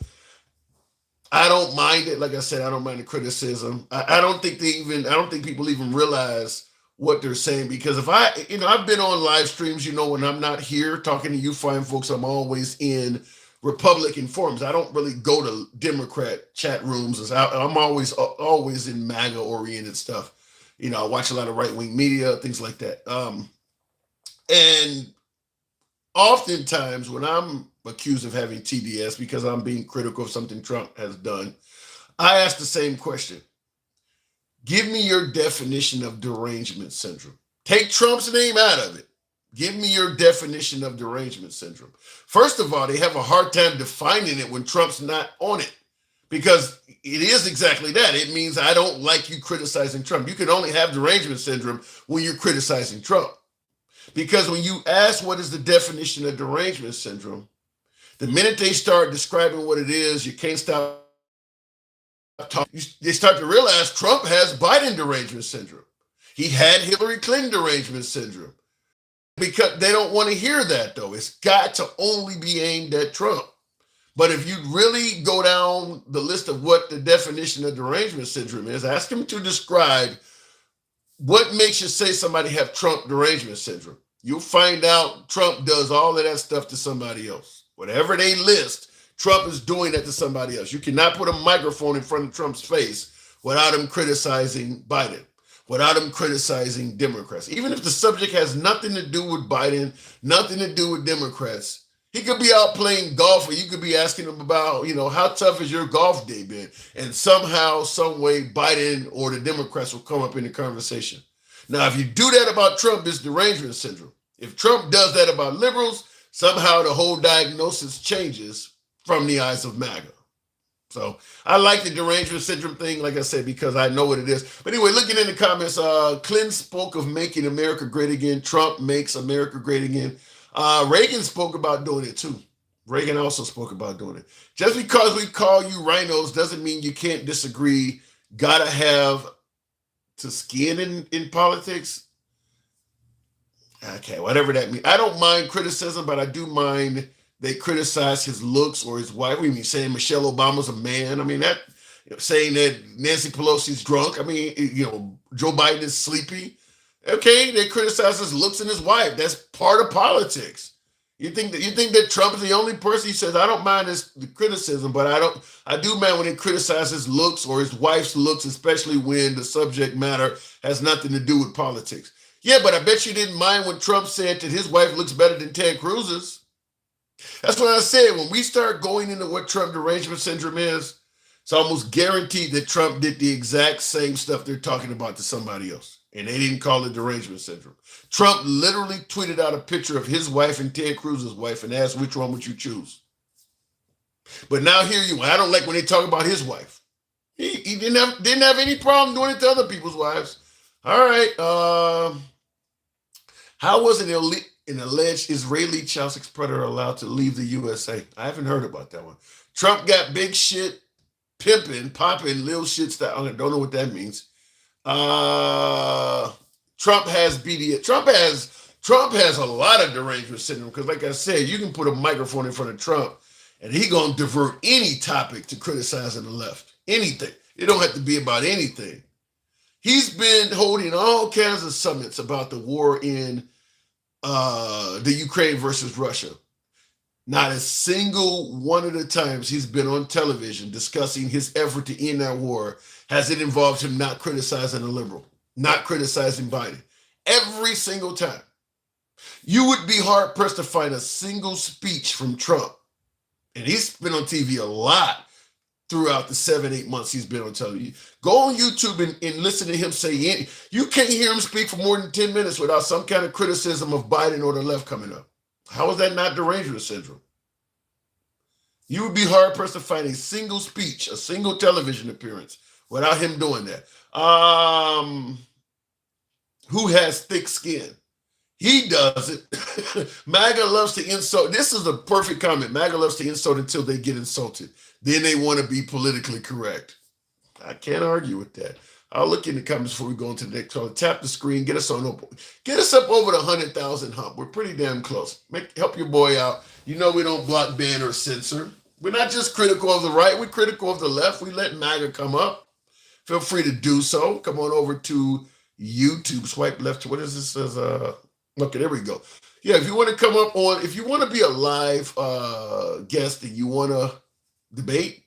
I don't mind it. Like I said, I don't mind the criticism. I don't think people even realize what they're saying, because if I've been on live streams, when I'm not here talking to you fine folks, I'm always in Republican forums. I don't really go to Democrat chat rooms. I'm always in MAGA oriented stuff. I watch a lot of right-wing media, things like that. And oftentimes when I'm accused of having TDS because I'm being critical of something Trump has done, I ask the same question. Give me your definition of derangement syndrome. Take Trump's name out of it. Give me your definition of derangement syndrome. First of all, they have a hard time defining it when Trump's not on it, because it is exactly that. It means I don't like you criticizing Trump. You can only have derangement syndrome when you're criticizing Trump. Because when you ask what is the definition of derangement syndrome, the minute they start describing what it is, you can't stop talking. They start to realize Trump has Biden derangement syndrome. He had Hillary Clinton derangement syndrome. Because they don't want to hear that, though. It's got to only be aimed at Trump. But if you really go down the list of what the definition of derangement syndrome is, ask him to describe what makes you say somebody have Trump derangement syndrome. You'll find out Trump does all of that stuff to somebody else. Whatever they list, Trump is doing that to somebody else. You cannot put a microphone in front of Trump's face without him criticizing Biden, without him criticizing Democrats. Even if the subject has nothing to do with Biden, nothing to do with Democrats, he could be out playing golf, or you could be asking him about, how tough has your golf day been? And somehow, some way, Biden or the Democrats will come up in the conversation. Now, if you do that about Trump, it's derangement syndrome. If Trump does that about liberals, somehow the whole diagnosis changes from the eyes of MAGA. So I like the derangement syndrome thing, like I said, because I know what it is. But anyway, looking in the comments, Clinton spoke of making America great again. Trump makes America great again. Reagan spoke about doing it too. Reagan also spoke about doing it. Just because we call you rhinos doesn't mean you can't disagree. Gotta have to skin in politics. Okay, whatever that means. I don't mind criticism, but I do mind they criticize his looks or his wife. We mean saying Michelle Obama's a man. I mean, that saying that Nancy Pelosi's drunk. I mean, Joe Biden is sleepy. Okay, they criticize his looks and his wife. That's part of politics. You think that Trump is the only person? He says, I don't mind the criticism, but I do mind when they criticize his looks or his wife's looks, especially when the subject matter has nothing to do with politics. Yeah, but I bet you didn't mind when Trump said that his wife looks better than Ted Cruz's. That's what I said. When we start going into what Trump derangement syndrome is, it's almost guaranteed that Trump did the exact same stuff they're talking about to somebody else. And they didn't call it derangement syndrome. Trump literally tweeted out a picture of his wife and Ted Cruz's wife and asked, which one would you choose? But now here you are. I don't like when they talk about his wife. He didn't have any problem doing it to other people's wives. All right. How was an alleged Israeli child sex predator allowed to leave the USA? I haven't heard about that one. Trump got big shit, pimping, popping, little shit style. I don't know what that means. Trump has BDS. Trump has a lot of derangement syndrome, because like I said, you can put a microphone in front of Trump and he gonna divert any topic to criticizing the left. Anything. It don't have to be about anything. He's been holding all kinds of summits about the war in the Ukraine versus Russia. Not a single one of the times he's been on television discussing his effort to end that war has it involved him not criticizing a liberal, not criticizing Biden. Every single time. You would be hard-pressed to find a single speech from Trump. And he's been on TV a lot throughout the 7-8 months he's been on television. Go on YouTube and listen to him say anything. You can't hear him speak for more than 10 minutes without some kind of criticism of Biden or the left coming up. How is that not derangement syndrome? You would be hard-pressed to find a single speech, a single television appearance without him doing that. Who has thick skin? He does it. MAGA loves to insult. This is a perfect comment. MAGA loves to insult until they get insulted. Then they want to be politically correct. I can't argue with that. I'll look in the comments before we go into the next call. Tap the screen. Get us up over the 100,000 hump. We're pretty damn close. Help your boy out. You know we don't block, ban, or censor. We're not just critical of the right. We're critical of the left. We let MAGA come up. Feel free to do so. Come on over to YouTube. Swipe left. What is this? Okay, there we go. Yeah, if you want to come up on, if you want to be a live guest and you want to debate,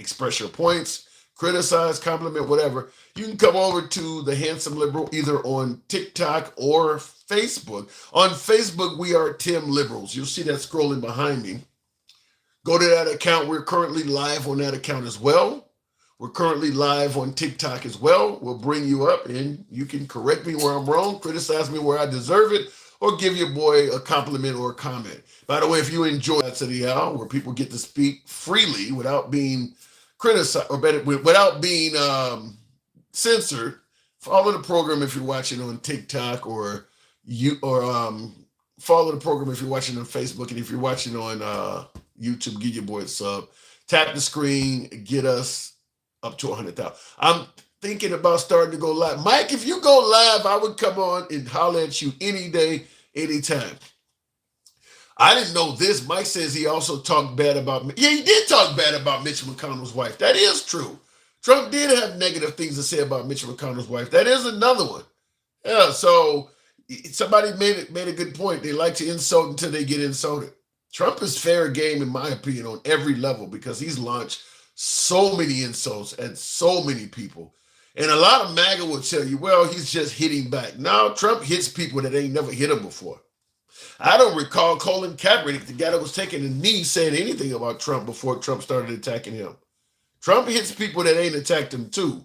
express your points, criticize, compliment, whatever, you can come over to The Handsome Liberal either on TikTok or Facebook. On Facebook, we are Tim Liberals. You'll see that scrolling behind me. Go to that account. We're currently live on that account as well. We're currently live on TikTok as well. We'll bring you up and you can correct me where I'm wrong, criticize me where I deserve it, or give your boy a compliment or a comment. By the way, if you enjoy that to the hour where people get to speak freely without being criticized or better, without being censored, follow the program if you're watching on TikTok or follow the program if you're watching on Facebook, and if you're watching on YouTube, give your boy a sub. Tap the screen, get us up to 100,000. I'm thinking about starting to go live. Mike, if you go live, I would come on and holler at you any day, anytime. I didn't know this. Mike says he also talked bad about me. Yeah, he did talk bad about Mitch McConnell's wife. That is true. Trump did have negative things to say about Mitch McConnell's wife. That is another one. Yeah, so somebody made a good point. They like to insult until they get insulted. Trump is fair game, in my opinion, on every level because he's launched so many insults at so many people. And a lot of MAGA will tell you, well, he's just hitting back. No, Trump hits people that ain't never hit him before. I don't recall Colin Kaepernick, the guy that was taking a knee, saying anything about Trump before Trump started attacking him. Trump hits people that ain't attacked him too.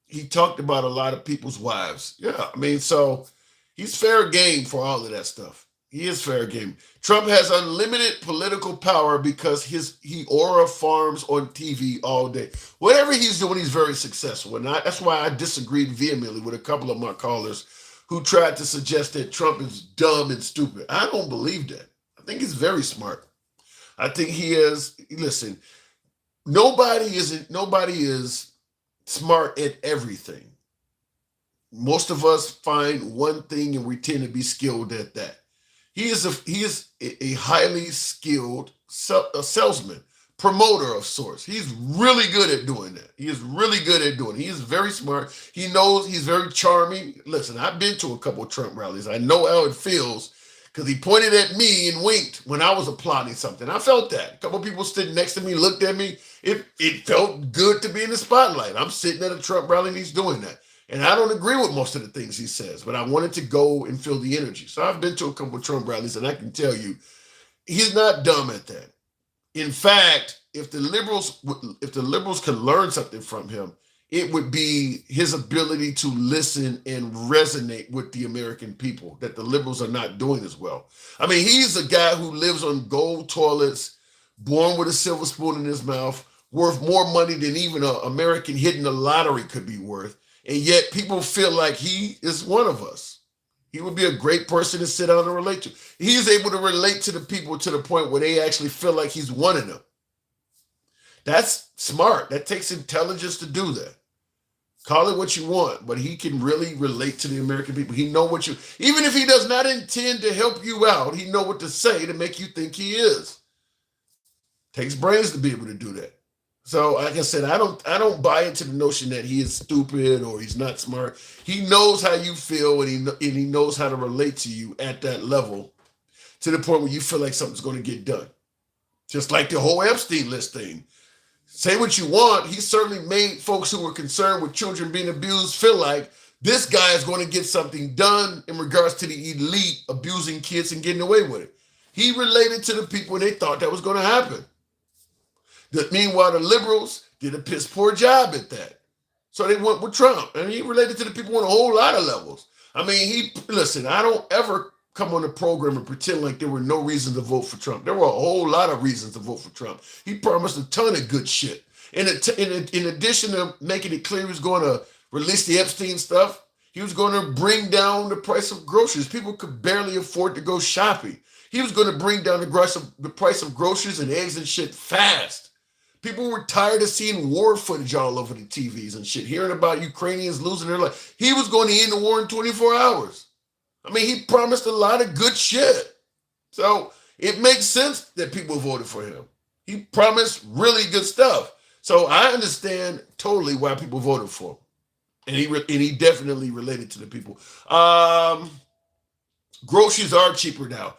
He talked about a lot of people's wives. Yeah, I mean, so he's fair game for all of that stuff. He is fair game. Trump has unlimited political power because he aura farms on TV all day. Whatever he's doing, he's very successful. And that's why I disagreed vehemently with a couple of my callers who tried to suggest that Trump is dumb and stupid. I don't believe that. I think he's very smart. I think he is. Listen, nobody is smart at everything. Most of us find one thing and we tend to be skilled at that. He is a highly skilled salesman, promoter of sorts. He's really good at doing that. He is really good at doing it. He is very smart. He knows he's very charming. Listen, I've been to a couple of Trump rallies. I know how it feels because he pointed at me and winked when I was applauding something. I felt that. A couple of people sitting next to me looked at me. It felt good to be in the spotlight. I'm sitting at a Trump rally and he's doing that. And I don't agree with most of the things he says, but I wanted to go and feel the energy. So I've been to a couple of Trump rallies, and I can tell you, he's not dumb at that. In fact, if the liberals could learn something from him, it would be his ability to listen and resonate with the American people that the liberals are not doing as well. I mean, he's a guy who lives on gold toilets, born with a silver spoon in his mouth, worth more money than even an American hitting the lottery could be worth. And yet people feel like he is one of us. He would be a great person to sit down and relate to. He's able to relate to the people to the point where they actually feel like he's one of them. That's smart. That takes intelligence to do that. Call it what you want, but he can really relate to the American people. He know what even if he does not intend to help you out, he know what to say to make you think he is. Takes brains to be able to do that. So, like I said, I don't buy into the notion that he is stupid or he's not smart. He knows how you feel, and he knows how to relate to you at that level, to the point where you feel like something's going to get done. Just like the whole Epstein list thing. Say what you want. He certainly made folks who were concerned with children being abused feel like this guy is going to get something done in regards to the elite abusing kids and getting away with it. He related to the people and they thought that was going to happen. Meanwhile, the liberals did a piss poor job at that. So they went with Trump. And he related to the people on a whole lot of levels. I mean, listen, I don't ever come on the program and pretend like there were no reason to vote for Trump. There were a whole lot of reasons to vote for Trump. He promised a ton of good shit. In addition to making it clear he was going to release the Epstein stuff, He was going to bring down the price of groceries. People could barely afford to go shopping. He was going to bring down the price of groceries and eggs and shit fast. People were tired of seeing war footage all over the TVs and shit, hearing about Ukrainians losing their life. He was going to end the war in 24 hours. I mean, he promised a lot of good shit. So it makes sense that people voted for him. He promised really good stuff. So I understand totally why people voted for him. And he definitely related to the people. Groceries are cheaper now.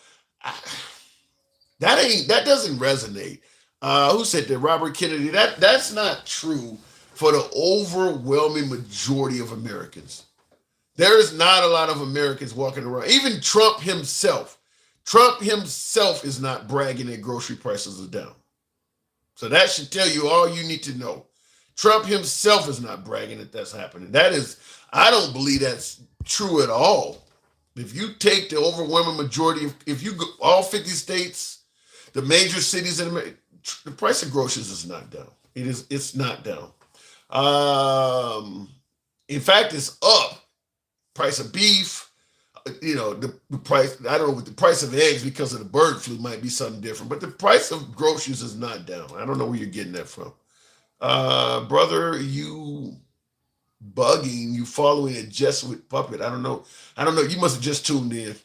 That doesn't resonate. Who said that? Robert Kennedy. That's not true for the overwhelming majority of Americans. There is not a lot of Americans walking around. Even Trump himself. Trump himself is not bragging that grocery prices are down. So that should tell you all you need to know. Trump himself is not bragging that that's happening. I don't believe that's true at all. If you take the overwhelming majority, if you go all 50 states, the major cities in America, the price of groceries is not down. It's not down. In fact, it's up. Price of beef, the price, I don't know, the price of eggs because of the bird flu might be something different, but the price of groceries is not down. I don't know where you're getting that from. Brother, you bugging, you following a Jesuit puppet. I don't know. You must have just tuned in.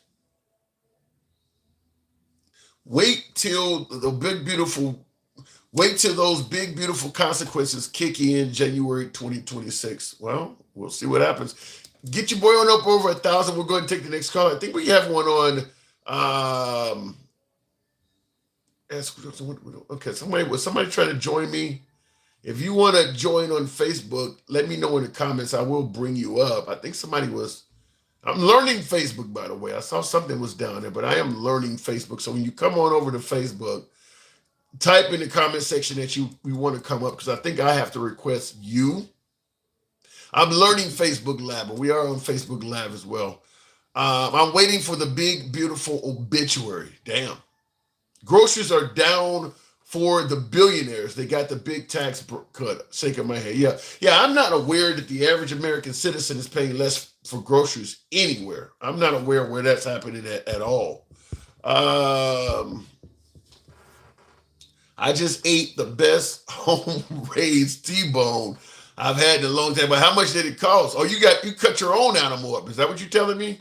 Wait till those big, beautiful consequences kick in January 2026. Well, we'll see what happens. Get your boy on up over 1,000. We'll go ahead and take the next call. I think we have one on. Okay, somebody trying to join me. If you want to join on Facebook, let me know in the comments. I will bring you up. I think I'm learning Facebook, by the way. I saw something was down there, but I am learning Facebook. So when you come on over to Facebook, type in the comment section that you want to come up, because I think I have to request you. I'm learning Facebook Live, and we are on Facebook Live as well. I'm waiting for the big, beautiful obituary. Damn. Groceries are down for the billionaires. They got the big tax cut. Shaking my head. Yeah. I'm not aware that the average American citizen is paying less for groceries anywhere. I'm not aware where that's happening at all. I just ate the best home-raised T-bone I've had in a long time. But how much did it cost? Oh, you cut your own animal up. Is that what you're telling me?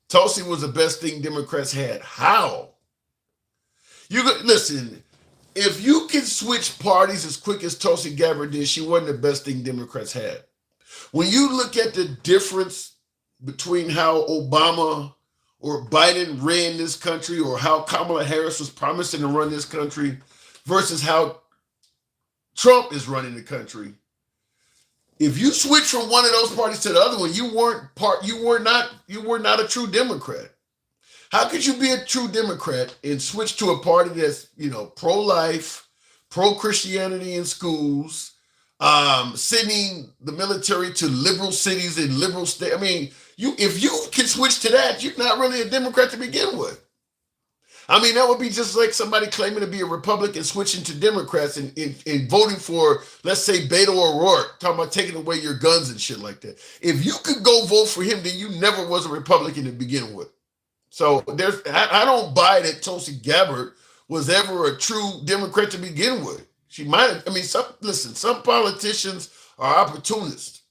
Tulsi was the best thing Democrats had. How? Listen, if you can switch parties as quick as Tulsi Gabbard did, she wasn't the best thing Democrats had. When you look at the difference between how Obama or Biden ran this country, or how Kamala Harris was promising to run this country, versus how Trump is running the country, if you switch from one of those parties to the other one, you were not a true Democrat. How could you be a true Democrat and switch to a party that's, pro-life, pro-Christianity in schools, sending the military to liberal cities and liberal states? I mean, if you can switch to that, you're not really a Democrat to begin with. I mean, that would be just like somebody claiming to be a Republican switching to Democrats and voting for, let's say, Beto O'Rourke, talking about taking away your guns and shit like that. If you could go vote for him, then you never was a Republican to begin with. So I don't buy that Tulsi Gabbard was ever a true Democrat to begin with. She might have. I mean, some politicians are opportunists.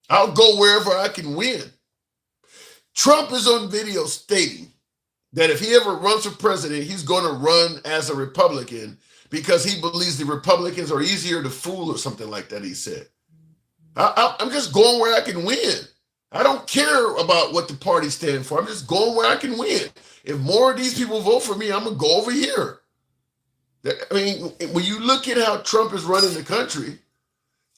I'll go wherever I can win. Trump is on video stating that if he ever runs for president, he's going to run as a Republican because he believes the Republicans are easier to fool or something like that, he said. I'm just going where I can win. I don't care about what the party stand for. I'm just going where I can win. If more of these people vote for me, I'm going to go over here. I mean, when you look at how Trump is running the country,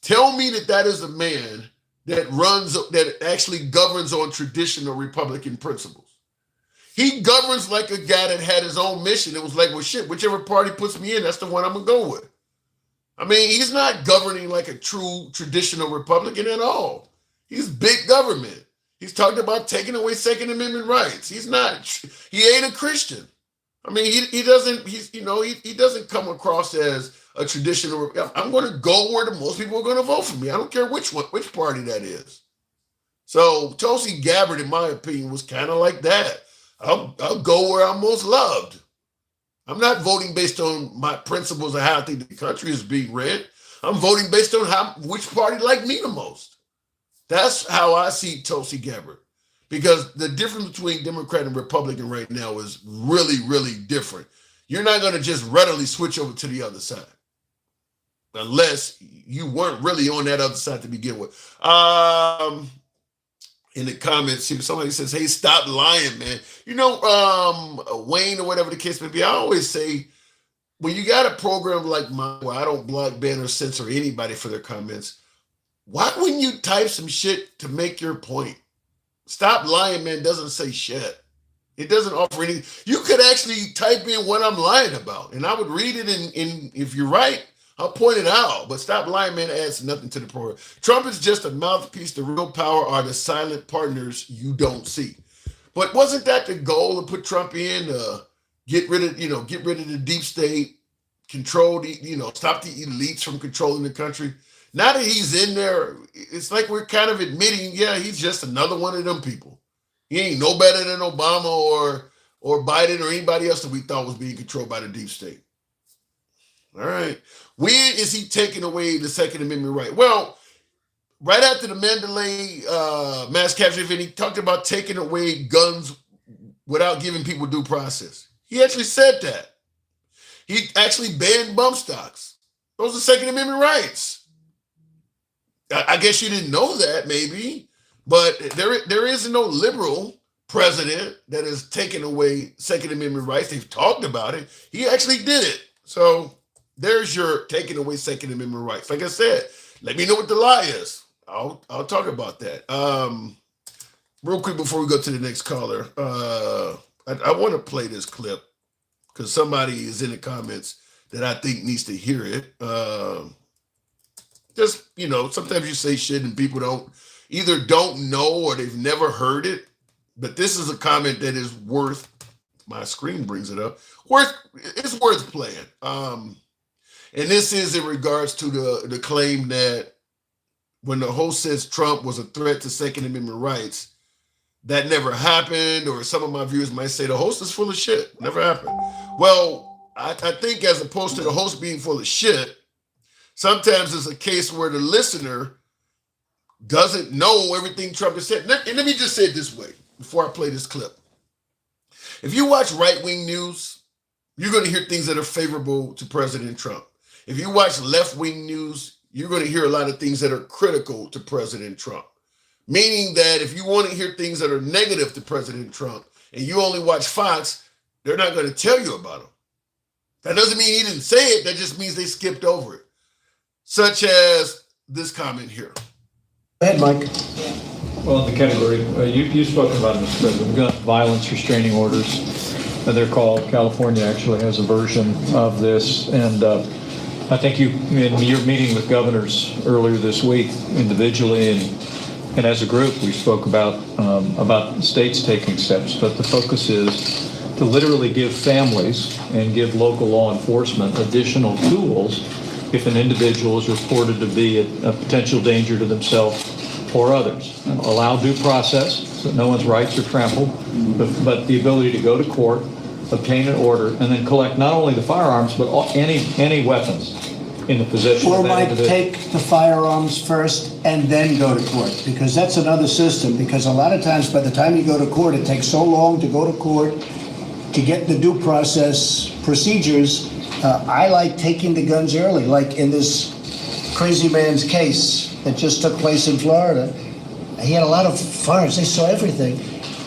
tell me that is a man that actually governs on traditional Republican principles. He governs like a guy that had his own mission. It was like, well, shit, whichever party puts me in, that's the one I'm going to go with. I mean, he's not governing like a true traditional Republican at all. He's big government. He's talking about taking away Second Amendment rights. He ain't a Christian. I mean, he doesn't come across as a traditional. I'm going to go where the most people are going to vote for me. I don't care which party that is. So Tulsi Gabbard, in my opinion, was kind of like that. I'll go where I'm most loved. I'm not voting based on my principles of how I think the country is being ran. I'm voting based on which party like me the most. That's how I see Tulsi Gabbard. Because the difference between Democrat and Republican right now is really, really different. You're not going to just readily switch over to the other side. Unless you weren't really on that other side to begin with. In the comments here, somebody says, hey, stop lying, man. You know, Wayne or whatever the case may be, I always say, when you got a program like mine where I don't block, ban, or censor anybody for their comments, why wouldn't you type some shit to make your point? Stop lying, man, doesn't say shit. It doesn't offer any. You could actually type in what I'm lying about, and I would read it, and if you're right, I'll point it out. But stop lying, man, adds nothing to the program. Trump is just a mouthpiece. The real power are the silent partners you don't see. But wasn't that the goal to put Trump in? Get rid of the deep state, control the, stop the elites from controlling the country. Now that he's in there, it's like we're kind of admitting, yeah, he's just another one of them people. He ain't no better than Obama or Biden or anybody else that we thought was being controlled by the deep state. All right. When is he taking away the Second Amendment right? Well, right after the Mandalay mass capture event, he talked about taking away guns without giving people due process. He actually said that. He actually banned bump stocks. Those are Second Amendment rights. I guess you didn't know that, maybe, but there is no liberal president that has taken away Second Amendment rights. They've talked about it. He actually did it. So there's your taking away Second Amendment rights. Like I said, let me know what the lie is. I'll talk about that. Real quick before we go to the next caller, I want to play this clip because somebody is in the comments that I think needs to hear it. Just, sometimes you say shit and people don't know or they've never heard it. But this is a comment that is worth, my screen brings it up, it's worth playing. And this is in regards to the claim that when the host says Trump was a threat to Second Amendment rights, that never happened, or some of my viewers might say the host is full of shit. Never happened. Well, I think as opposed to the host being full of shit, sometimes it's a case where the listener doesn't know everything Trump has said. And let me just say it this way before I play this clip. If you watch right-wing news, you're going to hear things that are favorable to President Trump. If you watch left-wing news, you're going to hear a lot of things that are critical to President Trump. Meaning that if you want to hear things that are negative to President Trump and you only watch Fox, they're not going to tell you about him. That doesn't mean he didn't say it. That just means they skipped over it. Such as this comment here. Go ahead, Mike. Well, in the category, you've spoken about, Mr. President, gun violence restraining orders. They're called. California actually has a version of this. And I think in your meeting with governors earlier this week, individually and as a group, we spoke about states taking steps. But the focus is to literally give families and give local law enforcement additional tools if an individual is reported to be a potential danger to themselves or others. Allow due process so that no one's rights are trampled, but the ability to go to court, obtain an order, and then collect not only the firearms, but any weapons in the possession of that individual. Or might take the firearms first and then go to court, because that's another system, because a lot of times by the time you go to court, it takes so long to go to court to get the due process procedures. I like taking the guns early, like in this crazy man's case that just took place in Florida. He had a lot of firearms. They saw everything.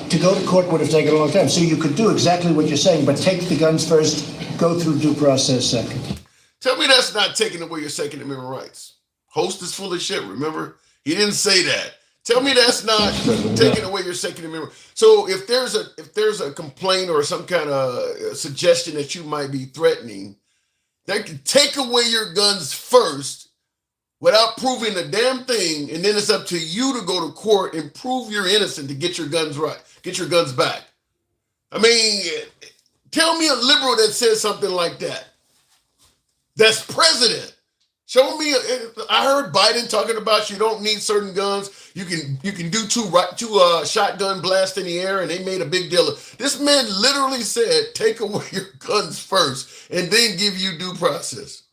To go to court would have taken a long time. So you could do exactly what you're saying, but take the guns first, go through due process second. Tell me that's not taking away your Second Amendment rights. Host is full of shit, remember? He didn't say that. Tell me that's not taking away your Second Amendment. So if there's a complaint or some kind of suggestion that you might be threatening, they can take away your guns first without proving a damn thing, and then it's up to you to go to court and prove you're innocent to get your guns right, get your guns back. I mean, tell me a liberal that says something like that. That's president. Show me. I heard Biden talking about you don't need certain guns. You can do two shotgun blasts in the air, and they made a big deal of. This man literally said, "Take away your guns first, and then give you due process."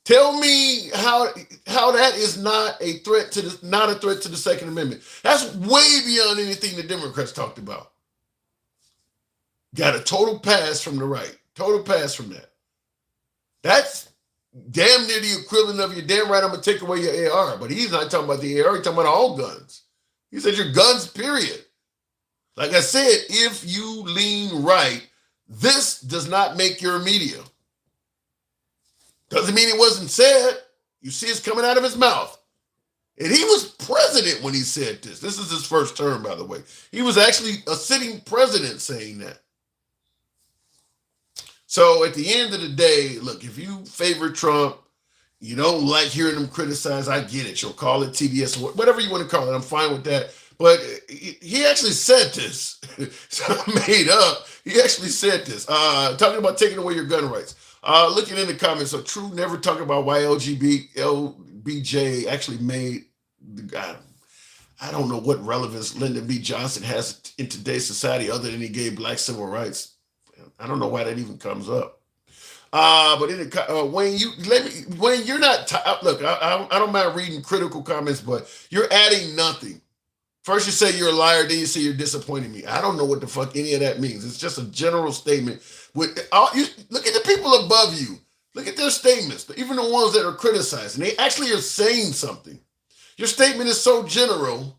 Tell me how that is not a threat to the Second Amendment. That's way beyond anything the Democrats talked about. Got a total pass from the right. Total pass from that. That's damn near the equivalent of you're damn right I'm going to take away your AR. But he's not talking about the AR. He's talking about all guns. He said your guns, period. Like I said, if you lean right, this does not make your media. Doesn't mean it wasn't said. You see it's coming out of his mouth. And he was president when he said this. This is his first term, by the way. He was actually a sitting president saying that. So at the end of the day, look, if you favor Trump, you don't like hearing him criticized, I get it. You'll call it TBS, whatever you want to call it. I'm fine with that. But he actually said this. It's not made up. He actually said this. Talking about taking away your gun rights. Looking in the comments, so True never talking about why LBJ actually made the guy. I don't know what relevance Lyndon B. Johnson has in today's society other than he gave black civil rights. I don't know why that even comes up. But in the, Wayne, you're not. Look, I don't mind reading critical comments, but you're adding nothing. First you say you're a liar, then you say you're disappointing me. I don't know what the fuck any of that means. It's just a general statement. Look at the people above you. Look at their statements, even the ones that are criticizing. They actually are saying something. Your statement is so general,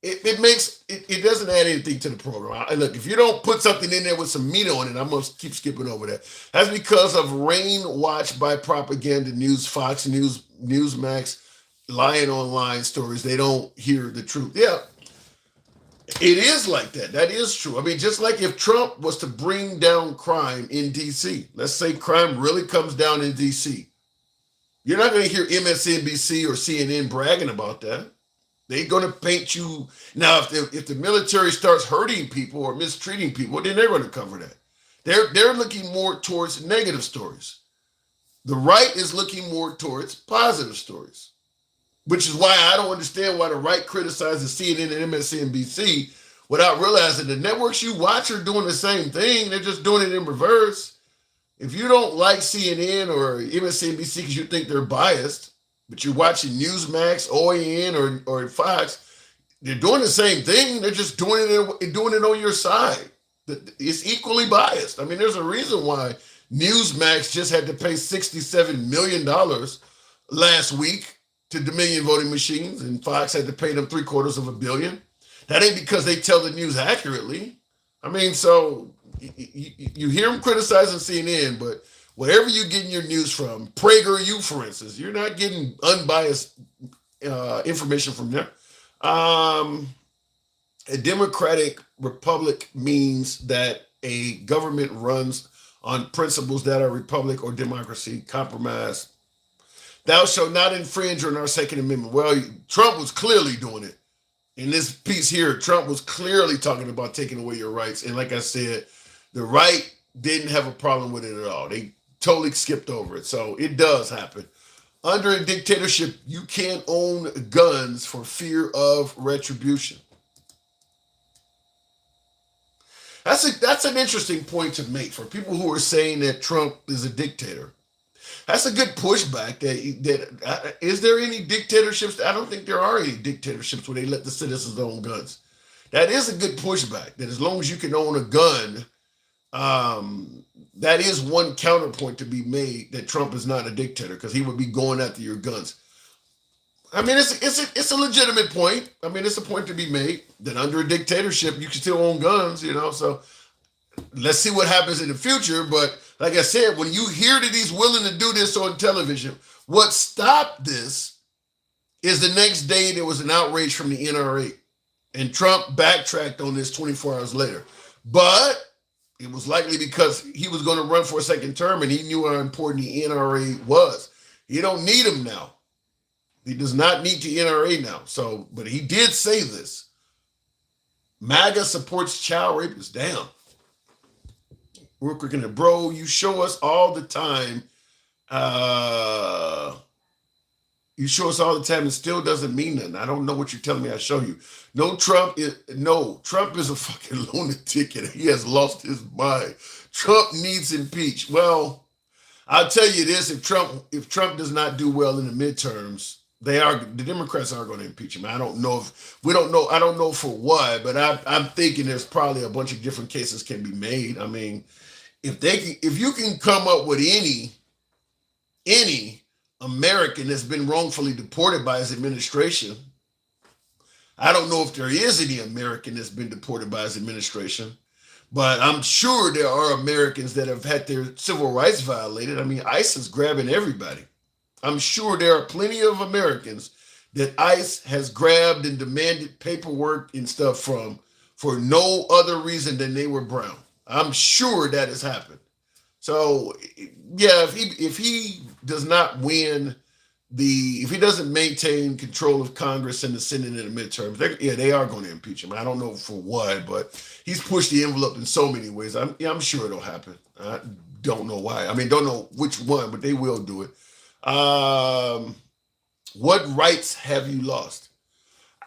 it doesn't add anything to the program. Look, if you don't put something in there with some meat on it, I'm going to keep skipping over that. That's because of rain watched by propaganda news, Fox News, Newsmax, lying online stories. They don't hear the truth. Yeah, it is like that. That is true. I mean, just like if Trump was to bring down crime in D.C., let's say crime really comes down in D.C., you're not going to hear MSNBC or CNN bragging about that. They're going to paint you. Now, if the military starts hurting people or mistreating people, then they're going to cover that. They're looking more towards negative stories. The right is looking more towards positive stories, which is why I don't understand why the right criticizes CNN and MSNBC without realizing the networks you watch are doing the same thing. They're just doing it in reverse. If you don't like CNN or MSNBC because you think they're biased, but you're watching Newsmax, OAN, or Fox, they're doing the same thing. They're just doing it on your side. It's equally biased. I mean, there's a reason why Newsmax just had to pay $67 million last week to Dominion voting machines, and Fox had to pay them $750 million. That ain't because they tell the news accurately. I mean, so you hear them criticizing CNN, but wherever you're getting your news from, PragerU, for instance, you're not getting unbiased information from there. A democratic republic means that a government runs on principles that are republic or democracy, compromise. Thou shalt not infringe on our Second Amendment. Well, Trump was clearly doing it. In this piece here, Trump was clearly talking about taking away your rights. And like I said, the right didn't have a problem with it at all. They totally skipped over it. So it does happen. Under a dictatorship, you can't own guns for fear of retribution. That's an interesting point to make for people who are saying that Trump is a dictator. That's a good pushback. Is there any dictatorships? I don't think there are any dictatorships where they let the citizens own guns. That is a good pushback. That as long as you can own a gun, that is one counterpoint to be made that Trump is not a dictator because he would be going after your guns. I mean, it's a legitimate point. I mean, it's a point to be made that under a dictatorship you can still own guns. So let's see what happens in the future. But like I said, when you hear that he's willing to do this on television, what stopped this is the next day there was an outrage from the NRA, and Trump backtracked on this 24 hours later. But it was likely because he was going to run for a second term, and he knew how important the NRA was. You don't need him now. He does not need the NRA now. So, but he did say this. MAGA supports child rapists. Damn. We're cooking it, bro. You show us all the time You show us all the time, it still doesn't mean nothing. I don't know what you're telling me. I show you. Trump is a fucking lunatic and he has lost his mind. Trump needs impeached. Well, I'll tell you this: if Trump does not do well in the midterms, the Democrats are going to impeach him. I don't know if we don't know. I don't know for what, but I'm thinking there's probably a bunch of different cases can be made. I mean, if you can come up with any American that's been wrongfully deported by his administration, I don't know if there is any American that's been deported by his administration. But I'm sure there are Americans that have had their civil rights violated. I mean, ICE is grabbing everybody. I'm sure there are plenty of Americans that ICE has grabbed and demanded paperwork and stuff from for no other reason than they were brown. I'm sure that has happened. So, yeah, if he does not win if he doesn't maintain control of Congress and the Senate in the midterms, they are going to impeach him. I don't know for what, but he's pushed the envelope in so many ways. I'm sure it'll happen. I don't know why. I mean, don't know which one, but they will do it. What rights have you lost?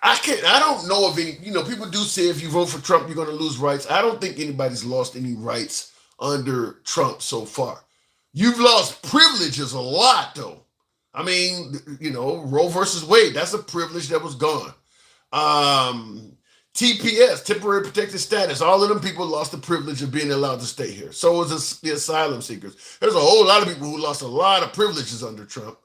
I don't know of any. People do say if you vote for Trump, you're going to lose rights. I don't think anybody's lost any rights under Trump so far. You've lost privileges a lot, though. I mean, Roe versus Wade, that's a privilege that was gone. TPS, temporary protected status, all of them people lost the privilege of being allowed to stay here. So was the asylum seekers. There's a whole lot of people who lost a lot of privileges under Trump.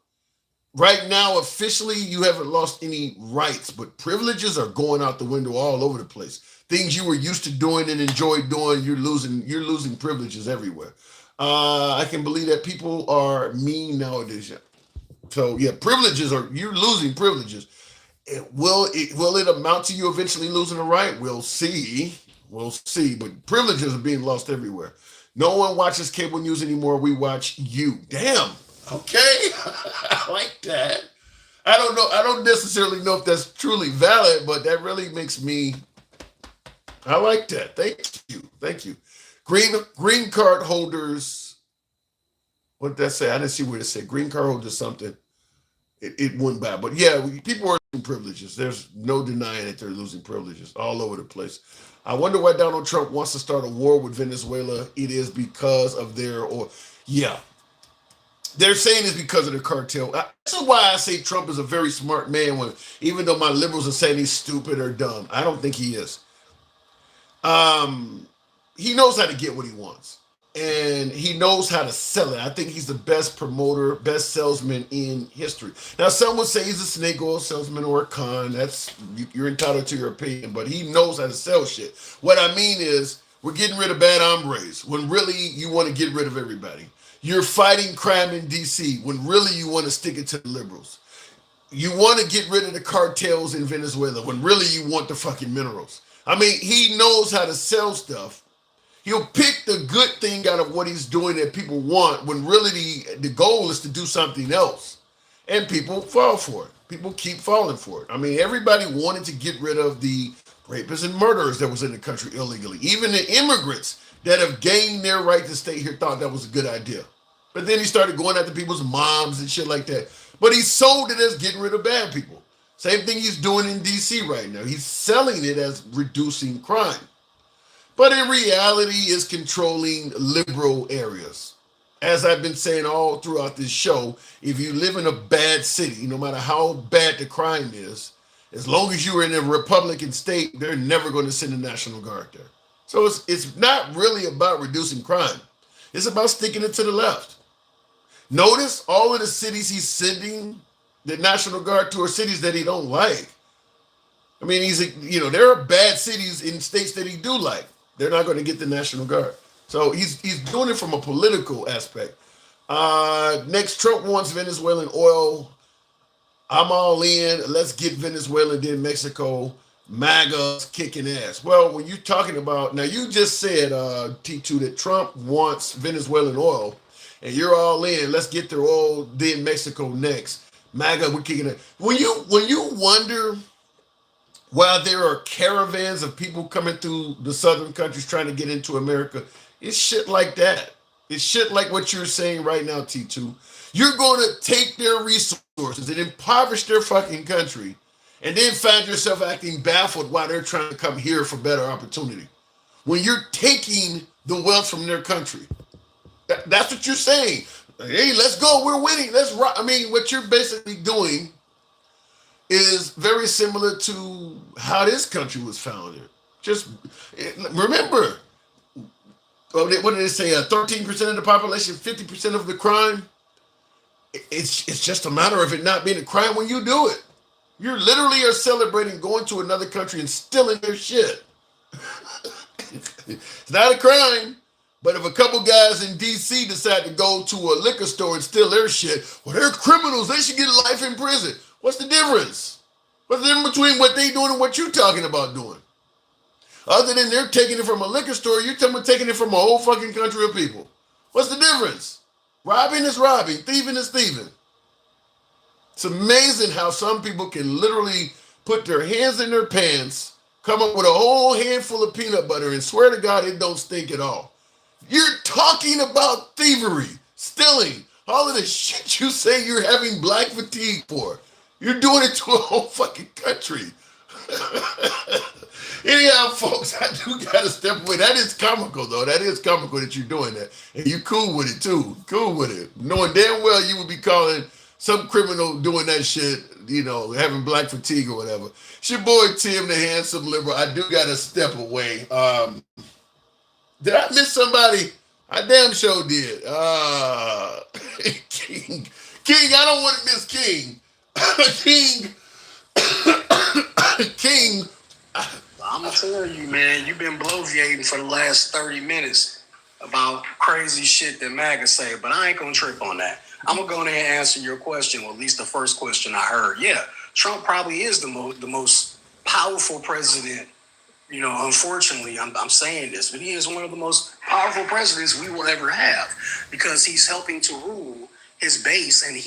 Right now, officially, you haven't lost any rights, but privileges are going out the window all over the place. Things you were used to doing and enjoyed doing, you're losing privileges everywhere. I can believe that people are mean nowadays. So yeah, you're losing privileges. Will it amount to you eventually losing a right? We'll see. But privileges are being lost everywhere. No one watches cable news anymore. We watch you. Damn. Okay. I like that. I don't know. I don't necessarily know if that's truly valid, but that really makes me. I like that. Thank you. Green card holders. What did that say? I didn't see what it said. Green card holders something. It went by. But yeah, people are losing privileges. There's no denying that they're losing privileges all over the place. I wonder why Donald Trump wants to start a war with Venezuela. It is because of they're saying it's because of the cartel. This is why I say Trump is a very smart man, even though my liberals are saying he's stupid or dumb. I don't think he is. He knows how to get what he wants. And he knows how to sell it. I think he's the best promoter, best salesman in history. Now, some would say he's a snake oil salesman or a con. You're entitled to your opinion, but he knows how to sell shit. What I mean is, we're getting rid of bad hombres when really you want to get rid of everybody. You're fighting crime in D.C. when really you want to stick it to the liberals. You want to get rid of the cartels in Venezuela when really you want the fucking minerals. I mean, he knows how to sell stuff. He'll pick the good thing out of what he's doing that people want when really the goal is to do something else. And people fall for it. People keep falling for it. I mean, everybody wanted to get rid of the rapists and murderers that was in the country illegally. Even the immigrants that have gained their right to stay here thought that was a good idea. But then he started going after people's moms and shit like that. But he sold it as getting rid of bad people. Same thing he's doing in D.C. right now. He's selling it as reducing crime. But in reality, is controlling liberal areas. As I've been saying all throughout this show, if you live in a bad city, no matter how bad the crime is, as long as you're in a Republican state, they're never going to send the National Guard there. So it's not really about reducing crime. It's about sticking it to the left. Notice all of the cities he's sending the National Guard to are cities that he don't like. I mean, there are bad cities in states that he do like. They're not going to get the National Guard. So he's doing it from a political aspect. Next, Trump wants Venezuelan oil. I'm all in. Let's get Venezuela, then Mexico. MAGA's kicking ass. Well, when you're talking about, now you just said, T2, that Trump wants Venezuelan oil, and you're all in. Let's get their oil, then Mexico next. MAGA, we're kicking it. When you wonder why there are caravans of people coming through the southern countries trying to get into America, it's shit like that. It's shit like what you're saying right now, T2. You're going to take their resources and impoverish their fucking country and then find yourself acting baffled while they're trying to come here for better opportunity. When you're taking the wealth from their country. That's what you're saying. Hey, let's go. We're winning. Let's rock. I mean, what you're basically doing is very similar to how this country was founded. Just remember, what did they say? 13% of the population, 50% of the crime. It's just a matter of it not being a crime when you do it. You literally are celebrating going to another country and stealing their shit. It's not a crime. But if a couple guys in D.C. decide to go to a liquor store and steal their shit, well, they're criminals. They should get life in prison. What's the difference? What's the difference between what they doing and what you're talking about doing? Other than they're taking it from a liquor store, you're talking about taking it from a whole fucking country of people. What's the difference? Robbing is robbing. Thieving is thieving. It's amazing how some people can literally put their hands in their pants, come up with a whole handful of peanut butter, and swear to God it don't stink at all. You're talking about thievery, stealing, all of the shit you say you're having black fatigue for. You're doing it to a whole fucking country. Anyhow, folks, I do gotta step away. That is comical, though. That is comical that you're doing that. And you cool with it, too. Cool with it. Knowing damn well you would be calling some criminal doing that shit, you know, having black fatigue or whatever. It's your boy, Tim, the handsome liberal. I do gotta step away. Did I miss somebody? I damn sure did. King, I don't want to miss King. King. I'm gonna tell you, man, you've been bloviating for the last 30 minutes about crazy shit that MAGA say, but I ain't gonna trip on that. I'm gonna go in there and answer your question, or at least the first question I heard. Yeah, Trump probably is the most powerful president. You know, unfortunately, I'm saying this, but he is one of the most powerful presidents we will ever have because he's helping to rule his base, and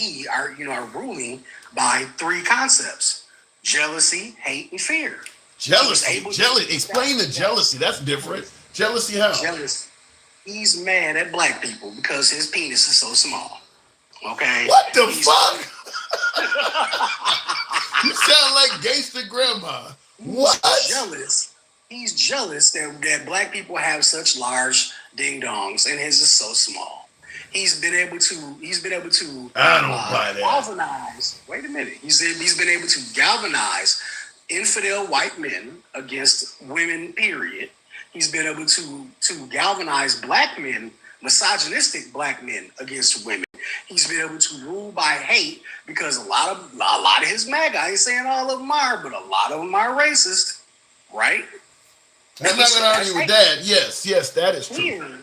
are ruling by three concepts: jealousy, hate, and fear. Jealousy. Explain the jealousy. That's different. Jealousy how? Jealous. He's mad at black people because his penis is so small. Okay. What the fuck? You sound like gangster grandma. What? He's jealous that black people have such large ding dongs and his is so small. He's been able to I don't buy that. Galvanize. Wait a minute. He's been able to galvanize infidel white men against women, period. He's been able to galvanize black men, misogynistic black men against women. He's been able to rule by hate because a lot of his MAGA, I ain't saying all of them are, but a lot of them are racist, right? I'm not going to argue with that. Yes, that is true.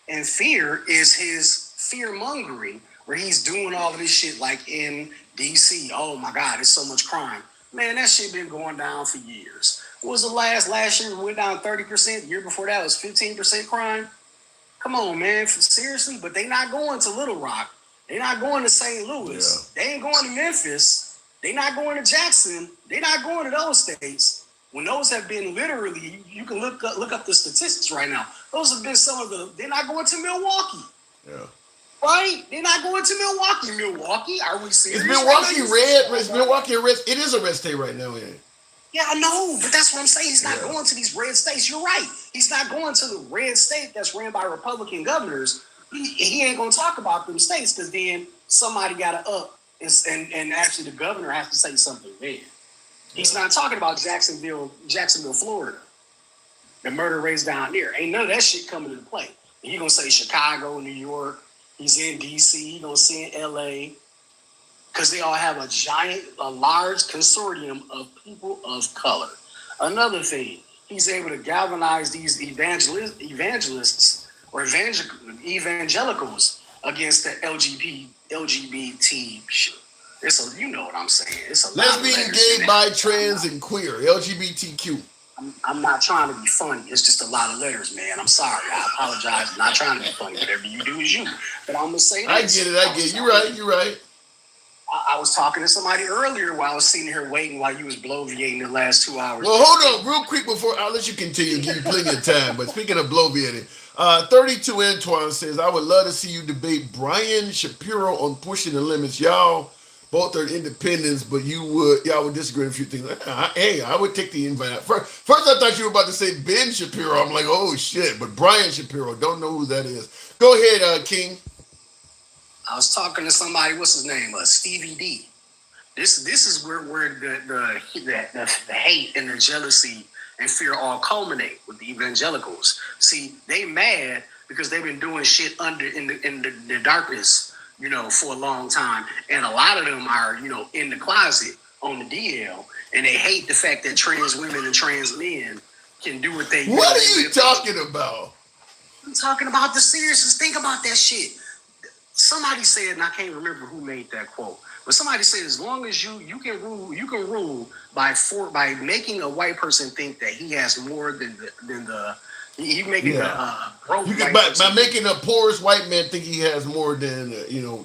And fear is his fear-mongering, where he's doing all of this shit like in D.C. Oh, my God, there's so much crime. Man, that shit been going down for years. What was the last year? We went down 30%. The year before that was 15% crime. Come on, man. Seriously? But they not going to Little Rock. They not going to St. Louis. Yeah. They ain't going to Memphis. They not going to Jackson. They not going to those states. When those have been literally, you can look up the statistics right now. Those have been some of they're not going to Milwaukee. Yeah. Right? They're not going to Milwaukee. Milwaukee? Are we serious? Is Milwaukee red? Is Milwaukee a red? It is a red state right now, yeah. Yeah, I know, but that's what I'm saying. He's not going to these red states. You're right. He's not going to the red state that's ran by Republican governors. He ain't going to talk about them states because then somebody got to up and actually the governor has to say something there. He's not talking about Jacksonville, Florida. The murder rates down there. Ain't none of that shit coming into play. He's going to say Chicago, New York. He's in D.C. He's going to say in L.A. Because they all have a large consortium of people of color. Another thing, he's able to galvanize these evangelists or evangelicals against the LGBT shit. You know what I'm saying. It's a lesbian, gay, bi, trans, and queer. LGBTQ. I'm not trying to be funny. It's just a lot of letters, man. I'm sorry. I apologize. I'm not trying to be funny. Whatever you do is you. But I'm going to say this. I get it. You're right. I was talking to somebody earlier while I was sitting here waiting while you was bloviating the last 2 hours. Well, hold on real quick before I'll let you continue. Give you plenty of time. But speaking of bloviating, 32 Antoine says, I would love to see you debate Brian Shapiro on pushing the limits. Y'all both are independents, but y'all would disagree on a few things. Hey, I would take the invite. First I thought you were about to say Ben Shapiro. I'm like, oh shit. But Brian Shapiro, don't know who that is. Go ahead, King. I was talking to somebody, what's his name? Stevie D. This is where the hate and the jealousy and fear all culminate with the evangelicals. See, they mad because they've been doing shit in the darkness, for a long time, and a lot of them are, in the closet on the DL, and they hate the fact that trans women and trans men can do what they. What are you talking about? I'm talking about the seriousness. Think about that shit. Somebody said, and I can't remember who made that quote, but somebody said, as long as you can rule by making a white person think that he has more than you making a broke you can, white by making a poorest white man think he has more than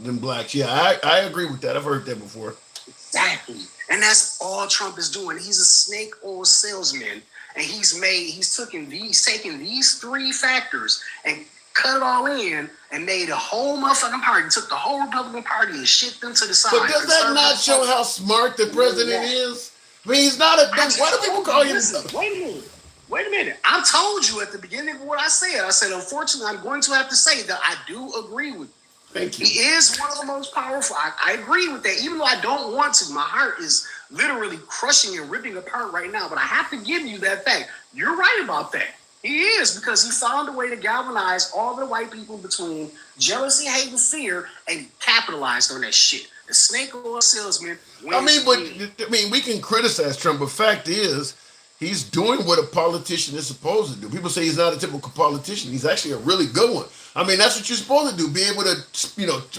than blacks. Yeah, I agree with that. I've heard that before. Exactly, and that's all Trump is doing. He's a snake oil salesman, and he's taking these three factors and cut it all in and made a whole motherfucking party, took the whole Republican Party and shit them to the side. But does that not show how smart the president is? I mean, he's not a dumb. Why do people call him? Wait a minute. I told you at the beginning of what I said. I said, unfortunately, I'm going to have to say that I do agree with you. Thank you. He is one of the most powerful. I agree with that, even though I don't want to. My heart is literally crushing and ripping apart right now, but I have to give you that fact. You're right about that. He is, because he found a way to galvanize all the white people between jealousy, hate, and fear, and capitalized on that shit. The snake oil salesman. We can criticize Trump, but fact is, he's doing what a politician is supposed to do. People say he's not a typical politician. He's actually a really good one. I mean, that's what you're supposed to do. Be able to,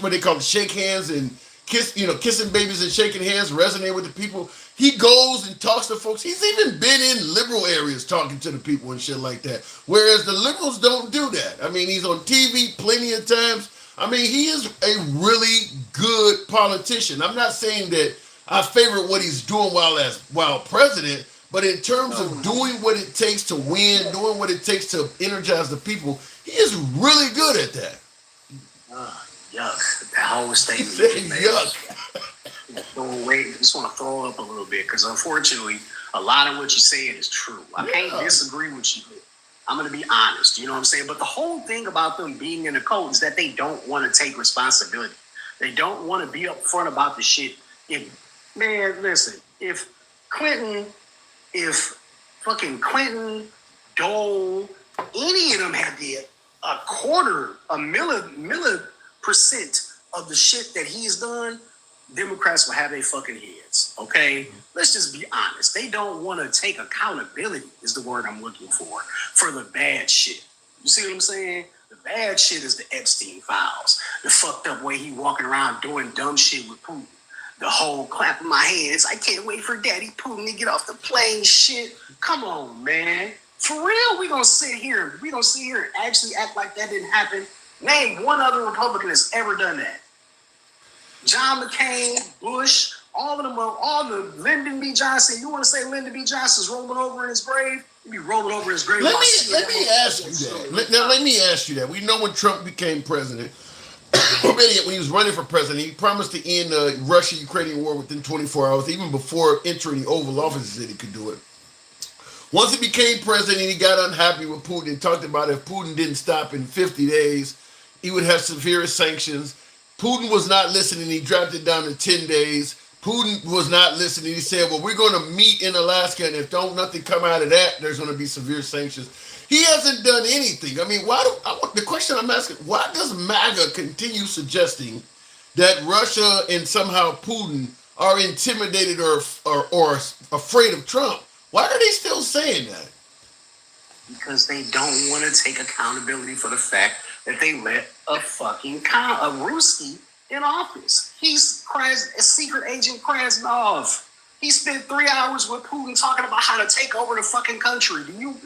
what they call it, shake hands and kiss, kissing babies and shaking hands, resonate with the people. He goes and talks to folks. He's even been in liberal areas talking to the people and shit like that. Whereas the liberals don't do that. I mean, he's on TV plenty of times. I mean, he is a really good politician. I'm not saying that I favor what he's doing while president, but in terms of doing what it takes to win, doing what it takes to energize the people, he is really good at that. Yuck. That whole statement. Yuck. I just want to throw up a little bit, because unfortunately, a lot of what you said is true. I can't disagree with you. I'm going to be honest, you know what I'm saying? But the whole thing about them being in the cult is that they don't want to take responsibility. They don't want to be upfront about the shit. If fucking Clinton, Dole, any of them had a milli% of the shit that he's done, Democrats will have their fucking heads, okay? Let's just be honest. They don't want to take accountability, is the word I'm looking for the bad shit. You see what I'm saying? The bad shit is the Epstein files. The fucked up way he walking around doing dumb shit with Putin. The whole clapping my hands, I can't wait for Daddy Putin to get off the plane shit. Come on, man. For real, we gonna sit here and actually act like that didn't happen. Name one other Republican that's ever done that. John McCain, Bush, all of them, all the Lyndon B. Johnson. You want to say Lyndon B. Johnson's rolling over in his grave? He'd be rolling over his grave. Let me ask you that. Let me ask you that. We know when Trump became president, when he was running for president, he promised to end the Russia-Ukrainian war within 24 hours, even before entering the Oval Office, he said he could do it. Once he became president, he got unhappy with Putin and talked about if Putin didn't stop in 50 days, he would have severe sanctions. Putin was not listening. He dropped it down to 10 days. Putin was not listening. He said, well, we're going to meet in Alaska, and if nothing come out of that, there's going to be severe sanctions. He hasn't done anything. I mean, the question I'm asking, why does MAGA continue suggesting that Russia and somehow Putin are intimidated or afraid of Trump? Why are they still saying that? Because they don't want to take accountability for the fact that they let a Ruski in office. He's a secret agent Krasnov. He spent 3 hours with Putin talking about how to take over the fucking country. Do you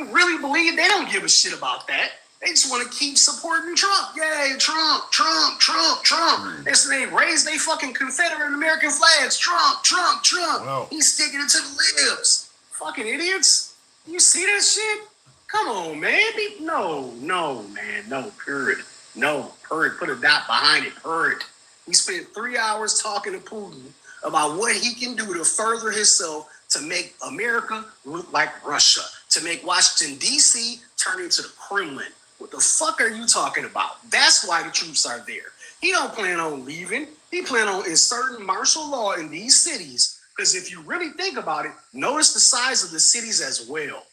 really believe they don't give a shit about that? They just want to keep supporting Trump. Yay, Trump, Trump, Trump, Trump. And so they raise their fucking Confederate American flags. Trump, Trump, Trump. Wow. He's sticking it to the lips. Fucking idiots. You see that shit? Come on, man. No, man. No, period. No, period. Put a dot behind it, period. He spent 3 hours talking to Putin about what he can do to further himself to make America look like Russia, to make Washington, D.C. turn into the Kremlin. What the fuck are you talking about? That's why the troops are there. He don't plan on leaving. He plan on inserting martial law in these cities. Because if you really think about it, notice the size of the cities as well.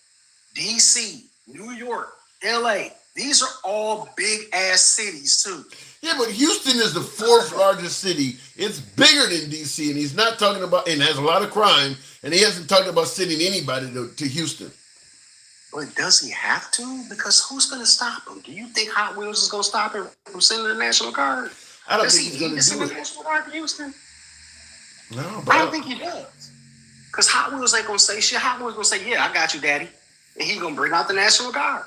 D.C., New York, L.A., these are all big-ass cities, too. Yeah, but Houston is the fourth largest city. It's bigger than D.C., and he's not talking about, and has a lot of crime, and he hasn't talked about sending anybody to Houston. But does he have to? Because who's going to stop him? Do you think Hot Wheels is going to stop him from sending the National Guard? I don't think he's going to send do the it. National Guard to Houston? No, but I don't think he does. Because Hot Wheels ain't going to say shit. Hot Wheels going to say, yeah, I got you, Daddy. And he's going to bring out the National Guard.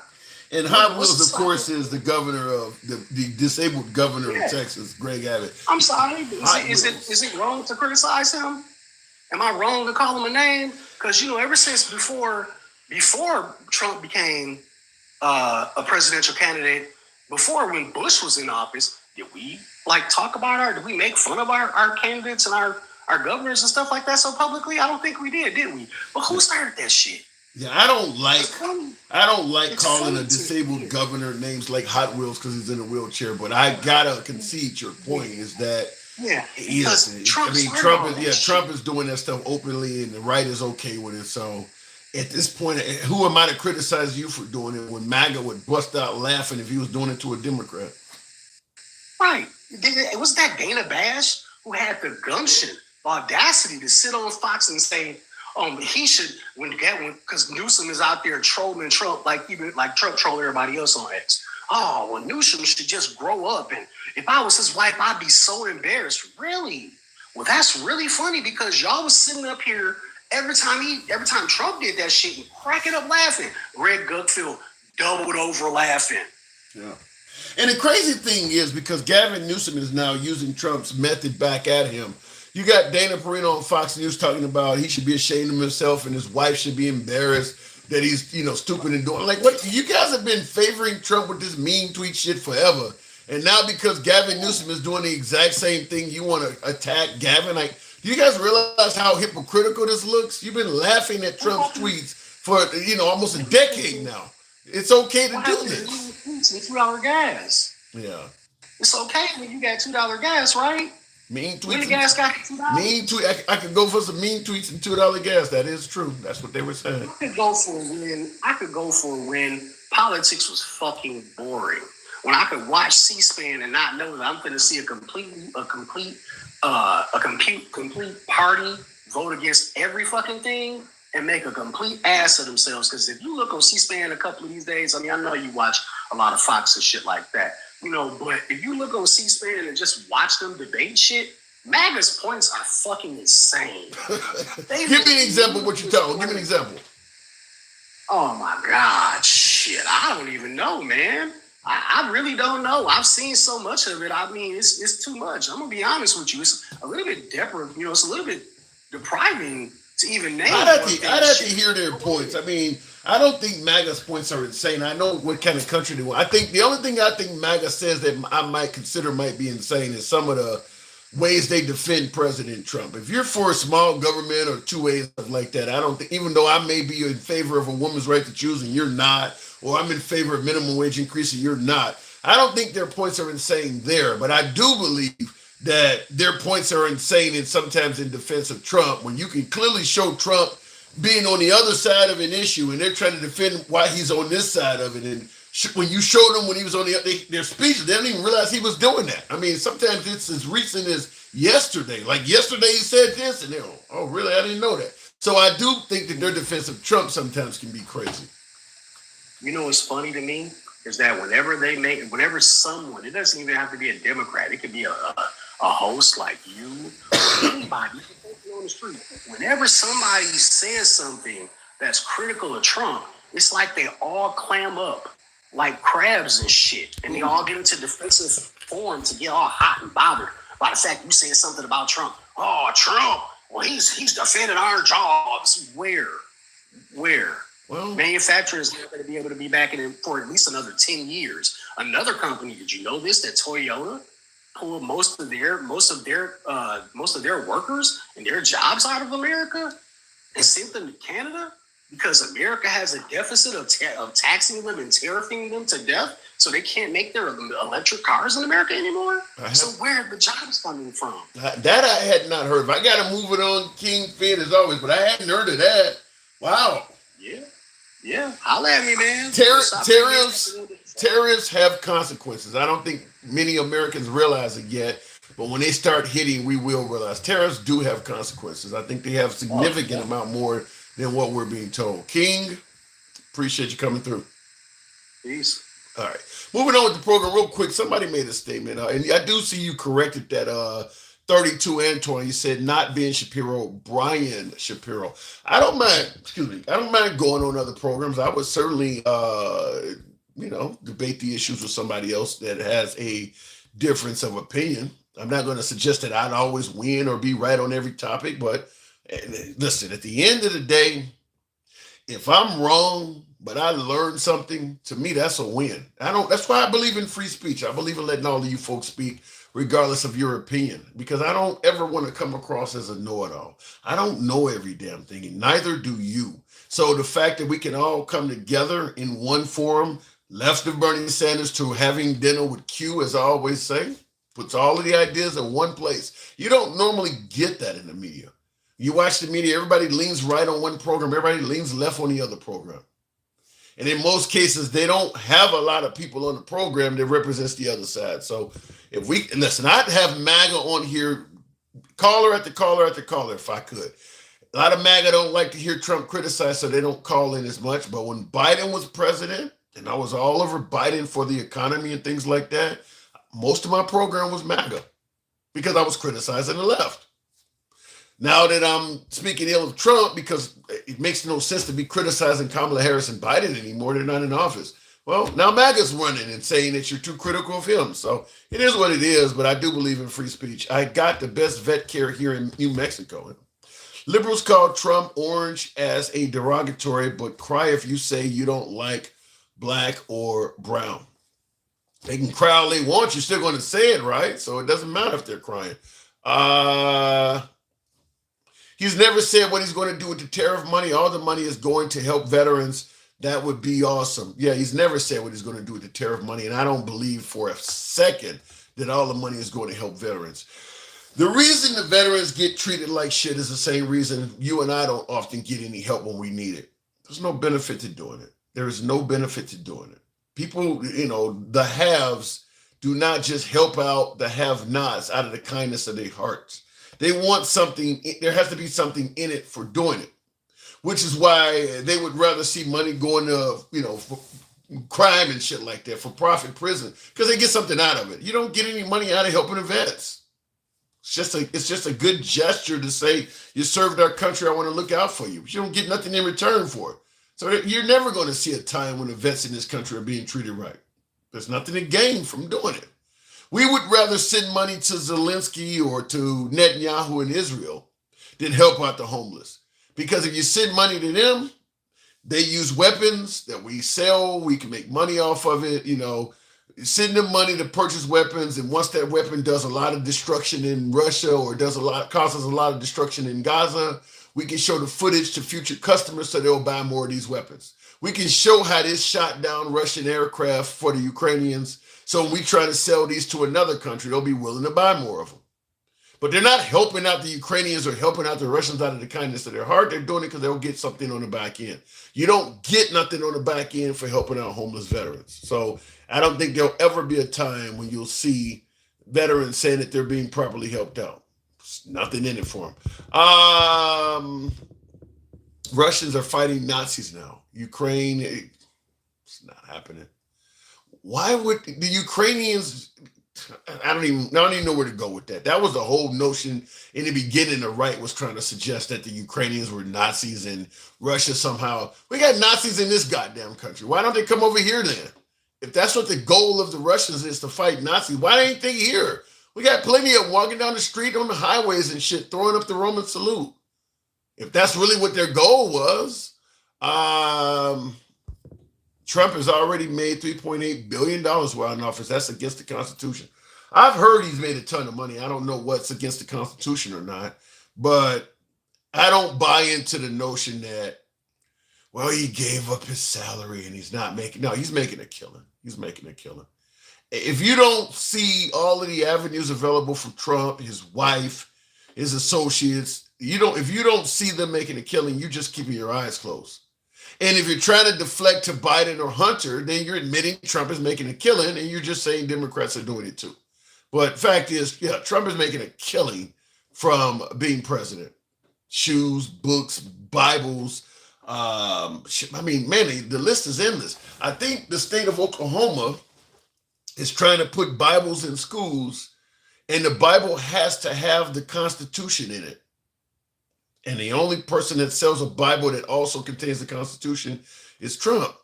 And Hot Wheels, of course, is the governor of the disabled governor of Texas, Greg Abbott. I'm sorry. Is it wrong to criticize him? Am I wrong to call him a name? Because, ever since before Trump became a presidential candidate, before when Bush was in office, did we talk about did we make fun of our candidates and our governors and stuff like that so publicly? I don't think we did we? But who started that shit? Yeah, I don't like calling a disabled governor names like Hot Wheels because he's in a wheelchair. But I gotta concede your point is that Trump is doing that stuff openly, and the right is okay with it. So at this point, who am I to criticize you for doing it when MAGA would bust out laughing if he was doing it to a Democrat? Right. It was that Dana Bash who had the gumption, audacity to sit on Fox and say, he should, because Newsom is out there trolling Trump like Trump troll everybody else on X. Oh, well, Newsom should just grow up. And if I was his wife, I'd be so embarrassed. Really? Well, that's really funny because y'all was sitting up here every time Trump did that shit and cracking up laughing. Greg Gutfeld doubled over laughing. Yeah. And the crazy thing is because Gavin Newsom is now using Trump's method back at him. You got Dana Perino on Fox News talking about he should be ashamed of himself and his wife should be embarrassed that he's, stupid and doing. Like, what? You guys have been favoring Trump with this mean tweet shit forever. And now because Gavin Newsom is doing the exact same thing, you want to attack Gavin? Like, do you guys realize how hypocritical this looks? You've been laughing at Trump's tweets for, almost a decade now. It's okay to do this. It's $2 gas. Yeah. It's okay when you got $2 gas, right? Mean tweets. When the gas got $2. Mean tweet. I could go for some mean tweets and $2 gas. That is true. That's what they were saying. I could go for when politics was fucking boring. When I could watch C-SPAN and not know that I'm going to see a complete party vote against every fucking thing and make a complete ass of themselves. Because if you look on C-SPAN a couple of these days, I know you watch a lot of Fox and shit like that. But if you look on C-SPAN and just watch them debate shit, MAGA's points are fucking insane. Give me an example of what you're talking. Give me an example. Oh my God, shit. I don't even know, man. I really don't know. I've seen so much of it. I mean, it's too much. I'm gonna be honest with you. It's a little bit it's a little bit depriving to even name. I'd have to hear their points. I mean, I don't think MAGA's points are insane. I know what kind of country they want. I think the only thing I think MAGA says that I might consider might be insane is some of the ways they defend President Trump. If you're for a small government or two ways stuff like that, I don't think, even though I may be in favor of a woman's right to choose and you're not, or I'm in favor of minimum wage increase and you're not, I don't think their points are insane there. But I do believe that their points are insane and sometimes in defense of Trump, when you can clearly show Trump being on the other side of an issue and they're trying to defend why he's on this side of it. And when you showed them when he was on their speeches, they didn't even realize he was doing that. I mean, sometimes it's as recent as yesterday. Like yesterday he said this and they're, oh, really? I didn't know that. So I do think that their defense of Trump sometimes can be crazy. You know what's funny to me is that whenever someone, it doesn't even have to be a Democrat, it could be a host like you, or anybody on the street. Whenever somebody says something that's critical of Trump, it's like they all clam up like crabs and shit. And they all get into defensive form to get all hot and bothered by the fact you saying something about Trump. Oh, Trump. Well, he's defending our jobs. Where? Well, manufacturers are going to be able to be back in it for at least another 10 years. Another company, did you know this? That Toyota pulled most of their workers and their jobs out of America and sent them to Canada because America has a deficit of taxing them and tariffing them to death, so they can't make their electric cars in America anymore. So where are the jobs coming from? That I had not heard. If I got to move it on, King Finn as always, but I hadn't heard of that. Wow. Yeah. Holla at me, man. Tariffs have consequences. I don't think many Americans realize it yet, but when they start hitting, we will realize tariffs do have consequences. I think they have significant amount more than what we're being told. King, appreciate you coming through. Peace. All right. Moving on with the program real quick. Somebody made a statement, and I do see you corrected that 32 Antoine. You said not Ben Shapiro, Brian Shapiro. I don't mind going on other programs. I would certainly debate the issues with somebody else that has a difference of opinion. I'm not going to suggest that I'd always win or be right on every topic, but listen, at the end of the day, if I'm wrong, but I learned something, to me, that's a win. That's why I believe in free speech. I believe in letting all of you folks speak, regardless of your opinion, because I don't ever want to come across as a know-it-all. I don't know every damn thing, and neither do you. So the fact that we can all come together in one forum, left of Bernie Sanders to having dinner with Q, as I always say, puts all of the ideas in one place. You don't normally get that in the media. You watch the media, everybody leans right on one program, everybody leans left on the other program. And in most cases, they don't have a lot of people on the program that represents the other side. So if we, listen, I'd have MAGA on here, caller after caller after caller, if I could. A lot of MAGA don't like to hear Trump criticized, so they don't call in as much. But when Biden was president, and I was all over Biden for the economy and things like that, most of my program was MAGA because I was criticizing the left. Now that I'm speaking ill of Trump because it makes no sense to be criticizing Kamala Harris and Biden anymore, they're not in office. Well, now MAGA's running and saying that you're too critical of him. So it is what it is, but I do believe in free speech. I got the best vet care here in New Mexico. Liberals call Trump orange as a derogatory, but cry if you say you don't like black or brown. They can cry all they want. You're still going to say it, right? So it doesn't matter if they're crying. He's never said what he's going to do with the tariff money. All the money is going to help veterans. That would be awesome. Yeah, he's never said what he's going to do with the tariff money. And I don't believe for a second that all the money is going to help veterans. The reason the veterans get treated like shit is the same reason you and I don't often get any help when we need it. There's no benefit to doing it. There is no benefit to doing it. People, the haves do not just help out the have-nots out of the kindness of their hearts. They want something, there has to be something in it for doing it, which is why they would rather see money going to, for crime and shit like that, for profit prison, because they get something out of it. You don't get any money out of helping the vets. It's just a good gesture to say, you served our country, I want to look out for you. But you don't get nothing in return for it. So you're never going to see a time when the vets in this country are being treated right. There's nothing to gain from doing it. We would rather send money to Zelensky or to Netanyahu in Israel than help out the homeless. Because if you send money to them, they use weapons that we sell, we can make money off of it, send them money to purchase weapons, and once that weapon does a lot of destruction in Russia or causes a lot of destruction in Gaza, we can show the footage to future customers so they'll buy more of these weapons. We can show how this shot down Russian aircraft for the Ukrainians. So when we try to sell these to another country, they'll be willing to buy more of them. But they're not helping out the Ukrainians or helping out the Russians out of the kindness of their heart. They're doing it because they'll get something on the back end. You don't get nothing on the back end for helping out homeless veterans. So I don't think there'll ever be a time when you'll see veterans saying that they're being properly helped out. There's nothing in it for them. Russians are fighting Nazis now. Ukraine, it's not happening. Why would the Ukrainians, I don't even know where to go with that. That was the whole notion in the beginning. The right was trying to suggest that the Ukrainians were Nazis and Russia somehow. We got Nazis in this goddamn country. Why don't they come over here then? if that's what the goal of the Russians is to fight Nazis, why ain't they here? We got plenty of walking down the street on the highways and shit, throwing up the Roman salute. If that's really what their goal was, Trump has already made $3.8 billion while in office. That's against the Constitution. I've heard he's made a ton of money. I don't know what's against the Constitution or not, but I don't buy into the notion that, well, he gave up his salary and he's not making, no, he's making a killing. He's making a killing. If you don't see all of the avenues available for Trump, his wife, his associates, if you don't see them making a killing, you just keeping your eyes closed. And if you're trying to deflect to Biden or Hunter, then you're admitting Trump is making a killing and you're just saying Democrats are doing it too. But fact is, yeah, Trump is making a killing from being president. Shoes, books, Bibles. I mean, man, the list is endless. I think the state of Oklahoma is trying to put Bibles in schools, and the Bible has to have the Constitution in it. And the only person that sells a Bible that also contains the Constitution is Trump.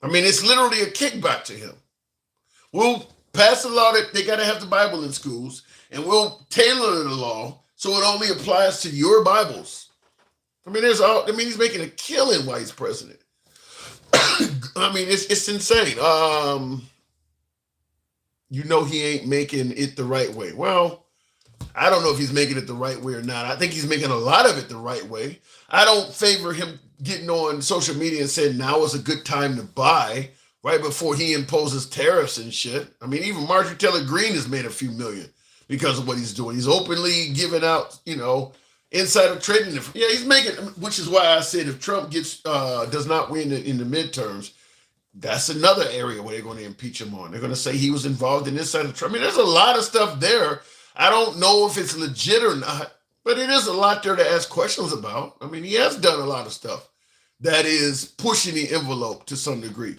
I mean, it's literally a kickback to him. We'll pass a law that they got to have the Bible in schools, and we'll tailor the law so it only applies to your Bibles. I mean, he's making a killing while he's president. I mean, it's insane. He ain't making it the right way. Well, I don't know if he's making it the right way or not. I think he's making a lot of it the right way. I don't favor him getting on social media and saying now is a good time to buy right before he imposes tariffs and shit. I mean, even Marjorie Taylor Greene has made a few million because of what he's doing. He's openly giving out, insider trading. Yeah, he's making, which is why I said if Trump does not win in the midterms, that's another area where they're going to impeach him on. They're going to say he was involved in insider trading. I mean, there's a lot of stuff there. I don't know if it's legit or not, but it is a lot there to ask questions about. I mean, he has done a lot of stuff that is pushing the envelope to some degree.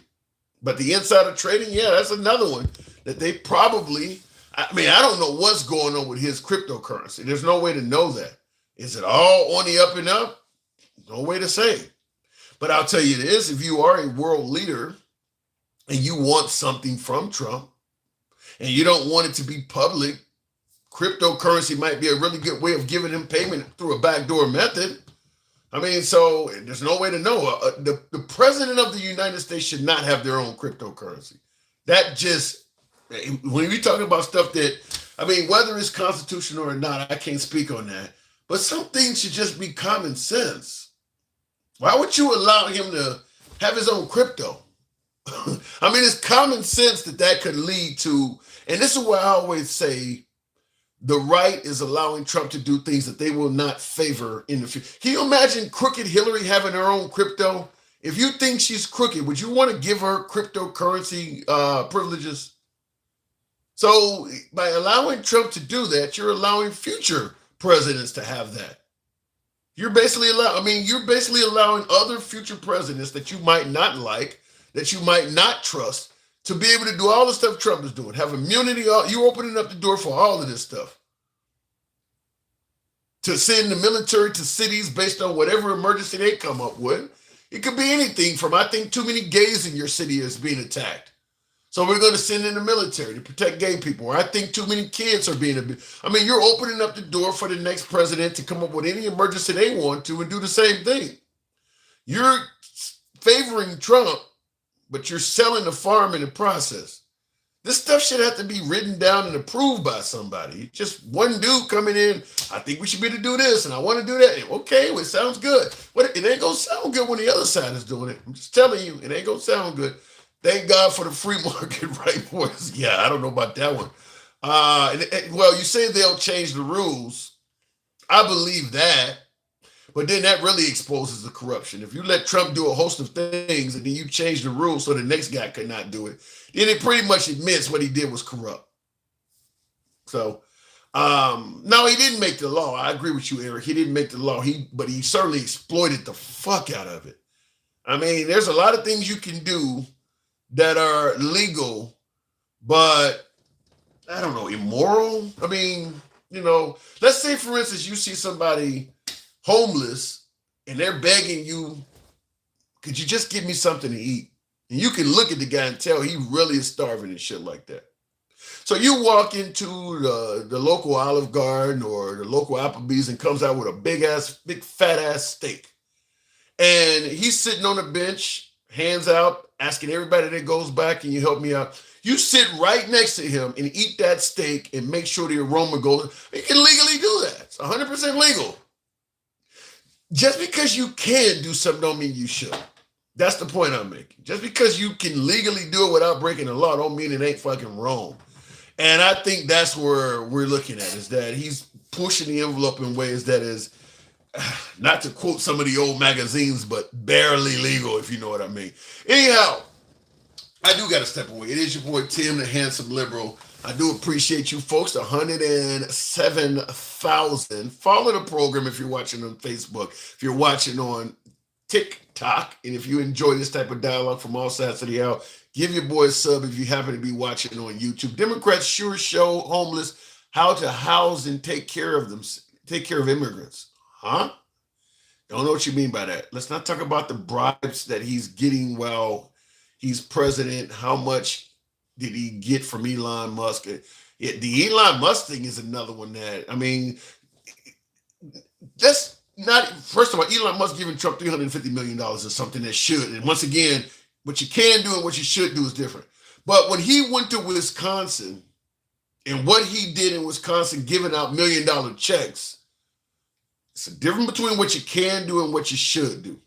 But the insider trading, yeah, that's another one that they probably, I mean, I don't know what's going on with his cryptocurrency. There's no way to know that. Is it all on the up and up? No way to say. But I'll tell you this, if you are a world leader and you want something from Trump and you don't want it to be public, cryptocurrency might be a really good way of giving him payment through a backdoor method. I mean, so there's no way to know. The president of the United States should not have their own cryptocurrency. That just, when we talk about stuff that, I mean, whether it's constitutional or not, I can't speak on that. But some things should just be common sense. Why would you allow him to have his own crypto? I mean, it's common sense that could lead to, and this is why I always say, the right is allowing Trump to do things that they will not favor in the future. Can you imagine crooked Hillary having her own crypto? If you think she's crooked, would you want to give her cryptocurrency privileges? So by allowing Trump to do that, you're allowing future presidents to have that. You're basically allowing other future presidents that you might not like, that you might not trust, to be able to do all the stuff Trump is doing, have immunity. You're opening up the door for all of this stuff. To send the military to cities based on whatever emergency they come up with. It could be anything from, I think too many gays in your city is being attacked, so we're going to send in the military to protect gay people. Or I think too many kids are being abused. I mean, you're opening up the door for the next president to come up with any emergency they want to and do the same thing. You're favoring Trump, but you're selling the farm in the process. This stuff should have to be written down and approved by somebody. Just one dude coming in, I think we should be able to do this, and I want to do that. Okay, well, it sounds good. But it ain't going to sound good when the other side is doing it. I'm just telling you, it ain't going to sound good. Thank God for the free market, right, boys? Yeah, I don't know about that one. Well, you say they'll change the rules. I believe that. But then that really exposes the corruption. If you let Trump do a host of things and then you change the rules so the next guy could not do it, then it pretty much admits what he did was corrupt. So, no, he didn't make the law. I agree with you, Eric. He didn't make the law, but he certainly exploited the fuck out of it. I mean, there's a lot of things you can do that are legal, but I don't know, immoral. I mean, let's say, for instance, you see somebody homeless and they're begging you, could you just give me something to eat? And you can look at the guy and tell he really is starving and shit like that. So you walk into the local Olive Garden or the local Applebee's and comes out with a big fat ass steak. And he's sitting on the bench, hands out, asking everybody that goes back, can you help me out? You sit right next to him and eat that steak and make sure the aroma goes. You can legally do that. It's 100% legal. Just because you can do something don't mean you should. That's the point I'm making. Just because you can legally do it without breaking the law don't mean it ain't fucking wrong. And I think that's where we're looking at, is that he's pushing the envelope in ways that is, not to quote some of the old magazines, but barely legal, if you know what I mean. Anyhow, I do got to step away. It is your boy Tim, the handsome liberal. I do appreciate you folks, 107,000. Follow the program if you're watching on Facebook, if you're watching on TikTok, and if you enjoy this type of dialogue from all sides of the aisle, give your boy a sub if you happen to be watching on YouTube. Democrats sure show homeless how to house and take care of immigrants. Huh? Don't know what you mean by that. Let's not talk about the bribes that he's getting while he's president. How much did he get from Elon Musk? The Elon Musk thing is another one that, I mean, that's not, first of all, Elon Musk giving Trump $350 million is something that should. And once again, what you can do and what you should do is different. But when he went to Wisconsin and what he did in Wisconsin, giving out $1 million checks, it's a difference between what you can do and what you should do.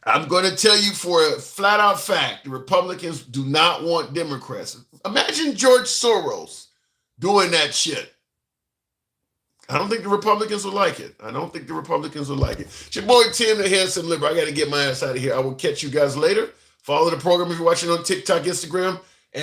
I'm going to tell you for a flat out fact, the Republicans do not want Democrats. Imagine George Soros doing that shit. I don't think the Republicans will like it. It's your boy Tim, the handsome liberal. I got to get my ass out of here. I will catch you guys later. Follow the program if you're watching on TikTok, Instagram.